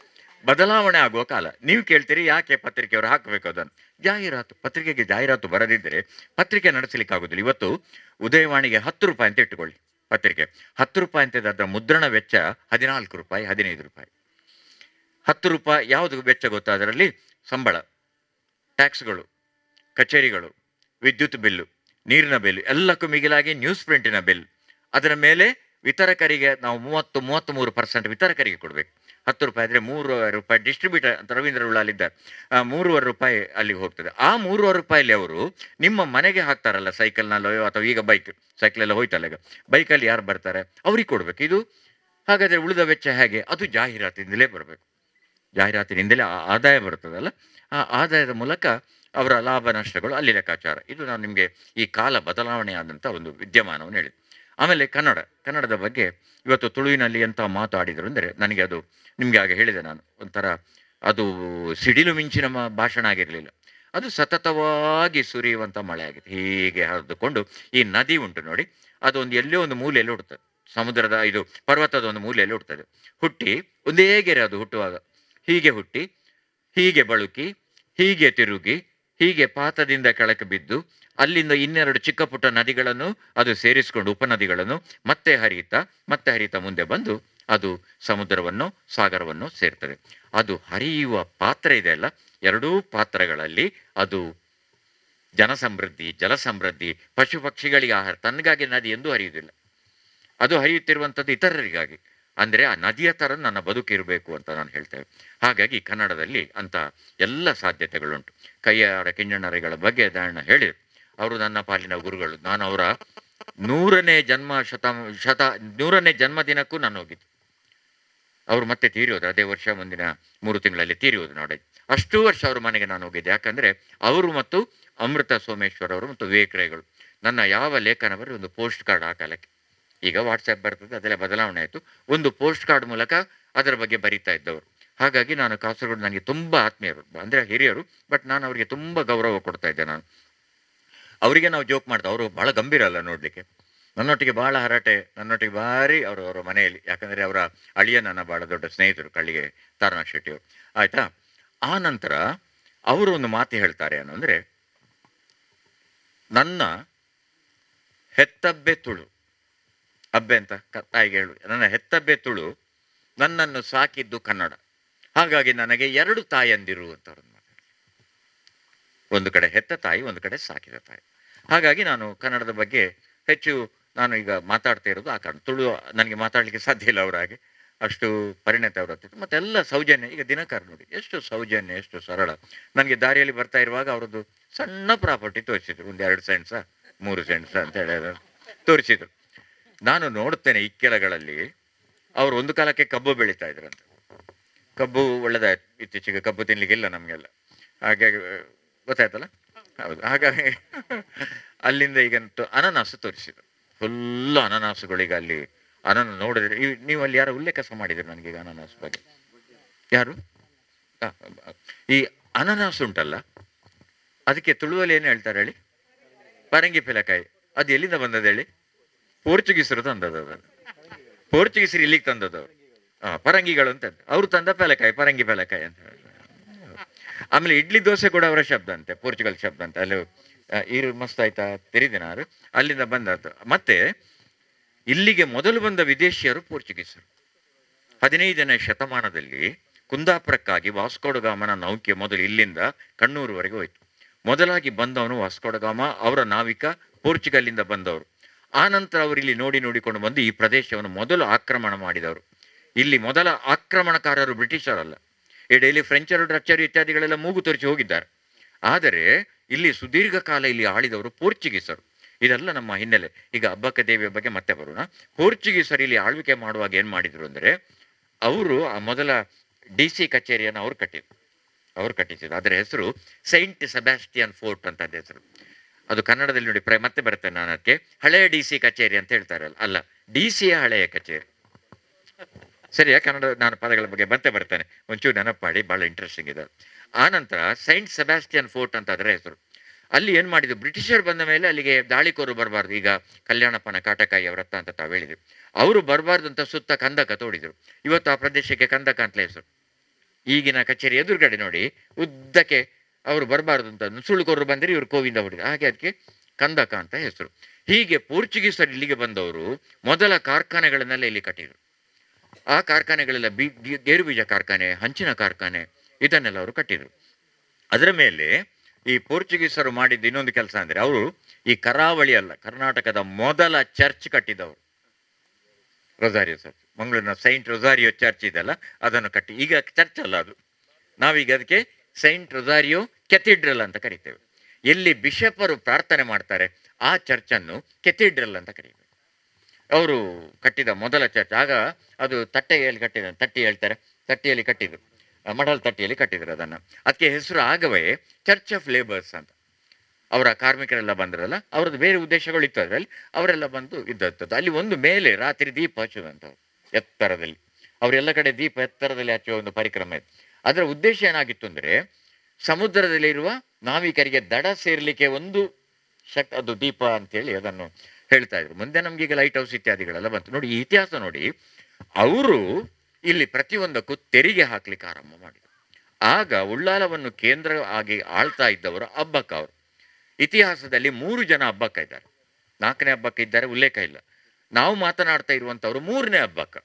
ಬದಲಾವಣೆ ಆಗುವ ಕಾಲ. ನೀವು ಕೇಳ್ತೀರಿ ಯಾಕೆ ಪತ್ರಿಕೆಯವರು ಹಾಕಬೇಕು ಅದನ್ನು? ಜಾಹೀರಾತು. ಪತ್ರಿಕೆಗೆ ಜಾಹೀರಾತು ಬರದಿದ್ದರೆ ಪತ್ರಿಕೆ ನಡೆಸಲಿಕ್ಕೆ ಆಗೋದಿಲ್ಲ. ಇವತ್ತು ಉದಯವಾಣಿಗೆ 10 ರೂಪಾಯಿ ಅಂತ ಇಟ್ಟುಕೊಳ್ಳಿ, ಪತ್ರಿಕೆ 10 ರೂಪಾಯಿ ಅಂತ ಅದರ ಮುದ್ರಣ ವೆಚ್ಚ 14 ರೂಪಾಯಿ 15 ರೂಪಾಯಿ. 10 ರೂಪಾಯಿ ಯಾವುದು ವೆಚ್ಚ ಗೊತ್ತಾ? ಅದರಲ್ಲಿ ಸಂಬಳ, ಟ್ಯಾಕ್ಸ್ಗಳು, ಕಚೇರಿಗಳು, ವಿದ್ಯುತ್ ಬಿಲ್ಲು, ನೀರಿನ ಬಿಲ್, ಎಲ್ಲಕ್ಕೂ ಮಿಗಿಲಾಗಿ ನ್ಯೂಸ್ ಪ್ರಿಂಟಿನ ಬಿಲ್, ಅದರ ಮೇಲೆ ವಿತರಕರಿಗೆ ನಾವು 33% ವಿತರಕರಿಗೆ ಕೊಡಬೇಕು. 10 ರೂಪಾಯಿ ಆದರೆ 3.5 ರೂಪಾಯಿ ಡಿಸ್ಟ್ರಿಬ್ಯೂಟರ್ ಅಂತ ರವೀಂದ್ರ ಉಳ್ಳಾಲಿದ್ದಾರೆ, 3.5 ರೂಪಾಯಿ ಅಲ್ಲಿಗೆ ಹೋಗ್ತದೆ. ಆ 3.5 ರೂಪಾಯಲ್ಲಿ ಅವರು ನಿಮ್ಮ ಮನೆಗೆ ಹಾಕ್ತಾರಲ್ಲ, ಸೈಕಲ್ನಲ್ಲೋ ಅಥವಾ ಈಗ ಸೈಕಲ್ ಎಲ್ಲ ಹೋಯ್ತಲ್ಲ, ಈಗ ಬೈಕಲ್ಲಿ ಯಾರು ಬರ್ತಾರೆ ಅವ್ರಿಗೆ ಕೊಡಬೇಕು. ಇದು ಹಾಗಾದರೆ ಉಳಿದ ವೆಚ್ಚ ಹೇಗೆ? ಅದು ಜಾಹೀರಾತಿನಿಂದಲೇ ಬರಬೇಕು. ಜಾಹೀರಾತಿನಿಂದಲೇ ಆದಾಯ ಬರ್ತದಲ್ಲ, ಆ ಆದಾಯದ ಮೂಲಕ ಅವರ ಲಾಭ ನಷ್ಟಗಳು ಅಲ್ಲಿ ಲೆಕ್ಕಾಚಾರ. ಇದು ನಾನು ನಿಮಗೆ ಈ ಕಾಲ ಬದಲಾವಣೆ ಆದಂಥ ಒಂದು ವಿದ್ಯಮಾನವನ್ನು ಹೇಳಿದೆ. ಆಮೇಲೆ ಕನ್ನಡದ ಬಗ್ಗೆ ಇವತ್ತು ತುಳುವಿನಲ್ಲಿ ಎಂಥ ಮಾತಾಡಿದರು ಅಂದರೆ ನನಗೆ ಅದು ನಿಮಗೆ ಹಾಗೆ ಹೇಳಿದೆ ನಾನು, ಒಂಥರ ಅದು ಸಿಡಿಲು ಮಿಂಚಿನ ಭಾಷಣ ಆಗಿರಲಿಲ್ಲ. ಅದು ಸತತವಾಗಿ ಸುರಿಯುವಂಥ ಮಳೆ ಆಗಿದೆ. ಹೀಗೆ ಹರಿದುಕೊಂಡು ಈ ನದಿ ಉಂಟು ನೋಡಿ, ಅದೊಂದು ಎಲ್ಲೋ ಒಂದು ಮೂಲೆಯಲ್ಲಿ ಹುಡ್ತದೆ, ಸಮುದ್ರದ ಇದು ಪರ್ವತದ ಒಂದು ಮೂಲೆಯಲ್ಲಿ ಹುಡ್ತದೆ. ಹುಟ್ಟಿ ಒಂದೇ ಗೆರೆ ಅದು ಹುಟ್ಟುವಾಗ ಹೀಗೆ ಹುಟ್ಟಿ ಹೀಗೆ ಬಳುಕಿ ಹೀಗೆ ತಿರುಗಿ ಹೀಗೆ ಪಾತದಿಂದ ಕೆಳಕ್ಕೆ ಬಿದ್ದು ಅಲ್ಲಿಂದ 2 ಚಿಕ್ಕ ಪುಟ್ಟ ನದಿಗಳನ್ನು ಅದು ಸೇರಿಸಿಕೊಂಡು ಉಪನದಿಗಳನ್ನು ಮತ್ತೆ ಹರಿಯುತ್ತಾ ಮುಂದೆ ಬಂದು ಅದು ಸಮುದ್ರವನ್ನು ಸಾಗರವನ್ನು ಸೇರ್ತದೆ. ಅದು ಹರಿಯುವ ಪಾತ್ರ ಇದೆ ಅಲ್ಲ, 2 ಪಾತ್ರಗಳಲ್ಲಿ ಅದು ಜನಸಮೃದ್ಧಿ, ಜಲಸಮೃದ್ಧಿ, ಪಶು ಪಕ್ಷಿಗಳಿಗೆ ಆಹಾರ. ತನಗಾಗಿ ನದಿ ಎಂದೂ ಹರಿಯುವುದಿಲ್ಲ, ಅದು ಹರಿಯುತ್ತಿರುವಂಥದ್ದು ಇತರರಿಗಾಗಿ. ಅಂದರೆ ಆ ನದಿಯ ಥರ ನನ್ನ ಬದುಕಿರಬೇಕು ಅಂತ ನಾನು ಹೇಳ್ತೇವೆ. ಹಾಗಾಗಿ ಕನ್ನಡದಲ್ಲಿ ಅಂತ ಎಲ್ಲ ಸಾಧ್ಯತೆಗಳುಂಟು. ಕೈಯಾರ ಕಿಂಜಣ್ಣರಿಗಳ ಬಗ್ಗೆ ದಯಣ್ಣ ಹೇಳಿದರು. ಅವರು ನನ್ನ ಪಾಲಿನ ಗುರುಗಳು. ನಾನು ಅವರ 100ನೇ ಜನ್ಮದಿನಕ್ಕೂ ನಾನು ಹೋಗಿದ್ದೆ. ಅವರು ಮತ್ತೆ ತೀರಿಯೋದು ಅದೇ ವರ್ಷ, ಮುಂದಿನ 3 ತಿಂಗಳಲ್ಲಿ ತೀರಿಯೋದು ನೋಡಿ. ಅಷ್ಟು ವರ್ಷ ಅವ್ರ ಮನೆಗೆ ನಾನು ಹೋಗಿದ್ದೆ. ಯಾಕಂದರೆ ಅವರು ಮತ್ತು ಅಮೃತ ಸೋಮೇಶ್ವರ್ ಅವರು ಮತ್ತು ವಿವೇಕರಾಯ್ಗಳು ನನ್ನ ಯಾವ ಲೇಖನ ಬರೀ ಒಂದು ಪೋಸ್ಟ್ ಕಾರ್ಡ್ ಹಾಕಲಕ್ಕೆ. ಈಗ ವಾಟ್ಸಪ್ ಬರ್ತದೆ, ಅದೆಲ್ಲ ಬದಲಾವಣೆ ಆಯಿತು. ಒಂದು ಪೋಸ್ಟ್ ಕಾರ್ಡ್ ಮೂಲಕ ಅದರ ಬಗ್ಗೆ ಬರೀತಾ ಇದ್ದವರು. ಹಾಗಾಗಿ ನಾನು ಕಾಸರಗೋಡು ನನಗೆ ತುಂಬ ಆತ್ಮೀಯರು, ಅಂದರೆ ಹಿರಿಯರು, ಬಟ್ ನಾನು ಅವರಿಗೆ ತುಂಬ ಗೌರವ ಕೊಡ್ತಾ ಇದ್ದೆ. ನಾನು ಅವರಿಗೆ ನಾವು ಜೋಕ್ ಮಾಡ್ತಾ, ಅವರು ಭಾಳ ಗಂಭೀರ ಅಲ್ಲ ನೋಡಲಿಕ್ಕೆ, ನನ್ನೊಟ್ಟಿಗೆ ಭಾಳ ಹರಟೆ, ನನ್ನೊಟ್ಟಿಗೆ ಭಾರಿ ಅವರ ಮನೆಯಲ್ಲಿ. ಯಾಕಂದರೆ ಅವರ ಅಳಿಯ ನನ್ನ ಭಾಳ ದೊಡ್ಡ ಸ್ನೇಹಿತರು, ಕಳ್ಳಿಗೆ ತಾರನಾಥ್ ಶೆಟ್ಟಿಯವರು. ಆಯಿತಾ? ಆ ನಂತರ ಅವರು ಒಂದು ಮಾತು ಹೇಳ್ತಾರೆ ಏನು ಅಂದರೆ, ನನ್ನ ಹೆತ್ತಬ್ಬೆ ತುಳು, ಅಬ್ಬೆ ಅಂತ ತಾಯಿಗೆ ಹೇಳು, ನನ್ನ ಹೆತ್ತಬ್ಬೆ ತುಳು, ನನ್ನನ್ನು ಸಾಕಿದ್ದು ಕನ್ನಡ, ಹಾಗಾಗಿ ನನಗೆ 2 ತಾಯಂದಿರು ಅಂತ ಅವ್ರನ್ನ ಮಾತಾಡಿ. ಒಂದು ಕಡೆ ಹೆತ್ತ ತಾಯಿ, ಒಂದು ಕಡೆ ಸಾಕಿದ ತಾಯಿ. ಹಾಗಾಗಿ ನಾನು ಕನ್ನಡದ ಬಗ್ಗೆ ಹೆಚ್ಚು ನಾನು ಈಗ ಮಾತಾಡ್ತಾ ಇರೋದು ಆ ಕಾರಣ. ತುಳು ನನಗೆ ಮಾತಾಡಲಿಕ್ಕೆ ಸಾಧ್ಯ ಇಲ್ಲ ಅವರ ಹಾಗೆ, ಅಷ್ಟು ಪರಿಣತ ಅವರ ಹತ್ತಿತ್ತು. ಮತ್ತೆಲ್ಲ ಸೌಜನ್ಯ. ಈಗ ದಿನಕರ್ ನೋಡಿ ಎಷ್ಟು ಸೌಜನ್ಯ, ಎಷ್ಟು ಸರಳ. ನನಗೆ ದಾರಿಯಲ್ಲಿ ಬರ್ತಾ ಇರುವಾಗ ಅವರದ್ದು ಸಣ್ಣ ಪ್ರಾಪರ್ಟಿ ತೋರಿಸಿದ್ರು, ಒಂದು 2 ಸೆಂಟ್ಸ 3 ಸೆಂಟ್ಸ ಅಂತ ಹೇಳಿ ತೋರಿಸಿದ್ರು. ನಾನು ನೋಡ್ತೇನೆ ಇಕ್ಕೆಲಗಳಲ್ಲಿ ಅವರು ಒಂದು ಕಾಲಕ್ಕೆ ಕಬ್ಬು ಬೆಳೀತಾ ಇದ್ರಂತೆ. ಕಬ್ಬು ಒಳ್ಳೆದಾಯ್ತು, ಇತ್ತೀಚೆಗೆ ಕಬ್ಬು ತಿನ್ಲಿಕ್ಕಿಲ್ಲ ನಮಗೆಲ್ಲ, ಹಾಗಾಗಿ ಗೊತ್ತಾಯ್ತಲ್ಲ. ಹೌದು. ಹಾಗಾಗಿ ಅಲ್ಲಿಂದ ಈಗ ಅನನಾಸು ತೋರಿಸಿದ್ರು, ಫುಲ್ಲು ಅನನಾಸುಗಳೀಗ ಅಲ್ಲಿ. ನೋಡಿದ್ರೆ ನೀವು ಅಲ್ಲಿ ಯಾರೋ ಉಲ್ಲೇಖ ಮಾಡಿದ್ರು ನನಗೀಗ ಅನನಾಸು ಬಗ್ಗೆ. ಯಾರು? ಈ ಅನನಾಸು ಉಂಟಲ್ಲ, ಅದಕ್ಕೆ ತುಳುವಲ್ಲಿ ಏನು ಹೇಳ್ತಾರೆ ಹೇಳಿ? ಪರಂಗಿ ಪಿಲಕಾಯಿ. ಅದು ಎಲ್ಲಿಂದ ಬಂದದ್ದು ಹೇಳಿ? ಪೋರ್ಚುಗೀಸರು ತಂದದ್ದು. ಅದನ್ನು ಪೋರ್ಚುಗೀಸರು ಇಲ್ಲಿಗೆ ತಂದದವರು. ಪರಂಗಿಗಳು ಅಂತ ಅವ್ರು ತಂದ ಪೆಲಕಾಯಿ, ಪರಂಗಿ ಪೆಲಕಾಯಿ ಅಂತ. ಆಮೇಲೆ ಇಡ್ಲಿ ದೋಸೆ ಕೂಡ ಅವರ ಶಬ್ದ ಅಂತೆ, ಪೋರ್ಚುಗಲ್ ಶಬ್ದ ಅಂತ. ಅಲ್ಲಿ ಈರು ಮಸ್ತ್ ಆಯ್ತಾ ತೆರಿದಿನಾರು ಅಲ್ಲಿಂದ ಬಂದದ್ದು. ಮತ್ತೆ ಇಲ್ಲಿಗೆ ಮೊದಲು ಬಂದ ವಿದೇಶಿಯರು ಪೋರ್ಚುಗೀಸರು. 15ನೇ ಶತಮಾನದಲ್ಲಿ ಕುಂದಾಪುರಕ್ಕಾಗಿ ವಾಸ್ಕೋಡ ಗಾಮನ ನೌಕೆ ಮೊದಲು ಇಲ್ಲಿಂದ ಕಣ್ಣೂರುವರೆಗೆ ಹೋಯ್ತು. ಮೊದಲಾಗಿ ಬಂದವನು ವಾಸ್ಕೋಡಗಾಮ, ಅವರ ನಾವಿಕ ಪೋರ್ಚುಗಲ್ಲಿಂದ ಬಂದವರು. ಆನಂತರ ಅವರು ಇಲ್ಲಿ ನೋಡಿಕೊಂಡು ಬಂದು ಈ ಪ್ರದೇಶವನ್ನು ಮೊದಲು ಆಕ್ರಮಣ ಮಾಡಿದವರು. ಇಲ್ಲಿ ಮೊದಲ ಆಕ್ರಮಣಕಾರರು ಬ್ರಿಟಿಷರಲ್ಲ. ಈ ಡೈಲಿ ಫ್ರೆಂಚರು, ಡಚ್ಚರು ಇತ್ಯಾದಿಗಳೆಲ್ಲ ಮೂಗು ತೋರಿಸಿ ಹೋಗಿದ್ದಾರೆ. ಆದರೆ ಇಲ್ಲಿ ಸುದೀರ್ಘ ಕಾಲ ಇಲ್ಲಿ ಆಳಿದವರು ಪೋರ್ಚುಗೀಸರು. ಇದೆಲ್ಲ ನಮ್ಮ ಹಿನ್ನೆಲೆ. ಈಗ ಅಬ್ಬಕ್ಕ ದೇವಿಯ ಬಗ್ಗೆ ಮತ್ತೆ ಬರೋಣ. ಪೋರ್ಚುಗೀಸರು ಇಲ್ಲಿ ಆಳ್ವಿಕೆ ಮಾಡುವಾಗ ಏನು ಮಾಡಿದರು ಅಂದರೆ, ಅವರು ಆ ಮೊದಲ DC ಕಚೇರಿಯನ್ನು ಅವ್ರು ಕಟ್ಟಿಸಿದ್ರು. ಅದರ ಹೆಸರು ಸೈಂಟ್ ಸೆಬಾಸ್ಟಿಯನ್ ಫೋರ್ಟ್ ಅಂತ ಅದ ಹೆಸರು. ಅದು ಕನ್ನಡದಲ್ಲಿ ನೋಡಿ ಮತ್ತೆ ಬರ್ತೇನೆ ನಾನು ಅದಕ್ಕೆ. ಹಳೆಯ DC ಕಚೇರಿ ಅಂತ ಹೇಳ್ತಾರಲ್ಲ, ಅಲ್ಲ, DCಯ ಹಳೆಯ ಕಚೇರಿ. ಸರಿಯಾ? ಕನ್ನಡ ನಾನು ಪದಗಳ ಬಗ್ಗೆ ಮತ್ತೆ ಬರ್ತೇನೆ, ಒಂಚೂರು ನೆನಪು ಮಾಡಿ, ಭಾಳ ಇಂಟ್ರೆಸ್ಟಿಂಗ್ ಇದೆ. ಆನಂತರ ಸೈಂಟ್ ಸೆಬಾಸ್ಟಿಯನ್ ಫೋರ್ಟ್ ಅಂತ ಅದರ ಹೆಸರು. ಅಲ್ಲಿ ಏನು ಮಾಡಿದ್ರು, ಬ್ರಿಟಿಷರು ಬಂದ ಮೇಲೆ ಅಲ್ಲಿಗೆ ದಾಳಿಕೋರು ಬರಬಾರ್ದು. ಈಗ ಕಲ್ಯಾಣಪ್ಪನ ಕಾಟಕಾಯಿ ವ್ರತ ಅಂತ ತಾವು ಹೇಳಿದ್ರು, ಅವರು ಬರಬಾರ್ದು ಅಂತ ಸುತ್ತ ಕಂದಕ ತೋಡಿದ್ರು. ಇವತ್ತು ಆ ಪ್ರದೇಶಕ್ಕೆ ಕಂದಕ ಅಂತಲೇ ಹೆಸರು. ಈಗಿನ ಕಚೇರಿ ಎದುರುಗಡೆ ನೋಡಿ ಉದ್ದಕ್ಕೆ ಅವರು ಬರಬಾರ್ದು ಅಂತ ನುಸುಳುಕೋರು ಬಂದರೆ ಇವರು ಕೋವಿಂದ ಹೊಡಿದ್ರು, ಹಾಗೆ ಅದಕ್ಕೆ ಕಂದಕ ಅಂತ ಹೆಸರು. ಹೀಗೆ ಪೋರ್ಚುಗೀಸರು ಇಲ್ಲಿಗೆ ಬಂದವರು ಮೊದಲ ಕಾರ್ಖಾನೆಗಳನ್ನೆಲ್ಲ ಇಲ್ಲಿ ಕಟ್ಟಿದರು. ಆ ಕಾರ್ಖಾನೆಗಳೆಲ್ಲ ಗೇರು ಬೀಜ ಕಾರ್ಖಾನೆ, ಹಂಚಿನ ಕಾರ್ಖಾನೆ, ಇದನ್ನೆಲ್ಲ ಅವರು ಕಟ್ಟಿದರು. ಅದರ ಮೇಲೆ ಈ ಪೋರ್ಚುಗೀಸರು ಮಾಡಿದ್ದು ಇನ್ನೊಂದು ಕೆಲಸ ಅಂದರೆ, ಅವರು ಈ ಕರಾವಳಿ ಅಲ್ಲ, ಕರ್ನಾಟಕದ ಮೊದಲ ಚರ್ಚ್ ಕಟ್ಟಿದವರು ರೊಸಾರಿಯೋ ಚರ್ಚ್. ಮಂಗಳೂರಿನ ಸೈಂಟ್ ರೊಸಾರಿಯೋ ಚರ್ಚ್ ಇದೆಲ್ಲ, ಅದನ್ನು ಕಟ್ಟಿ, ಈಗ ಚರ್ಚ್ ಅಲ್ಲ ಅದು, ನಾವೀಗ ಅದಕ್ಕೆ ಸೈಂಟ್ ರೊಸಾರಿಯೋ ಕೆಥಿಡ್ರಲ್ ಅಂತ ಕರಿತೇವೆ. ಎಲ್ಲಿ ಬಿಷಪರು ಪ್ರಾರ್ಥನೆ ಮಾಡ್ತಾರೆ ಆ ಚರ್ಚನ್ನು ಕೆಥಿಡ್ರಲ್ ಅಂತ ಕರೀತೇವೆ. ಅವರು ಕಟ್ಟಿದ ಮೊದಲ ಚರ್ಚ್. ಆಗ ಅದು ತಟ್ಟೆಯಲ್ಲಿ ತಟ್ಟಿಯಲ್ಲಿ ಕಟ್ಟಿದ್ರು, ಮಡಲ್ ತಟ್ಟಿಯಲ್ಲಿ ಕಟ್ಟಿದ್ರು ಅದನ್ನು. ಅದಕ್ಕೆ ಹೆಸರು ಆಗವೇ ಚರ್ಚ್ ಆಫ್ ಲೇಬರ್ಸ್ ಅಂತ. ಅವರ ಕಾರ್ಮಿಕರೆಲ್ಲ ಬಂದ್ರಲ್ಲ, ಅವ್ರದ್ದು ಬೇರೆ ಉದ್ದೇಶಗಳು ಇತ್ತು ಅದರಲ್ಲಿ, ಅವರೆಲ್ಲ ಬಂದು ಇದ್ದದ್ದು. ಅಲ್ಲಿ ಒಂದು ಮೇಲೆ ರಾತ್ರಿ ದೀಪ ಹಚ್ಚುವಂಥವ್ರು ಎತ್ತರದಲ್ಲಿ, ಅವರೆಲ್ಲ ಕಡೆ ದೀಪ ಎತ್ತರದಲ್ಲಿ ಹಚ್ಚುವ ಒಂದು ಪರಿಕ್ರಮ ಇತ್ತು. ಅದರ ಉದ್ದೇಶ ಏನಾಗಿತ್ತು ಅಂದರೆ, ಸಮುದ್ರದಲ್ಲಿರುವ ನಾವಿಕರಿಗೆ ದಡ ಸೇರಲಿಕ್ಕೆ ಒಂದು ಅದು ದೀಪ ಅಂತೇಳಿ ಅದನ್ನು ಹೇಳ್ತಾ ಇದ್ರು. ಮುಂದೆ ನಮಗೀಗ ಲೈಟ್ ಹೌಸ್ ಇತ್ಯಾದಿಗಳೆಲ್ಲ ಬಂತು. ನೋಡಿ, ಈ ಇತಿಹಾಸ ನೋಡಿ, ಅವರು ಇಲ್ಲಿ ಪ್ರತಿಯೊಂದಕ್ಕೂ ತೆರಿಗೆ ಹಾಕ್ಲಿಕ್ಕೆ ಆರಂಭ ಮಾಡಿದರು. ಆಗ ಉಳ್ಳಾಲವನ್ನು ಕೇಂದ್ರ ಆಗಿ ಆಳ್ತಾ ಇದ್ದವರು ಅಬ್ಬಕ್ಕ ಅವರು. ಇತಿಹಾಸದಲ್ಲಿ 3 ಜನ ಅಬ್ಬಕ್ಕ ಇದ್ದಾರೆ, 4ನೇ ಅಬ್ಬಕ್ಕ ಇದ್ದಾರೆ, ಉಲ್ಲೇಖ ಇಲ್ಲ. ನಾವು ಮಾತನಾಡ್ತಾ ಇರುವಂಥವ್ರು 3ನೇ ಅಬ್ಬಕ್ಕ.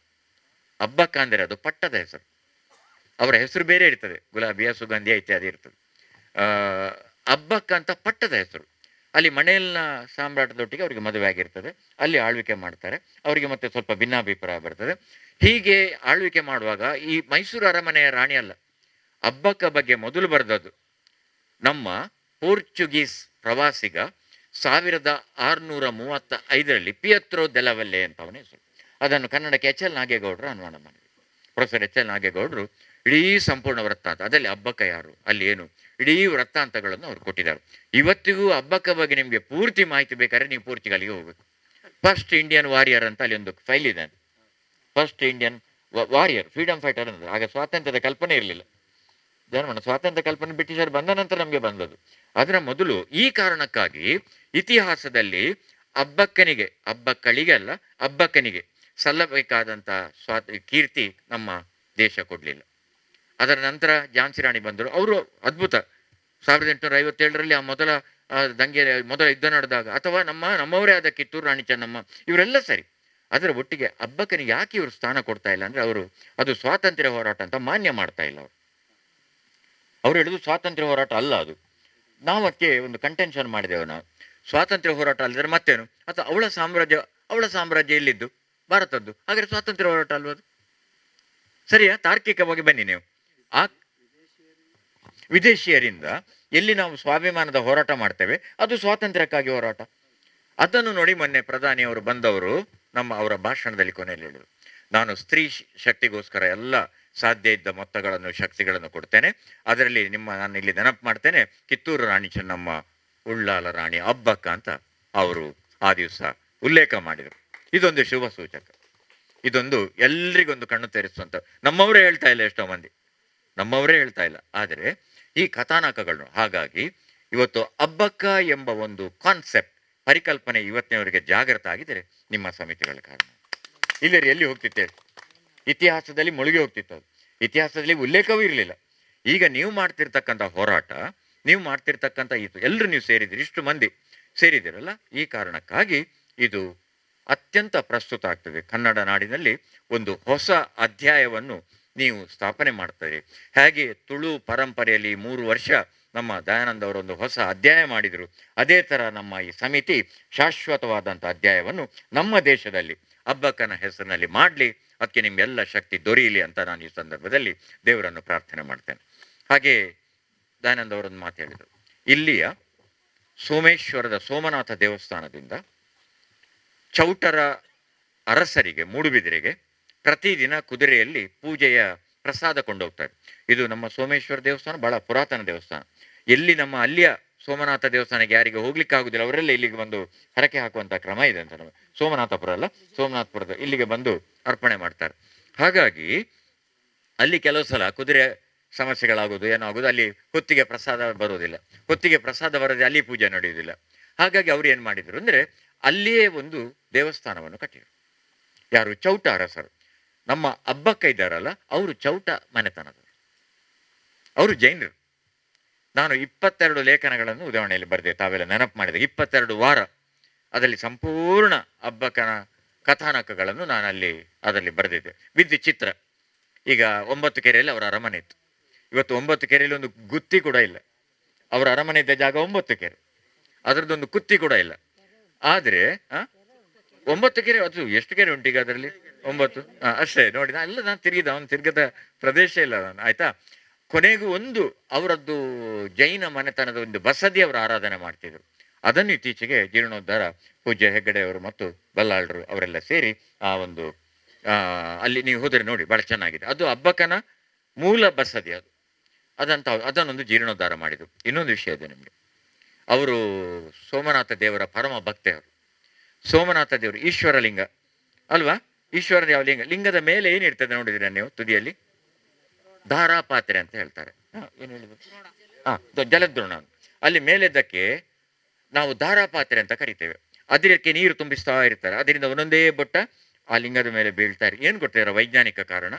ಅಬ್ಬಕ್ಕ ಅಂದರೆ ಅದು ಪಟ್ಟದ ಹೆಸರು, ಅವರ ಹೆಸರು ಬೇರೆ ಇರ್ತದೆ, ಗುಲಾಬಿಯ, ಸುಗಂಧಿಯ ಇತ್ಯಾದಿ ಇರ್ತದೆ. ಅಬ್ಬಕ್ಕ ಅಂತ ಪಟ್ಟದ ಹೆಸರು. ಅಲ್ಲಿ ಮಣೇಲ್ನ ಸಾಮ್ರಾಟದೊಟ್ಟಿಗೆ ಅವರಿಗೆ ಮದುವೆ ಆಗಿರ್ತದೆ, ಅಲ್ಲಿ ಆಳ್ವಿಕೆ ಮಾಡ್ತಾರೆ. ಅವರಿಗೆ ಮತ್ತೆ ಸ್ವಲ್ಪ ಭಿನ್ನಾಭಿಪ್ರಾಯ ಬರ್ತದೆ. ಹೀಗೆ ಆಳ್ವಿಕೆ ಮಾಡುವಾಗ ಈ ಮೈಸೂರು ಅರಮನೆಯ ರಾಣಿ ಅಲ್ಲ, ಅಬ್ಬಕ್ಕ ಬಗ್ಗೆ ಮೊದಲು ಬರೆದದ್ದು ನಮ್ಮ ಪೋರ್ಚುಗೀಸ್ ಪ್ರವಾಸಿಗ 1635 ಪಿಯತ್ರೋ ಡೆಲವೆಲ್ಲೆ ಅಂತ ಅವನ ಹೆಸರು. ಅದನ್ನು ಕನ್ನಡಕ್ಕೆ H. L. ನಾಗೇಗೌಡರು ಅನುವಾದ ಮಾಡಿದರು. Professor H. L. ನಾಗೇಗೌಡರು ಇಡೀ ಸಂಪೂರ್ಣ ವೃತ್ತಾಂತ, ಅದರಲ್ಲಿ ಅಬ್ಬಕ್ಕ ಯಾರು, ಅಲ್ಲಿ ಏನು, ಇಡೀ ವೃತ್ತಾಂತಗಳನ್ನು ಅವ್ರು ಕೊಟ್ಟಿದ್ದಾರೆ. ಇವತ್ತಿಗೂ ಅಬ್ಬಕ್ಕ ಬಗ್ಗೆ ನಿಮಗೆ ಪೂರ್ತಿ ಮಾಹಿತಿ ಬೇಕಾದ್ರೆ ನೀವು ಪೋರ್ಚುಗಲ್ಗೆ ಹೋಗಬೇಕು. ಫಸ್ಟ್ ಇಂಡಿಯನ್ ವಾರಿಯರ್ ಅಂತ ಅಲ್ಲಿ ಒಂದು ಫೈಲ್ ಇದೆ. First Indian warrior, freedom fighter ಅನ್ನೋದು. ಆಗ ಸ್ವಾತಂತ್ರ್ಯದ ಕಲ್ಪನೆ ಇರಲಿಲ್ಲ. ಜನಮನ ಸ್ವಾತಂತ್ರ್ಯ ಕಲ್ಪನೆ ಬ್ರಿಟಿಷರು ಬಂದ ನಂತರ ನಮಗೆ ಬಂದದ್ದು. ಅದರ ಮೊದಲು ಈ ಕಾರಣಕ್ಕಾಗಿ ಇತಿಹಾಸದಲ್ಲಿ ಅಬ್ಬಕ್ಕಳಿಗೆ ಅಲ್ಲ, ಅಬ್ಬಕ್ಕನಿಗೆ ಸಲ್ಲಬೇಕಾದಂಥ ಕೀರ್ತಿ ನಮ್ಮ ದೇಶ ಕೊಡಲಿಲ್ಲ. ಅದರ ನಂತರ ಝಾನ್ಸಿ ರಾಣಿ ಬಂದರು, ಅವರು ಅದ್ಭುತ. 1857 ಆ ಮೊದಲ ಯುದ್ಧ ನಡೆದಾಗ, ಅಥವಾ ನಮ್ಮವರೇ ಆದ ಕಿತ್ತೂರು ರಾಣಿ ಚೆನ್ನಮ್ಮ, ಇವರೆಲ್ಲ ಸರಿ. ಅದರ ಒಟ್ಟಿಗೆ ಅಬ್ಬಕ್ಕನಿಗೆ ಯಾಕೆ ಇವರು ಸ್ಥಾನ ಕೊಡ್ತಾ ಇಲ್ಲ ಅಂದರೆ, ಅದು ಸ್ವಾತಂತ್ರ್ಯ ಹೋರಾಟ ಅಂತ ಮಾನ್ಯ ಮಾಡ್ತಾ ಇಲ್ಲ ಅವರು ಹೇಳುದು ಸ್ವಾತಂತ್ರ್ಯ ಹೋರಾಟ ಅಲ್ಲ ಅದು. ನಾವು ಅದಕ್ಕೆ ಒಂದು ಕಂಟೆನ್ಷನ್ ಮಾಡಿದೆವು. ನಾವು ಸ್ವಾತಂತ್ರ್ಯ ಹೋರಾಟ ಅಲ್ಲದ್ರೆ ಮತ್ತೇನು, ಅಥವಾ ಅವಳ ಸಾಮ್ರಾಜ್ಯ ಇಲ್ಲಿದ್ದು ಭಾರತದ್ದು, ಹಾಗಾದ್ರೆ ಸ್ವಾತಂತ್ರ್ಯ ಹೋರಾಟ ಅಲ್ವದು? ಸರಿಯಾ? ತಾರ್ಕಿಕವಾಗಿ ಬನ್ನಿ ನೀವು. ಆ ವಿದೇಶಿಯರಿಂದ ಎಲ್ಲಿ ನಾವು ಸ್ವಾಭಿಮಾನದ ಹೋರಾಟ ಮಾಡ್ತೇವೆ ಅದು ಸ್ವಾತಂತ್ರ್ಯಕ್ಕಾಗಿ ಹೋರಾಟ. ಅದನ್ನು ನೋಡಿ ಮೊನ್ನೆ ಪ್ರಧಾನಿಯವರು ಬಂದವರು ಅವರ ಭಾಷಣದಲ್ಲಿ ಕೊನೆಯಲ್ಲಿ ಹೇಳಿದರು, ನಾನು ಸ್ತ್ರೀ ಶಕ್ತಿಗೋಸ್ಕರ ಎಲ್ಲ ಸಾಧ್ಯ ಇದ್ದ ಮೊತ್ತಗಳನ್ನು, ಶಕ್ತಿಗಳನ್ನು ಕೊಡ್ತೇನೆ. ಅದರಲ್ಲಿ ನಾನು ಇಲ್ಲಿ ನೆನಪು ಮಾಡ್ತೇನೆ, ಕಿತ್ತೂರು ರಾಣಿ ಚೆನ್ನಮ್ಮ, ಉಳ್ಳಾಲ ರಾಣಿ, ಅಬ್ಬಕ್ಕ ಅಂತ ಅವರು ಆ ದಿವಸ ಉಲ್ಲೇಖ ಮಾಡಿದರು. ಇದೊಂದು ಶುಭ ಸೂಚಕ, ಇದೊಂದು ಎಲ್ರಿಗೊಂದು ಕಣ್ಣು ತೆರೆಸುವಂಥ. ನಮ್ಮವರೇ ಹೇಳ್ತಾ ಇಲ್ಲ, ಎಷ್ಟೋ ಮಂದಿ ನಮ್ಮವರೇ ಹೇಳ್ತಾ ಇಲ್ಲ. ಆದರೆ ಈ ಕಥಾನಕಗಳನ್ನು, ಹಾಗಾಗಿ ಇವತ್ತು ಅಬ್ಬಕ್ಕ ಎಂಬ ಒಂದು ಕಾನ್ಸೆಪ್ಟ್, ಪರಿಕಲ್ಪನೆ ಇವತ್ತಿನವರಿಗೆ ಜಾಗೃತ ಆಗಿದರೆ ನಿಮ್ಮ ಸಮಿತಿಗಳ ಕಾರಣ. ಇಲ್ಲರಿ ಎಲ್ಲಿ ಹೋಗ್ತಿತ್ತೆ, ಇತಿಹಾಸದಲ್ಲಿ ಮುಳುಗಿ ಹೋಗ್ತಿತ್ತು ಅದು. ಇತಿಹಾಸದಲ್ಲಿ ಉಲ್ಲೇಖವೂ ಇರಲಿಲ್ಲ. ಈಗ ನೀವು ಮಾಡ್ತಿರ್ತಕ್ಕಂಥ ಹೋರಾಟ, ನೀವು ಮಾಡ್ತಿರ್ತಕ್ಕಂಥ ಎಲ್ಲರೂ ನೀವು ಸೇರಿದಿರಿ, ಇಷ್ಟು ಮಂದಿ ಸೇರಿದಿರಲ್ಲ, ಈ ಕಾರಣಕ್ಕಾಗಿ ಇದು ಅತ್ಯಂತ ಪ್ರಸ್ತುತ ಆಗ್ತದೆ. ಕನ್ನಡ ನಾಡಿನಲ್ಲಿ ಒಂದು ಹೊಸ ಅಧ್ಯಾಯವನ್ನು ನೀವು ಸ್ಥಾಪನೆ ಮಾಡ್ತಾರೆ. ಹೇಗೆ ತುಳು ಪರಂಪರೆಯಲ್ಲಿ 3 ವರ್ಷ ನಮ್ಮ ದಯಾನಂದ ಅವರೊಂದು ಹೊಸ ಅಧ್ಯಾಯ ಮಾಡಿದರು. ಅದೇ ಥರ ನಮ್ಮ ಈ ಸಮಿತಿ ಶಾಶ್ವತವಾದಂಥ ಅಧ್ಯಾಯವನ್ನು ನಮ್ಮ ದೇಶದಲ್ಲಿ ಅಬ್ಬಕ್ಕನ ಹೆಸರಿನಲ್ಲಿ ಮಾಡಲಿ, ಅದಕ್ಕೆ ನಿಮ್ಗೆಲ್ಲ ಶಕ್ತಿ ದೊರೆಯಲಿ ಅಂತ ನಾನು ಈ ಸಂದರ್ಭದಲ್ಲಿ ದೇವರನ್ನು ಪ್ರಾರ್ಥನೆ ಮಾಡ್ತೇನೆ. ಹಾಗೆ ದಯಾನಂದ ಅವರೊಂದು ಮಾತು ಹೇಳಿದರು. ಇಲ್ಲಿಯ ಸೋಮೇಶ್ವರದ ಸೋಮನಾಥ ದೇವಸ್ಥಾನದಿಂದ ಚೌಟರ ಅರಸರಿಗೆ ಮೂಡುಬಿದಿರೆಗೆ ಪ್ರತಿದಿನ ಕುದುರೆಯಲ್ಲಿ ಪೂಜೆಯ ಪ್ರಸಾದ ಕೊಂಡೋಗ್ತಾರೆ. ಇದು ನಮ್ಮ ಸೋಮೇಶ್ವರ ದೇವಸ್ಥಾನ ಬಹಳ ಪುರಾತನ ದೇವಸ್ಥಾನ. ಎಲ್ಲಿ ನಮ್ಮ ಅಲ್ಲಿಯ ಸೋಮನಾಥ ದೇವಸ್ಥಾನಕ್ಕೆ ಯಾರಿಗೆ ಹೋಗ್ಲಿಕ್ಕೆ ಆಗುದಿಲ್ಲ ಅವರೆಲ್ಲ ಇಲ್ಲಿಗೆ ಬಂದು ಹರಕೆ ಹಾಕುವಂಥ ಕ್ರಮ ಇದೆ ಅಂತ. ನಮ್ಮ ಸೋಮನಾಥಪುರ ಅಲ್ಲ, ಸೋಮನಾಥಪುರದ ಇಲ್ಲಿಗೆ ಬಂದು ಅರ್ಪಣೆ ಮಾಡ್ತಾರೆ. ಹಾಗಾಗಿ ಅಲ್ಲಿ ಕೆಲವು ಸಲ ಕುದುರೆ ಸಮಸ್ಯೆಗಳಾಗೋದು ಏನೋ ಆಗೋದು, ಅಲ್ಲಿ ಹೊತ್ತಿಗೆ ಪ್ರಸಾದ ಬರೋದಿಲ್ಲ, ಹೊತ್ತಿಗೆ ಪ್ರಸಾದ ಬರದೆ ಅಲ್ಲಿ ಪೂಜೆ ನಡೆಯುವುದಿಲ್ಲ. ಹಾಗಾಗಿ ಅವರು ಏನು ಮಾಡಿದರು ಅಂದರೆ ಅಲ್ಲಿಯೇ ಒಂದು ದೇವಸ್ಥಾನವನ್ನು ಕಟ್ಟಿದರು. ಯಾರು? ಚೌಟ ಅರಸರು. ನಮ್ಮ ಅಬ್ಬಕ್ಕ ಇದ್ದಾರಲ್ಲ ಅವರು ಚೌಟ ಮನೆತನದವರು, ಅವರು ಜೈನರು. ನಾನು 22 ಲೇಖನಗಳನ್ನು ಉದಾಹರಣೆಯಲ್ಲಿ ಬರೆದೆ, ತಾವೆಲ್ಲ ನೆನಪು ಮಾಡಿದೆ. 22 ವಾರ ಅದರಲ್ಲಿ ಸಂಪೂರ್ಣ ಅಬ್ಬಕ್ಕನ ಕಥಾನಕಗಳನ್ನು ನಾನು ಅದರಲ್ಲಿ ಬರೆದಿದ್ದೆ ವಿದ್ ಚಿತ್ರ. ಈಗ 9 ಕೆರೆಯಲ್ಲಿ ಅವರ ಅರಮನೆ ಇತ್ತು. ಇವತ್ತು 9 ಕೆರೆಯಲ್ಲಿ ಒಂದು ಗುತ್ತಿ ಕೂಡ ಇಲ್ಲ. ಅವರ ಅರಮನೆ ಇದ್ದ ಜಾಗ 9 ಕೆರೆ, ಅದರದ್ದೊಂದು ಕುತ್ತಿ ಕೂಡ ಇಲ್ಲ. ಆದರೆ 9 ಕೆರೆ, ಅದು ಎಷ್ಟು ಕೆರೆ ಉಂಟು ಈಗ ಅದರಲ್ಲಿ? 9 ಅಷ್ಟೇ. ನೋಡಿ, ನಾನು ತಿರುಗದ ಪ್ರದೇಶ ಇಲ್ಲ ನಾನು, ಆಯ್ತಾ. ಕೊನೆಗೂ ಒಂದು ಅವರದ್ದು ಜೈನ ಮನೆತನದ ಒಂದು ಬಸದಿ ಅವರು ಆರಾಧನೆ ಮಾಡ್ತಿದ್ರು. ಅದನ್ನು ಇತ್ತೀಚೆಗೆ ಜೀರ್ಣೋದ್ಧಾರ ಪೂಜ್ಯ ಹೆಗ್ಗಡೆಯವರು ಮತ್ತು ಬಲ್ಲಾಳರು ಅವರೆಲ್ಲ ಸೇರಿ ಆ ಒಂದು ಅಲ್ಲಿ ನೀವು ಹೋದರೆ ನೋಡಿ ಭಾಳ ಚೆನ್ನಾಗಿದೆ. ಅದು ಅಬ್ಬಕ್ಕನ ಮೂಲ ಬಸದಿ ಅದು. ಅದನ್ನೊಂದು ಜೀರ್ಣೋದ್ಧಾರ ಮಾಡಿದರು. ಇನ್ನೊಂದು ವಿಷಯ ಇದೆ ನಿಮಗೆ, ಅವರು ಸೋಮನಾಥ ದೇವರ ಪರಮ ಭಕ್ತೆಯವರು. ಸೋಮನಾಥ ದೇವರು ಈಶ್ವರ ಲಿಂಗ ಅಲ್ವಾ? ಈಶ್ವರ ಯಾವ ಲಿಂಗ? ಲಿಂಗದ ಮೇಲೆ ಏನಿರ್ತದೆ ನೋಡಿದ್ರೆ ನೀವು ತುದಿಯಲ್ಲಿ ಧಾರಾಪಾತ್ರೆ ಅಂತ ಹೇಳ್ತಾರೆ. ಏನು ಹೇಳಿದ್ರು? ಜಲದ್ರೋಣ. ಅಲ್ಲಿ ಮೇಲೆದ್ದಕ್ಕೆ ನಾವು ಧಾರಾಪಾತ್ರೆ ಅಂತ ಕರಿತೇವೆ. ಅದಕ್ಕೆ ನೀರು ತುಂಬಿಸ್ತಾ ಇರ್ತಾರೆ. ಅದರಿಂದ ಒಂದೊಂದೇ ಬೊಟ್ಟ ಆ ಲಿಂಗದ ಮೇಲೆ ಬೀಳ್ತಾ ಇರಿ. ಏನು ಗೊತ್ತಿರೋ ವೈಜ್ಞಾನಿಕ ಕಾರಣ?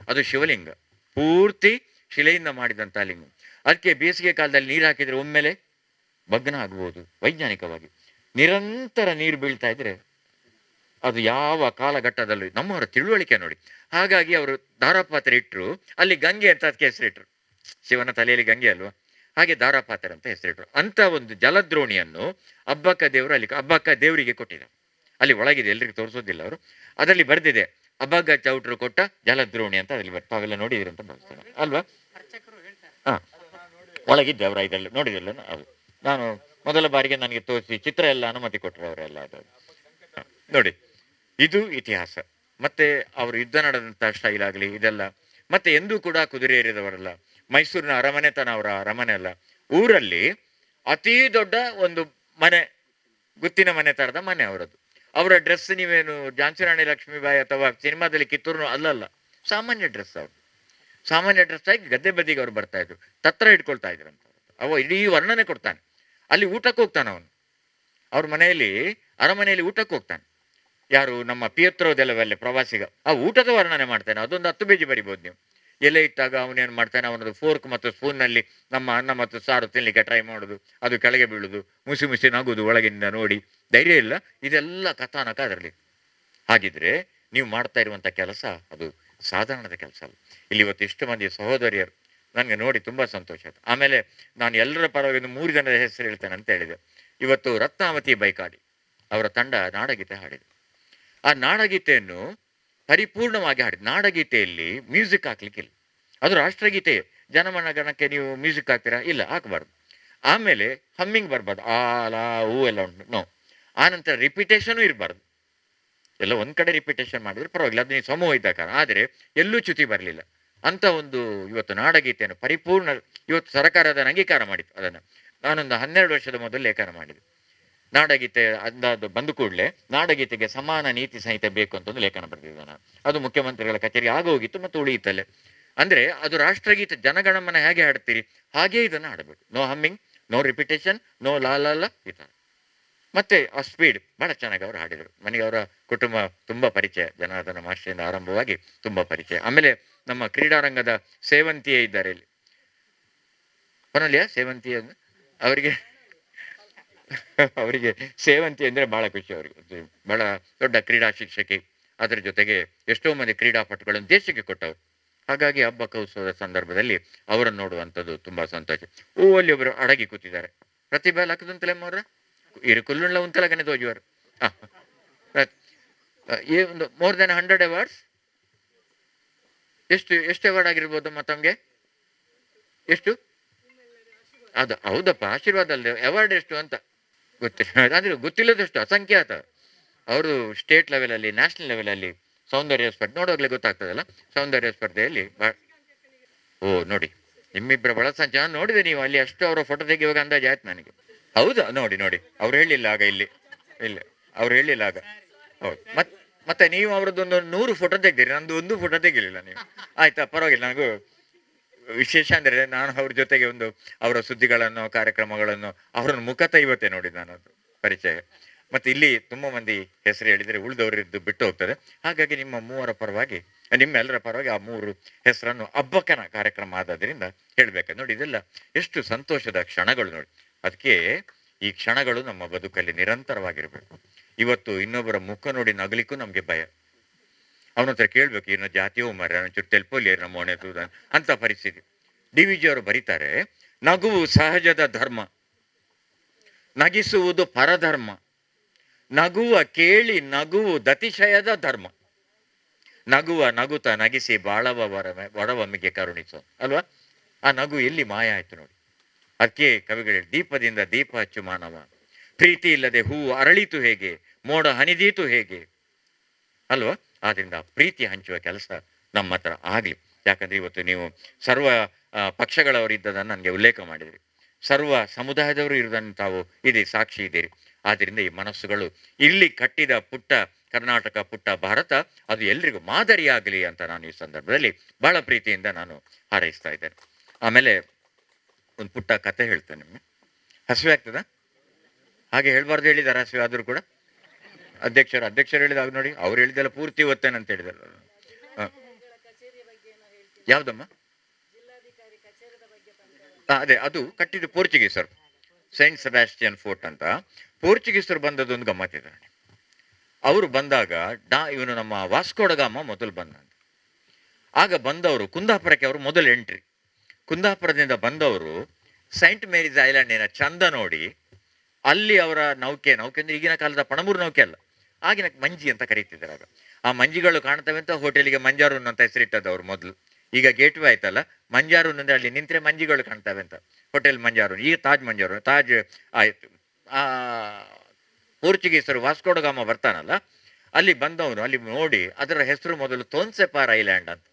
ಅದು ಶಿವಲಿಂಗ, ಪೂರ್ತಿ ಶಿಲೆಯಿಂದ ಮಾಡಿದಂಥ ಲಿಂಗ. ಅದಕ್ಕೆ ಬೇಸಿಗೆ ಕಾಲದಲ್ಲಿ ನೀರು ಹಾಕಿದರೆ ಒಮ್ಮೆಲೆ ಭಗ್ನ ಆಗ್ಬೋದು. ವೈಜ್ಞಾನಿಕವಾಗಿ ನಿರಂತರ ನೀರು ಬೀಳ್ತಾ ಇದ್ರೆ ಅದು ಯಾವ ಕಾಲಘಟ್ಟದಲ್ಲೂ ನಮ್ಮವರ ತಿಳುವಳಿಕೆ ನೋಡಿ. ಹಾಗಾಗಿ ಅವರು ಧಾರಾಪಾತ್ರೆ ಇಟ್ಟರು, ಅಲ್ಲಿ ಗಂಗೆ ಅಂತ ಅದಕ್ಕೆ ಹೆಸರಿಟ್ರು. ಶಿವನ ತಲೆಯಲ್ಲಿ ಗಂಗೆ ಅಲ್ವಾ, ಹಾಗೆ ಧಾರಾಪಾತ್ರೆ ಅಂತ ಹೆಸರಿಟ್ರು. ಅಂತ ಒಂದು ಜಲದ್ರೋಣಿಯನ್ನು ಅಬ್ಬಕ್ಕ ದೇವರು ಅಬ್ಬಕ್ಕ ದೇವರಿಗೆ ಕೊಟ್ಟಿದ್ದಾರೆ. ಅಲ್ಲಿ ಒಳಗಿದೆ, ಎಲ್ರಿಗೂ ತೋರಿಸೋದಿಲ್ಲ ಅವರು. ಅದರಲ್ಲಿ ಬರೆದಿದೆ ಅಬ್ಬಕ್ಕ ಚೌಟ್ರು ಕೊಟ್ಟ ಜಲದ್ರೋಣಿ ಅಂತ ಅದರಲ್ಲಿ ತಾವೆಲ್ಲ ನೋಡಿದಿರಿ ಅಂತ ಭಾವಿಸ್ತೇನೆ ಅಲ್ವಾ? ಒಳಗಿದ್ದೆ ಅವರ ಇದೆಲ್ಲ ನೋಡಿದಿಲ್ಲ. ನಾನು ಮೊದಲ ಬಾರಿಗೆ ನನಗೆ ತೋರಿಸಿ ಚಿತ್ರ ಎಲ್ಲ ಅನುಮತಿ ಕೊಟ್ಟರು ಅವರೆಲ್ಲ. ಅದು ನೋಡಿ, ಇದು ಇತಿಹಾಸ. ಮತ್ತೆ ಅವರು ಯುದ್ಧ ನಡೆದಂಥ ಸ್ಟೈಲ್ ಆಗಲಿ ಇದೆಲ್ಲ. ಮತ್ತೆ ಎಂದೂ ಕೂಡ ಕುದುರೆ ಏರಿದವರಲ್ಲ. ಮೈಸೂರಿನ ಅರಮನೆತನ ಅವರ ಅರಮನೆ ಅಲ್ಲ. ಊರಲ್ಲಿ ಅತೀ ದೊಡ್ಡ ಒಂದು ಮನೆ, ಗುತ್ತಿನ ಮನೆ ಥರದ ಮನೆ ಅವರದ್ದು. ಅವರ ಡ್ರೆಸ್ ನೀವೇನು ಝಾನ್ಸಿ ರಾಣಿ ಲಕ್ಷ್ಮೀಬಾಯಿ ಅಥವಾ ಸಿನಿಮಾದಲ್ಲಿ ಕಿತ್ತೂರು ಅಲ್ಲಲ್ಲ, ಸಾಮಾನ್ಯ ಡ್ರೆಸ್. ಅವರು ಸಾಮಾನ್ಯ ಡ್ರೆಸ್ ಆಗಿ ಗದ್ದೆ ಬದಿಗೆ ಅವ್ರು ಬರ್ತಾ ಇದ್ರು, ತತ್ರ ಇಟ್ಕೊಳ್ತಾ ಇದ್ರು ಅಂತ. ಅವ ಇಡೀ ವರ್ಣನೆ ಕೊಡ್ತಾನೆ. ಅಲ್ಲಿ ಊಟಕ್ಕೆ ಹೋಗ್ತಾನೆ ಅವನು, ಅವ್ರ ಮನೆಯಲ್ಲಿ ಅರಮನೆಯಲ್ಲಿ ಊಟಕ್ಕೆ ಹೋಗ್ತಾನೆ. ಯಾರು? ನಮ್ಮ ಪಿಯತ್ರೋ ದೆಲವಲ್ಲೇ ಪ್ರವಾಸಿಗ. ಆ ಊಟದ ವರ್ಣನೆ ಮಾಡ್ತಾನೆ. ಅದೊಂದು 10 ಪೇಜ್ ಬರಿಬೋದು ನೀವು. ಎಲೆ ಇಟ್ಟಾಗ ಅವನೇನು ಮಾಡ್ತಾನೆ, ಅವನದು ಫೋರ್ಕ್ ಮತ್ತು ಸ್ಪೂನ್ನಲ್ಲಿ ನಮ್ಮ ಅನ್ನ ಮತ್ತು ಸಾರು ತಿನ್ನಲಿಕ್ಕೆ ಟ್ರೈ ಮಾಡೋದು, ಅದು ಕೆಳಗೆ ಬೀಳುದು, ಮುಸಿ ನಗುದು ಒಳಗಿಂದ ನೋಡಿ. ಧೈರ್ಯ ಇಲ್ಲ. ಇದೆಲ್ಲ ಕಥಾನಕ ಅದರಲ್ಲಿ. ಹಾಗಿದ್ರೆ ನೀವು ಮಾಡ್ತಾ ಇರುವಂಥ ಕೆಲಸ ಅದು ಸಾಧಾರಣದ ಕೆಲಸ ಅಲ್ಲ. ಇಲ್ಲಿ ಇವತ್ತು ಇಷ್ಟು ಮಂದಿ ಸಹೋದರಿಯರು ನನಗೆ ನೋಡಿ ತುಂಬ ಸಂತೋಷ ಆಯಿತು. ಆಮೇಲೆ ನಾನು ಎಲ್ಲರ ಪರವಾಗಿ 3 ಜನರ ಹೆಸರು ಹೇಳ್ತೇನೆ ಅಂತ ಹೇಳಿದೆ. ಇವತ್ತು ರತ್ನಾವತಿ ಬೈಕಾಡಿ ಅವರ ತಂಡ ನಾಡಗೀತೆ ಹಾಡಿದರು. ಆ ನಾಡಗೀತೆಯನ್ನು ಪರಿಪೂರ್ಣವಾಗಿ ಹಾಡಿದ. ನಾಡಗೀತೆಯಲ್ಲಿ ಮ್ಯೂಸಿಕ್ ಹಾಕ್ಲಿಕ್ಕಿಲ್ಲ, ಅದು ರಾಷ್ಟ್ರಗೀತೆ. ಜನಮನ ಗಣಕ್ಕೆ ನೀವು ಮ್ಯೂಸಿಕ್ ಹಾಕ್ತೀರಾ? ಇಲ್ಲ, ಹಾಕಬಾರ್ದು. ಆಮೇಲೆ ಹಮ್ಮಿಂಗ್ ಬರಬಾರ್ದು, ಆ ಲಾ ಹೂ ಎಲ್ಲ ಉಂಟು, ನೋ. ಆನಂತರ ರಿಪಿಟೇಷನು ಇರಬಾರ್ದು. ಎಲ್ಲ ಒಂದು ಕಡೆ ರಿಪಿಟೇಷನ್ ಮಾಡಿದ್ರೆ ಪರವಾಗಿಲ್ಲ, ಅದು ನೀವು ಸಮೂಹ ಇದ್ದ ಕಾರಣ. ಆದರೆ ಎಲ್ಲೂ ಚ್ಯುತಿ ಬರಲಿಲ್ಲ ಅಂತ ಒಂದು ಇವತ್ತು ನಾಡಗೀತೆಯನ್ನು ಪರಿಪೂರ್ಣ ಇವತ್ತು ಸರ್ಕಾರದ ಅಂಗೀಕಾರ ಮಾಡಿತ್ತು. ಅದನ್ನು ನಾನೊಂದು 12 ವರ್ಷದ ಮೊದಲು ಲೇಖನ ಮಾಡಿದೆ. ನಾಡಗೀತೆ ಅಂದಾಜು ಬಂದ ಕೂಡಲೇ ನಾಡಗೀತೆಗೆ ಸಮಾನ ನೀತಿ ಸಂಹಿತೆ ಬೇಕು ಅಂತ ಒಂದು ಲೇಖನ ಬರೆದಿದ್ದೆ ನಾನು. ಅದು ಮುಖ್ಯಮಂತ್ರಿಗಳ ಕಚೇರಿ ಆಗೋಗಿತ್ತು ಮತ್ತು ಉಳಿಯುತ್ತಲ್ಲೇ. ಅಂದರೆ ಅದು ರಾಷ್ಟ್ರಗೀತೆ. ಜನಗಣಮನ ಹೇಗೆ ಹಾಡ್ತೀರಿ ಹಾಗೇ ಇದನ್ನು ಹಾಡಬೇಕು. No humming, no repetition, no ಲಾಲ ಈ ಥರ. ಮತ್ತು ಆ ಸ್ಪೀಡ್ ಭಾಳ ಚೆನ್ನಾಗಿ ಅವರು ಹಾಡಿದರು. ನನಗೆ ಅವರ ಕುಟುಂಬ ತುಂಬ ಪರಿಚಯ, ಜನಾರ್ದನ ಮಾಸ್ಟರಿಂದ ಆರಂಭವಾಗಿ ತುಂಬ ಪರಿಚಯ. ಆಮೇಲೆ ನಮ್ಮ ಕ್ರೀಡಾರಂಗದ ಸೇವಂತಿಯೇ ಇದ್ದಾರೆ ಇಲ್ಲಿ, ಹೊನಲಿಯ ಸೇವಂತಿ ಅವರಿಗೆ ಸೇವಂತಿ ಅಂದರೆ ಭಾಳ ಖುಷಿ. ಅವರಿಗೆ ಭಾಳ ದೊಡ್ಡ ಕ್ರೀಡಾ ಶಿಕ್ಷಕಿ. ಅದರ ಜೊತೆಗೆ ಎಷ್ಟೋ ಮಂದಿ ಕ್ರೀಡಾಪಟುಗಳನ್ನು ದೇಶಕ್ಕೆ ಕೊಟ್ಟವರು. ಹಾಗಾಗಿ ಹಬ್ಬ ಉತ್ಸವದ ಸಂದರ್ಭದಲ್ಲಿ ಅವರನ್ನು ನೋಡುವಂಥದ್ದು ತುಂಬ ಸಂತೋಷ. ಅಲ್ಲಿ ಒಬ್ಬರು ಅಡಗಿ ಕೂತಿದ್ದಾರೆ. ಪ್ರತಿಭಾ ಲಕ್ಕದಂತಲೆಮ್ಮವ್ರ ಇರು ಕುಲ್ಲುಳ್ಳ ಉಂತಲಗನೆ ತೋಜುವರು. ಈ ಒಂದು ಮೋರ್ ದೆನ್ 100 ಅವಾರ್ಡ್ಸ್. ಎಷ್ಟು ಅವಾರ್ಡ್ ಆಗಿರ್ಬೋದಮ್ಮ ತಮಗೆ? ಎಷ್ಟು? ಅದು ಹೌದಪ್ಪ, ಆಶೀರ್ವಾದ ಅಲ್ಲದೆ ಅವಾರ್ಡ್ ಎಷ್ಟು ಅಂತ ಗೊತ್ತಿಲ್ಲ. ಅಂದರೆ ಗೊತ್ತಿಲ್ಲದಷ್ಟು ಅಸಂಖ್ಯಾತ. ಅವರು ಸ್ಟೇಟ್ ಲೆವೆಲಲ್ಲಿ, ನ್ಯಾಷನಲ್ ಲೆವೆಲಲ್ಲಿ ಸೌಂದರ್ಯ ಸ್ಪರ್ಧೆ ನೋಡೋಗ್ಲೇ ಗೊತ್ತಾಗ್ತದಲ್ಲ, ಸೌಂದರ್ಯ ಸ್ಪರ್ಧೆಯಲ್ಲಿ ನೋಡಿ ನಿಮ್ಮಿಬ್ಬರ ಬಹಳ ನಾನು ನೋಡಿದೆ. ನೀವು ಅಲ್ಲಿ ಅಷ್ಟು ಅವರ ಫೋಟೋ ತೆಗೆಯುವಾಗ ಅಂದಾಜು ಆಯ್ತು ನನಗೆ. ಹೌದಾ? ನೋಡಿ ಅವ್ರು ಹೇಳಿಲ್ಲ ಆಗ ಇಲ್ಲ ಅವ್ರು ಹೇಳಿಲ್ಲ ಆಗ. ಹೌದು. ಮತ್ತೆ ನೀವು ಅವರದ್ದೊಂದು 100 ಫೋಟೋ ತೆಗ್ದಿರಿ, ನಂದು ಒಂದು ಫೋಟೋ ತೆಗಿಲಿಲ್ಲ ನೀವು. ಆಯ್ತಾ, ಪರವಾಗಿಲ್ಲ. ನನಗೂ ವಿಶೇಷ ಅಂದರೆ ನಾನು ಅವ್ರ ಜೊತೆಗೆ ಒಂದು ಅವರ ಸುದ್ದಿಗಳನ್ನು, ಕಾರ್ಯಕ್ರಮಗಳನ್ನು, ಅವರನ್ನು ಮುಖತ ಇವತ್ತೇ ನೋಡಿದ್ದು ನಾನು, ಅದು ಪರಿಚಯ. ಮತ್ತು ಇಲ್ಲಿ ತುಂಬ ಮಂದಿ ಹೆಸರು ಹೇಳಿದರೆ ಉಳಿದವರಿದ್ದು ಬಿಟ್ಟು ಹೋಗ್ತದೆ. ಹಾಗಾಗಿ ನಿಮ್ಮೆಲ್ಲರ ಪರವಾಗಿ ಆ 3 ಹೆಸರನ್ನು ಹಬ್ಬಕ್ಕನ ಕಾರ್ಯಕ್ರಮ ಆದದ್ರಿಂದ ಹೇಳಬೇಕು. ನೋಡಿ, ಇದೆಲ್ಲ ಎಷ್ಟು ಸಂತೋಷದ ಕ್ಷಣಗಳು ನೋಡಿ. ಅದಕ್ಕೆ ಈ ಕ್ಷಣಗಳು ನಮ್ಮ ಬದುಕಲ್ಲಿ ನಿರಂತರವಾಗಿರಬೇಕು. ಇವತ್ತು ಇನ್ನೊಬ್ಬರ ಮುಖ ನೋಡಿ ನಗಲಿಕ್ಕೂ ನಮಗೆ ಭಯ. ಅವನ ಹತ್ರ ಕೇಳಬೇಕು, ಏನೋ ಜಾತಿಯೋ ಮರ ಒಂಚೂರು ತೆಲ್ಪೋಲಿ ನಮ್ಮ ಮೋಣೆ ಅಂತ ಪರಿಸ್ಥಿತಿ. DVG ಅವರು ಬರೀತಾರೆ, ನಗುವು ಸಹಜದ ಧರ್ಮ, ನಗಿಸುವುದು ಪರಧರ್ಮ, ನಗುವ ಕೇಳಿ ನಗುವು ದತಿಶಯದ ಧರ್ಮ, ನಗುತ ನಗಿಸಿ ಬಾಳವ ಒಡವಮ್ಮಿಗೆ ಕರುಣಿಸೋ ಅಲ್ವಾ. ಆ ನಗು ಎಲ್ಲಿ ಮಾಯ ಆಯ್ತು ನೋಡಿ. ಅದಕ್ಕೆ ಕವಿಗಳು, ದೀಪದಿಂದ ದೀಪ ಹಚ್ಚು ಮಾನವ, ಪ್ರೀತಿ ಇಲ್ಲದೆ ಹೂವು ಅರಳಿತು ಹೇಗೆ, ಮೋಡ ಹನಿದೀತು ಹೇಗೆ ಅಲ್ವಾ. ಆದ್ರಿಂದ ಪ್ರೀತಿ ಹಂಚುವ ಕೆಲಸ ನಮ್ಮ ಹತ್ರ ಆಗಲಿ. ಯಾಕಂದ್ರೆ ಇವತ್ತು ನೀವು ಸರ್ವ ಪಕ್ಷಗಳವರು ಇದ್ದದನ್ನು ನನಗೆ ಉಲ್ಲೇಖ ಮಾಡಿದ್ರಿ, ಸರ್ವ ಸಮುದಾಯದವರು ಇರುವುದನ್ನು ತಾವು ಸಾಕ್ಷಿ ಇದ್ದೀರಿ. ಆದ್ದರಿಂದ ಈ ಮನಸ್ಸುಗಳು ಇಲ್ಲಿ ಕಟ್ಟಿದ ಪುಟ್ಟ ಕರ್ನಾಟಕ, ಪುಟ್ಟ ಭಾರತ, ಅದು ಎಲ್ರಿಗೂ ಮಾದರಿಯಾಗಲಿ ಅಂತ ನಾನು ಈ ಸಂದರ್ಭದಲ್ಲಿ ಬಹಳ ಪ್ರೀತಿಯಿಂದ ನಾನು ಹಾರೈಸ್ತಾ ಇದ್ದೇನೆ. ಆಮೇಲೆ ಒಂದು ಪುಟ್ಟ ಕತೆ ಹೇಳ್ತೇನೆ ನಿಮಗೆ. ಹಸಿವೆ ಆಗ್ತದ? ಹಾಗೆ ಹೇಳ್ಬಾರ್ದು ಹೇಳಿದಾರೆ, ಹಸಿವೆ ಆದರೂ ಕೂಡ ಅಧ್ಯಕ್ಷರು ಹೇಳಿದಾಗ ನೋಡಿ, ಅವ್ರು ಹೇಳಿದೆಲ್ಲ ಪೂರ್ತಿ ಓದ್ತೇನೆ ಅಂತ ಹೇಳಿದಾರೆ. ಯಾವ್ದಮ್ಮ? ಅದೇ, ಅದು ಕಟ್ಟಿದ್ದು ಪೋರ್ಚುಗೀಸರು, ಸೈಂಟ್ ಸೆಬಾಸ್ಟಿಯನ್ ಫೋರ್ಟ್ ಅಂತ. ಪೋರ್ಚುಗೀಸರು ಬಂದದೊಂದು ಗಮ್ಮತ್ತಿದೆ. ಅವರು ಬಂದಾಗ ಇವನು ನಮ್ಮ ವಾಸ್ಕೋಡಗಾಮ ಮೊದಲು ಬಂದ. ಆಗ ಬಂದವರು ಕುಂದಾಪುರಕ್ಕೆ ಅವರು ಮೊದಲು ಎಂಟ್ರಿ. ಕುಂದಾಪುರದಿಂದ ಬಂದವರು ಸೈಂಟ್ ಮೇರೀಸ್ ಐಲ್ಯಾಂಡಿನ ಚಂದ ನೋಡಿ ಅಲ್ಲಿ ಅವರ ನೌಕೆ ಅಂದ್ರೆ ಈಗಿನ ಕಾಲದ ಪಣಮೂರು ನೌಕೆ ಅಲ್ಲ, ಆಗಿನ ಮಂಜಿ ಅಂತ ಕರೀತಿದ್ದಾರೆ. ಆಗ ಆ ಮಂಜಿಗಳು ಕಾಣ್ತವೆ ಅಂತ ಹೋಟೆಲಿಗೆ ಮಂಜಾರೂನ್ ಅಂತ ಹೆಸರಿಟ್ಟದ್ದು ಅವರು ಮೊದಲು. ಈಗ ಗೇಟ್ ವೇ ಆಯ್ತಲ್ಲ, ಮಂಜಾರೂನ್ ಅಂದ್ರೆ ಅಲ್ಲಿ ನಿಂತರೆ ಮಂಜಿಗಳು ಕಾಣ್ತವೆ ಅಂತ ಹೋಟೆಲ್ ಮಂಜಾರೂನ್. ಈಗ ತಾಜ್ ಮಂಜಾರೂನ್, ತಾಜ್ ಆಯಿತು. ಆ ಪೋರ್ಚುಗೀಸರು ವಾಸ್ಕೋಡಗಾಮ ಬರ್ತಾನಲ್ಲ, ಅಲ್ಲಿ ಬಂದವನು ಅಲ್ಲಿ ನೋಡಿ ಅದರ ಹೆಸರು ಮೊದಲು ತೋನ್ಸೆಪಾರ್ ಐಲ್ಯಾಂಡ್ ಅಂತ.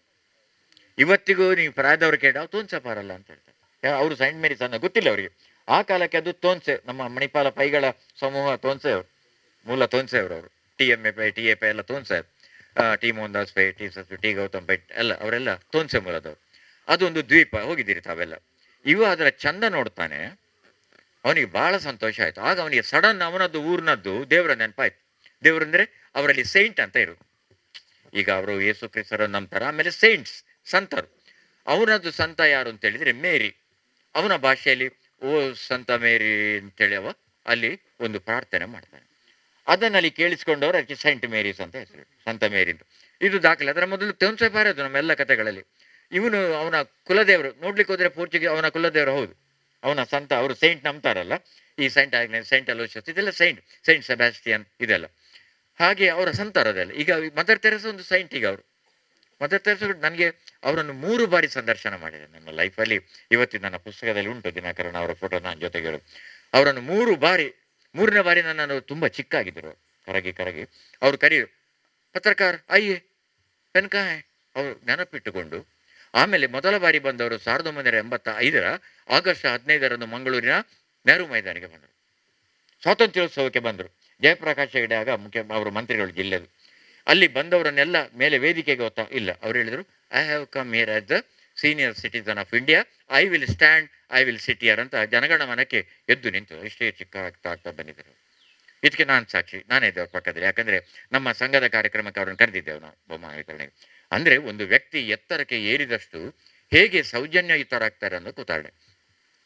ಇವತ್ತಿಗೂ ನೀವು ಪ್ರಾಯದವ್ರು ಕೇಳಿ ತೋನ್ಸೆಪಾರ್ ಅಲ್ಲ ಅಂತ ಹೇಳ್ತಾರೆ. ಅವರು ಸೈಂಟ್ ಮೇರೀಸ್ ಅನ್ನೋ ಗೊತ್ತಿಲ್ಲ ಅವರಿಗೆ. ಆ ಕಾಲಕ್ಕೆ ಅದು ತೋನ್ಸೆ, ನಮ್ಮ ಮಣಿಪಾಲ ಪೈಗಳ ಸಮೂಹ ತೋನ್ಸೆ ಅವರು, ಮೂಲ ತೋನ್ಸೆ ಅವರು. TMA ಪೈ, TA ಪೈ ಎಲ್ಲ ತೋನ್ಸೆ. ಟಿ ಮೋಹನ್ದಾಸ್ ಪೈ, ಟಿ ಗೌತಮ್ ಪೈ ಎಲ್ಲ ಅವರೆಲ್ಲ ತೋನ್ಸೆ ಮೂಲದವರು. ಅದೊಂದು ದ್ವೀಪ, ಹೋಗಿದ್ದೀರಿ ತಾವೆಲ್ಲ. ಅದರ ಚಂದ ನೋಡ್ತಾನೆ, ಅವನಿಗೆ ಬಹಳ ಸಂತೋಷ ಆಯಿತು. ಆಗ ಅವನಿಗೆ ಸಡನ್ ಅವನದ್ದು ಊರಿನದ್ದು ದೇವರ ನೆನಪಾಯ್ತು. ದೇವರಂದರೆ ಅವರಲ್ಲಿ ಸೈಂಟ್ ಅಂತ ಇರೋದು. ಈಗ ಅವರು ಯೇಸು ಕ್ರಿಸ್ತರನ್ನು ನಂಬ್ತಾರೆ. ಆಮೇಲೆ ಸೈಂಟ್ಸ್, ಸಂತರು. ಅವನದ್ದು ಸಂತ ಯಾರು ಅಂತ ಹೇಳಿದರೆ ಮೇರಿ. ಅವನ ಭಾಷೆಯಲ್ಲಿ ಓ ಸಂತ ಮೇರಿ ಅಂತೇಳಿ ಅಲ್ಲಿ ಒಂದು ಪ್ರಾರ್ಥನೆ ಮಾಡ್ತಾನೆ. ಅದನ್ನಲ್ಲಿ ಕೇಳಿಸ್ಕೊಂಡವರು ಅದಕ್ಕೆ ಸೈಂಟ್ ಮೇರೀಸ್ ಅಂತ ಹೆಸರು, ಸಂತ ಮೇರಿ ಅಂತ. ಇದು ದಾಖಲೆ. ಅದರ ಮೊದಲು ತೋನ್ಸೆಪಾರ್ ಅದು ನಮ್ಮೆಲ್ಲ ಕಥೆಗಳಲ್ಲಿ. ಇವನು ಅವನ ಕುಲದೇವರು ನೋಡ್ಲಿಕ್ಕೆ ಹೋದರೆ ಪೋರ್ಚುಗೀಸ್ ಅವನ ಕುಲದೇವರು ಹೌದು, ಅವನ ಸಂತ. ಅವರು ಸೈಂಟ್ ನಂಬ್ತಾರಲ್ಲ, ಈ ಸೈಂಟ್ ಆಗ್ಲೇನ್, ಸೈಂಟ್ ಅಲೋಷಿಯಸ್, ಇದೆಲ್ಲ ಸೈಂಟ್ ಸೆಬಾಸ್ಟಿಯನ್ ಇದೆಲ್ಲ. ಹಾಗೆ ಅವರ ಸಂತರು ಅದೆಲ್ಲ. ಈಗ ಮದರ್ ತೆರೇಸಾ ಒಂದು ಸೈಂಟ್. ಈಗ ಅವರು ಮದರ್ ತೆರೇಸಾ ನನಗೆ ಅವರನ್ನು 3 ಬಾರಿ ಸಂದರ್ಶನ ಮಾಡಿದೆ ನನ್ನ ಲೈಫಲ್ಲಿ. ಇವತ್ತಿನ ನನ್ನ ಪುಸ್ತಕದಲ್ಲಿ ಉಂಟು, ದಿನಕರಣ ಅವರ ಫೋಟೋ ನಾನು ಜೊತೆಗೆ. ಅವರನ್ನು 3 ಬಾರಿ, 3ನೇ ಬಾರಿ ನಾನು ತುಂಬ ಚಿಕ್ಕಾಗಿದ್ದರು, ಕರಗಿ ಅವರು ಕರೆಯು ಪತ್ರಕಾರ ಅಯ್ಯೇ ಪೆನ್ಕಾಯ್ ಅವರು ನೆನಪಿಟ್ಟುಕೊಂಡು. ಆಮೇಲೆ ಮೊದಲ ಬಾರಿ ಬಂದವರು 1985 ಆಗಸ್ಟ್ 15 ಮಂಗಳೂರಿನ ನೆಹರು ಮೈದಾನಿಗೆ ಬಂದರು. ಸ್ವಾತಂತ್ರ್ಯೋತ್ಸವಕ್ಕೆ ಬಂದರು. ಜಯಪ್ರಕಾಶ್ ಹೆಗಡೆ ಆಗ ಅವರು ಮಂತ್ರಿಗಳು ಜಿಲ್ಲೆದು. ಅಲ್ಲಿ ಬಂದವರನ್ನೆಲ್ಲ ಮೇಲೆ ವೇದಿಕೆಗೆ ಇಲ್ಲ. ಅವ್ರು ಹೇಳಿದರು, I have come here as the senior citizen of India, I will stand, I will sit here ಅಂತ ಜನಗಣಮನಕ್ಕೆ ಎದ್ದು ನಿಂತು ಇಷ್ಟೇ ಚಿಕ್ಕ ಆಗ್ತಾ ಬಂದಿದ್ದರು. ಇದಕ್ಕೆ ನಾನು ಸಾಕ್ಷಿ, ನಾನೇ ಇದ್ದೆ ಅವ್ರ ಪಕ್ಕದಲ್ಲಿ. ಯಾಕಂದರೆ ನಮ್ಮ ಸಂಘದ ಕಾರ್ಯಕ್ರಮಕ್ಕೆ ಅವ್ರನ್ನ ಕರೆದಿದ್ದೇವೆ ನಾವು ಬಹುಮಾನ ವಿತರಣೆಗೆ. ಅಂದರೆ ಒಂದು ವ್ಯಕ್ತಿ ಎತ್ತರಕ್ಕೆ ಏರಿದಷ್ಟು ಹೇಗೆ ಸೌಜನ್ಯಯುತರಾಗ್ತಾರೆ ಅನ್ನೋದು ಉದಾಹರಣೆ.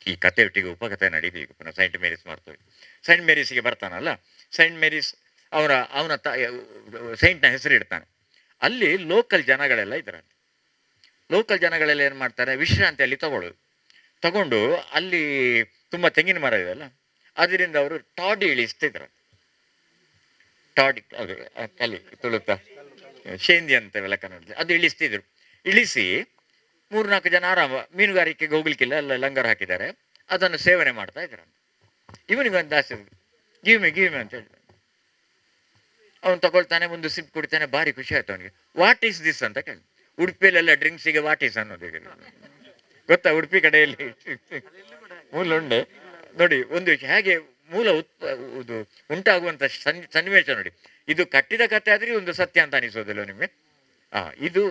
ಈ ಕಥೆಯೊಟ್ಟಿಗೆ ಉಪಕಥೆ ನಡೀತು. ಈಗ ಪುನಃ ಸೈಂಟ್ ಮೇರೀಸ್ ಮಾಡ್ತೇವೆ. ಸೈಂಟ್ ಮೇರೀಸಿಗೆ ಬರ್ತಾನಲ್ಲ, ಸೈಂಟ್ ಮೇರೀಸ್ ಅವನ ಸೈಂಟ್ನ ಹೆಸರು ಇಡ್ತಾನೆ. ಅಲ್ಲಿ ಲೋಕಲ್ ಜನಗಳೆಲ್ಲ ಇದ್ದಾರಂತೆ. ಲೋಕಲ್ ಜನಗಳೆಲ್ಲ ಏನು ಮಾಡ್ತಾರೆ, ವಿಶ್ರಾಂತಿ ಅಲ್ಲಿ ತಗೊಂಡು ಅಲ್ಲಿ ತುಂಬ ತೆಂಗಿನ ಮರ ಇದೆಯಲ್ಲ, ಅದರಿಂದ ಅವರು ಟಾಡಿ ಇಳಿಸ್ತಿದ್ರು. ಟಾಡಿ ಅದು ಕಲಿ ತುಳುತ್ತಾ ಶೇಂದಿ ಅಂತವೆಲ್ಲ ಕನ್ನಡದಲ್ಲಿ, ಅದು ಇಳಿಸಿ 3-4 ಜನ ಆರಾಮ, ಮೀನುಗಾರಿಕೆಗೆ ಹೋಗ್ಲಿಕ್ಕಿಲ್ಲ, ಎಲ್ಲ ಲಂಗರ್ ಹಾಕಿದ್ದಾರೆ, ಅದನ್ನು ಸೇವನೆ ಮಾಡ್ತಾ ಇದ್ರು. ಇವನಿಗೊಂದು ದಾಸೆ, ಗಿವ್ ಮಿ ಅಂತ ಹೇಳಿದ. ಅವನು ತಗೊಳ್ತಾನೆ, ಒಂದು ಸಿಪ್ ಕುಡಿತಾನೆ, ಭಾರಿ ಖುಷಿ ಆಯ್ತು ಅವನಿಗೆ. ವಾಟ್ ಈಸ್ ದಿಸ್ ಅಂತ ಕೇಳಿ. ಉಡುಪಿಯಲ್ಲೆಲ್ಲ ಡ್ರಿಂಕ್ಸಿಗೆ ವಾಟ್ ಈಸ್ ಅನ್ನೋದು ಗೊತ್ತಾ, ಉಡುಪಿ ಕಡೆಯಲ್ಲಿ ಮೂಲ ಉಂಡೆ ನೋಡಿ. ಒಂದು ಹೇಗೆ ಮೂಲ ಇದು ಉಂಟಾಗುವಂಥ ಸನ್ನಿವೇಶ ನೋಡಿ. ಇದು ಕಟ್ಟಿದ ಕಥೆ ಆದರೆ ಒಂದು ಸತ್ಯ ಅಂತ ಅನಿಸೋದಿಲ್ಲ ನಿಮಗೆ? ಇದು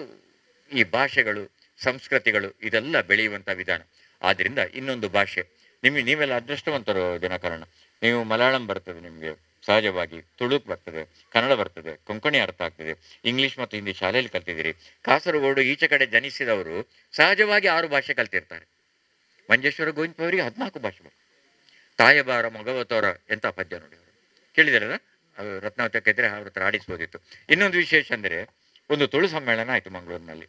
ಈ ಭಾಷೆಗಳು, ಸಂಸ್ಕೃತಿಗಳು ಇದೆಲ್ಲ ಬೆಳೆಯುವಂಥ ವಿಧಾನ. ಆದ್ದರಿಂದ ಇನ್ನೊಂದು ಭಾಷೆ ನೀವೆಲ್ಲ ಅದೃಷ್ಟವಂತರು ದಿನಕರಣ. ನೀವು ಮಲಯಾಳಂ ಬರ್ತದೆ ನಿಮಗೆ ಸಹಜವಾಗಿ, ತುಳುಕ್ ಬರ್ತದೆ, ಕನ್ನಡ ಬರ್ತದೆ, ಕೊಂಕಣಿ ಅರ್ಥ ಆಗ್ತದೆ, ಇಂಗ್ಲೀಷ್ ಮತ್ತು ಹಿಂದಿ ಶಾಲೆಯಲ್ಲಿ ಕಲ್ತಿದ್ದೀರಿ. ಕಾಸರಗೋಡು ಈಚೆ ಕಡೆ ಜನಿಸಿದವರು ಸಹಜವಾಗಿ 6 ಭಾಷೆ ಕಲ್ತಿರ್ತಾರೆ. ಮಂಜೇಶ್ವರ ಗೋವಿಂದಪ್ಪ ಅವರಿಗೆ 14 ಭಾಷೆ ಬರ್ತದೆ. ತಾಯಬಾರ ಮೊಗವತೋರ ಎಂಥ ಪದ್ಯ ನೋಡಿ, ಅವರು ಕೇಳಿದಾರಲ್ಲ, ಅದು ರತ್ನಾವತಿ ಇದ್ರೆ ಅವ್ರ ಹತ್ರ ಆಡಿಸ್ಬೋದಿತ್ತು. ಇನ್ನೊಂದು ವಿಶೇಷ ಅಂದರೆ, ಒಂದು ತುಳು ಸಮ್ಮೇಳನ ಆಯಿತು ಮಂಗಳೂರಿನಲ್ಲಿ,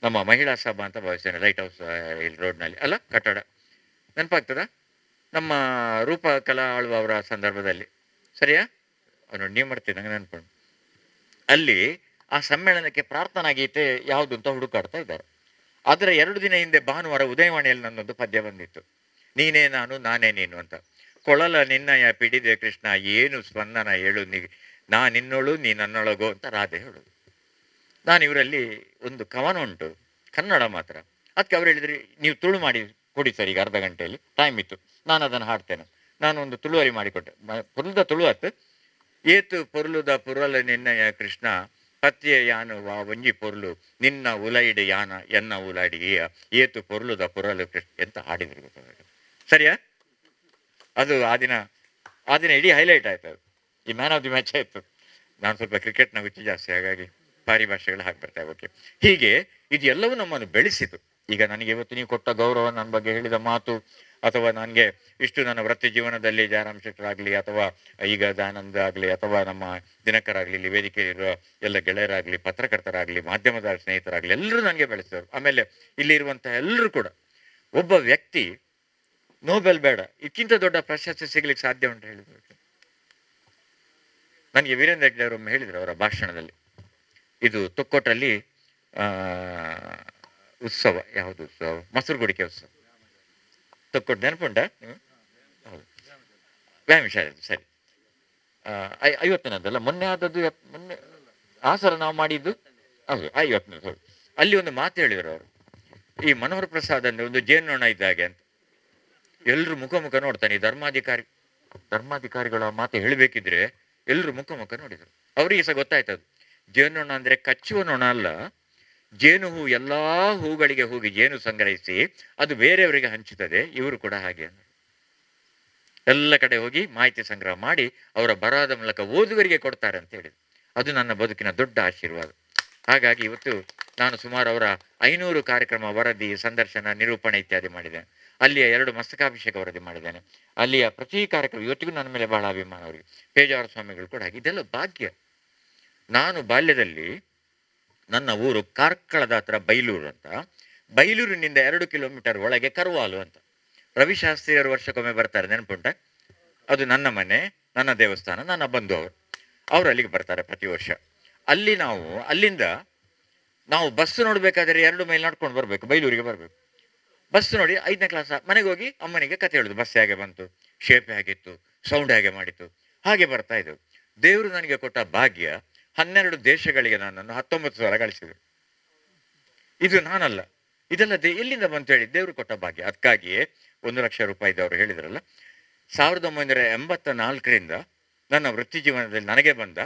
ನಮ್ಮ ಮಹಿಳಾ ಸಭಾ ಅಂತ ಭಾವಿಸ್ತೇನೆ, ಲೈಟ್ ಹೌಸ್ ಇಲ್ಲಿ ರೋಡ್ನಲ್ಲಿ ಅಲ್ಲ, ಕಟ್ಟಡ ನೆನಪಾಗ್ತದ, ನಮ್ಮ ರೂಪ ಕಲಾ ಆಳ್ವ ಅವರ ಸಂದರ್ಭದಲ್ಲಿ, ಸರಿಯಾ? ನೋಡಿ ನೀವು ಮಾಡ್ತೀವಿ, ನಂಗೆ ನೆನ್ಕೊಂಡು. ಅಲ್ಲಿ ಆ ಸಮ್ಮೇಳನಕ್ಕೆ ಪ್ರಾರ್ಥನಾ ಗೀತೆ ಯಾವುದು ಅಂತ ಹುಡುಕಾಡ್ತಾ ಇದ್ದಾರೆ. ಅದರ 2 ದಿನ ಹಿಂದೆ ಭಾನುವಾರ ಉದಯವಾಣಿಯಲ್ಲಿ ನನ್ನೊಂದು ಪದ್ಯ ಬಂದಿತ್ತು, ನೀನೇ ನಾನು ನಾನೇ ನೀನು ಅಂತ. ಕೊಳಲ ನಿನ್ನಯ ಪಿಡಿದೆ ಕೃಷ್ಣ, ಏನು ಸ್ಪಂದನ ಹೇಳು, ನಾ ನಿನ್ನೊಳು ನೀ ನನ್ನೊಳಗೋ ಅಂತ ರಾಧೆ ಹೇಳು. ನಾನು ಇವರಲ್ಲಿ ಒಂದು ಕವನ ಉಂಟು, ಕನ್ನಡ ಮಾತ್ರ. ಅದಕ್ಕೆ ಅವ್ರು ಹೇಳಿದ್ರಿ, ನೀವು ತುಳು ಮಾಡಿ ಕೊಡಿ ಸರ್, ಈಗ ಅರ್ಧ ಗಂಟೆಯಲ್ಲಿ ಟೈಮ್ ಇತ್ತು, ನಾನು ಅದನ್ನು ಹಾಡ್ತೇನೆ. ನಾನು ಒಂದು ತುಳುವರಿ ಮಾಡಿಕೊಟ್ಟೆ, ಪುರ್ಲದ ತುಳುವತ್ತು. ಏತು ಪೊರ್ಲುದ ಪುರಲ ನಿನ್ನಯ ಕೃಷ್ಣ, ಪತ್ಯ ಯಾನು ವಾ ಒಂಜಿ ಪೊರ್ಲು ನಿನ್ನ ಉಲೈಡ್ ಯಾನ ಎನ್ನ ಉಲಾಡಿ ಏತು ಪೊರ್ಲುದ ಪುರಲು ಕೃಷ್ಣ ಅಂತ ಹಾಡಿದ್ರು. ಸರಿಯಾ? ಅದು ಆ ದಿನ ಇಡೀ ಹೈಲೈಟ್ ಆಯ್ತು. ಅದು ಈ ಮ್ಯಾನ್ ಆಫ್ ದಿ ಮ್ಯಾಚ್ ಆಯಿತು. ನಾನು ಸ್ವಲ್ಪ ಕ್ರಿಕೆಟ್ನ ಹುಚ್ಚು ಜಾಸ್ತಿ, ಹಾಗಾಗಿ ಪಾರಿ ಭಾಷೆಗಳು ಹಾಕಿ ಬರ್ತಾ ಓಕೆ. ಹೀಗೆ ಇದು ಎಲ್ಲವೂ ನಮ್ಮನ್ನು ಬೆಳೆಸಿತು. ಈಗ ನನಗೆ ಇವತ್ತು ನೀವು ಕೊಟ್ಟ ಗೌರವ, ನನ್ನ ಬಗ್ಗೆ ಹೇಳಿದ ಮಾತು, ಅಥವಾ ನನಗೆ ಇಷ್ಟು ನನ್ನ ವೃತ್ತಿ ಜೀವನದಲ್ಲಿ ಜಯರಾಮ್ ಶೆಟ್ಟರಾಗಲಿ, ಅಥವಾ ಈಗ ದಯಾನಂದ ಆಗಲಿ, ಅಥವಾ ನಮ್ಮ ದಿನಕರಾಗಲಿ, ಇಲ್ಲಿ ವೇದಿಕೆಯಲ್ಲಿರುವ ಎಲ್ಲ ಗೆಳೆಯರಾಗಲಿ, ಪತ್ರಕರ್ತರಾಗಲಿ, ಮಾಧ್ಯಮದ ಸ್ನೇಹಿತರಾಗಲಿ, ಎಲ್ಲರೂ ನನಗೆ ಬೆಳೆಸಿದರು. ಆಮೇಲೆ ಇಲ್ಲಿ ಇರುವಂಥ ಎಲ್ಲರೂ ಕೂಡ, ಒಬ್ಬ ವ್ಯಕ್ತಿ ನೋಬೆಲ್ ಬೇಡ, ಇದಕ್ಕಿಂತ ದೊಡ್ಡ ಪ್ರಶಸ್ತಿ ಸಿಗ್ಲಿಕ್ಕೆ ಸಾಧ್ಯ ಉಂಟು ಹೇಳಿದ್ರು. ನನಗೆ ವೀರೇಂದ್ರ ಹೆಗ್ಡೆ ಅವರು ಹೇಳಿದರು ಅವರ ಭಾಷಣದಲ್ಲಿ, ಇದು ತೊಕ್ಕೋಟಲ್ಲಿ ಉತ್ಸವ, ಯಾವುದು ಉತ್ಸವ, ಮೊಸರುಗುಡಿಕೆ ಉತ್ಸವ, ತೊಕ್ಕೋಟು ನೆನಪುಂಟ? ಹೌದು, ವ್ಯಾಯಾಮ ಶಾಲೆ, ಸರಿ. 50ನೆದಲ್ಲ, ಮೊನ್ನೆ ಆದದ್ದು, ಮೊನ್ನೆ ಆ ಸಲ ನಾವು ಮಾಡಿದ್ದು, ಹೌದು 50ನೇದು. ಹೌದು. ಅಲ್ಲಿ ಒಂದು ಮಾತು ಹೇಳಿದರು ಅವರು, ಈ ಮನೋಹರ ಪ್ರಸಾದ್ ಅಂದರೆ ಒಂದು ಜೇನ್ನೊಣ ಇದ್ದಾಗೆ ಅಂತ. ಎಲ್ಲರೂ ಮುಖ ನೋಡ್ತಾನೆ. ಈ ಧರ್ಮಾಧಿಕಾರಿಗಳ ಮಾತು ಹೇಳಬೇಕಿದ್ರೆ ಎಲ್ಲರೂ ಮುಖ ನೋಡಿದರು. ಅವರಿಗೆ ಸಹ ಗೊತ್ತಾಯ್ತದು, ಜೇನ್ನೊಣ ಅಂದರೆ ಕಚ್ಚುವ ನೊಣ ಅಲ್ಲ, ಜೇನು ಹೂ ಎಲ್ಲ ಹೂಗಳಿಗೆ ಹೋಗಿ ಜೇನು ಸಂಗ್ರಹಿಸಿ ಅದು ಬೇರೆಯವರಿಗೆ ಹಂಚುತ್ತದೆ. ಇವರು ಕೂಡ ಹಾಗೆ ಎಲ್ಲ ಕಡೆ ಹೋಗಿ ಮಾಹಿತಿ ಸಂಗ್ರಹ ಮಾಡಿ ಅವರ ಬರಹದ ಮೂಲಕ ಓದುಗರಿಗೆ ಕೊಡ್ತಾರೆ ಅಂತ ಹೇಳಿದ್ರು. ಅದು ನನ್ನ ಬದುಕಿನ ದೊಡ್ಡ ಆಶೀರ್ವಾದ. ಹಾಗಾಗಿ ಇವತ್ತು ನಾನು ಸುಮಾರು ಅವರ 500 ಕಾರ್ಯಕ್ರಮ, ವರದಿ, ಸಂದರ್ಶನ, ನಿರೂಪಣೆ ಇತ್ಯಾದಿ ಮಾಡಿದ್ದೇನೆ. ಅಲ್ಲಿಯ 2 ಮಸ್ತಕಾಭಿಷೇಕ ವರದಿ ಮಾಡಿದ್ದೇನೆ. ಅಲ್ಲಿಯ ಪ್ರತಿ ಕಾರ್ಯಕ್ರಮ ಇವತ್ತಿಗೂ ನನ್ನ ಮೇಲೆ ಬಹಳ ಅಭಿಮಾನ ಅವರಿಗೆ. ಪೇಜಾವರ ಸ್ವಾಮಿಗಳು ಕೂಡ ಹಾಗೆ. ಇದೆಲ್ಲ ಭಾಗ್ಯ. ನಾನು ಬಾಲ್ಯದಲ್ಲಿ, ನನ್ನ ಊರು ಕಾರ್ಕಳದ ಹತ್ರ ಬೈಲೂರು ಅಂತ, ಬೈಲೂರಿನಿಂದ 2 ಕಿಲೋಮೀಟರ್ ಒಳಗೆ ಕರುವಾಲು ಅಂತ. ರವಿಶಾಸ್ತ್ರಿಯವರು ವರ್ಷಕ್ಕೊಮ್ಮೆ ಬರ್ತಾರೆ, ನೆನಪುಂಟ? ಅದು ನನ್ನ ಮನೆ, ನನ್ನ ದೇವಸ್ಥಾನ, ನನ್ನ ಬಂಧು ಅವರು ಅಲ್ಲಿಗೆ ಬರ್ತಾರೆ ಪ್ರತಿ ವರ್ಷ. ಅಲ್ಲಿಂದ ನಾವು ಬಸ್ಸು ನೋಡಬೇಕಾದ್ರೆ 2 ಮೈಲ್ ನಡ್ಕೊಂಡು ಬರಬೇಕು, ಬೈಲೂರಿಗೆ ಬರಬೇಕು. ಬಸ್ಸು ನೋಡಿ 5ನೇ ಕ್ಲಾಸ್ ಮನೆಗೆ ಹೋಗಿ ಅಮ್ಮನಿಗೆ ಕತೆ ಹೇಳೋದು, ಬಸ್ ಹೇಗೆ ಬಂತು, ಶೇಪ್ ಹೇಗಿತ್ತು, ಸೌಂಡ್ ಹೇಗೆ ಮಾಡಿತ್ತು, ಹಾಗೆ ಬರ್ತಾ ಇದ್ದವು. ದೇವರು ನನಗೆ ಕೊಟ್ಟ ಭಾಗ್ಯ, 12 ದೇಶಗಳಿಗೆ ನನ್ನನ್ನು 19 ಸಲ ಗಳಿಸಿದರು. ಇದು ನಾನಲ್ಲ, ಇದೆಲ್ಲ ಎಲ್ಲಿಂದ ಬಂತು ಹೇಳಿ, ದೇವರು ಕೊಟ್ಟ ಭಾಗ್ಯ. ಅದಕ್ಕಾಗಿಯೇ 1 ಲಕ್ಷ ರೂಪಾಯಿದವರು ಹೇಳಿದ್ರಲ್ಲ, 1984ರಿಂದ ನನ್ನ ವೃತ್ತಿ ಜೀವನದಲ್ಲಿ ನನಗೆ ಬಂದ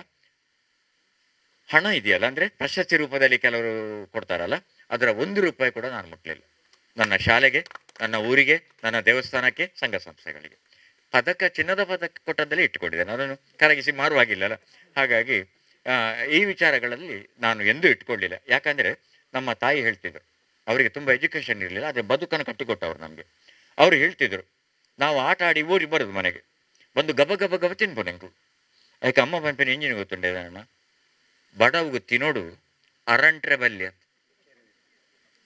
ಹಣ ಇದೆಯಲ್ಲ, ಅಂದರೆ ಪ್ರಶಸ್ತಿ ರೂಪದಲ್ಲಿ ಕೆಲವರು ಕೊಡ್ತಾರಲ್ಲ, ಅದರ 1 ರೂಪಾಯಿ ಕೂಡ ನಾನು ಮುಟ್ಟಲಿಲ್ಲ. ನನ್ನ ಶಾಲೆಗೆ, ನನ್ನ ಊರಿಗೆ, ನನ್ನ ದೇವಸ್ಥಾನಕ್ಕೆ, ಸಂಘ ಸಂಸ್ಥೆಗಳಿಗೆ. ಚಿನ್ನದ ಪದಕ ಕೊಟ್ಟದ್ದಲ್ಲಿ ಇಟ್ಟುಕೊಂಡಿದ್ದೇನೆ, ಅದನ್ನು ಕರಗಿಸಿ ಮಾರುವಾಗಿಲ್ಲಲ್ಲ. ಹಾಗಾಗಿ ಈ ವಿಚಾರಗಳಲ್ಲಿ ನಾನು ಎಂದೂ ಇಟ್ಕೊಳ್ಳಿಲ್ಲ. ಯಾಕಂದರೆ ನಮ್ಮ ತಾಯಿ ಹೇಳ್ತಿದ್ರು, ಅವರಿಗೆ ತುಂಬ ಎಜುಕೇಷನ್ ಇರಲಿಲ್ಲ, ಆದರೆ ಬದುಕನ್ನು ಕಟ್ಟಿಕೊಟ್ಟವ್ರು ನಮಗೆ. ಅವರು ಹೇಳ್ತಿದ್ರು, ನಾವು ಆಟ ಆಡಿ ಓಡಿ ಬರೋದು ಮನೆಗೆ, ಬಂದು ಗಬ ತಿನ್ಬೋನೆಂಗು ಯಾಕೆ ಅಮ್ಮ ಪಂಪಿನ ಇಂಜಿನ್ ಗೊತ್ತುಂಡೆ ಅಣ್ಣ, ಬಡವುಗು ತಿನ್ನೋಡು ಅರಂಟ್ರೆ ಬಲ್ಲಿ ಅಂತ.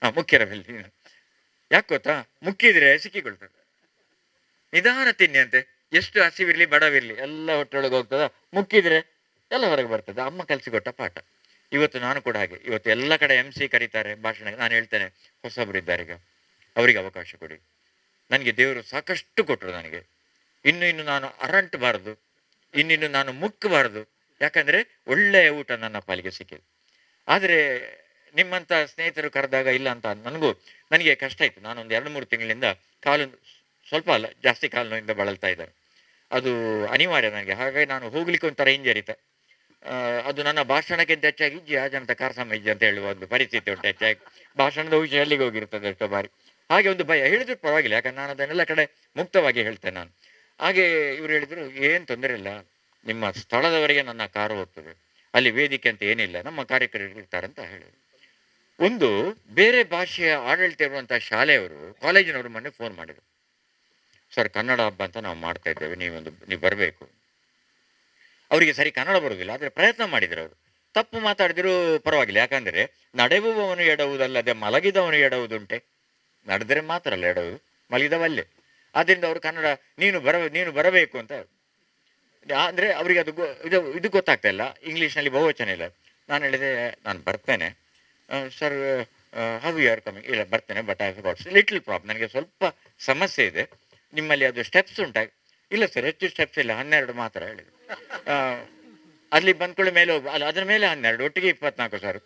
ಮುಖ್ಯರ ಬೆಲ್ಲಿ. ಯಾಕೆ ಗೊತ್ತಾ, ಮುಕ್ಕಿದ್ರೆ ಸಿಕ್ಕಿಕೊಳ್ತದೆ. ನಿಧಾನ ತಿನ್ನಿ ಅಂತೆ, ಎಷ್ಟು ಹಸಿವಿರ್ಲಿ ಬಡವಿರ್ಲಿ ಎಲ್ಲ ಹೊಟ್ಟೆಯೊಳಗೆ ಹೋಗ್ತದ. ಮುಕ್ಕಿದ್ರೆ ಎಲ್ಲ ಹೊರಗೆ ಬರ್ತದೆ. ಅಮ್ಮ ಕಲಿಸಿಕೊಟ್ಟ ಪಾಠ. ಇವತ್ತು ನಾನು ಕೂಡ ಹಾಗೆ. ಇವತ್ತು ಎಲ್ಲ ಕಡೆ MC ಕರೀತಾರೆ ಭಾಷಣ. ನಾನು ಹೇಳ್ತೇನೆ, ಹೊಸಬರು ಇದ್ದಾರೆ ಈಗ, ಅವರಿಗೆ ಅವಕಾಶ ಕೊಡಿ. ನನಗೆ ದೇವರು ಸಾಕಷ್ಟು ಕೊಟ್ಟರು. ನನಗೆ ಇನ್ನು ನಾನು ಅರಂಟಬಾರದು, ಇನ್ನು ನಾನು ಮುಕ್ಕಬಾರದು. ಯಾಕಂದರೆ ಒಳ್ಳೆಯ ಊಟ ನನ್ನ ಪಾಲಿಗೆ ಸಿಕ್ಕಿದೆ. ಆದರೆ ನಿಮ್ಮಂಥ ಸ್ನೇಹಿತರು ಕರೆದಾಗ ಇಲ್ಲ ಅಂತ ನನಗೆ ಕಷ್ಟ ಇತ್ತು. ನಾನೊಂದು 2-3 ತಿಂಗಳಿಂದ ಕಾಲು, ಸ್ವಲ್ಪ ಅಲ್ಲ ಜಾಸ್ತಿ ಕಾಲು ನೋಯಿಂದ ಬಳಲ್ತಾ ಇದ್ದಾರೆ. ಅದು ಅನಿವಾರ್ಯ ನನಗೆ. ಹಾಗಾಗಿ ನಾನು ಹೋಗ್ಲಿಕ್ಕೆ ಒಂಥರ ಹಿಂಜರಿತ. ಅದು ನನ್ನ ಭಾಷಣಕ್ಕಿಂತ ಹೆಚ್ಚಾಗಿ ಜನತ ಕಾರ್ಸಮೈಜ್ ಅಂತ ಹೇಳುವ ಒಂದು ಪರಿಸ್ಥಿತಿ ಉಂಟು. ಹೆಚ್ಚಾಗಿ ಭಾಷಣದ ವಿಷಯ ಅಲ್ಲಿಗೆ ಹೋಗಿರ್ತದೆ ಎಷ್ಟೋ ಬಾರಿ. ಹಾಗೆ ಒಂದು ಭಯ. ಹೇಳಿದ್ರು ಪರವಾಗಿಲ್ಲ, ಯಾಕಂದ್ರೆ ನಾನು ಅದನ್ನೆಲ್ಲ ಕಡೆ ಮುಕ್ತವಾಗಿ ಹೇಳ್ತೇನೆ ನಾನು. ಹಾಗೆ ಇವರು ಹೇಳಿದರು, ಏನು ತೊಂದರೆ ಇಲ್ಲ, ನಿಮ್ಮ ಸ್ಥಳದವರೆಗೆ ನನ್ನ ಕಾರು ಹೋಗ್ತದೆ, ಅಲ್ಲಿ ವೇದಿಕೆ ಅಂತ ಏನಿಲ್ಲ, ನಮ್ಮ ಕಾರ್ಯಕರ್ತರು ಇರ್ತಾರೆ ಅಂತ ಹೇಳಿದರು. ಒಂದು ಬೇರೆ ಭಾಷೆಯ ಆಡಳಿತ ಇರುವಂಥ ಶಾಲೆಯವರು, ಕಾಲೇಜಿನವರು ಮೊನ್ನೆ ಫೋನ್ ಮಾಡಿದರು, ಸರ್ ಕನ್ನಡ ಹಬ್ಬ ಅಂತ ನಾವು ಮಾಡ್ತಾ ಇದ್ದೇವೆ, ನೀವು ಬರಬೇಕು. ಅವರಿಗೆ ಸರಿ ಕನ್ನಡ ಬರೋದಿಲ್ಲ, ಆದರೆ ಪ್ರಯತ್ನ ಮಾಡಿದರು ಅವರು. ತಪ್ಪು ಮಾತಾಡಿದ್ರು ಪರವಾಗಿಲ್ಲ, ಯಾಕಂದರೆ ನಡೆಯುವವನು ಎಡವುದಲ್ಲದೆ ಮಲಗಿದವನು ಎಡವುದುಂಟೆ. ನಡೆದರೆ ಮಾತ್ರ ಅಲ್ಲ ಎಡವುದು, ಮಲಗಿದವಲ್ಲೇ. ಆದ್ದರಿಂದ ಅವರು ಕನ್ನಡ ನೀನು ಬರಬೇಕು ಅಂತ. ಅಂದರೆ ಅವರಿಗೆ ಅದು ಇದು ಗೊತ್ತಾಗ್ತಾ ಇಲ್ಲ, ಇಂಗ್ಲೀಷ್ನಲ್ಲಿ ಬಹುವಚನ ಇಲ್ಲ. ನಾನು ಹೇಳಿದೆ, ನಾನು ಬರ್ತೇನೆ sir, how you are coming. ಇಲ್ಲ ಬರ್ತೇನೆ, but I got little problem, ನನಗೆ ಸ್ವಲ್ಪ ಸಮಸ್ಯೆ ಇದೆ. ನಿಮ್ಮಲ್ಲಿ ಅದು ಸ್ಟೆಪ್ಸ್ ಉಂಟಾ? ಇಲ್ಲ ಸರ್, ಹೆಚ್ಚು ಸ್ಟೆಪ್ಸ್ ಇಲ್ಲ, 12 ಮಾತ್ರ ಹೇಳಿದರು. ಅಲ್ಲಿ ಬಂದ್ಕೊಳ್ಳೋ ಮೇಲೆ ಅದರ ಮೇಲೆ 12, ಒಟ್ಟಿಗೆ 24,000.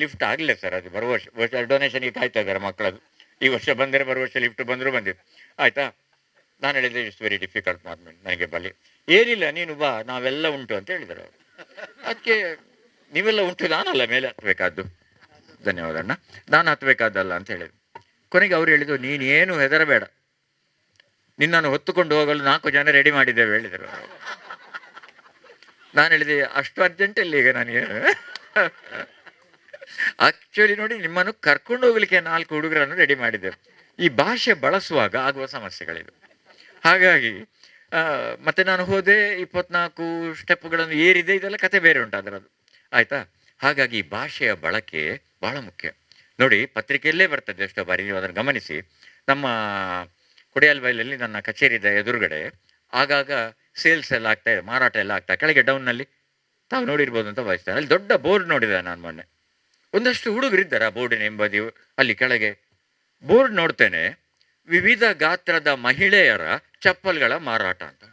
ಲಿಫ್ಟ್ ಆಗಲಿಲ್ಲ ಸರ್, ಅದು ಬರುವ ವರ್ಷ ಡೊನೇಷನ್ಗೆ ಕಾಯ್ತಾ ಇದ್ದಾರೆ ಮಕ್ಕಳದು. ಈ ವರ್ಷ ಬಂದರೆ ಬರುವ ವರ್ಷ ಲಿಫ್ಟ್ ಬಂದರೂ ಬಂದಿತ್ತು. ಆಯಿತಾ, ನಾನು ಹೇಳಿದೆ, ಇಟ್ಸ್ ವೆರಿ ಡಿಫಿಕಲ್ಟ್ ಮಾರ್ಮೆಂಟ್, ನನಗೆ ಬಲಿ ಏನಿಲ್ಲ, ನೀನು ಬಾ, ನಾವೆಲ್ಲ ಉಂಟು ಅಂತ ಹೇಳಿದರು ಅವರು. ಅದಕ್ಕೆ ನೀವೆಲ್ಲ ಉಂಟು, ನಾನಲ್ಲ ಮೇಲೆ ಹತ್ತಬೇಕಾದ್ದು. ಧನ್ಯವಾದ ಅಣ್ಣ, ನಾನು ಹತ್ತಬೇಕಾದ್ದಲ್ಲ ಅಂತ ಹೇಳಿದ್ರು. ಕೊನೆಗೆ ಅವ್ರು ಹೇಳಿದ್ರು, ನೀನೇನು ಹೆದರಬೇಡ, ನಿನ್ನನ್ನು ಹೊತ್ತುಕೊಂಡು ಹೋಗಲು 4 ಜನ ರೆಡಿ ಮಾಡಿದ್ದೇವೆ ಹೇಳಿದರು. ನಾನು ಹೇಳಿದೆ, ಅಷ್ಟು ಅರ್ಜೆಂಟಲ್ಲಿ ಈಗ ನನಗೆ ಆಕ್ಚುಲಿ ನೋಡಿ, ನಿಮ್ಮನ್ನು ಕರ್ಕೊಂಡು ಹೋಗ್ಲಿಕ್ಕೆ 4 ಹುಡುಗರನ್ನು ರೆಡಿ ಮಾಡಿದ್ದೇವೆ. ಈ ಭಾಷೆ ಬಳಸುವಾಗ ಆಗುವ ಸಮಸ್ಯೆಗಳಿದು. ಹಾಗಾಗಿ ಮತ್ತೆ ನಾನು ಹೋದೆ, 24 ಸ್ಟೆಪ್ಗಳನ್ನು ಏರಿದೆ, ಇದೆಲ್ಲ ಕತೆ ಬೇರೆ ಉಂಟು ಅದರದ್ದು. ಆಯಿತಾ. ಹಾಗಾಗಿ ಈ ಭಾಷೆಯ ಬಳಕೆ ಬಹಳ ಮುಖ್ಯ. ನೋಡಿ, ಪತ್ರಿಕೆಯಲ್ಲೇ ಬರ್ತದೆ ಎಷ್ಟೋ ಬಾರಿ, ನೀವು ಅದನ್ನು ಗಮನಿಸಿ. ನಮ್ಮ ಕೊಡಿಯಾಲ್ಬೈಲಲ್ಲಿ ನನ್ನ ಕಚೇರಿದ ಎದುರುಗಡೆ ಆಗಾಗ ಸೇಲ್ಸ್ ಎಲ್ಲ ಆಗ್ತಾ ಇದೆ, ಮಾರಾಟ ಎಲ್ಲ ಆಗ್ತಾ, ಕೆಳಗೆ ಡೌನ್ನಲ್ಲಿ ತಾವು ನೋಡಿರ್ಬೋದು ಅಂತ ಭಾವಿಸ್ತಾರೆ. ಅಲ್ಲಿ ದೊಡ್ಡ ಬೋರ್ಡ್ ನೋಡಿದೆ ನಾನು ಮೊನ್ನೆ. ಒಂದಷ್ಟು ಹುಡುಗರಿದ್ದಾರೆ ಆ ಬೋರ್ಡಿನ ಹಿಂಬದಿ, ಅಲ್ಲಿ ಕೆಳಗೆ ಬೋರ್ಡ್ ನೋಡ್ತೇನೆ, ವಿವಿಧ ಗಾತ್ರದ ಮಹಿಳೆಯರ ಚಪ್ಪಲ್ಗಳ ಮಾರಾಟ ಅಂತ.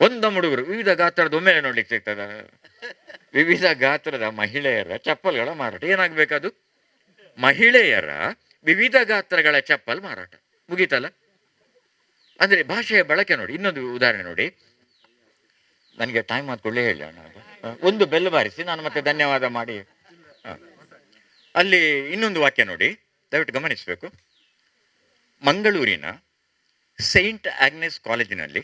ಒಂದೊಂದು ಹುಡುಗರು ವಿವಿಧ ಗಾತ್ರದ ಒಮ್ಮೆಲೆ ನೋಡ್ಲಿಕ್ಕೆ ಸಿಗ್ತದ, ವಿವಿಧ ಗಾತ್ರದ ಮಹಿಳೆಯರ ಚಪ್ಪಲ್ಗಳ ಮಾರಾಟ. ಏನಾಗಬೇಕದು? ಮಹಿಳೆಯರ ವಿವಿಧ ಗಾತ್ರಗಳ ಚಪ್ಪಲ್ ಮಾರಾಟ. ಮುಗೀತಲ್ಲ. ಅಂದರೆ ಭಾಷೆಯ ಬಳಕೆ ನೋಡಿ. ಇನ್ನೊಂದು ಉದಾಹರಣೆ ನೋಡಿ, ನನಗೆ ಟೈಮ್ ಆದ್ಕೊಳ್ಳೇ ಹೇಳಿ ಅಣ್ಣ, ಒಂದು ಬೆಲ್ ಬಾರಿಸಿ ನಾನು ಮತ್ತೆ ಧನ್ಯವಾದ ಮಾಡಿ. ಅಲ್ಲಿ ಇನ್ನೊಂದು ವಾಕ್ಯ ನೋಡಿ, ದಯವಿಟ್ಟು ಗಮನಿಸಬೇಕು. ಮಂಗಳೂರಿನ ಸೈಂಟ್ ಆಗ್ನೆಸ್ ಕಾಲೇಜಿನಲ್ಲಿ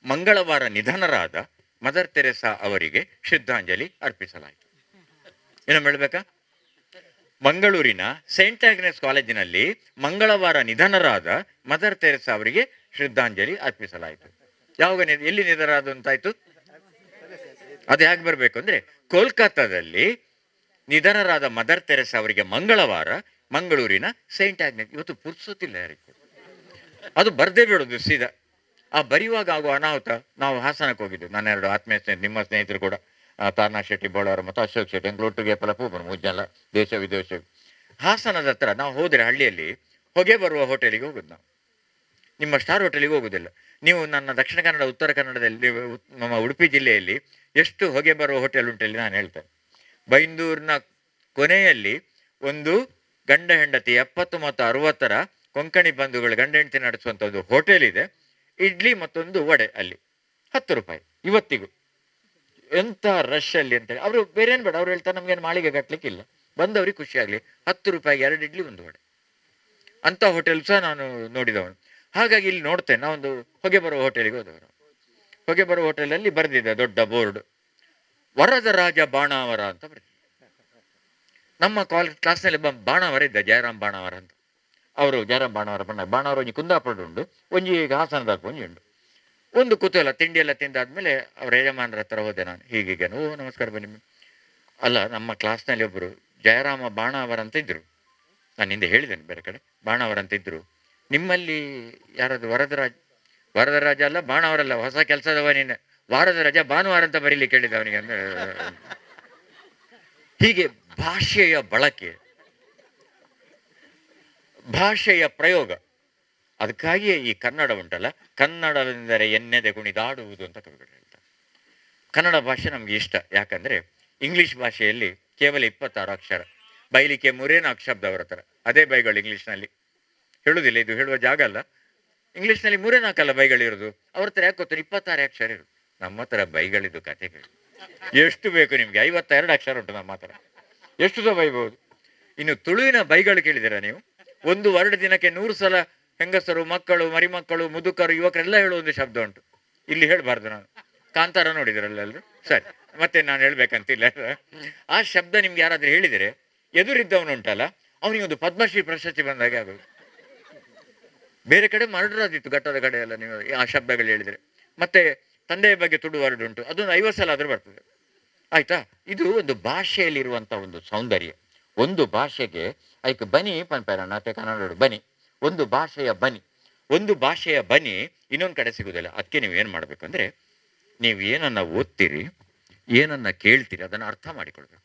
ಮಂಗಳವಾರ ನಿಧನರಾದ ಮದರ್ ತೆರೆಸಾ ಅವರಿಗೆ ಶ್ರದ್ಧಾಂಜಲಿ ಅರ್ಪಿಸಲಾಯಿತು. ಏನು ಹೇಳಬೇಕಾ? ಮಂಗಳೂರಿನ ಸೈಂಟ್ ಆಗ್ನೆಸ್ ಕಾಲೇಜಿನಲ್ಲಿ ಮಂಗಳವಾರ ನಿಧನರಾದ ಮದರ್ ತೆರೆಸಾ ಅವರಿಗೆ ಶ್ರದ್ಧಾಂಜಲಿ ಅರ್ಪಿಸಲಾಯಿತು. ಯಾವಾಗ ಎಲ್ಲಿ ನಿಧನರಾದ ಅಂತಾಯ್ತು? ಅದು ಹೇಗೆ ಬರಬೇಕು ಅಂದರೆ, ಕೋಲ್ಕತ್ತಾದಲ್ಲಿ ನಿಧನರಾದ ಮದರ್ ತೆರೆಸಾ ಅವರಿಗೆ ಮಂಗಳವಾರ ಮಂಗಳೂರಿನ ಸೈಂಟ್ ಆಗ್ನೆಸ್. ಇವತ್ತು ಪುರ್ಸೊತ್ತಿಲ್ಲ ಯಾರಿಗೂ, ಅದು ಬರದೇ ಬಿಡೋದು ಸೀದಾ. ಆ ಬರೆಯುವಾಗ ಆಗುವ ಅನಾಹುತ. ನಾವು ಹಾಸನಕ್ಕೆ ಹೋಗಿದ್ದು, ನನ್ನ 2 ಆತ್ಮೀಯ ಸ್ನೇಹಿತರು, ನಿಮ್ಮ ಸ್ನೇಹಿತರು ಕೂಡ, ತಾರ್ನಾ ಶೆಟ್ಟಿ ಬೋಳಾರ ಮತ್ತು ಅಶೋಕ್ ಶೆಟ್ಟಿ, ಎಂಗ್ಳು ಒಟ್ಟಿಗೆ ಪೂಬರು ಮುಜ್ಜಲ್ಲ, ದೇಶ ವಿದೇಶ. ಹಾಸನದ ಹತ್ರ ನಾವು ಹೋದರೆ ಹಳ್ಳಿಯಲ್ಲಿ ಹೊಗೆ ಬರುವ ಹೋಟೆಲಿಗೆ ಹೋಗೋದು ನಾವು. ನಿಮ್ಮ ಸ್ಟಾರ್ ಹೋಟೆಲಿಗೆ ಹೋಗೋದಿಲ್ಲ ನೀವು. ನನ್ನ ದಕ್ಷಿಣ ಕನ್ನಡ, ಉತ್ತರ ಕನ್ನಡದಲ್ಲಿ, ನಮ್ಮ ಉಡುಪಿ ಜಿಲ್ಲೆಯಲ್ಲಿ ಎಷ್ಟು ಹೊಗೆ ಬರುವ ಹೋಟೆಲ್ ಉಂಟಲ್ಲಿ ನಾನು ಹೇಳ್ತೇನೆ. ಬೈಂದೂರಿನ ಕೊನೆಯಲ್ಲಿ ಒಂದು ಗಂಡ ಹೆಂಡತಿ 70 ಮತ್ತು 60ರ ಕೊಂಕಣಿ ಬಂಧುಗಳು ಗಂಡ ಹೆಂಡತಿ ನಡೆಸುವಂಥ ಒಂದು ಹೋಟೆಲ್ ಇದೆ. ಇಡ್ಲಿ ಮತ್ತೊಂದು ವಡೆ ಅಲ್ಲಿ 10 ರೂಪಾಯಿ ಇವತ್ತಿಗೂ. ಎಂಥ ರಶ್ ಅಲ್ಲಿ ಅಂತೇಳಿ. ಅವರು ಬೇರೆ ಏನು ಬೇಡ, ಅವ್ರು ಹೇಳ್ತಾರೆ ನಮಗೇನು ಮಾಳಿಗೆ ಕಟ್ಟಲಿಕ್ಕಿಲ್ಲ, ಬಂದವ್ರಿಗೆ ಖುಷಿ ಆಗಲಿ, 10 ರೂಪಾಯಿಗೆ 2 ಇಡ್ಲಿ 1 ವಡೆ. ಅಂಥ ಹೋಟೆಲ್ ಸಹ ನಾನು ನೋಡಿದವನು. ಹಾಗಾಗಿ ಇಲ್ಲಿ ನೋಡ್ತೇನೆ, ನಾವೊಂದು ಹೊಗೆ ಬರುವ ಹೋಟೆಲಿಗೆ ಹೋದವರು. ಹೊಗೆ ಬರುವ ಹೋಟೆಲಲ್ಲಿ ಬರೆದಿದೆ ದೊಡ್ಡ ಬೋರ್ಡ್, ವರದರಾಜ ಬಾಣಾವರ ಅಂತ ಬರೆದಿದೆ. ನಮ್ಮ ಕ್ಲಾಸ್ನಲ್ಲಿ ಬಾಣಾವರ ಇದ್ದ, ಜಯರಾಮ್ ಬಾಣಾವರ ಅಂತ. ಅವರು ಜಯರಾಮ್ ಬಾಣಾವರ ಬಾಣಾವರ ಒಂಜಿ ಕುಂದಾಪುರ ಉಂಡು, ಒಂಜಿ ಈಗ ಹಾಸನದಾಗ ಒಂಜಿ ಉಂಡು. ಒಂದು ಕುತೂಹಲ, ತಿಂಡಿ ಎಲ್ಲ ತಿಂದಾದ್ಮೇಲೆ ಅವ್ರ ಯಜಮಾನರ ಹತ್ರ ಹೋದೆ ನಾನು. ಹೀಗೀಗೆ, ಓ ನಮಸ್ಕಾರ ಬನ್ನಿ. ಅಲ್ಲ, ನಮ್ಮ ಕ್ಲಾಸ್ನಲ್ಲಿ ಒಬ್ಬರು ಜಯರಾಮ ಬಾಣಾವರ ಅಂತ ಇದ್ದರು, ನಾನು ಹಿಂದೆ ಹೇಳಿದ್ದೇನೆ ಬೇರೆ ಕಡೆ, ಬಾಣಾವರ ಅಂತ ಇದ್ದರು. ನಿಮ್ಮಲ್ಲಿ ಯಾರದು ವರದರಾಜ ಅಲ್ಲ, ಬಾಣಾವರಲ್ಲ, ಹೊಸ ಕೆಲಸದವ ನೀನು, ವಾರದ ರಜಾ ಭಾನುವಾರ ಅಂತ ಬರೀಲಿಕ್ಕೆ ಹೇಳಿದ ಅವನಿಗೆ. ಅಂದರೆ ಹೀಗೆ ಭಾಷೆಯ ಬಳಕೆ, ಭಾಷೆಯ ಪ್ರಯೋಗ. ಅದಕ್ಕಾಗಿಯೇ ಈ ಕನ್ನಡ ಉಂಟಲ್ಲ, ಕನ್ನಡವೆಂದರೆ ಎನ್ನೆದೆ ಕುಣಿದಾಡುವುದು ಅಂತ ಕವಿಗಳು ಹೇಳ್ತಾರೆ. ಕನ್ನಡ ಭಾಷೆ ನಮಗೆ ಇಷ್ಟ. ಯಾಕಂದರೆ ಇಂಗ್ಲೀಷ್ ಭಾಷೆಯಲ್ಲಿ ಕೇವಲ 26 ಅಕ್ಷರ, ಬೈಲಿಕ್ಕೆ 3-4 ಶಬ್ದ ಅವರ ಹತ್ರ. ಅದೇ ಬೈಗಳು ಇಂಗ್ಲೀಷ್ನಲ್ಲಿ ಹೇಳುವುದಿಲ್ಲ, ಇದು ಹೇಳುವ ಜಾಗ ಅಲ್ಲ. ಇಂಗ್ಲೀಷ್ನಲ್ಲಿ 3-4 ಅಲ್ಲ ಬೈಗಳಿರೋದು, ಅವ್ರ ಹತ್ರ ಯಾಕೆ ಗೊತ್ತು 26 ಅಕ್ಷರ ಇರೋದು. ನಮ್ಮ ಹತ್ರ ಬೈಗಳಿದ್ದು ಕಥೆಗಳು ಎಷ್ಟು ಬೇಕು ನಿಮಗೆ, 52 ಅಕ್ಷರ ಉಂಟು ನಮ್ಮ ಹತ್ರ, ಎಷ್ಟು ಸಹ ಬೈಬಹುದು. ಇನ್ನು ತುಳುವಿನ ಬೈಗಳು ಕೇಳಿದ್ದೀರಾ ನೀವು? ಒಂದು ವರ್ಡ್ ದಿನಕ್ಕೆ 100 ಸಲ ಹೆಂಗಸರು, ಮಕ್ಕಳು, ಮರಿಮಕ್ಕಳು, ಮುದುಕರು, ಯುವಕರೆಲ್ಲ ಹೇಳುವ ಒಂದು ಶಬ್ದ ಉಂಟು. ಇಲ್ಲಿ ಹೇಳಬಾರ್ದು. ನಾನು ಕಾಂತಾರ ನೋಡಿದ್ರಲ್ಲ ಎಲ್ಲರೂ, ಸರಿ ಮತ್ತೆ ನಾನು ಹೇಳ್ಬೇಕಂತಿಲ್ಲ. ಆ ಶಬ್ದ ನಿಮ್ಗೆ ಯಾರಾದ್ರೂ ಹೇಳಿದರೆ ಎದುರಿದ್ದವನು ಉಂಟಲ್ಲ, ಅವನಿಗೊಂದು ಪದ್ಮಶ್ರೀ ಪ್ರಶಸ್ತಿ ಬಂದಾಗೆ ಆಗೋದು. ಬೇರೆ ಕಡೆ ಮರ್ಡರ್ ಆದಿತ್ತು, ಘಟ್ಟದ ಕಡೆ ಎಲ್ಲ ನೀವು ಆ ಶಬ್ದಗಳು ಹೇಳಿದರೆ. ಮತ್ತೆ ತಂದೆಯ ಬಗ್ಗೆ ತುಡು ವರ್ಡ್ ಉಂಟು, ಅದೊಂದು 50 ಸಲ ಆದರೂ ಬರ್ತದೆ. ಆಯ್ತಾ? ಇದು ಒಂದು ಭಾಷೆಯಲ್ಲಿರುವಂಥ ಒಂದು ಸೌಂದರ್ಯ. ಒಂದು ಭಾಷೆಗೆ ಐಕ್ ಬನಿ ಪನ್ಪೇರ ನಾತೆ ಕನ್ನಡ ಬನಿ, ಒಂದು ಭಾಷೆಯ ಬನಿ, ಒಂದು ಭಾಷೆಯ ಬನಿ ಇನ್ನೊಂದು ಕಡೆ ಸಿಗುವುದಿಲ್ಲ. ಅದಕ್ಕೆ ನೀವು ಏನು ಮಾಡಬೇಕು ಅಂದರೆ, ನೀವು ಏನನ್ನ ಓದ್ತೀರಿ, ಏನನ್ನ ಕೇಳ್ತೀರಿ, ಅದನ್ನು ಅರ್ಥ ಮಾಡಿಕೊಳ್ಬೇಕು.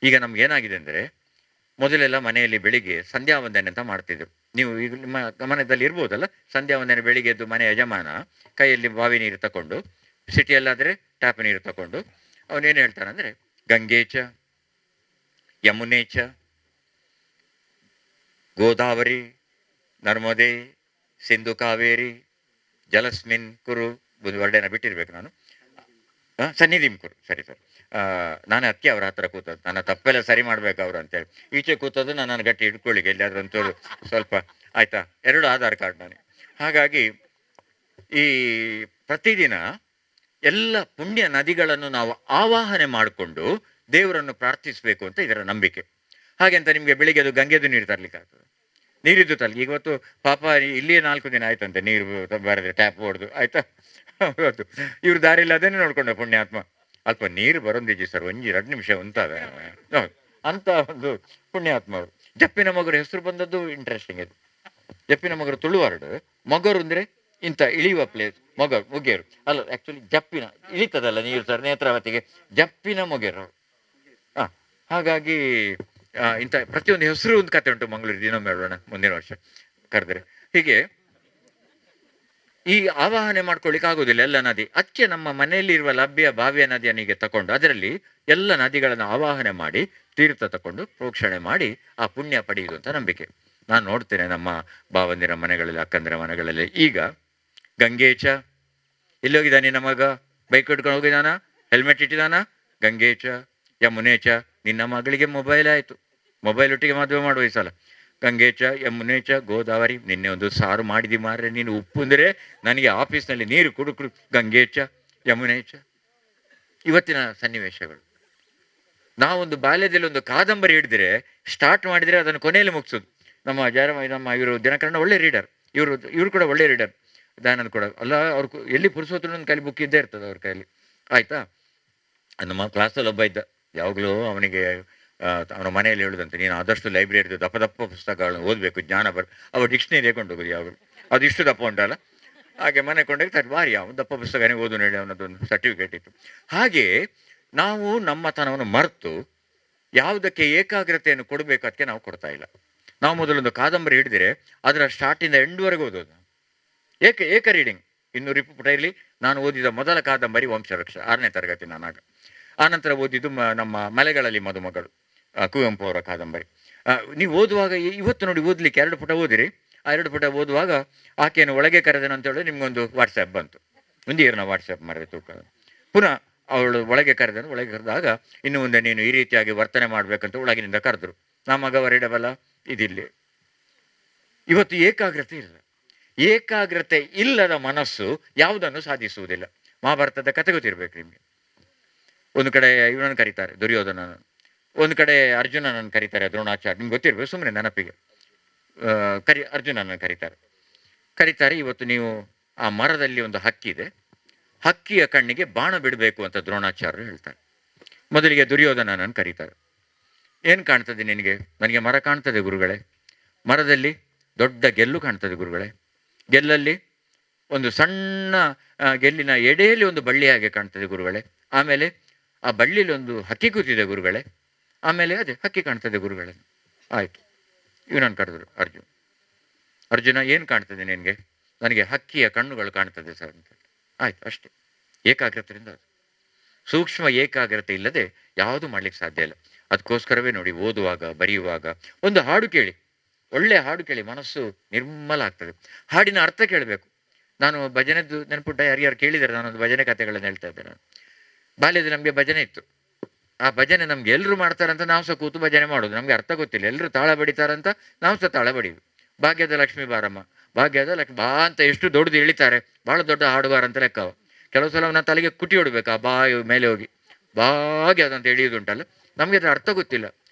ಈಗ ನಮ್ಗೇನಾಗಿದೆ ಅಂದರೆ, ಮೊದಲೆಲ್ಲ ಮನೆಯಲ್ಲಿ ಬೆಳಿಗ್ಗೆ ಸಂಧ್ಯಾ ವಂದನೆ ಅಂತ ಮಾಡ್ತಿದ್ರು. ನೀವು ಈಗ ನಿಮ್ಮ ಗಮನದಲ್ಲಿ ಇರ್ಬೋದಲ್ಲ, ಸಂಧ್ಯಾ ವಂದನೆ ಬೆಳಿಗ್ಗೆ ಎದ್ದು ಮನೆ ಯಜಮಾನ ಕೈಯಲ್ಲಿ ಬಾವಿ ನೀರು ತಗೊಂಡು, ಸಿಟಿಯಲ್ಲಾದರೆ ಟ್ಯಾಪ್ ನೀರು ತಗೊಂಡು ಅವನೇನು ಹೇಳ್ತಾನಂದರೆ, ಗಂಗೇಚ ಯಮುನೇಚ ಗೋದಾವರಿ ನರ್ಮದೆ ಸಿಂಧು ಕಾವೇರಿ ಜಲಸ್ಮಿನ್ ಕುರು, ಒಂದು ವರ್ಡೇನ ಬಿಟ್ಟಿರ್ಬೇಕು ನಾನು, ಸನ್ನಿಧಿಂ ಕುರು, ಸರಿ ಸರ್. ನಾನು ಅದಕ್ಕೆ ಅವ್ರ ಹತ್ರ ಕೂತದ್ದು, ನನ್ನ ತಪ್ಪೆಲ್ಲ ಸರಿ ಮಾಡ್ಬೇಕು ಅವರು ಅಂತೇಳಿ. ಈಚೆ ಕೂತದ್ದು ನಾನು ಗಟ್ಟಿ ಇಟ್ಕೊಳ್ಳಿಕ್ಕೆ ಎಲ್ಲಿಯಾದ್ರೂ ಒಂಚೂರು ಸ್ವಲ್ಪ, ಆಯಿತಾ? 2 ಆಧಾರ್ ಕಾರ್ಡ್ ನನಗೆ. ಹಾಗಾಗಿ ಈ ಪ್ರತಿದಿನ ಎಲ್ಲ ಪುಣ್ಯ ನದಿಗಳನ್ನು ನಾವು ಆವಾಹನೆ ಮಾಡಿಕೊಂಡು ದೇವರನ್ನು ಪ್ರಾರ್ಥಿಸಬೇಕು ಅಂತ ಇದರ ನಂಬಿಕೆ. ಹಾಗೆ ಅಂತ ನಿಮಗೆ ಬೆಳಿಗ್ಗೆ ಅದು ಗಂಗೆದು ನೀರು ತರಲಿಕ್ಕೆ ಆಗ್ತದೆ? ನೀರಿದ್ದು ತರಲಿ. ಇವತ್ತು ಪಾಪ ಇಲ್ಲಿಯೇ 4 ದಿನ ಆಯ್ತಂತೆ ನೀರು ಬರದೆ, ಟ್ಯಾಪ್ ಹೊಡೆದು, ಆಯ್ತಾ? ಹೌದು, ಇವ್ರು ದಾರಿಯಲ್ಲಿ ಅದನ್ನೇ ನೋಡ್ಕೊಂಡ ಪುಣ್ಯಾತ್ಮ. ಅಲ್ಪ ನೀರು ಬರೋದಿಜ್ಜಿ ಸರ್, 1-2 ನಿಮಿಷ ಉಂಟಾವೆ. ಹೌದು, ಅಂತ ಒಂದು ಪುಣ್ಯಾತ್ಮ ಅವರು. ಜಪ್ಪಿನ ಮಗರು ಹೆಸರು ಬಂದದ್ದು ಇಂಟ್ರೆಸ್ಟಿಂಗ್. ಅದು ಜಪ್ಪಿನ ಮಗರು ತುಳುವಾರ್ಡ್, ಮಗರು ಅಂದರೆ ಇಂಥ ಇಳಿಯುವ ಪ್ಲೇಸ್, ಮುಗೇರು ಅಲ್ಲ, ಆ್ಯಕ್ಚುಲಿ ಜಪ್ಪಿನ ಇಳಿತದಲ್ಲ ನೀರು ಸರ್ ನೇತ್ರಾವತಿಗೆ, ಜಪ್ಪಿನ ಮೊಗೇರು. ಹಾಗಾಗಿ ಇಂಥ ಪ್ರತಿಯೊಂದು ಹೆಸರು ಒಂದು ಕತೆ ಉಂಟು ಮಂಗಳೂರು. ಇನ್ನೊಮ್ಮೆ ಹೇಳೋಣ ಮುಂದಿನ ವರ್ಷ ಕರೆದ್ರೆ. ಹೀಗೆ ಈ ಆವಾಹನೆ ಮಾಡ್ಕೊಳ್ಳಿಕ್ಕೆ ಆಗೋದಿಲ್ಲ ಎಲ್ಲ ನದಿ. ಅದಕ್ಕೆ ನಮ್ಮ ಮನೆಯಲ್ಲಿರುವ ಲಭ್ಯ ಬಾವಿಯ ನದಿಯನ್ನಿಗೆ ತಗೊಂಡು ಅದರಲ್ಲಿ ಎಲ್ಲ ನದಿಗಳನ್ನು ಆವಾಹನೆ ಮಾಡಿ ತೀರ್ಥ ತಗೊಂಡು ಪ್ರೋಕ್ಷಣೆ ಮಾಡಿ ಆ ಪುಣ್ಯ ಪಡೆಯುವುದು ಅಂತ ನಂಬಿಕೆ. ನಾನು ನೋಡ್ತೇನೆ ನಮ್ಮ ಭಾವಂದಿರ ಮನೆಗಳಲ್ಲಿ, ಅಕ್ಕಂದಿರ ಮನೆಗಳಲ್ಲಿ. ಈಗ ಗಂಗೇಚ ಎಲ್ಲೋಗಿದ್ದಾನೆ ನಿನ್ನ ಮಗ, ಬೈಕ್ ಹಿಡ್ಕೊಂಡು ಹೋಗಿದ್ದಾನ, ಹೆಲ್ಮೆಟ್ ಇಟ್ಟಿದ್ದಾನ, ಗಂಗೇಚ ಯಮುನೇಚ, ನಿನ್ನ ಮಗಳಿಗೆ ಮೊಬೈಲ್ ಆಯಿತು, ಮೊಬೈಲ್ ಒಟ್ಟಿಗೆ ಮದುವೆ ಮಾಡುವ ಈ ಸಲ. ಗಂಗೇಚ ಯಮುನೇಚ ಗೋದಾವರಿ, ನಿನ್ನೆ ಒಂದು ಸಾರು ಮಾಡಿದಿ ಮಾರ್ರೆ ನೀನು, ಉಪ್ಪು ಅಂದರೆ ನನಗೆ ಆಫೀಸ್ನಲ್ಲಿ ನೀರು ಕುಡು. ಗಂಗೇಚ ಯಮುನೇಚ ಇವತ್ತಿನ ಸನ್ನಿವೇಶಗಳು. ನಾವೊಂದು ಬಾಲ್ಯದಲ್ಲಿ ಒಂದು ಕಾದಂಬರಿ ಹಿಡಿದ್ರೆ ಸ್ಟಾರ್ಟ್ ಮಾಡಿದರೆ ಅದನ್ನು ಕೊನೆಯಲ್ಲಿ ಮುಗಿಸೋದು. ನಮ್ಮ ಇವರು ದಿನಕರಣ ಒಳ್ಳೆ ರೀಡರ್, ಇವರು ಕೂಡ ಒಳ್ಳೆ ರೀಡರ್, ದಯಾನಂದ್ ಕೂಡ ಅಲ್ಲ. ಅವ್ರು ಎಲ್ಲಿ ಪುರುಸೋತ್ರ ಒಂದು ಕೈಲಿ ಬುಕ್ ಇದ್ದೇ ಇರ್ತದೆ ಅವ್ರ ಕೈಯಲ್ಲಿ, ಆಯಿತಾ? ನಮ್ಮ ಕ್ಲಾಸಲ್ಲಿ ಒಬ್ಬ ಇದ್ದ, ಯಾವಾಗಲೂ ಅವನಿಗೆ ಅವನ ಮನೆಯಲ್ಲಿ ಹೇಳುದಂತೆ, ನೀನು ಆದಷ್ಟು ಲೈಬ್ರರಿದು ದಪ್ಪ ದಪ್ಪ ಪುಸ್ತಕಗಳನ್ನು ಓದಬೇಕು, ಜ್ಞಾನ ಅವ ಡಿಕ್ಷನರಿ ಕೊಂಡು ಹೋಗೋದು ಯಾವಾಗಲೂ. ಅದು ಇಷ್ಟು ದಪ್ಪ ಉಂಟಲ್ಲ, ಹಾಗೆ ಮನೆ ಕೊಂಡೋಗಿ ಬಾರಿ ಅವನು ದಪ್ಪ ಪುಸ್ತಕನೇ ಓದು ಹೇಳಿ ಅವನದೊಂದು ಸರ್ಟಿಫಿಕೇಟ್ ಇತ್ತು. ಹಾಗೆ ನಾವು ನಮ್ಮತನವನ್ನು ಮರೆತು ಯಾವುದಕ್ಕೆ ಏಕಾಗ್ರತೆಯನ್ನು ಕೊಡಬೇಕು ಅದಕ್ಕೆ ನಾವು ಕೊಡ್ತಾ ಇಲ್ಲ. ನಾವು ಮೊದಲೊಂದು ಕಾದಂಬರಿ ಹಿಡಿದರೆ ಅದರ ಸ್ಟಾರ್ಟಿಂದ ಎಂಡ್ವರೆಗೂ ಓದೋದು. ಏಕ ರೀಡಿಂಗ್. 200 ಪುಟದಲ್ಲಿ ನಾನು ಓದಿದ ಮೊದಲ ಕಾದಂಬರಿ ವಂಶವೃಕ್ಷ, 6ನೇ ತರಗತಿ ನಾನಾಗ. ಆನಂತರ ಓದಿದ್ದು ನಮ್ಮ ಮಲೆಗಳಲ್ಲಿ ಮದುಮಗಳು, ಕುವೆಂಪು ಅವರ ಕಾದಂಬರಿ. ನೀವು ಓದುವಾಗ ಇವತ್ತು ನೋಡಿ ಓದಲಿಕ್ಕೆ 2 ಪುಟ ಓದಿರಿ, ಆ 2 ಪುಟ ಓದುವಾಗ ಆಕೆಯನ್ನು ಒಳಗೆ ಕರೆದನು ಅಂತ ಹೇಳಿದ್ರೆ ನಿಮ್ಗೊಂದು ವಾಟ್ಸಪ್ ಬಂತು, ಒಂದು ಇಯರ್ನ ವಾಟ್ಸಪ್ ಮಾಡಿದೆ ತೂಕ. ಪುನಃ ಅವಳು ಒಳಗೆ ಕರೆದಾಗ ಇನ್ನು ಮುಂದೆ ನೀನು ಈ ರೀತಿಯಾಗಿ ವರ್ತನೆ ಮಾಡಬೇಕಂತ ಒಳಗಿನಿಂದ ಕರೆದ್ರು. ನಮ್ಮ ಮಗ ಹೊರಡಬಲ್ಲ, ಇದಿಲ್ಲಿ. ಇವತ್ತು ಏಕಾಗ್ರತೆ ಇಲ್ಲ. ಏಕಾಗ್ರತೆ ಇಲ್ಲದ ಮನಸ್ಸು ಯಾವುದನ್ನು ಸಾಧಿಸುವುದಿಲ್ಲ. ಮಹಾಭಾರತದ ಕತೆ ಗೊತ್ತಿರಬೇಕು ನಿಮಗೆ. ಒಂದು ಕಡೆ ಇವನನ್ನು ಕರೀತಾರೆ ದುರ್ಯೋಧನನ, ಒಂದು ಕಡೆ ಅರ್ಜುನನನ್ನು ಕರೀತಾರೆ ದ್ರೋಣಾಚಾರ್ಯ, ನಿಮ್ಗೆ ಗೊತ್ತಿರಬೇಕು, ಸುಮ್ಮನೆ ನೆನಪಿಗೆ. ಅರ್ಜುನನನ್ನು ಕರೀತಾರೆ. ಇವತ್ತು ನೀವು ಆ ಮರದಲ್ಲಿ ಒಂದು ಹಕ್ಕಿ ಇದೆ, ಹಕ್ಕಿಯ ಕಣ್ಣಿಗೆ ಬಾಣ ಬಿಡಬೇಕು ಅಂತ ದ್ರೋಣಾಚಾರ್ಯರು ಹೇಳ್ತಾರೆ. ಮೊದಲಿಗೆ ದುರ್ಯೋಧನನನ್ನು ಕರೀತಾರೆ. ಏನು ಕಾಣ್ತದೆ ನಿನಗೆ? ನನಗೆ ಮರ ಕಾಣ್ತದೆ ಗುರುಗಳೇ. ಮರದಲ್ಲಿ ದೊಡ್ಡ ಗೆಲ್ಲು ಕಾಣ್ತದೆ ಗುರುಗಳೇ. ಗೆಲ್ಲಲ್ಲಿ ಒಂದು ಸಣ್ಣ ಗೆಲ್ಲಿನ ಎಡೆಯಲ್ಲಿ ಒಂದು ಬಳ್ಳಿ ಹಾಗೆ ಕಾಣ್ತದೆ ಗುರುಗಳೇ. ಆಮೇಲೆ ಆ ಬಳ್ಳಿಲಿ ಒಂದು ಹಕ್ಕಿ ಕೂತಿದೆ ಗುರುಗಳೇ. ಆಮೇಲೆ ಅದೇ ಹಕ್ಕಿ ಕಾಣ್ತದೆ ಗುರುಗಳೇ. ಆಯಿತು, ಇವನನ್ನು ಕರೆದ್ರು ಅರ್ಜುನ ಏನು ಕಾಣ್ತದೆ ನಿನಗೆ? ನನಗೆ ಹಕ್ಕಿಯ ಕಣ್ಣುಗಳು ಕಾಣ್ತದೆ ಸರ್ ಅಂತ. ಆಯಿತು, ಅಷ್ಟೇ. ಏಕಾಗ್ರತೆಯಿಂದ ಅದು ಸೂಕ್ಷ್ಮ ಏಕಾಗ್ರತೆ ಇಲ್ಲದೆ ಯಾವುದು ಮಾಡ್ಲಿಕ್ಕೆ ಸಾಧ್ಯ ಇಲ್ಲ. ಅದಕ್ಕೋಸ್ಕರವೇ ನೋಡಿ, ಓದುವಾಗ ಬರೆಯುವಾಗ ಒಂದು ಹಾಡು ಕೇಳಿ, ಒಳ್ಳೆಯ ಹಾಡು ಕೇಳಿ, ಮನಸ್ಸು ನಿರ್ಮಲ ಆಗ್ತದೆ. ಹಾಡಿನ ಅರ್ಥ ಕೇಳಬೇಕು. ನಾನು ಭಜನೆದ್ದು ನೆನಪುಟ್ಟ ಯಾರ್ಯಾರು ಕೇಳಿದರೆ ನಾನೊಂದು ಭಜನೆ ಕಥೆಗಳನ್ನು ಹೇಳ್ತಾ ಇದ್ದೆ. ನಾನು ಬಾಲ್ಯದಲ್ಲಿ ನಮಗೆ ಭಜನೆ ಇತ್ತು. ಆ ಭಜನೆ ನಮ್ಗೆ ಎಲ್ಲರೂ ಮಾಡ್ತಾರಂತ ನಾವು ಸಹ ಕೂತು ಭಜನೆ ಮಾಡೋದು. ನಮಗೆ ಅರ್ಥ ಗೊತ್ತಿಲ್ಲ. ಎಲ್ಲರೂ ತಾಳ ಬಡಿತಾರಂತ ನಾವು ಸಹ ತಾಳ ಬಡಿದು. ಭಾಗ್ಯದ ಲಕ್ಷ್ಮೀ ಬಾರಮ್ಮ, ಭಾಗ್ಯದ ಲಕ್ಷ್ಮಿ ಬಾ ಅಂತ ಎಷ್ಟು ದೊಡ್ಡದು ಎಳಿತಾರೆ. ಭಾಳ ದೊಡ್ಡ ಹಾಡುಗಾರ ಅಂತ ಲೆಕ್ಕವ. ಕೆಲವು ಸಲ ನಾವು ತಲೆಗೆ ಕುಟಿ ಹೊಡ್ಬೇಕು. ಆ ಬಾಯಿ ಮೇಲೆ ಹೋಗಿ ಭಾಗ್ಯ ಅದಂತ ಎಳೆಯುವುದುಂಟಲ್ಲ, ನಮಗೆ ಅದರ ಅರ್ಥ ಗೊತ್ತಿಲ್ಲ.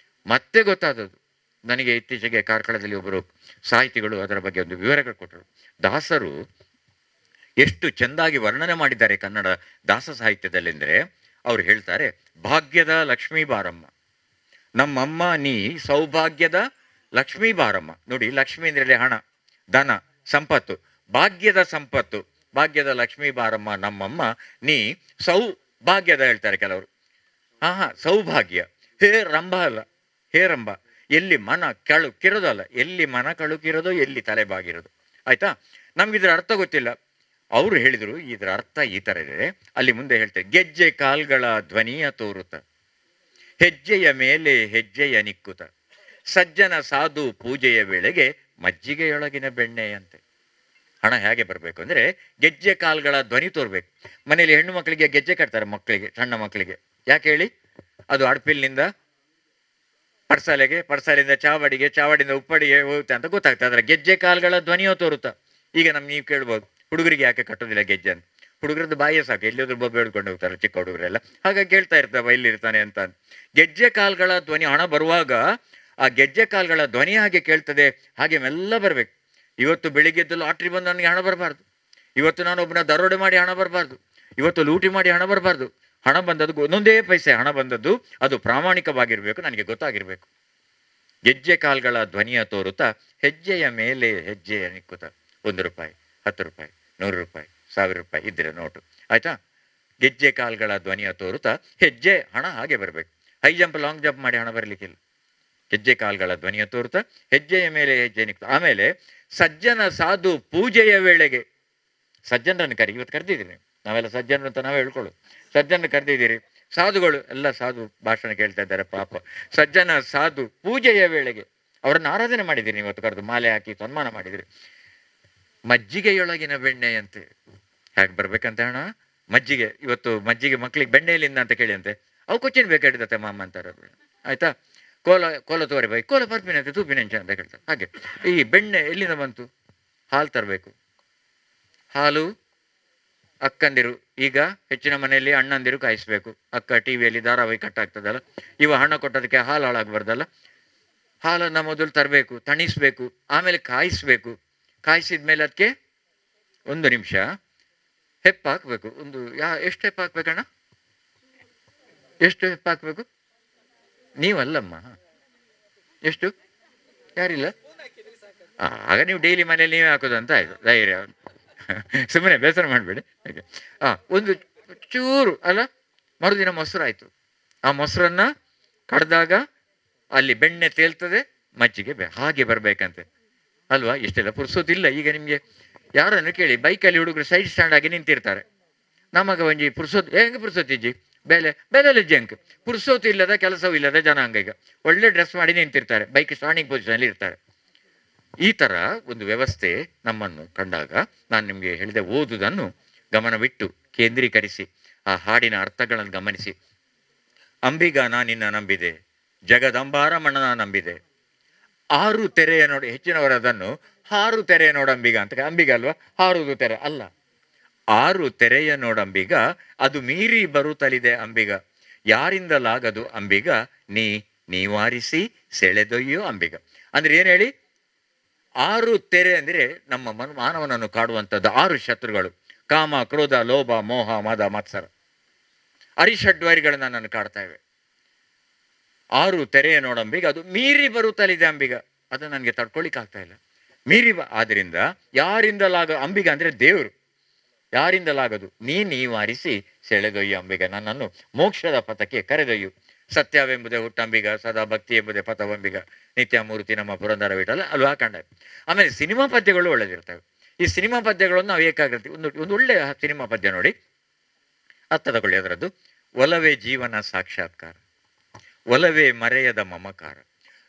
ಮತ್ತೆ ಗೊತ್ತಾದದ್ದು ನನಗೆ. ಇತ್ತೀಚೆಗೆ ಕಾರ್ಕಳದಲ್ಲಿ ಒಬ್ಬರು ಸಾಹಿತಿಗಳು ಅದರ ಬಗ್ಗೆ ಒಂದು ವಿವರಗಳು ಕೊಟ್ಟರು. ದಾಸರು ಎಷ್ಟು ಚೆಂದಾಗಿ ವರ್ಣನೆ ಮಾಡಿದ್ದಾರೆ ಕನ್ನಡ ದಾಸ ಸಾಹಿತ್ಯದಲ್ಲೆಂದರೆ, ಅವ್ರು ಹೇಳ್ತಾರೆ, ಭಾಗ್ಯದ ಲಕ್ಷ್ಮೀ ಬಾರಮ್ಮ, ನಮ್ಮಮ್ಮ ನೀ ಸೌಭಾಗ್ಯದ ಲಕ್ಷ್ಮೀ ಬಾರಮ್ಮ. ನೋಡಿ, ಲಕ್ಷ್ಮೀ ಅಂದ್ರೆ ಹಣ, ಧನ, ಸಂಪತ್ತು. ಭಾಗ್ಯದ ಸಂಪತ್ತು, ಭಾಗ್ಯದ ಲಕ್ಷ್ಮೀ ಬಾರಮ್ಮ ನಮ್ಮಮ್ಮ ನೀ ಸೌಭಾಗ್ಯದ ಹೇಳ್ತಾರೆ ಕೆಲವರು. ಸೌಭಾಗ್ಯ. ಹೇ ರಂಭ ಅಲ್ಲ, ಹೇ ರಂಭ. ಎಲ್ಲಿ ಮನ ಕಳುಕಿರೋದಲ್ಲ, ಎಲ್ಲಿ ಮನ ಕಳುಕಿರೋದು, ಎಲ್ಲಿ ತಲೆ ಬಾಗಿರೋದು. ಆಯ್ತಾ? ನಮ್ಗಿದ್ರ ಅರ್ಥ ಗೊತ್ತಿಲ್ಲ. ಅವರು ಹೇಳಿದರು ಇದರ ಅರ್ಥ ಈ ಥರ ಇದೆ. ಅಲ್ಲಿ ಮುಂದೆ ಹೇಳ್ತಾರೆ, ಗೆಜ್ಜೆ ಕಾಲ್ಗಳ ಧ್ವನಿಯ ತೋರುತ್ತ, ಹೆಜ್ಜೆಯ ಮೇಲೆ ಹೆಜ್ಜೆಯ ನಿಕ್ಕುತ, ಸಜ್ಜನ ಸಾಧು ಪೂಜೆಯ ವೇಳೆಗೆ ಮಜ್ಜಿಗೆಯೊಳಗಿನ ಬೆಣ್ಣೆಯಂತೆ. ಹಣ ಹೇಗೆ ಬರಬೇಕು ಅಂದರೆ ಗೆಜ್ಜೆ ಕಾಲ್ಗಳ ಧ್ವನಿ ತೋರ್ಬೇಕು. ಮನೇಲಿ ಹೆಣ್ಣು ಮಕ್ಕಳಿಗೆ ಗೆಜ್ಜೆ ಕಟ್ತಾರೆ, ಮಕ್ಕಳಿಗೆ, ಸಣ್ಣ ಮಕ್ಕಳಿಗೆ. ಯಾಕೆ ಹೇಳಿ? ಅದು ಅಡ್ಪಿಲ್ನಿಂದ ಪಡ್ಸಾಲೆಗೆ, ಪಡ್ಸಾಲಿಂದ ಚಾವಡಿಗೆ, ಚಾವಡಿಯಿಂದ ಉಪ್ಪಡಿಗೆ ಹೋಗುತ್ತೆ ಅಂತ ಗೊತ್ತಾಗ್ತದೆ. ಅದರ ಗೆಜ್ಜೆ ಕಾಲ್ಗಳ ಧ್ವನಿಯೋ ತೋರುತ್ತಾ. ಈಗ ನೀವು ಕೇಳ್ಬೋದು, ಹುಡುಗರಿಗೆ ಯಾಕೆ ಕಟ್ಟೋದಿಲ್ಲ ಗೆಜ್ಜೆ ಅಂತ? ಹುಡುಗರದ್ದು ಬಾಯೇ ಸಾಕು, ಎಲ್ಲಿಯೋದ್ರು ಬೊಬ್ಬೆ ಹಿಡ್ಕೊಂಡು ಹೋಗ್ತಾರೆ ಚಿಕ್ಕ ಹುಡುಗರೆಲ್ಲ. ಹಾಗಾಗಿ ಕೇಳ್ತಾ ಇರ್ತಾವ ಎಲ್ಲಿರ್ತಾನೆ ಅಂತ. ಗೆಜ್ಜೆ ಕಾಲ್ಗಳ ಧ್ವನಿ, ಹಣ ಬರುವಾಗ ಆ ಗೆಜ್ಜೆ ಕಾಲ್ಗಳ ಧ್ವನಿ ಹಾಗೆ ಕೇಳ್ತದೆ, ಹಾಗೆ ಮೆಲ್ಲ ಬರಬೇಕು. ಇವತ್ತು ಬೆಳಿಗ್ಗೆದ್ದು ಲಾಟ್ರಿ ಬಂದು ನನಗೆ ಹಣ ಬರಬಾರ್ದು, ಇವತ್ತು ನಾನು ಒಬ್ಬನ ದರೋಡೆ ಮಾಡಿ ಹಣ ಬರಬಾರ್ದು, ಇವತ್ತು ಲೂಟಿ ಮಾಡಿ ಹಣ ಬರಬಾರ್ದು. ಹಣ ಬಂದದ್ದು ಒಂದೊಂದೇ ಪೈಸೆ ಹಣ ಬಂದದ್ದು ಅದು ಪ್ರಾಮಾಣಿಕವಾಗಿರಬೇಕು, ನನಗೆ ಗೊತ್ತಾಗಿರಬೇಕು. ಗೆಜ್ಜೆ ಕಾಲ್ಗಳ ಧ್ವನಿಯ ತೋರುತ್ತಾ ಹೆಜ್ಜೆಯ ಮೇಲೆ ಹೆಜ್ಜೆಯ ನಿಕ್ಕುತ್ತ. 1 ರೂಪಾಯಿ, 10 ರೂಪಾಯಿ, 100 ರೂಪಾಯಿ, 1000 ರೂಪಾಯಿ ಇದ್ದರೆ ನೋಟು. ಆಯ್ತಾ? ಗೆಜ್ಜೆ ಕಾಲ್ಗಳ ಧ್ವನಿಯ ತೋರುತ್ತಾ ಹೆಜ್ಜೆ, ಹಣ ಹಾಗೆ ಬರಬೇಕು. ಹೈ ಜಂಪ್ ಲಾಂಗ್ ಜಂಪ್ ಮಾಡಿ ಹಣ ಬರಲಿಕ್ಕಿಲ್ಲ. ಹೆಜ್ಜೆ ಕಾಲ್ಗಳ ಧ್ವನಿಯ ತೋರುತ್ತಾ ಹೆಜ್ಜೆಯ ಮೇಲೆ ಹೆಜ್ಜೆ ನಿಕ್ತ. ಆಮೇಲೆ ಸಜ್ಜನ ಸಾಧು ಪೂಜೆಯ ವೇಳೆಗೆ, ಸಜ್ಜನರನ್ನು ಇವತ್ತು ಕರೆದಿದ್ದೀರಿ, ನಾವೆಲ್ಲ ಸಜ್ಜನರು ಅಂತ ನಾವೇ ಹೇಳ್ಕೊಳ್ಳೋದು. ಸಜ್ಜನ ಕರೆದಿದ್ದೀರಿ, ಸಾಧುಗಳು ಎಲ್ಲ ಸಾಧು ಭಾಷಣ ಕೇಳ್ತಾ ಇದ್ದಾರೆ ಪಾಪ. ಸಜ್ಜನ ಸಾಧು ಪೂಜೆಯ ವೇಳೆಗೆ ಅವರನ್ನು ಆರಾಧನೆ ಮಾಡಿದ್ದೀರಿ, ಇವತ್ತು ಕರೆದು ಮಾಲೆ ಹಾಕಿ ಸನ್ಮಾನ ಮಾಡಿದಿರಿ. ಮಜ್ಜಿಗೆಯೊಳಗಿನ ಬೆಣ್ಣೆಯಂತೆ. ಹೇಗೆ ಬರ್ಬೇಕಂತ ಹಣ? ಮಜ್ಜಿಗೆ. ಇವತ್ತು ಮಜ್ಜಿಗೆ ಮಕ್ಕಳಿಗೆ ಬೆಣ್ಣೆಯಲ್ಲಿಂದ ಅಂತ ಕೇಳಿ ಅಂತೆ, ಅವು ಕೊಚ್ಚಿನ ಬೇಕಾಡಿದತ್ತೆ ಮಾಮ ಅಂತಾರೆ. ಆಯ್ತಾ? ಕೋಲ ತೋರೆ ಬೈ, ಕೋಲ ಬರ್ಪಿನಂತೆ ತೂಪಿನಂಚ ಅಂತ ಹೇಳ್ತಾರೆ. ಹಾಗೆ ಈ ಬೆಣ್ಣೆ ಎಲ್ಲಿಂದ ಬಂತು? ಹಾಲು ತರಬೇಕು. ಹಾಲು ಅಕ್ಕಂದಿರು, ಈಗ ಹೆಚ್ಚಿನ ಮನೆಯಲ್ಲಿ ಅಣ್ಣಂದಿರು ಕಾಯಿಸ್ಬೇಕು. ಅಕ್ಕ ಟಿವಿಯಲ್ಲಿ ಧಾರಾವಾಹಿ ಕಟ್ಟಾಗ್ತದಲ್ಲ, ಇವ ಹಣ ಕೊಟ್ಟೋದಕ್ಕೆ ಹಾಲು ಹಾಳಾಗಬಾರ್ದಲ್ಲ. ಹಾಲನ್ನು ಮೊದಲು ತರಬೇಕು, ತಣಿಸ್ಬೇಕು, ಆಮೇಲೆ ಕಾಯಿಸ್ಬೇಕು. ಕಾಯಿಸಿದ ಮೇಲೆ ಅದಕ್ಕೆ 1 ನಿಮಿಷ ಹೆಪ್ಪು ಹಾಕಬೇಕು. ಎಷ್ಟು ಹೆಪ್ಪು ಹಾಕ್ಬೇಕಣ್ಣ? ಎಷ್ಟು ಹೆಪ್ಪು ಹಾಕಬೇಕು? ನೀವಲ್ಲಮ್ಮ, ಎಷ್ಟು? ಯಾರಿಲ್ಲ? ಆಗ ನೀವು ಡೈಲಿ ಮನೇಲಿ ನೀವೇ ಹಾಕೋದು ಅಂತ ಆಯ್ತು. ಧೈರ್ಯ, ಸುಮ್ಮನೆ ಬೇಸರ ಮಾಡಬೇಡಿ. ಹಾಗೆ ಒಂದು ಚೂರು ಅಲ್ಲ, ಮರುದಿನ ಮೊಸರಾಯಿತು. ಆ ಮೊಸರನ್ನು ಕಡ್ದಾಗ ಅಲ್ಲಿ ಬೆಣ್ಣೆ ತೇಲ್ತದೆ, ಮಜ್ಜಿಗೆ ಹಾಗೆ ಬರಬೇಕಂತೆ ಅಲ್ವಾ? ಇಷ್ಟೆಲ್ಲ ಪುರ್ಸೋದಿಲ್ಲ. ಈಗ ನಿಮಗೆ ಯಾರನ್ನು ಕೇಳಿ, ಬೈಕಲ್ಲಿ ಹುಡುಗರು ಸೈಡ್ ಸ್ಟ್ಯಾಂಡ್ ಆಗಿ ನಿಂತಿರ್ತಾರೆ. ನಮಗೆ ಒಂಜಿ ಪುರ್ಸೋದು ಹೆಂಗೆ ಪುರ್ಸೋತಿಜ್ಜಿ ಬೆಲೆ ಜಂಕ್ ಪುರ್ಸೋತು ಇಲ್ಲದ ಕೆಲಸವೂ ಇಲ್ಲದ ಜನಾಂಗ. ಈಗ ಒಳ್ಳೆ ಡ್ರೆಸ್ ಮಾಡಿ ನಿಂತಿರ್ತಾರೆ, ಬೈಕ್ ಸ್ಟಾರ್ಟಿಂಗ್ ಪೊಸಿಷನಲ್ಲಿ ಇರ್ತಾರೆ. ಈ ಥರ ಒಂದು ವ್ಯವಸ್ಥೆ ನಮ್ಮನ್ನು ಕಂಡಾಗ ನಾನು ನಿಮಗೆ ಹೇಳಿದೆ, ಓದುವುದನ್ನು ಗಮನವಿಟ್ಟು ಕೇಂದ್ರೀಕರಿಸಿ ಆ ಹಾಡಿನ ಅರ್ಥಗಳನ್ನು ಗಮನಿಸಿ. ಅಂಬಿಗ ನಾ ನಿನ್ನ ನಂಬಿದೆ, ಜಗದಂಬಾರಮಣ್ಣನ ನಂಬಿದೆ, 6 ತೆರೆಯ ನೋಡಿ. ಹೆಚ್ಚಿನವರು ಅದನ್ನು 6 ತೆರೆಯ ನೋಡಂಬಿಗ ಅಂತ, ಅಂಬಿಗ ಅಲ್ವಾ, ಹಾರುವುದು ತೆರೆ ಅಲ್ಲ. 6 ತೆರೆಯ ನೋಡಂಬಿಗ, ಅದು ಮೀರಿ ಬರುತ್ತಲಿದೆ ಅಂಬಿಗ, ಯಾರಿಂದಲಾಗದು ಅಂಬಿಗ, ನೀವಾರಿಸಿ ಸೆಳೆದೊಯ್ಯೋ ಅಂಬಿಗ. ಅಂದ್ರೆ ಏನು ಹೇಳಿ? 6 ತೆರೆ ಅಂದರೆ ನಮ್ಮ ಮಾನವನನ್ನು ಕಾಡುವಂಥದ್ದು 6 ಶತ್ರುಗಳು: ಕಾಮ, ಕ್ರೋಧ, ಲೋಭ, ಮೋಹ, ಮದ, ಮತ್ಸರ. ಅರಿಷಡ್ವರಿಗಳು ನನ್ನನ್ನು ಕಾಡ್ತಾ ಇವೆ. ಆರು ತೆರೆಯ ನೋಡಂಬಿಗ ಅದು ಮೀರಿ ಬರುತ್ತಲಿದೆ ಅಂಬಿಗ. ಅದು ನನಗೆ ತಡ್ಕೊಳಿಕ್ ಆಗ್ತಾ ಇಲ್ಲ. ಮೀರಿ ಆದ್ರಿಂದ ಯಾರಿಂದಲಾಗ ಅಂಬಿಗ ಅಂದರೆ ದೇವರು. ಯಾರಿಂದಲಾಗದು ನೀವಾರಿಸಿ ಸೆಳೆದೊಯ್ಯು ಅಂಬಿಗ, ನನ್ನನ್ನು ಮೋಕ್ಷದ ಪಥಕ್ಕೆ ಕರೆದೊಯ್ಯು. ಸತ್ಯವೆಂಬುದೇ ಹುಟ್ಟಂಬಿಗ, ಸದಾ ಭಕ್ತಿ ಎಂಬುದೇ ಪಥವಂಬಿಗ, ನಿತ್ಯ ಮೂರ್ತಿ ನಮ್ಮ ಪುರಂದರ ವಿಠಲ ಅಲ್ವಾ ಕಂಡ. ಆಮೇಲೆ ಸಿನಿಮಾ ಪದ್ಯಗಳು ಒಳ್ಳೆದಿರ್ತವೆ. ಈ ಸಿನಿಮಾ ಪದ್ಯಗಳನ್ನು ನಾವು ಏಕಾಗ್ರತೆ ಒಂದು ಒಳ್ಳೆಯ ಸಿನಿಮಾ ಪದ್ಯ ನೋಡಿ, ಅರ್ಥ ತಗೊಳ್ಳಿ ಅದರದ್ದು. ಒಲವೇ ಜೀವನ ಸಾಕ್ಷಾತ್ಕಾರ, ಒಲವೇ ಮರೆಯದ ಮಮಕಾರ,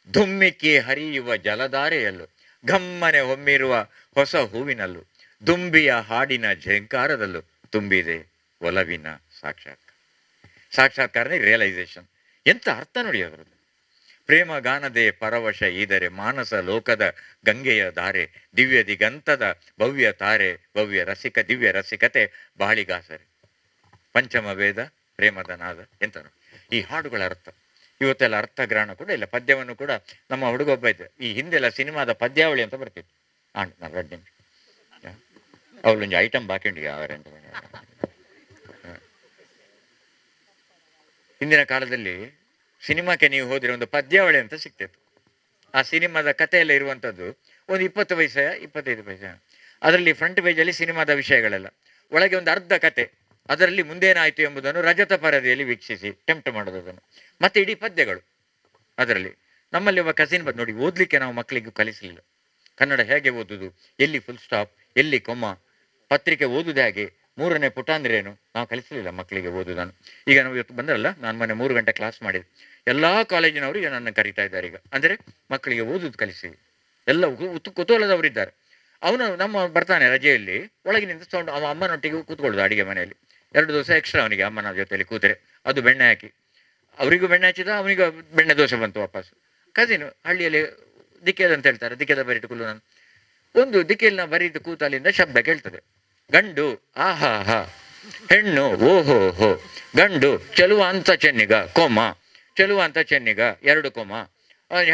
ಧುಮ್ಮಿಕ್ಕಿ ಹರಿಯುವ ಜಲಧಾರೆಯಲ್ಲೂ, ಘಮ್ಮನೆ ಹೊಮ್ಮಿರುವ ಹೊಸ ಹೂವಿನಲ್ಲೂ, ದುಂಬಿಯ ಹಾಡಿನ ಝಂಕಾರದಲ್ಲೂ ತುಂಬಿದೆ ಒಲವಿನ ಸಾಕ್ಷಾತ್ಕಾರ. ಸಾಕ್ಷಾತ್ಕಾರನೇ ರಿಯಲೈಸೇಷನ್. ಎಂತ ಅರ್ಥ ನೋಡಿ ಅದರದ್ದು. ಪ್ರೇಮ ಗಾನದೆ ಪರವಶ ಈದರೆ, ಮಾನಸ ಲೋಕದ ಗಂಗೆಯ ಧಾರೆ, ದಿವ್ಯ ದಿಗಂತದ ಭವ್ಯ ತಾರೆ, ಭವ್ಯ ರಸಿಕ ದಿವ್ಯ ರಸಿಕತೆ ಬಾಳಿಗಾಸರೆ, ಪಂಚಮ ವೇದ ಪ್ರೇಮದ ನಾದ. ಎಂತ ನೋಡಿ ಈ ಹಾಡುಗಳ ಅರ್ಥ. ಇವತ್ತೆಲ್ಲ ಅರ್ಥಗ್ರಹಣ ಕೂಡ ಇಲ್ಲ. ಪದ್ಯವನ್ನು ಕೂಡ ನಮ್ಮ ಹುಡುಗೊಬ್ಬ ಇದ್ದ, ಈ ಹಿಂದೆಲ್ಲ ಸಿನಿಮಾದ ಪದ್ಯಾವಳಿ ಅಂತ ಬರ್ತಿತ್ತು. ನಾನು 2 ನಿಮಿಷ ಅವಳೊಂದು ಐಟಮ್ ಬಾಕಿಂಡಿಗೆ ಅವರೆಂಟು. ಹಿಂದಿನ ಕಾಲದಲ್ಲಿ ಸಿನಿಮಾಕ್ಕೆ ನೀವು ಹೋದರೆ ಒಂದು ಪದ್ಯಾವಳಿ ಅಂತ ಸಿಗ್ತಿತ್ತು. ಆ ಸಿನಿಮಾದ ಕಥೆ ಎಲ್ಲ ಇರುವಂಥದ್ದು ಒಂದು 20 ಪೈಸೆ 25 ಪೈಸೆ. ಅದರಲ್ಲಿ ಫ್ರಂಟ್ ಪೇಜಲ್ಲಿ ಸಿನಿಮಾದ ವಿಷಯಗಳೆಲ್ಲ, ಒಳಗೆ ಒಂದು ಅರ್ಧ ಕತೆ, ಅದರಲ್ಲಿ ಮುಂದೇನಾಯಿತು ಎಂಬುದನ್ನು ರಜತ ಪರದೆಯಲ್ಲಿ ವೀಕ್ಷಿಸಿ ಟೆಂಪ್ಟ್ ಮಾಡೋದು ಅದನ್ನು. ಮತ್ತೆ ಇಡೀ ಪದ್ಯಗಳು ಅದರಲ್ಲಿ. ನಮ್ಮಲ್ಲಿ ಒಬ್ಬ ಕಸಿನ್ ಬಂದು ನೋಡಿ, ಓದಲಿಕ್ಕೆ ನಾವು ಮಕ್ಕಳಿಗೂ ಕಲಿಸಲಿಲ್ಲ. ಕನ್ನಡ ಹೇಗೆ ಓದುದು, ಎಲ್ಲಿ ಫುಲ್ ಸ್ಟಾಪ್, ಎಲ್ಲಿ ಕೊಮ್ಮ, ಪತ್ರಿಕೆ ಓದುದು ಹೇಗೆ, 3ನೇ ಪುಟ ಅಂದ್ರೇನು, ನಾವು ಕಲಿಸಲಿಲ್ಲ ಮಕ್ಕಳಿಗೆ ಓದುದನ್ನು. ಈಗ ನಾವು ಇವತ್ತು ಬಂದ್ರಲ್ಲ, ನಾನು ಮೊನ್ನೆ 3 ಗಂಟೆ ಕ್ಲಾಸ್ ಮಾಡಿದೆ. ಎಲ್ಲ ಕಾಲೇಜಿನವರು ಈಗ ನನ್ನ ಕರೀತಾ ಇದ್ದಾರೆ. ಈಗ ಅಂದರೆ ಮಕ್ಕಳಿಗೆ ಓದುದು ಕಲಿಸಿ, ಎಲ್ಲ ಕುತೂಹಲದವರಿದ್ದಾರೆ. ಅವನು ನಮ್ಮ ಬರ್ತಾನೆ ರಜೆಯಲ್ಲಿ, ಒಳಗಿನಿಂದ ಸೌಂಡ್, ಅವ ಅಮ್ಮನೊಟ್ಟಿಗೆ ಕೂತ್ಕೊಳ್ಳೋದು ಅಡಿಗೆ ಮನೆಯಲ್ಲಿ. 2 ದೋಸೆ ಎಕ್ಸ್ಟ್ರಾ ಅವನಿಗೆ ಅಮ್ಮನ ಜೊತೆಯಲ್ಲಿ ಕೂತರೆ, ಅದು ಬೆಣ್ಣೆ ಹಾಕಿ, ಅವರಿಗೂ ಬೆಣ್ಣೆ ಹಚ್ಚಿದ, ಅವನಿಗೂ ಬೆಣ್ಣೆ ದೋಸೆ ಬಂತು ವಾಪಸ್. ಕಸಿನು ಹಳ್ಳಿಯಲ್ಲಿ ದಿಕ್ಕೇದ ಅಂತ ಹೇಳ್ತಾರೆ, ದಿಕ್ಕೇದ ಬರೀಟು ಕುಲ್ಲು. ನಾನು ಒಂದು ದಿಕ್ಕೆಯಲ್ಲಿ ನಾವು ಬರೀತು ಕೂತಲ್ಲಿಂದ ಶಬ್ದ ಕೇಳ್ತದೆ. ಗಂಡು ಆಹಾ ಹಾ, ಹೆಣ್ಣು ಓಹೋ ಹೋ, ಗಂಡು ಚೆಲುವ ಅಂತ ಚೆನ್ನಿಗ ಕೊಮ, ಚೆಲುವ ಅಂತ ಚೆನ್ನಿಗ 2 ಕೊಮ,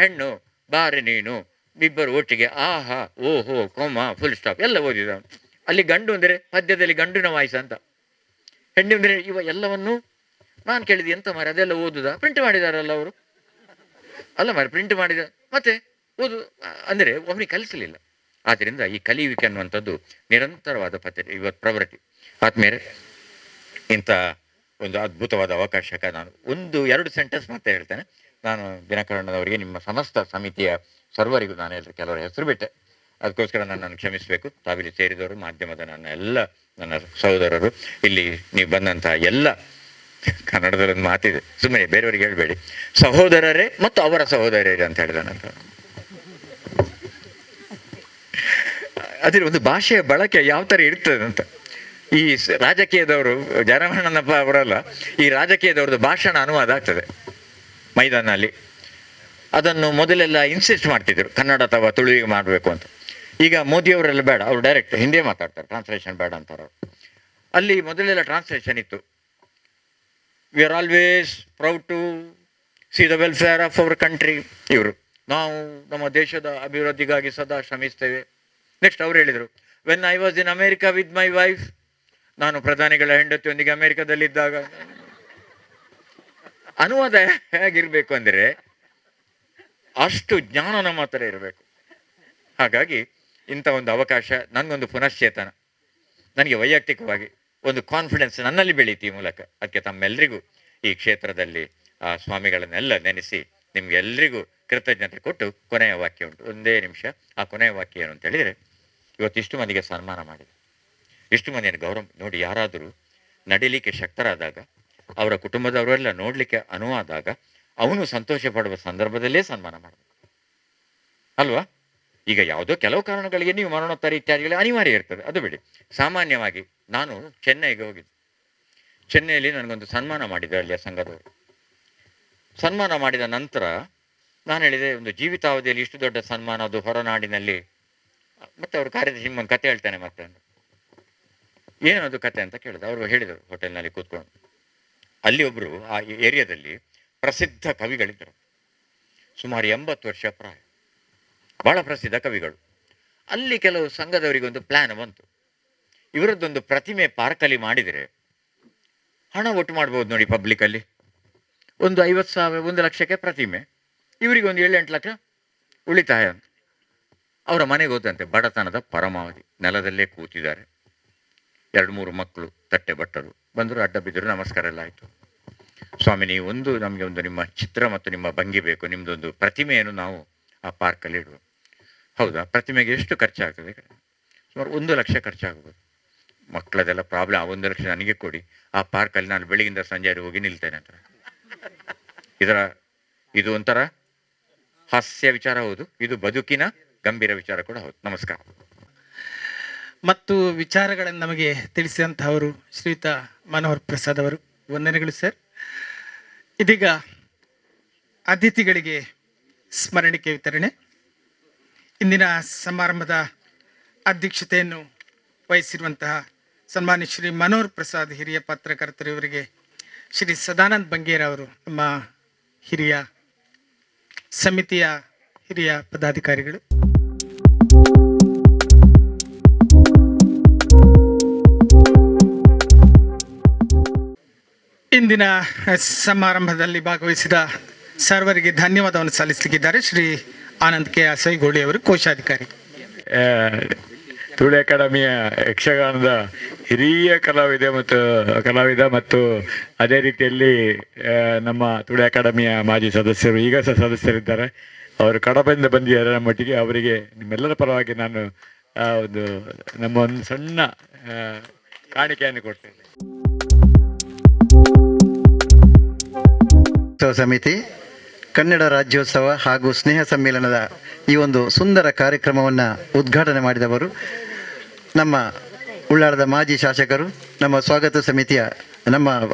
ಹೆಣ್ಣು ಬಾರಿ ನೀನು, ಇಬ್ಬರು ಒಟ್ಟಿಗೆ ಆಹಾ ಓಹೋ ಕೊಮ ಫುಲ್ ಸ್ಟಾಪ್ ಎಲ್ಲ ಓದಿದ. ಅಲ್ಲಿ ಗಂಡು ಅಂದರೆ ಪದ್ಯದಲ್ಲಿ ಗಂಡಿನ ವಾಯ್ಸ್ ಅಂತ, ಹೆಣ್ಣು ಅಂದರೆ ಇವ ಎಲ್ಲವನ್ನು ನಾನು ಕೇಳಿದೆ. ಎಂತ ಮಾರಿ ಅದೆಲ್ಲ ಓದುದ, ಪ್ರಿಂಟ್ ಮಾಡಿದಾರಲ್ಲ ಅವರು, ಅಲ್ಲ ಮಾರಿ ಪ್ರಿಂಟ್ ಮಾಡಿದ, ಮತ್ತೆ ಓದು ಅಂದರೆ ಅವನಿಗೆ ಕಲಿಸಲಿಲ್ಲ. ಆದ್ದರಿಂದ ಈ ಕಲಿಯುವಿಕೆ ಅನ್ನುವಂಥದ್ದು ನಿರಂತರವಾದ ಪದ್ಧತಿ, ಇವತ್ತು ಪ್ರವೃತ್ತಿ. ಆದ್ಮೇಲೆ ಇಂಥ ಒಂದು ಅದ್ಭುತವಾದ ಅವಕಾಶಕ್ಕೆ ನಾನು 1-2 ಸೆಂಟೆನ್ಸ್ ಮತ್ತೆ ಹೇಳ್ತೇನೆ. ನಾನು ದಿನಕರಣದವರಿಗೆ, ನಿಮ್ಮ ಸಮಸ್ತ ಸಮಿತಿಯ ಸರ್ವರಿಗೂ ನಾನು ಕೆಲವರ ಹೆಸರು ಬಿಟ್ಟೆ, ಅದಕ್ಕೋಸ್ಕರ ನನ್ನನ್ನು ಕ್ಷಮಿಸಬೇಕು. ತಾವಿಲ್ಲಿ ಸೇರಿದವರು, ಮಾಧ್ಯಮದ ನನ್ನ ಸಹೋದರರು, ಇಲ್ಲಿ ನೀವು ಬಂದಂಥ ಎಲ್ಲ, ಕನ್ನಡದಲ್ಲೊಂದು ಮಾತಿದೆ, ಸುಮ್ಮನೆ ಬೇರೆಯವರಿಗೆ ಹೇಳಬೇಡಿ, ಸಹೋದರರೇ ಮತ್ತು ಅವರ ಸಹೋದರಿಯರೇ ಅಂತ ಹೇಳಿದ ನಂತರ ಅದ್ರ ಒಂದು ಭಾಷೆಯ ಬಳಕೆ ಯಾವ ಥರ ಇರ್ತದೆ ಅಂತ. ಈ ರಾಜಕೀಯದವರು, ಜಯರಾಮಣ್ಣನಪ್ಪ ಅವರಲ್ಲ, ಈ ರಾಜಕೀಯದವ್ರದ್ದು ಭಾಷಣ ಅನುವಾದ ಆಗ್ತದೆ ಮೈದಾನಲ್ಲಿ. ಅದನ್ನು ಮೊದಲೆಲ್ಲ ಇನ್ಸಿಸ್ಟ್ ಮಾಡ್ತಿದ್ರು, ಕನ್ನಡ ಅಥವಾ ತುಳುವಿಗೆ ಮಾಡಬೇಕು ಅಂತ. ಈಗ ಮೋದಿಯವರೆಲ್ಲ ಬೇಡ, ಅವರು ಡೈರೆಕ್ಟ್ ಹಿಂದಿ ಮಾತಾಡ್ತಾರೆ, ಟ್ರಾನ್ಸ್ಲೇಷನ್ ಬೇಡ ಅಂತಾರೆ ಅವರು. ಅಲ್ಲಿ ಮೊದಲೆಲ್ಲ ಟ್ರಾನ್ಸ್ಲೇಷನ್ ಇತ್ತು. We are always proud to see the welfare of our country. ಇವರು ನಾವು ನಮ್ಮ ದೇಶದ ಅಭಿವೃದ್ಧಿಗಾಗಿ ಸದಾ ಶ್ರಮಿಸ್ತೇವೆ. ನೆಕ್ಸ್ಟ್ ಅವ್ರು ಹೇಳಿದರು, when I was in America with my wife, ನಾನು ಪ್ರಧಾನಿಗಳ ಹೆಂಡತಿಯೊಂದಿಗೆ ಅಮೇರಿಕಾದಲ್ಲಿದ್ದಾಗ. ಅನುವಾದ ಹೇಗಿರಬೇಕು ಅಂದರೆ ಅಷ್ಟು ಜ್ಞಾನ ನಮ್ಮ ಹತ್ರ ಇರಬೇಕು. ಹಾಗಾಗಿ ಇಂಥ ಒಂದು ಅವಕಾಶ ನನಗೊಂದು ಪುನಶ್ಚೇತನ, ನನಗೆ ವೈಯಕ್ತಿಕವಾಗಿ ಒಂದು ಕಾನ್ಫಿಡೆನ್ಸ್ ನನ್ನಲ್ಲಿ ಬೆಳೀತಿ ಈ ಮೂಲಕ. ಅದಕ್ಕೆ ತಮ್ಮೆಲ್ಲರಿಗೂ ಈ ಕ್ಷೇತ್ರದಲ್ಲಿ ಆ ಸ್ವಾಮಿಗಳನ್ನೆಲ್ಲ ನೆನೆಸಿ ನಿಮ್ಗೆಲ್ಲರಿಗೂ ಕೃತಜ್ಞತೆ ಕೊಟ್ಟು ಕೊನೆಯ ವಾಕ್ಯ ಉಂಟು, 1 ನಿಮಿಷ. ಆ ಕೊನೆಯ ವಾಕ್ಯ ಏನು ಅಂತ ಹೇಳಿದರೆ, ಇವತ್ತು ಇಷ್ಟು ಮಂದಿಗೆ ಸನ್ಮಾನ ಮಾಡಿದೆ, ಇಷ್ಟು ಮಂದಿಯನ್ನು ಗೌರವ ನೋಡಿ. ಯಾರಾದರೂ ನಡಿಲಿಕ್ಕೆ ಶಕ್ತರಾದಾಗ, ಅವರ ಕುಟುಂಬದವರೆಲ್ಲ ನೋಡಲಿಕ್ಕೆ ಅನುವಾದಾಗ, ಅವನು ಸಂತೋಷ ಪಡುವ ಸಂದರ್ಭದಲ್ಲೇ ಸನ್ಮಾನ ಮಾಡಬೇಕು ಅಲ್ವಾ? ಈಗ ಯಾವುದೋ ಕೆಲವು ಕಾರಣಗಳಿಗೆ ನೀವು ಮರಣೋತ್ತರ ಇತ್ಯಾದಿಗಳು ಅನಿವಾರ್ಯ ಇರ್ತದೆ, ಅದು ಬಿಡಿ. ಸಾಮಾನ್ಯವಾಗಿ ನಾನು ಚೆನ್ನೈಗೆ ಹೋಗಿದ್ದೆ. ಚೆನ್ನೈಯಲ್ಲಿ ನನಗೊಂದು ಸನ್ಮಾನ ಮಾಡಿದೆ ಅಲ್ಲಿಯ ಸಂಘದವರು. ಸನ್ಮಾನ ಮಾಡಿದ ನಂತರ ನಾನು ಹೇಳಿದೆ, ಒಂದು ಜೀವಿತಾವಧಿಯಲ್ಲಿ ಇಷ್ಟು ದೊಡ್ಡ ಸನ್ಮಾನ, ಅದು ಹೊರನಾಡಿನಲ್ಲಿ. ಮತ್ತೆ ಅವರು ಕಾರ್ಯದರ್ಶಿ ನಿಮ್ಮೊಂದು ಕತೆ ಹೇಳ್ತಾನೆ ಮತ್ತೆ. ಏನದು ಕತೆ ಅಂತ ಕೇಳಿದೆ. ಅವರು ಹೇಳಿದರು, ಹೋಟೆಲ್ನಲ್ಲಿ ಕೂತ್ಕೊಂಡು, ಅಲ್ಲಿ ಒಬ್ಬರು ಆ ಏರಿಯಾದಲ್ಲಿ ಪ್ರಸಿದ್ಧ ಕವಿಗಳಿದ್ದರು, ಸುಮಾರು 80 ವರ್ಷ ಪ್ರಾಯ, ಬಹಳ ಪ್ರಸಿದ್ಧ ಕವಿಗಳು. ಅಲ್ಲಿ ಕೆಲವು ಸಂಘದವರಿಗೊಂದು ಪ್ಲ್ಯಾನ್ ಬಂತು, ಇವರದ್ದೊಂದು ಪ್ರತಿಮೆ ಪಾರ್ಕಲ್ಲಿ ಮಾಡಿದರೆ ಹಣ ಒಟ್ಟು ಮಾಡ್ಬೋದು ನೋಡಿ ಪಬ್ಲಿಕಲ್ಲಿ. ಒಂದು 50,000 1 ಲಕ್ಷಕ್ಕೆ ಪ್ರತಿಮೆ, ಇವರಿಗೆ ಒಂದು 7-8 ಲಕ್ಷ ಉಳಿತಾಯ ಅಂತ. ಅವರ ಮನೆಗೆ ಹೋದಂತೆ ಬಡತನದ ಪರಮಾವಧಿ, ನೆಲದಲ್ಲೇ ಕೂತಿದ್ದಾರೆ, 2-3 ಮಕ್ಕಳು, ತಟ್ಟೆ ಬಟ್ಟರು ಬಂದರು, ಅಡ್ಡ ಬಿದ್ದರು, ನಮಸ್ಕಾರ ಎಲ್ಲ ಆಯಿತು. ಸ್ವಾಮಿ, ನೀವು ನಮಗೆ ಒಂದು ನಿಮ್ಮ ಚಿತ್ರ ಮತ್ತು ನಿಮ್ಮ ಭಂಗಿ ಬೇಕು, ನಿಮ್ಮದೊಂದು ಪ್ರತಿಮೆಯನ್ನು ನಾವು ಆ ಪಾರ್ಕಲ್ಲಿ ಇಡುವ. ಹೌದಾ, ಪ್ರತಿಮೆಗೆ ಎಷ್ಟು ಖರ್ಚಾಗ್ತದೆ? ಸುಮಾರು 1 ಲಕ್ಷ ಖರ್ಚಾಗ್ಬೋದು. ಮಕ್ಕಳದೆಲ್ಲ ಪ್ರಾಬ್ಲಮ್, ಆ 1 ಲಕ್ಷ ನನಗೆ ಕೊಡಿ, ಆ ಪಾರ್ಕಲ್ಲಿ ನಾನು ಬೆಳಗಿಂದ ಸಂಜೆ ಹೋಗಿ ನಿಲ್ತೇನೆ ಅಂತ. ಇದು ಒಂಥರ ಹಾಸ್ಯ ವಿಚಾರ ಹೌದು, ಇದು ಬದುಕಿನ ಗಂಭೀರ ವಿಚಾರ ಕೂಡ ಹೌದು. ನಮಸ್ಕಾರ. ಮತ್ತು ವಿಚಾರಗಳನ್ನು ನಮಗೆ ತಿಳಿಸಿದಂತಹವರು ಶ್ರೀಯುತ ಮನೋಹರ್ ಪ್ರಸಾದ್ ಅವರು, ವಂದನೆಗಳು ಸರ್. ಇದೀಗ ಅತಿಥಿಗಳಿಗೆ ಸ್ಮರಣಿಕೆ ವಿತರಣೆ. ಇಂದಿನ ಸಮಾರಂಭದ ಅಧ್ಯಕ್ಷತೆಯನ್ನು ವಹಿಸಿರುವಂತಹ ಸನ್ಮಾನ್ಯ ಶ್ರೀ ಮನೋಹರ್ ಪ್ರಸಾದ್ ಹಿರಿಯ ಪತ್ರಕರ್ತರು, ಇವರಿಗೆ ಶ್ರೀ ಸದಾನಂದ್ ಬಂಗೇರ್ ಅವರು, ನಮ್ಮ ಹಿರಿಯ ಸಮಿತಿಯ ಹಿರಿಯ ಪದಾಧಿಕಾರಿಗಳು. ಇಂದಿನ ಸಮಾರಂಭದಲ್ಲಿ ಭಾಗವಹಿಸಿದ ಸರ್ವರಿಗೆ ಧನ್ಯವಾದವನ್ನು ಸಲ್ಲಿಸಲಿಕ್ಕಿದ್ದಾರೆ ಶ್ರೀ ಆನಂದ್ ಕೆ ಅಸೈಗೋಳಿ ಅವರು, ಕೋಶಾಧಿಕಾರಿ. ತುಳು ಅಕಾಡೆಮಿಯ ಯಕ್ಷಗಾನದ ಹಿರಿಯ ಕಲಾವಿದ ಮತ್ತು ಅದೇ ರೀತಿಯಲ್ಲಿ ನಮ್ಮ ತುಳು ಅಕಾಡೆಮಿಯ ಮಾಜಿ ಸದಸ್ಯರು, ಈಗ ಸಹ ಸದಸ್ಯರಿದ್ದಾರೆ. ಅವರು ಕಡಬದಿಂದ ಬಂದಿದ್ದಾರೆ ನಮ್ಮೊಟ್ಟಿಗೆ. ಅವರಿಗೆ ನಿಮ್ಮೆಲ್ಲರ ಪರವಾಗಿ ನಾನು ನಮ್ಮ ಒಂದು ಸಣ್ಣ ಕಾಣಿಕೆಯನ್ನು ಕೊಡ್ತೇನೆ. ಸಮಿತಿ ಕನ್ನಡ ರಾಜ್ಯೋತ್ಸವ ಹಾಗೂ ಸ್ನೇಹ ಸಮ್ಮೇಳನದ ಈ ಒಂದು ಸುಂದರ ಕಾರ್ಯಕ್ರಮವನ್ನು ಉದ್ಘಾಟನೆ ಮಾಡಿದವರು ನಮ್ಮ ಉಳ್ಳಾಳದ ಮಾಜಿ ಶಾಸಕರು, ನಮ್ಮ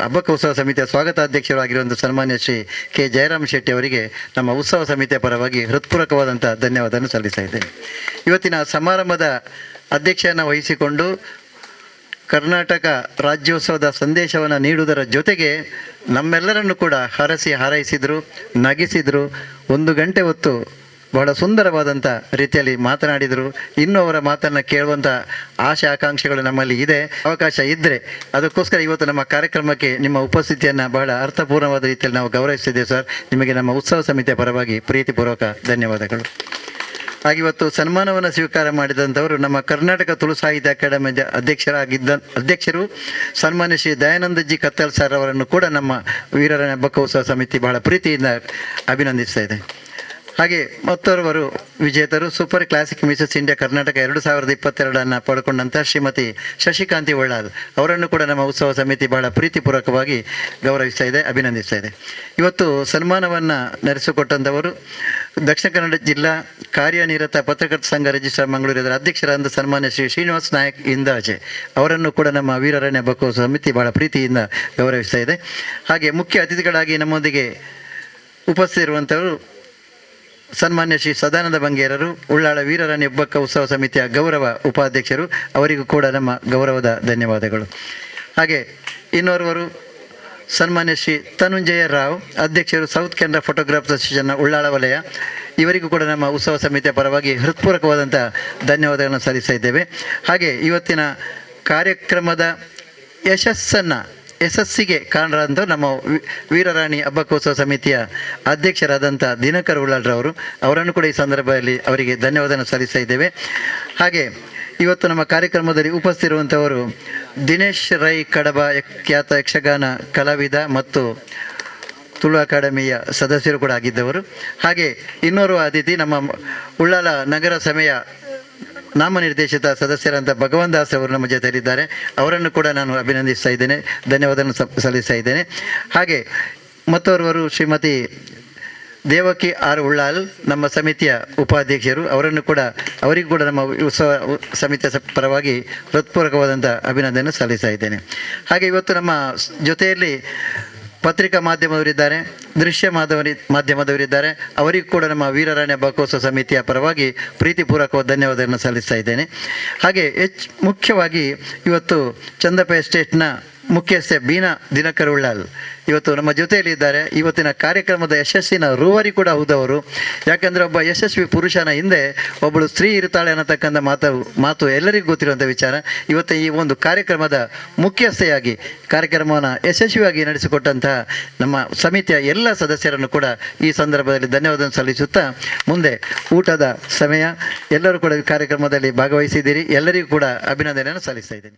ಹಬ್ಬಕ್ಕ ಉತ್ಸವ ಸಮಿತಿಯ ಸ್ವಾಗತಾಧ್ಯಕ್ಷರು ಆಗಿರುವಂಥ ಸನ್ಮಾನ್ಯ ಶ್ರೀ ಕೆ ಜಯರಾಮ್ ಶೆಟ್ಟಿ ಅವರಿಗೆ ನಮ್ಮ ಉತ್ಸವ ಸಮಿತಿಯ ಪರವಾಗಿ ಹೃತ್ಪೂರ್ವಕವಾದಂಥ ಧನ್ಯವಾದವನ್ನು ಸಲ್ಲಿಸ್ತಾ ಇದ್ದೇನೆ. ಇವತ್ತಿನ ಸಮಾರಂಭದ ಅಧ್ಯಕ್ಷೆಯನ್ನು ವಹಿಸಿಕೊಂಡು ಕರ್ನಾಟಕ ರಾಜ್ಯೋತ್ಸವದ ಸಂದೇಶವನ್ನು ನೀಡುವುದರ ಜೊತೆಗೆ ನಮ್ಮೆಲ್ಲರನ್ನು ಕೂಡ ಹಾರೈಸಿದರು, ನಗಿಸಿದರು. 1 ಗಂಟೆ ಹೊತ್ತು ಬಹಳ ಸುಂದರವಾದಂಥ ರೀತಿಯಲ್ಲಿ ಮಾತನಾಡಿದರು. ಇನ್ನೂ ಅವರ ಮಾತನ್ನು ಕೇಳುವಂಥ ಆಶೆ ಆಕಾಂಕ್ಷೆಗಳು ನಮ್ಮಲ್ಲಿ ಇದೆ. ಅವಕಾಶ ಇದ್ದರೆ ಅದಕ್ಕೋಸ್ಕರ ಇವತ್ತು ನಮ್ಮ ಕಾರ್ಯಕ್ರಮಕ್ಕೆ ನಿಮ್ಮ ಉಪಸ್ಥಿತಿಯನ್ನು ಬಹಳ ಅರ್ಥಪೂರ್ಣವಾದ ರೀತಿಯಲ್ಲಿ ನಾವು ಗೌರವಿಸ್ತಿದ್ದೇವೆ ಸರ್. ನಿಮಗೆ ನಮ್ಮ ಉತ್ಸವ ಸಮಿತಿಯ ಪರವಾಗಿ ಪ್ರೀತಿಪೂರ್ವಕ ಧನ್ಯವಾದಗಳು. ಹಾಗೆ ಇವತ್ತು ಸನ್ಮಾನವನ್ನು ಸ್ವೀಕಾರ ಮಾಡಿದಂಥವರು ನಮ್ಮ ಕರ್ನಾಟಕ ತುಳು ಸಾಹಿತ್ಯ ಅಕಾಡೆಮಿ ಅಧ್ಯಕ್ಷರು ಸನ್ಮಾನ್ಯ ಶ್ರೀ ದಯಾನಂದಜಿ ಕತ್ತಲ್ ಸರ್ ಅವರನ್ನು ಕೂಡ ನಮ್ಮ ವೀರರ ಹಬ್ಬಕ್ಕ ಉತ್ಸವ ಸಮಿತಿ ಬಹಳ ಪ್ರೀತಿಯಿಂದ ಅಭಿನಂದಿಸ್ತಾ ಇದೆ. ಹಾಗೆ ಮತ್ತೋರ್ವರು ವಿಜೇತರು super classic Mrs India Karnataka 2022 ಪಡ್ಕೊಂಡಂಥ ಶ್ರೀಮತಿ ಶಶಿಕಾಂತಿ ಒಳ್ಳಾಲ್ ಅವರನ್ನು ಕೂಡ ನಮ್ಮ ಉತ್ಸವ ಸಮಿತಿ ಬಹಳ ಪ್ರೀತಿಪೂರ್ವಕವಾಗಿ ಗೌರವಿಸ್ತಾ ಇದೆ, ಅಭಿನಂದಿಸ್ತಾ ಇದೆ. ಇವತ್ತು ಸನ್ಮಾನವನ್ನು ನಡೆಸಿಕೊಟ್ಟಂಥವರು ದಕ್ಷಿಣ ಕನ್ನಡ ಜಿಲ್ಲಾ ಕಾರ್ಯನಿರತ ಪತ್ರಕರ್ತ ಸಂಘ ರಿಜಿಸ್ಟ್ರಾರ್ ಮಂಗಳೂರು ಇದರ ಅಧ್ಯಕ್ಷರಾದ ಸನ್ಮಾನ್ಯ ಶ್ರೀ ಶ್ರೀನಿವಾಸ್ ನಾಯಕ್ ಇಂದಾಜೆ ಅವರನ್ನು ಕೂಡ ನಮ್ಮ ವೀರರಣ್ಯ ಹಬ್ಬಕ್ಕ ಸಮಿತಿ ಬಹಳ ಪ್ರೀತಿಯಿಂದ ಗೌರವಿಸ್ತಾ ಇದೆ. ಹಾಗೆ ಮುಖ್ಯ ಅತಿಥಿಗಳಾಗಿ ನಮ್ಮೊಂದಿಗೆ ಉಪಸ್ಥಿತಿರುವಂಥವರು ಸನ್ಮಾನ್ಯ ಶ್ರೀ ಸದಾನಂದ ಬಂಗೇರರು, ಉಳ್ಳಾಳ ವೀರರಣ್ಯ ಹಬ್ಬಕ್ಕ ಉತ್ಸವ ಸಮಿತಿಯ ಗೌರವ ಉಪಾಧ್ಯಕ್ಷರು, ಅವರಿಗೂ ಕೂಡ ನಮ್ಮ ಗೌರವದ ಧನ್ಯವಾದಗಳು. ಹಾಗೆ ಇನ್ನೋರ್ವರು ಸನ್ಮಾನ್ಯ ಶ್ರೀ ಧನುಂಜಯ ರಾವ್, ಅಧ್ಯಕ್ಷರು ಸೌತ್ ಕೆನರಾ ಫೋಟೋಗ್ರಾಫ್ ಅಸೋಸಿಯೇಷನ್ನ ಉಳ್ಳಾಳ ವಲಯ, ಇವರಿಗೂ ಕೂಡ ನಮ್ಮ ಉತ್ಸವ ಸಮಿತಿಯ ಪರವಾಗಿ ಹೃತ್ಪೂರ್ವಕವಾದಂಥ ಧನ್ಯವಾದಗಳನ್ನು ಸಲ್ಲಿಸ್ತಾ ಇದ್ದೇವೆ. ಹಾಗೆ ಇವತ್ತಿನ ಕಾರ್ಯಕ್ರಮದ ಯಶಸ್ಸಿಗೆ ಕಾರಣರಾದಂಥ ನಮ್ಮ ವೀರರಾಣಿ ಹಬ್ಬಕ್ಕೋತ್ಸವ ಸಮಿತಿಯ ಅಧ್ಯಕ್ಷರಾದಂಥ ದಿನಕರ್ ಉಳ್ಳಾಳ್ರವರು, ಅವರನ್ನು ಕೂಡ ಈ ಸಂದರ್ಭದಲ್ಲಿ ಅವರಿಗೆ ಧನ್ಯವಾದವನ್ನು ಸಲ್ಲಿಸ್ತಾ ಇದ್ದೇವೆ. ಹಾಗೆ ಇವತ್ತು ನಮ್ಮ ಕಾರ್ಯಕ್ರಮದಲ್ಲಿ ಉಪಸ್ಥಿತಿರುವಂಥವರು ದಿನೇಶ್ ರೈ ಕಡಬ, ಖ್ಯಾತ ಯಕ್ಷಗಾನ ಕಲಾವಿದ ಮತ್ತು ತುಳು ಅಕಾಡೆಮಿಯ ಸದಸ್ಯರು ಕೂಡ ಆಗಿದ್ದವರು. ಹಾಗೆ ಇನ್ನೋರ್ವ ಅತಿಥಿ ನಮ್ಮ ಉಳ್ಳಾಲ ನಗರ ಸಭೆಯ ನಾಮನಿರ್ದೇಶಿತ ಸದಸ್ಯರಂತ ಭಗವಾನ್ ದಾಸ್ ಅವರು ನಮ್ಮ ಜೊತೆಯಲ್ಲಿದ್ದಾರೆ. ಅವರನ್ನು ಕೂಡ ನಾನು ಅಭಿನಂದಿಸ್ತಾ ಇದ್ದೇನೆ, ಧನ್ಯವಾದವನ್ನು ಸಲ್ಲಿಸ್ತಾ ಇದ್ದೇನೆ. ಹಾಗೆ ಮತ್ತೋರ್ವರು ಶ್ರೀಮತಿ ದೇವಕಿ ಆರ್ ಉಳ್ಳಾಲ್, ನಮ್ಮ ಸಮಿತಿಯ ಉಪಾಧ್ಯಕ್ಷರು, ಅವರಿಗೂ ಕೂಡ ನಮ್ಮ ಉತ್ಸವ ಸಮಿತಿಯ ಪರವಾಗಿ ಹೃತ್ಪೂರ್ವಕವಾದಂಥ ಅಭಿನಂದನೆ ಸಲ್ಲಿಸ್ತಾ ಇದ್ದೇನೆ. ಹಾಗೆ ಇವತ್ತು ನಮ್ಮ ಜೊತೆಯಲ್ಲಿ ಪತ್ರಿಕಾ ಮಾಧ್ಯಮದವರಿದ್ದಾರೆ, ದೃಶ್ಯ ಮಾಧ್ಯಮದವರಿದ್ದಾರೆ. ಅವರಿಗೂ ಕೂಡ ನಮ್ಮ ವೀರರಾಣಿ ಹಬ್ಬಕ್ಕೋತ್ಸವ ಸಮಿತಿಯ ಪರವಾಗಿ ಪ್ರೀತಿಪೂರ್ವಕ ಧನ್ಯವಾದಗಳನ್ನು ಸಲ್ಲಿಸ್ತಾ ಇದ್ದೇನೆ. ಹಾಗೆ ಮುಖ್ಯವಾಗಿ ಇವತ್ತು ಚಂದಪ್ಪ ಎಸ್ಟೇಟ್ನ ಮುಖ್ಯಸ್ಥೆ ಬೀನಾ ದಿನಕರ್ ಉಳ್ಳಾಲ್ ಇವತ್ತು ನಮ್ಮ ಜೊತೆಯಲ್ಲಿ ಇದ್ದಾರೆ. ಇವತ್ತಿನ ಕಾರ್ಯಕ್ರಮದ ಯಶಸ್ಸಿನ ರೂವಾರಿ ಕೂಡ ಹೌದವರು. ಯಾಕಂದರೆ ಒಬ್ಬ ಯಶಸ್ವಿ ಪುರುಷನ ಹಿಂದೆ ಒಬ್ಬಳು ಸ್ತ್ರೀ ಇರ್ತಾಳೆ ಅನ್ನತಕ್ಕಂಥ ಮಾತು ಎಲ್ಲರಿಗೂ ಗೊತ್ತಿರುವಂಥ ವಿಚಾರ. ಇವತ್ತು ಈ ಒಂದು ಕಾರ್ಯಕ್ರಮದ ಮುಖ್ಯಸ್ಥೆಯಾಗಿ ಕಾರ್ಯಕ್ರಮವನ್ನು ಯಶಸ್ವಿಯಾಗಿ ನಡೆಸಿಕೊಟ್ಟಂತಹ ನಮ್ಮ ಸಮಿತಿಯ ಎಲ್ಲ ಸದಸ್ಯರನ್ನು ಕೂಡ ಈ ಸಂದರ್ಭದಲ್ಲಿ ಧನ್ಯವಾದ ಸಲ್ಲಿಸುತ್ತಾ, ಮುಂದೆ ಊಟದ ಸಮಯ, ಎಲ್ಲರೂ ಕೂಡ ಈ ಕಾರ್ಯಕ್ರಮದಲ್ಲಿ ಭಾಗವಹಿಸಿದ್ದೀರಿ, ಎಲ್ಲರಿಗೂ ಕೂಡ ಅಭಿನಂದನೆಯನ್ನು ಸಲ್ಲಿಸ್ತಾ ಇದ್ದೀನಿ.